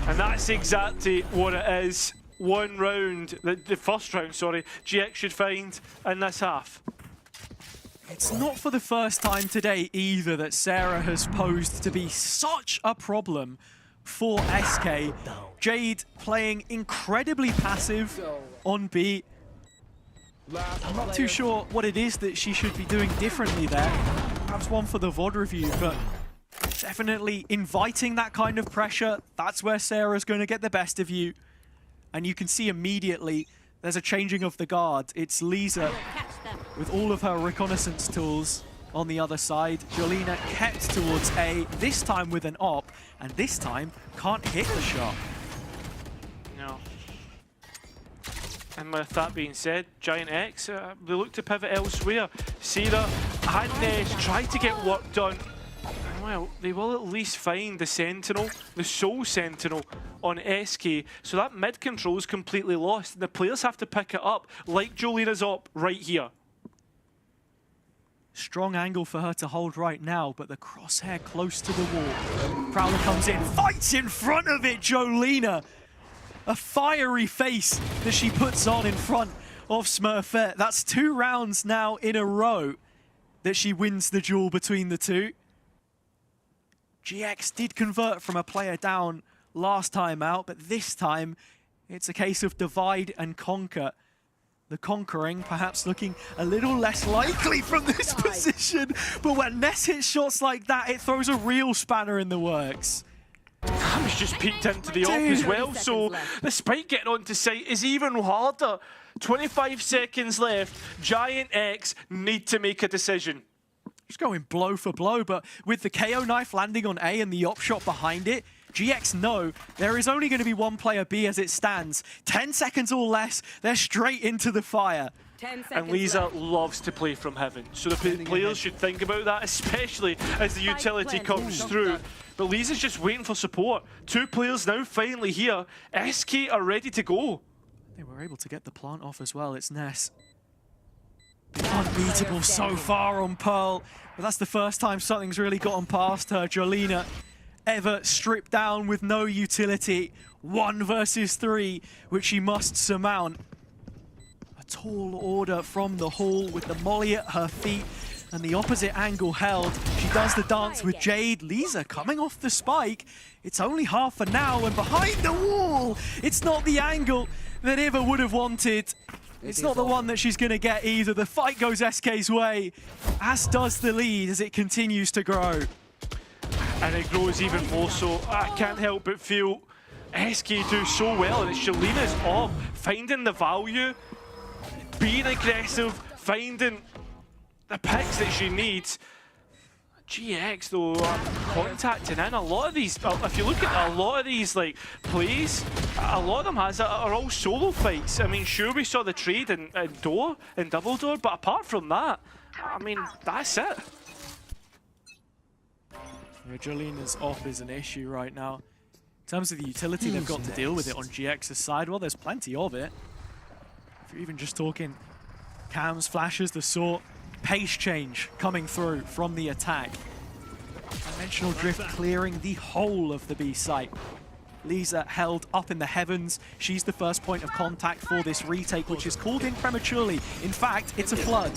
and that's exactly what it is. One round, the first round, sorry, GX should find in this half. It's not for the first time today either that Sarah has posed to be such a problem for SK. Jade playing incredibly passive on B. I'm not too sure what it is that she should be doing differently there. Perhaps one for the VOD review, but definitely inviting that kind of pressure. That's where Sarah's going to get the best of you. And you can see immediately there's a changing of the guard. It's Lisa with all of her reconnaissance tools on the other side. Jolina kept towards A, this time with an op, and this time can't hit the shot. No. And with that being said, Giant X, they look to pivot elsewhere. Sarah had tried to get work done. Well, they will at least find the Sentinel, the Soul Sentinel on SK, so that mid control is completely lost. The players have to pick it up, like Jolina's op right here. Strong angle for her to hold right now, but the crosshair close to the wall. Prowler comes in, fights in front of it, Jolina. A fiery face that she puts on in front of Smurfette. That's 2 rounds now in a row that she wins the duel between the two. GX did convert from a player down last time out, but this time it's a case of divide and conquer. The conquering perhaps looking a little less likely from this position, but when Ness hits shots like that, it throws a real spanner in the works. Cam's just peeked into the op as well, so the spike getting onto site is even harder. 25 seconds left. Giant X need to make a decision. Just going blow for blow, but with the KO knife landing on A and the op shot behind it, GX know there is only going to be one player B as it stands. 10 seconds or less, they're straight into the fire. And Lisa loves to play from heaven, so the players should think about that, especially as the utility comes through. But Lisa's just waiting for support. 2 players now finally here. SK are ready to go. They were able to get the plant off as well. It's Ness. Unbeatable so far on Pearl, but that's the first time something's really gotten past her. Jolina ever stripped down with no utility. 1 versus 3, which she must surmount. A tall order from the hall with the molly at her feet and the opposite angle held. She does the dance with Jade. Lisa coming off the spike. It's only half for now, and behind the wall, it's not the angle that Eva would have wanted. It's not the one that she's going to get either. The fight goes SK's way, as does the lead as it continues to grow. And it grows even more so. I can't help but feel SK do so well, and it's Jolina's op, finding the value, being aggressive, finding the picks that she needs. GX though, contacting in a lot of these. If you look at a lot of these like plays, a lot of them are all solo fights. I mean, sure, we saw the trade in door, in double door, but apart from that, I mean, that's it. Yeah, Jolina's off is an issue right now. In terms of the utility they've got to deal with it on GX's side, well, there's plenty of it. If you're even just talking cams, flashes, the sort, pace change coming through from the attack. Dimensional drift clearing the whole of the B site. Lisa held up in the heavens. She's the first point of contact for this retake, which is called in prematurely. In fact, it's a flood.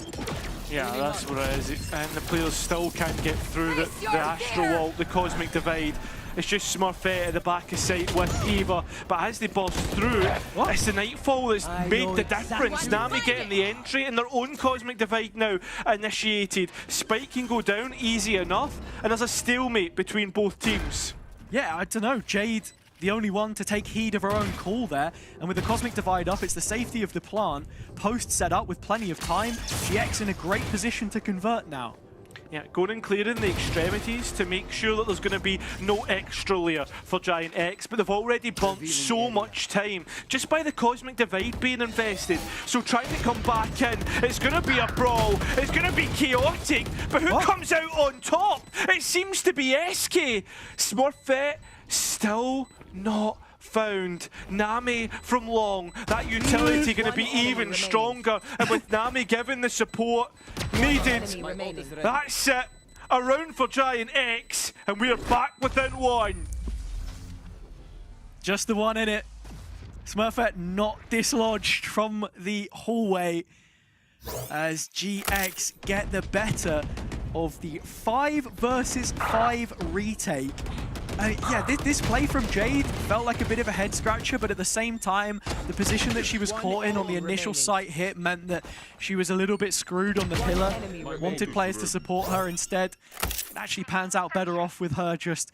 Yeah, that's what it is. And the players still can't get through the Astro Wall, the Cosmic Divide. It's just Smurfette at the back of sight with Eva. But as they burst through, it's the Nightfall that's made the difference. Nami getting the entry and their own Cosmic Divide now initiated. Spike can go down easy enough, and there's a stalemate between both teams. Yeah, I don't know. Jade, the only one to take heed of her own call there. And with the Cosmic Divide up, it's the safety of the plant. Post set up with plenty of time. GX in a great position to convert now. Yeah, going and clearing the extremities to make sure that there's going to be no extra layer for Giant X, but they've already burnt so much time just by the Cosmic Divide being invested. So trying to come back in, it's going to be a brawl, it's going to be chaotic, but who comes out on top? It seems to be SK. Smurfette still not found. Nami from long, that utility going to be even stronger, and with Nami giving the support needed, that's it. A round for Giant X, and we are back within one. Just the one in it. Smurfette not dislodged from the hallway as GX get the better of the 5 versus 5 retake. Yeah, this play from Jade felt like a bit of a head scratcher, but at the same time, the position that she was caught in on the initial site hit meant that she was a little bit screwed on the pillar. Wanted players to support her instead. It actually pans out better off with her just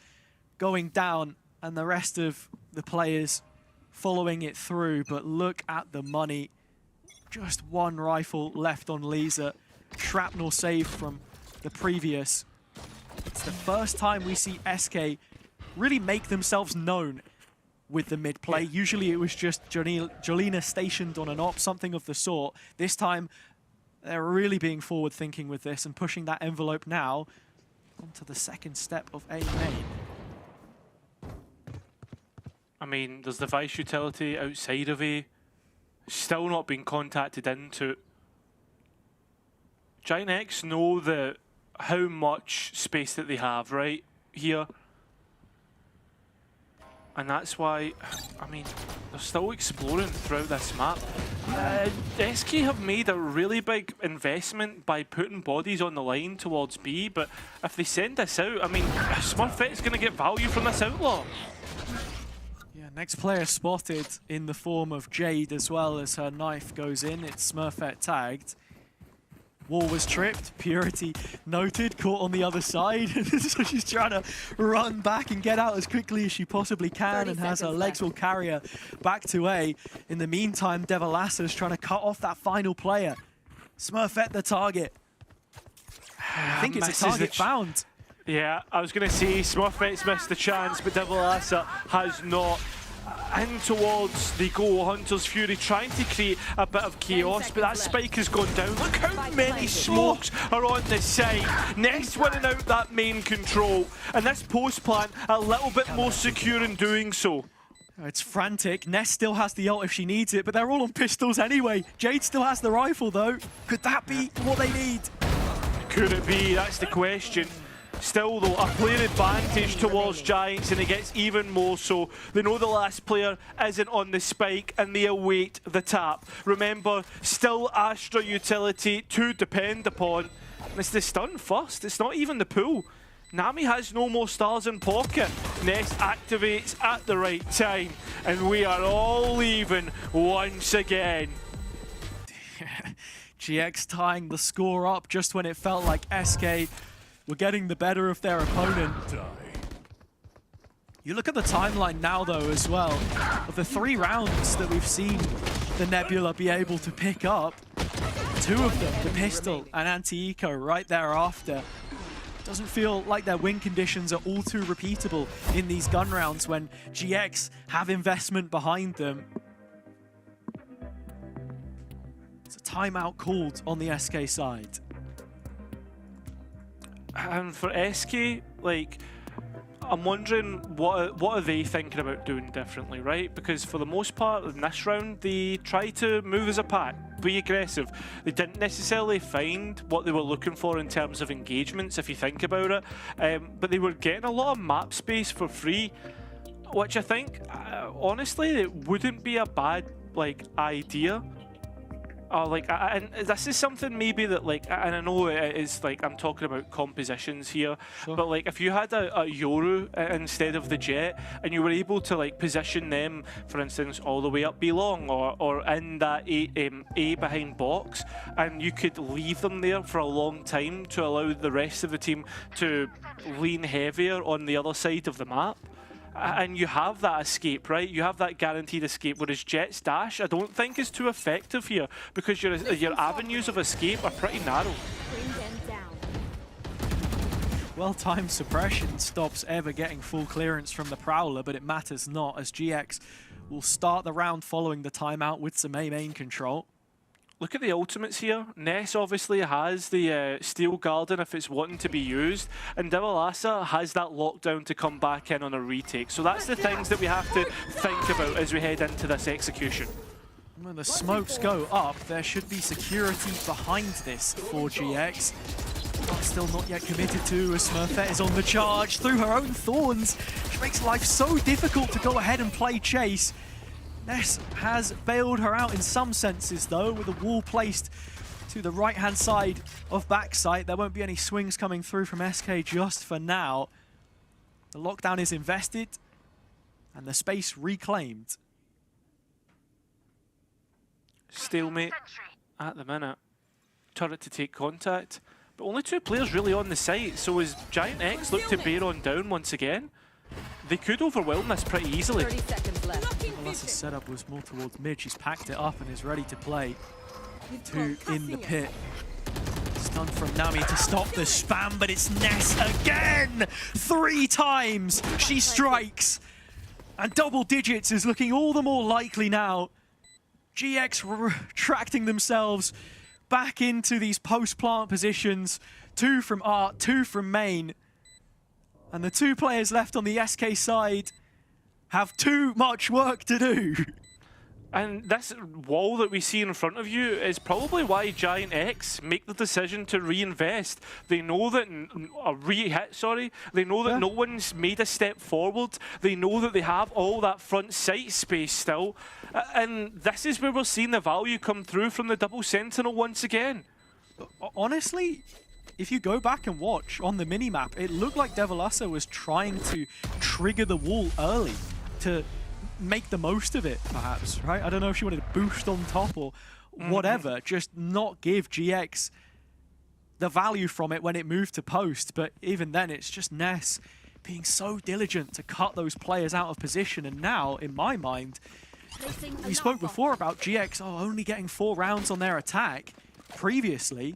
going down and the rest of the players following it through. But look at the money. Just one rifle left on Lisa. Shrapnel saved from the previous. It's the first time we see SK really make themselves known with the mid play. Usually it was just Jolina stationed on an op, something of the sort. This time they're really being forward thinking with this and pushing that envelope now onto the second step of A main. I mean, there's the Vice utility outside of A, still not being contacted into. Giant X know how much space that they have right here. And that's why, I mean, they're still exploring throughout this map. SK have made a really big investment by putting bodies on the line towards B, but if they send this out, I mean, Smurfette's going to get value from this outlaw. Yeah, next player spotted in the form of Jade as well as her knife goes in. It's Smurfette tagged. Wall was tripped, Purity noted, caught on the other side. So she's trying to run back and get out as quickly as she possibly can and has her legs will carry her back to A. In the meantime, Devilassa's trying to cut off that final player. Smurfette the target. I think it's a target found. Yeah, I was going to say Smurfette's missed the chance, but Devilassa has not. In towards the goal, Hunter's Fury trying to create a bit of chaos, but that spike has gone down. Look how many smokes are on the side. Nest winning out that main control, and this post plant a little bit more secure in doing so. It's frantic. Nest still has the ult if she needs it, but they're all on pistols anyway. Jade still has the rifle though. Could that be what they need? Could it be? That's the question. Still though, a player advantage towards Giants, and it gets even more so. They know the last player isn't on the spike and they await the tap. Remember, still Astra utility to depend upon. And it's the stun first, it's not even the pull. Nami has no more stars in pocket. Nest activates at the right time, and we are all even once again. GX tying the score up just when it felt like SK were getting the better of their opponent. You look at the timeline now though as well, of the 3 rounds that we've seen the Nebula be able to pick up, 2 of them, the pistol and anti-eco right thereafter. Doesn't feel like their win conditions are all too repeatable in these gun rounds when GX have investment behind them. It's a timeout called on the SK side. And for SK, like, I'm wondering what are they thinking about doing differently, right? Because for the most part in this round, they try to move as a pack, be aggressive. They didn't necessarily find what they were looking for in terms of engagements, if you think about it. But they were getting a lot of map space for free, which I think, honestly, it wouldn't be a bad idea. And this is something maybe that and I know it is I'm talking about compositions here, but if you had a Yoru instead of the Jet and you were able to position them, for instance, all the way up B long or in that A behind box, and you could leave them there for a long time to allow the rest of the team to lean heavier on the other side of the map. And you have that escape, right? You have that guaranteed escape, whereas Jet's dash, I don't think is too effective here because your avenues of escape are pretty narrow. Well-timed suppression stops ever getting full clearance from the Prowler, but it matters not, as GX will start the round following the timeout with some A main control. Look at the ultimates here. Ness obviously has the Steel Garden if it's wanting to be used, and Devilasa has that lockdown to come back in on a retake. So that's the things that we have to think about as we head into this execution. When the smokes go up, there should be security behind this for GX. Still not yet committed to, as Smurfette is on the charge through her own thorns. She makes life so difficult to go ahead and play chase. Ness has bailed her out in some senses though, with a wall placed to the right-hand side of backside. There won't be any swings coming through from SK just for now. The lockdown is invested and the space reclaimed. Stalemate at the minute. Turret to take contact, but only 2 players really on the site, so as Giant X look to bear on down once again, they could overwhelm this pretty easily. 30 seconds left. Devilasa's setup was more towards mid. She's packed it up and is ready to play. 2 in the pit. Stun from Nami to stop the spam, but it's Ness again! 3 times she strikes! And double digits is looking all the more likely now. GX retracting themselves back into these post-plant positions. 2 from Art, 2 from main. And the 2 players left on the SK side have too much work to do. And this wall that we see in front of you is probably why Giant X make the decision to reinvest. They know that they know that no one's made a step forward. They know that they have all that front sight space still. And this is where we're seeing the value come through from the double sentinel once again. Honestly, if you go back and watch on the minimap, it looked like Devilasa was trying to trigger the wall early to make the most of it, perhaps, right? I don't know if she wanted to boost on top or whatever, just not give GX the value from it when it moved to post. But even then, it's just Ness being so diligent to cut those players out of position. And now, in my mind, we spoke before about GX only getting 4 rounds on their attack previously.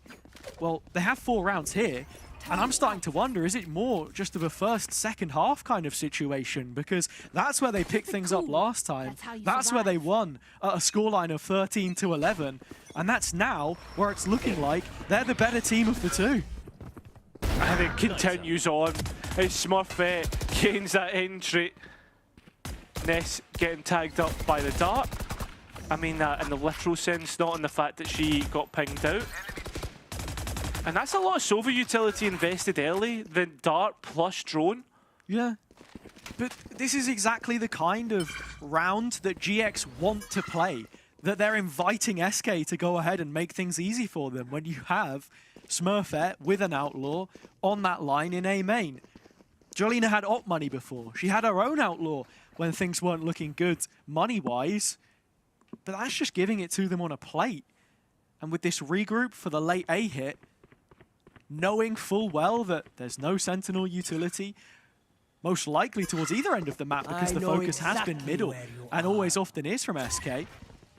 Well, they have 4 rounds here, and I'm starting to wonder, is it more just of a first, second half kind of situation? Because that's where they picked things up last time. That's where they won at a scoreline of 13-11. And that's now where it's looking like they're the better team of the 2. And it continues on as Smurfette gains that entry. Ness getting tagged up by the dart. I mean that in the literal sense, not in the fact that she got pinged out. And that's a lot of Sova utility invested early, the dart plus drone. Yeah. But this is exactly the kind of round that GX want to play, that they're inviting SK to go ahead and make things easy for them when you have Smurfette with an Outlaw on that line in A main. Jolina had op money before. She had her own Outlaw when things weren't looking good money-wise. But that's just giving it to them on a plate. And with this regroup for the late A hit, knowing full well that there's no Sentinel utility, most likely towards either end of the map because the focus has been middle and always often is from SK,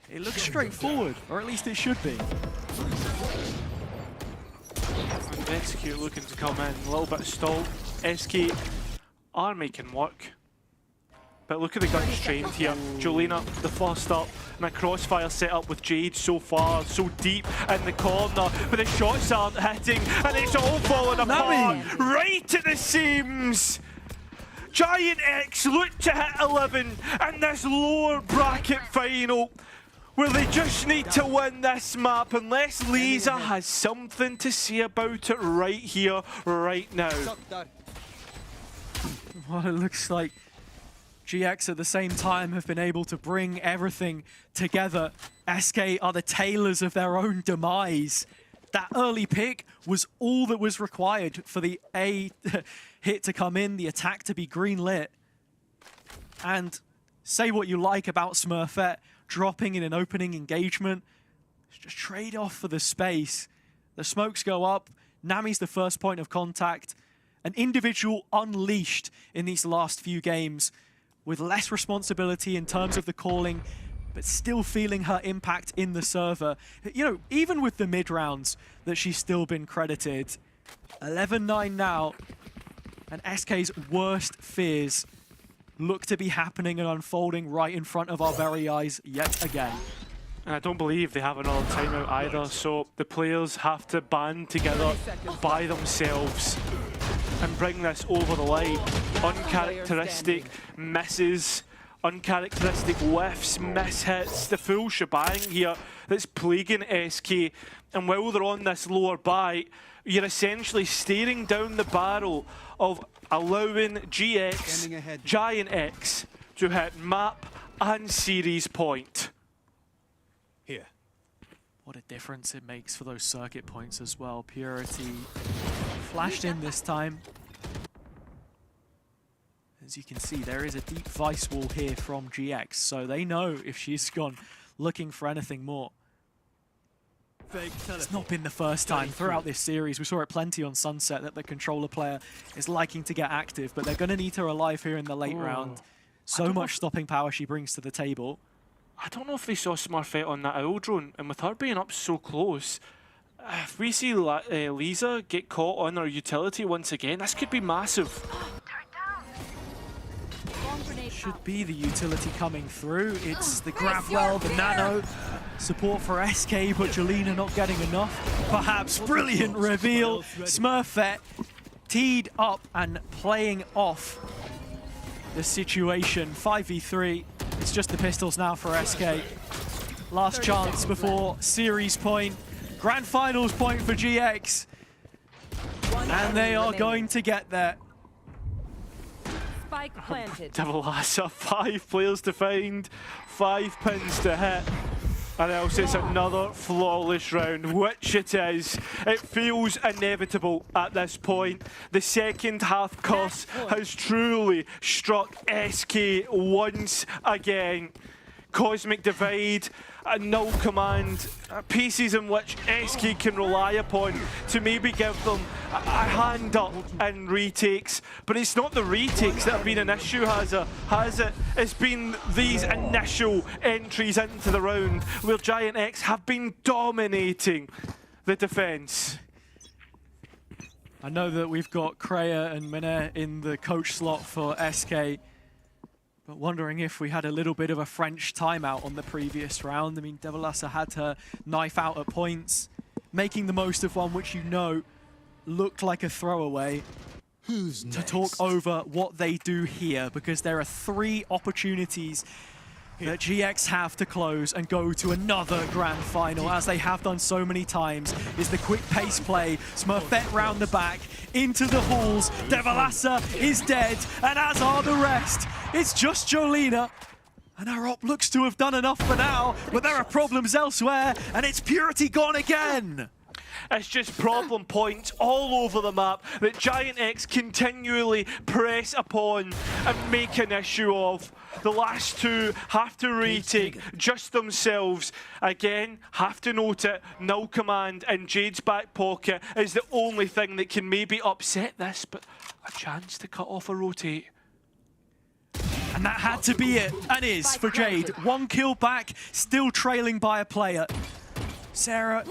it looks straightforward, or at least it should be. Execute looking to come in, a little bit stalled. SK are making work. But look at the gun trained here. Jolina, the first up, and a crossfire set up with Jade so far, so deep in the corner. But the shots aren't hitting, and it's all falling apart. Right at the seams. Giant X look to hit 11 in this lower bracket final, where they just need to win this map, unless Lisa has something to say about it right here, right now. Well, it looks like GX at the same time have been able to bring everything together. SK are the tailors of their own demise. That early pick was all that was required for the A hit to come in, the attack to be green-lit. And say what you like about Smurfette dropping in an opening engagement, it's just trade off for the space. The smokes go up, Nami's the first point of contact. An individual unleashed in these last few games, with less responsibility in terms of the calling, but still feeling her impact in the server. You know, even with the mid rounds that she's still been credited. 11-9 now, And SK's worst fears look to be happening and unfolding right in front of our very eyes yet again. And I don't believe they have another timeout either, so the players have to band together by themselves and bring this over the line. Uncharacteristic misses, uncharacteristic whiffs, mishits, the full shebang here that's plaguing SK. And while they're on this lower bite, you're essentially staring down the barrel of allowing GX, Giant X, to hit map and series point. Here. What a difference it makes for those circuit points as well. Purity flashed in this time. As you can see, there is a deep vice wall here from GX, so they know if she's gone looking for anything more. It's not been the first time throughout this series. We saw it plenty on Sunset that the controller player is liking to get active, but they're going to need her alive here in the late round. So much stopping power she brings to the table. I don't know if they saw Smurfette on that owl drone, and with her being up so close, if we see Lisa get caught on her utility once again, this could be massive. Should be the utility coming through. It's the grab well, the nano. Support for SK, but Jolina not getting enough. Perhaps brilliant reveal. Smurfette teed up and playing off the situation. 5v3. It's just the pistols now for SK. Last chance before series point. Grand finals point for GX. And they are going to get there. Spike planted. Devilassa, 5 players to find, 5 pins to hit. And else it's another flawless round, which it is. It feels inevitable at this point. The second half curse has truly struck SK once again. Cosmic Divide, a null command, pieces in which SK can rely upon to maybe give them a hand up in retakes. But it's not the retakes that have been an issue, has it? It's been these initial entries into the round where Giant X have been dominating the defense. I know that we've got Kreia and Mene in the coach slot for SK. But wondering if we had a little bit of a French timeout on the previous round. I mean, Devilassa had her knife out at points, making the most of one which you know looked like a throwaway. Who's next? To talk over what they do here, because there are 3 opportunities that GX have to close and go to another grand final, as they have done so many times, is the quick pace play. Smurfette round the back, into the halls. Devilassa is dead, and as are the rest. It's just Jolina, and our op looks to have done enough for now, but there are problems elsewhere, and it's Purity gone again. It's just problem points all over the map that Giant X continually press upon and make an issue of. The last 2 have to retake just themselves. Again, have to note it, null command in Jade's back pocket is the only thing that can maybe upset this, but a chance to cut off a rotate. And that had to be it, and is for Jade. 1 kill back, still trailing by a player. Sarah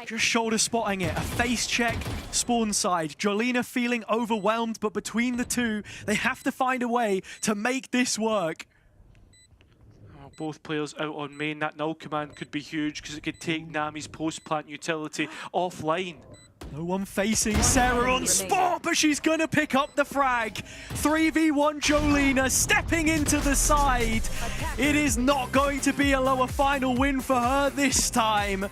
just shoulder spotting it. A face check, spawn side. Jolina feeling overwhelmed, but between the 2, they have to find a way to make this work. Both players out on main. That null command could be huge because it could take Nami's post-plant utility offline. No one facing Sarah on spot, but she's going to pick up the frag. 3v1 Jolina stepping into the side. It is not going to be a lower final win for her this time.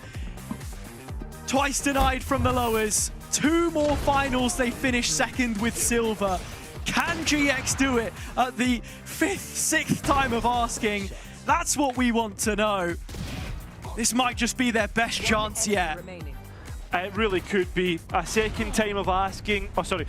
Twice denied from the lowers. 2 more finals, they finish second with silver. Can GX do it at the 5th, 6th time of asking? That's what we want to know. This might just be their best chance yet. It really could be a second time of asking. Oh, sorry.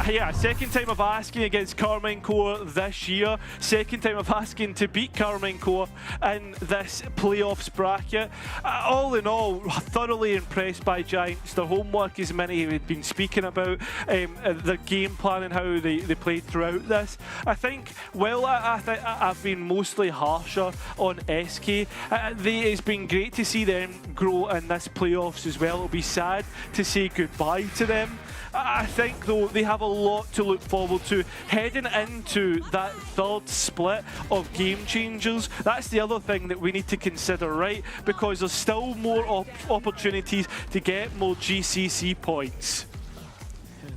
Yeah, a second time of asking against Carmine Core this year. Second time of asking to beat Carmine Core in this playoffs bracket. All in all, thoroughly impressed by Giants. Their homework, as many have been speaking about, the game plan and how they played throughout this. I think, well, I've been mostly harsher on SK. It's been great to see them grow in this playoffs as well. It'll be sad sad to say goodbye to them. I think, though, they have a lot to look forward to heading into that third split of Game Changers. That's the other thing that we need to consider, right? Because there's still more opportunities to get more GCC points.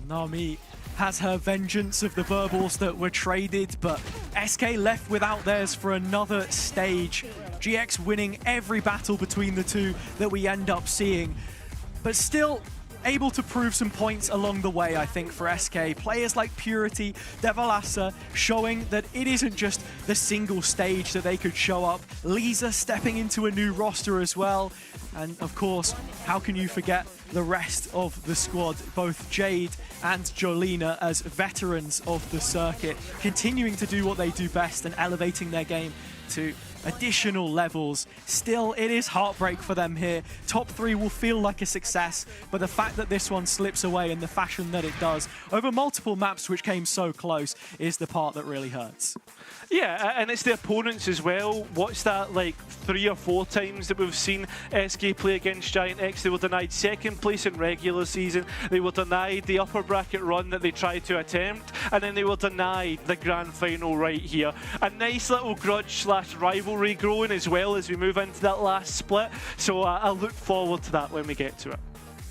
Nami has her vengeance of the verbals that were traded, but SK left without theirs for another stage. GX winning every battle between the two that we end up seeing, but still able to prove some points along the way, I think, for SK. Players like Purity, Devalasa showing that it isn't just the single stage that they could show up. Lisa stepping into a new roster as well. And of course, how can you forget the rest of the squad, both Jade and Jolina as veterans of the circuit, continuing to do what they do best and elevating their game to additional levels. Still, it is heartbreak for them here. Top 3 will feel like a success, but the fact that this one slips away in the fashion that it does over multiple maps which came so close is the part that really hurts. Yeah, and it's the opponents as well. What's that, like 3 or 4 times that we've seen SK play against Giant X? They were denied second place in regular season, they were denied the upper bracket run that they tried to attempt, and then they were denied the grand final right here. A nice little grudge / rivalry growing as well as we move into that last split, so I look forward to that when we get to it.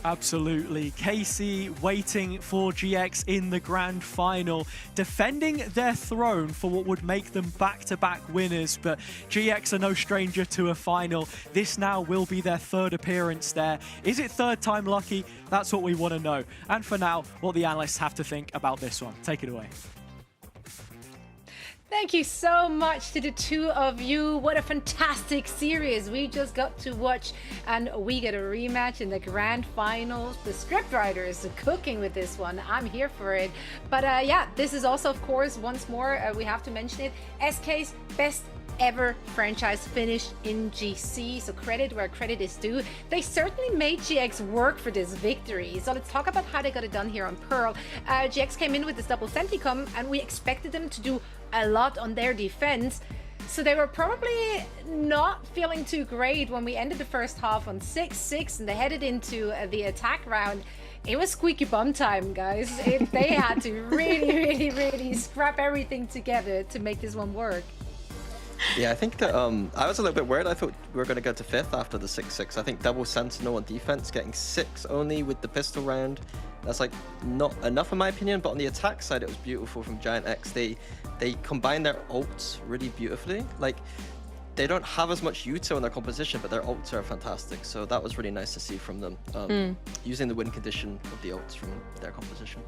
Absolutely. KC waiting for GX in the grand final, defending their throne for what would make them back-to-back winners, but GX are no stranger to a final. This now will be their 3rd appearance there. Is it 3rd time lucky? That's what we want to know. And for now, what the analysts have to think about this one. Take it away. Thank you so much to the two of you. What a fantastic series we just got to watch, and we get a rematch in the grand finals. The scriptwriters are cooking with this one. I'm here for it. But yeah, this is also, of course, once more, we have to mention it, SK's best ever franchise finish in GC, so credit where credit is due. They certainly made GX work for this victory. So let's talk about how they got it done here on Pearl. GX came in with this double Senticom, and we expected them to do a lot on their defense. So they were probably not feeling too great when we ended the first half on 6-6 and they headed into the attack round. It was squeaky bum time, guys. They had to really scrap everything together to make this one work. Yeah, I think that I was a little bit worried. I thought we were going to go to 5th after the 6-6. I think double Sentinel on defense, getting 6 only with the pistol round. That's like not enough in my opinion, but on the attack side it was beautiful from Giant X. They combine their ults really beautifully. Like, they don't have as much util in their composition, but their ults are fantastic. So that was really nice to see from them, using the win condition of the ults from their composition.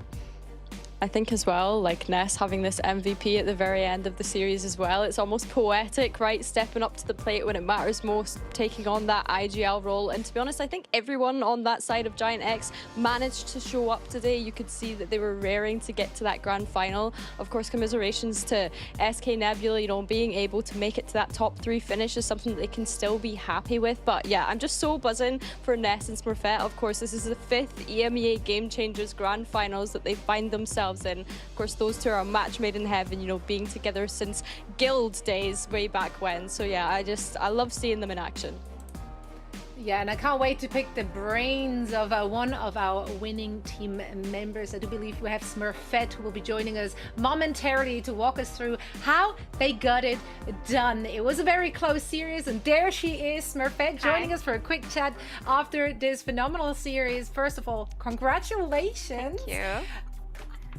I think as well, like Ness having this MVP at the very end of the series as well, it's almost poetic, right? Stepping up to the plate when it matters most, taking on that IGL role. And to be honest, I think everyone on that side of Giant X managed to show up today. You could see that they were raring to get to that grand final. Of course, commiserations to SK Nebula, you know, being able to make it to that top 3 finish is something that they can still be happy with. But yeah, I'm just so buzzing for Ness and Smurfette. Of course, this is the 5th EMEA Game Changers grand finals that they find themselves in. Of course, those two are a match made in heaven, you know, being together since Guild days way back when. So yeah, I love seeing them in action. Yeah, and I can't wait to pick the brains of one of our winning team members. I do believe we have Smurfette, who will be joining us momentarily to walk us through how they got it done. It was a very close series, and there she is, Smurfette, joining us for a quick chat after this phenomenal series. First of all, congratulations. Thank you.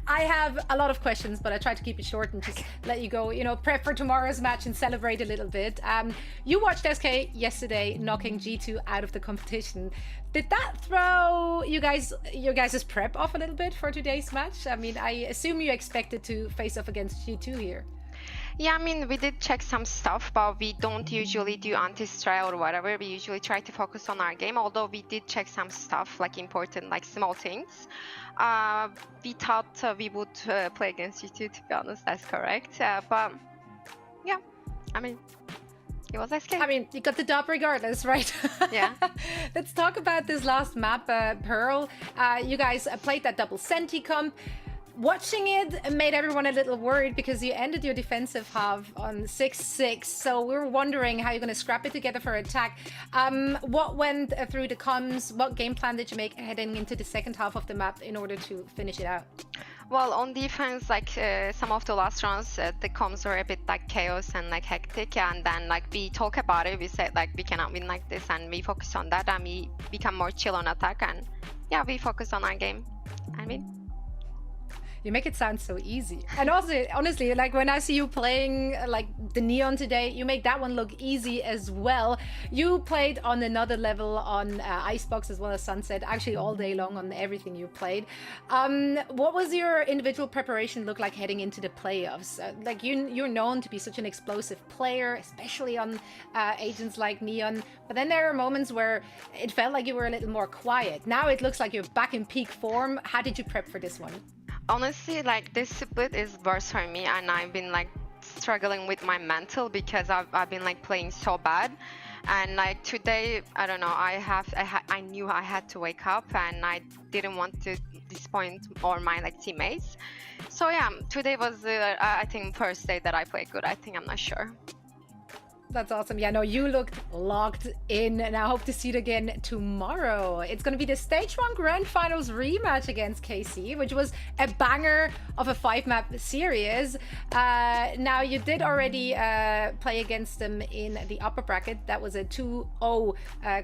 I have a lot of questions, but I try to keep it short and just let you go, you know, prep for tomorrow's match and celebrate a little bit. You watched SK yesterday knocking G2 out of the competition. Did that throw your guys' prep off a little bit for today's match? I mean, I assume you expected to face off against G2 here. Yeah, I mean, we did check some stuff, but we don't usually do anti-style or whatever. We usually try to focus on our game, although we did check some stuff, like important, like small things. We thought we would play against you too, to be honest, that's correct. But yeah, I mean, it was SK. I mean, you got the dub regardless, right? Yeah. Let's talk about this last map, Pearl. You guys played that double Senticom. Watching it made everyone a little worried because you ended your defensive half on 6-6. So we were wondering how you're going to scrap it together for attack. What went through the comms? What game plan did you make heading into the second half of the map in order to finish it out? Well, on defense, like some of the last rounds, the comms were a bit like chaos and like hectic, and then like we talk about it, we said like we cannot win like this, and we focus on that, and we become more chill on attack, and yeah, we focus on our game. I mean. You make it sound so easy. And also, honestly, like when I see you playing like the Neon today, you make that one look easy as well. You played on another level on Icebox as well as Sunset, actually all day long on everything you played. What was your individual preparation look like heading into the playoffs? Like you're known to be such an explosive player, especially on agents like Neon. But then there are moments where it felt like you were a little more quiet. Now it looks like you're back in peak form. How did you prep for this one? Honestly, like this split is worse for me, and I've been like struggling with my mental because I've been like playing so bad, and like today, I don't know, I knew I had to wake up, and I didn't want to disappoint all my like teammates. So yeah, today was I think first day that I played good. I think, I'm not sure. That's awesome. Yeah, no, you looked locked in, and I hope to see it again tomorrow. It's going to be the Stage 1 Grand Finals rematch against KC, which was a banger of a 5-map series. Now, you did already play against them in the upper bracket. That was a 2-0,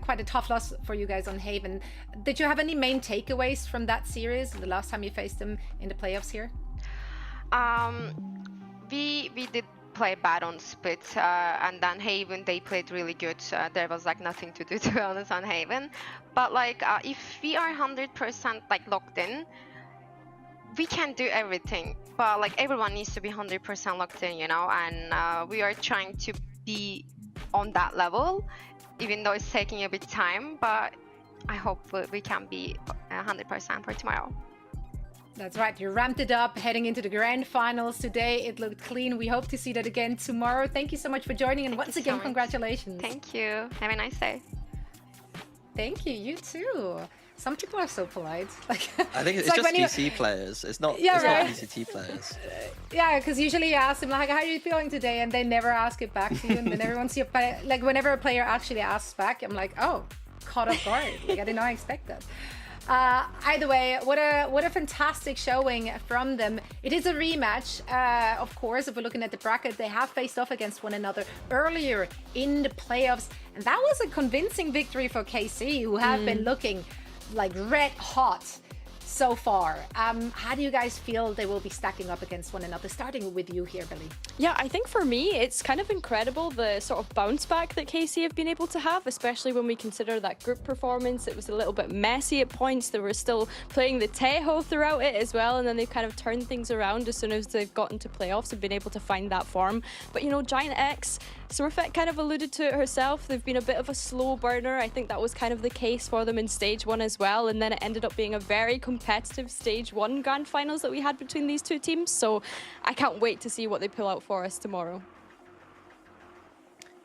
quite a tough loss for you guys on Haven. Did you have any main takeaways from that series, the last time you faced them in the playoffs here? We did play bad on split, and then Haven, they played really good. There was like nothing to do, to be honest, on Haven. But like if we are 100% like locked in, we can do everything. But like everyone needs to be 100% locked in, you know, and we are trying to be on that level, even though it's taking a bit of time. But I hope we can be 100% for tomorrow. That's right, you ramped it up heading into the grand finals today. It looked clean. We hope to see that again tomorrow. Thank you so much for joining, and once again, congratulations. Thank you. Have a nice day. Thank you. You too. Some people are so polite. Like I think it's like just PC players. It's not. Yeah, it's right. not PCT players. Yeah, because usually you ask them like, "How are you feeling today?" and they never ask it back to you. And then everyone see like whenever a player actually asks back, I'm like, "Oh, caught off guard. Like I did not expect that." Either way, what a fantastic showing from them. It is a rematch, of course. If we're looking at the bracket, they have faced off against one another earlier in the playoffs, and that was a convincing victory for KC, who have been looking like red hot so far. How do you guys feel they will be stacking up against one another? Starting with you here, Billy. Yeah, I think for me, it's kind of incredible the sort of bounce back that KC have been able to have, especially when we consider that group performance. It was a little bit messy at points. They were still playing the Tejo throughout it as well, and then they've kind of turned things around as soon as they've gotten to playoffs and been able to find that form. But, you know, Giant X, Smurfette kind of alluded to it herself. They've been a bit of a slow burner. I think that was kind of the case for them in Stage 1 as well, and then it ended up being a very competitive Stage 1 Grand Finals that we had between these two teams. So I can't wait to see what they pull out for us tomorrow.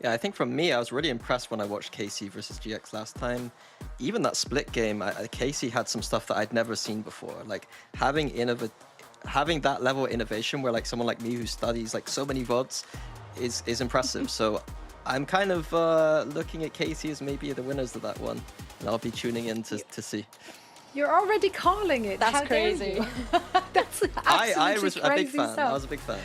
Yeah, I think from me, I was really impressed when I watched KC versus GX last time. Even that split game, KC had some stuff that I'd never seen before. Like having that level of innovation where like someone like me who studies like so many VODs is impressive. So I'm kind of looking at KC as maybe the winners of that one, and I'll be tuning in to see. You're already calling it. That's How crazy. That's I was crazy a big fan. stuff. I was a big fan.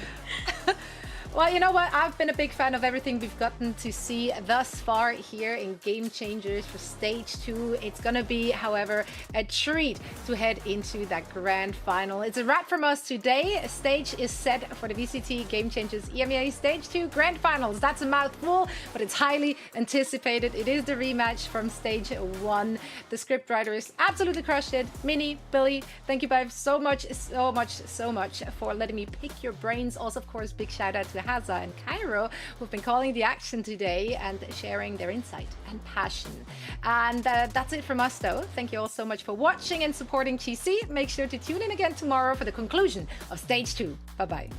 Well, you know what? I've been a big fan of everything we've gotten to see thus far here in Game Changers for Stage 2. It's going to be, however, a treat to head into that grand final. It's a wrap from us today. A stage is set for the VCT Game Changers EMEA Stage 2 Grand Finals. That's a mouthful, but it's highly anticipated. It is the rematch from Stage 1. The scriptwriters absolutely crushed it. Minnie, Billy, thank you both so much for letting me pick your brains. Also, of course, big shout out to Haza and Cairo, who've been calling the action today and sharing their insight and passion. And that's it from us, though. Thank you all so much for watching and supporting GC. Make sure to tune in again tomorrow for the conclusion of Stage 2. Bye-bye.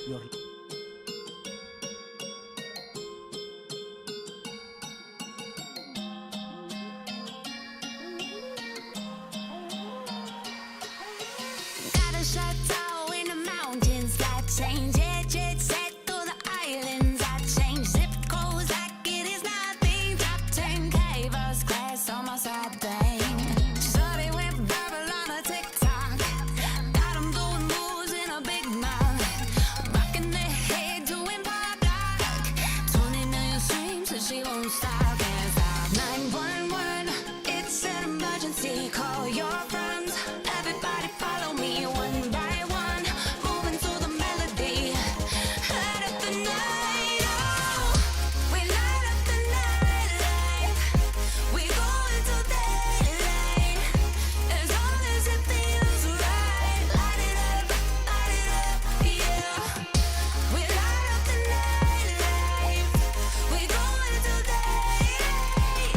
Your Got a chateau in the mountains that change it. Jet set through the islands that change. Zip codes like it is nothing. Top 10K first class on my side thing. Shorty went verbal on a TikTok. Got 'em doing moves in a big mouth. Rocking their head doing pop lock. 20 million streams so she won't stop. Can't stop. 911, it's an emergency. Call your friends. Everybody follow me one by one. Moving to the melody. Light up the night. Oh, we light up the night life. We go into daylight. As long as it feels right. Light it up, yeah. We light up the night life. We go into daylight.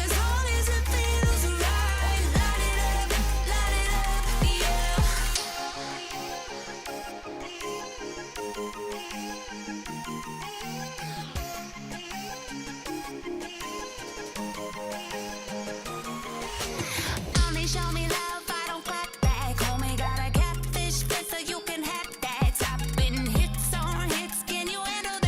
As long as it feels right. Light it up, yeah. Only show me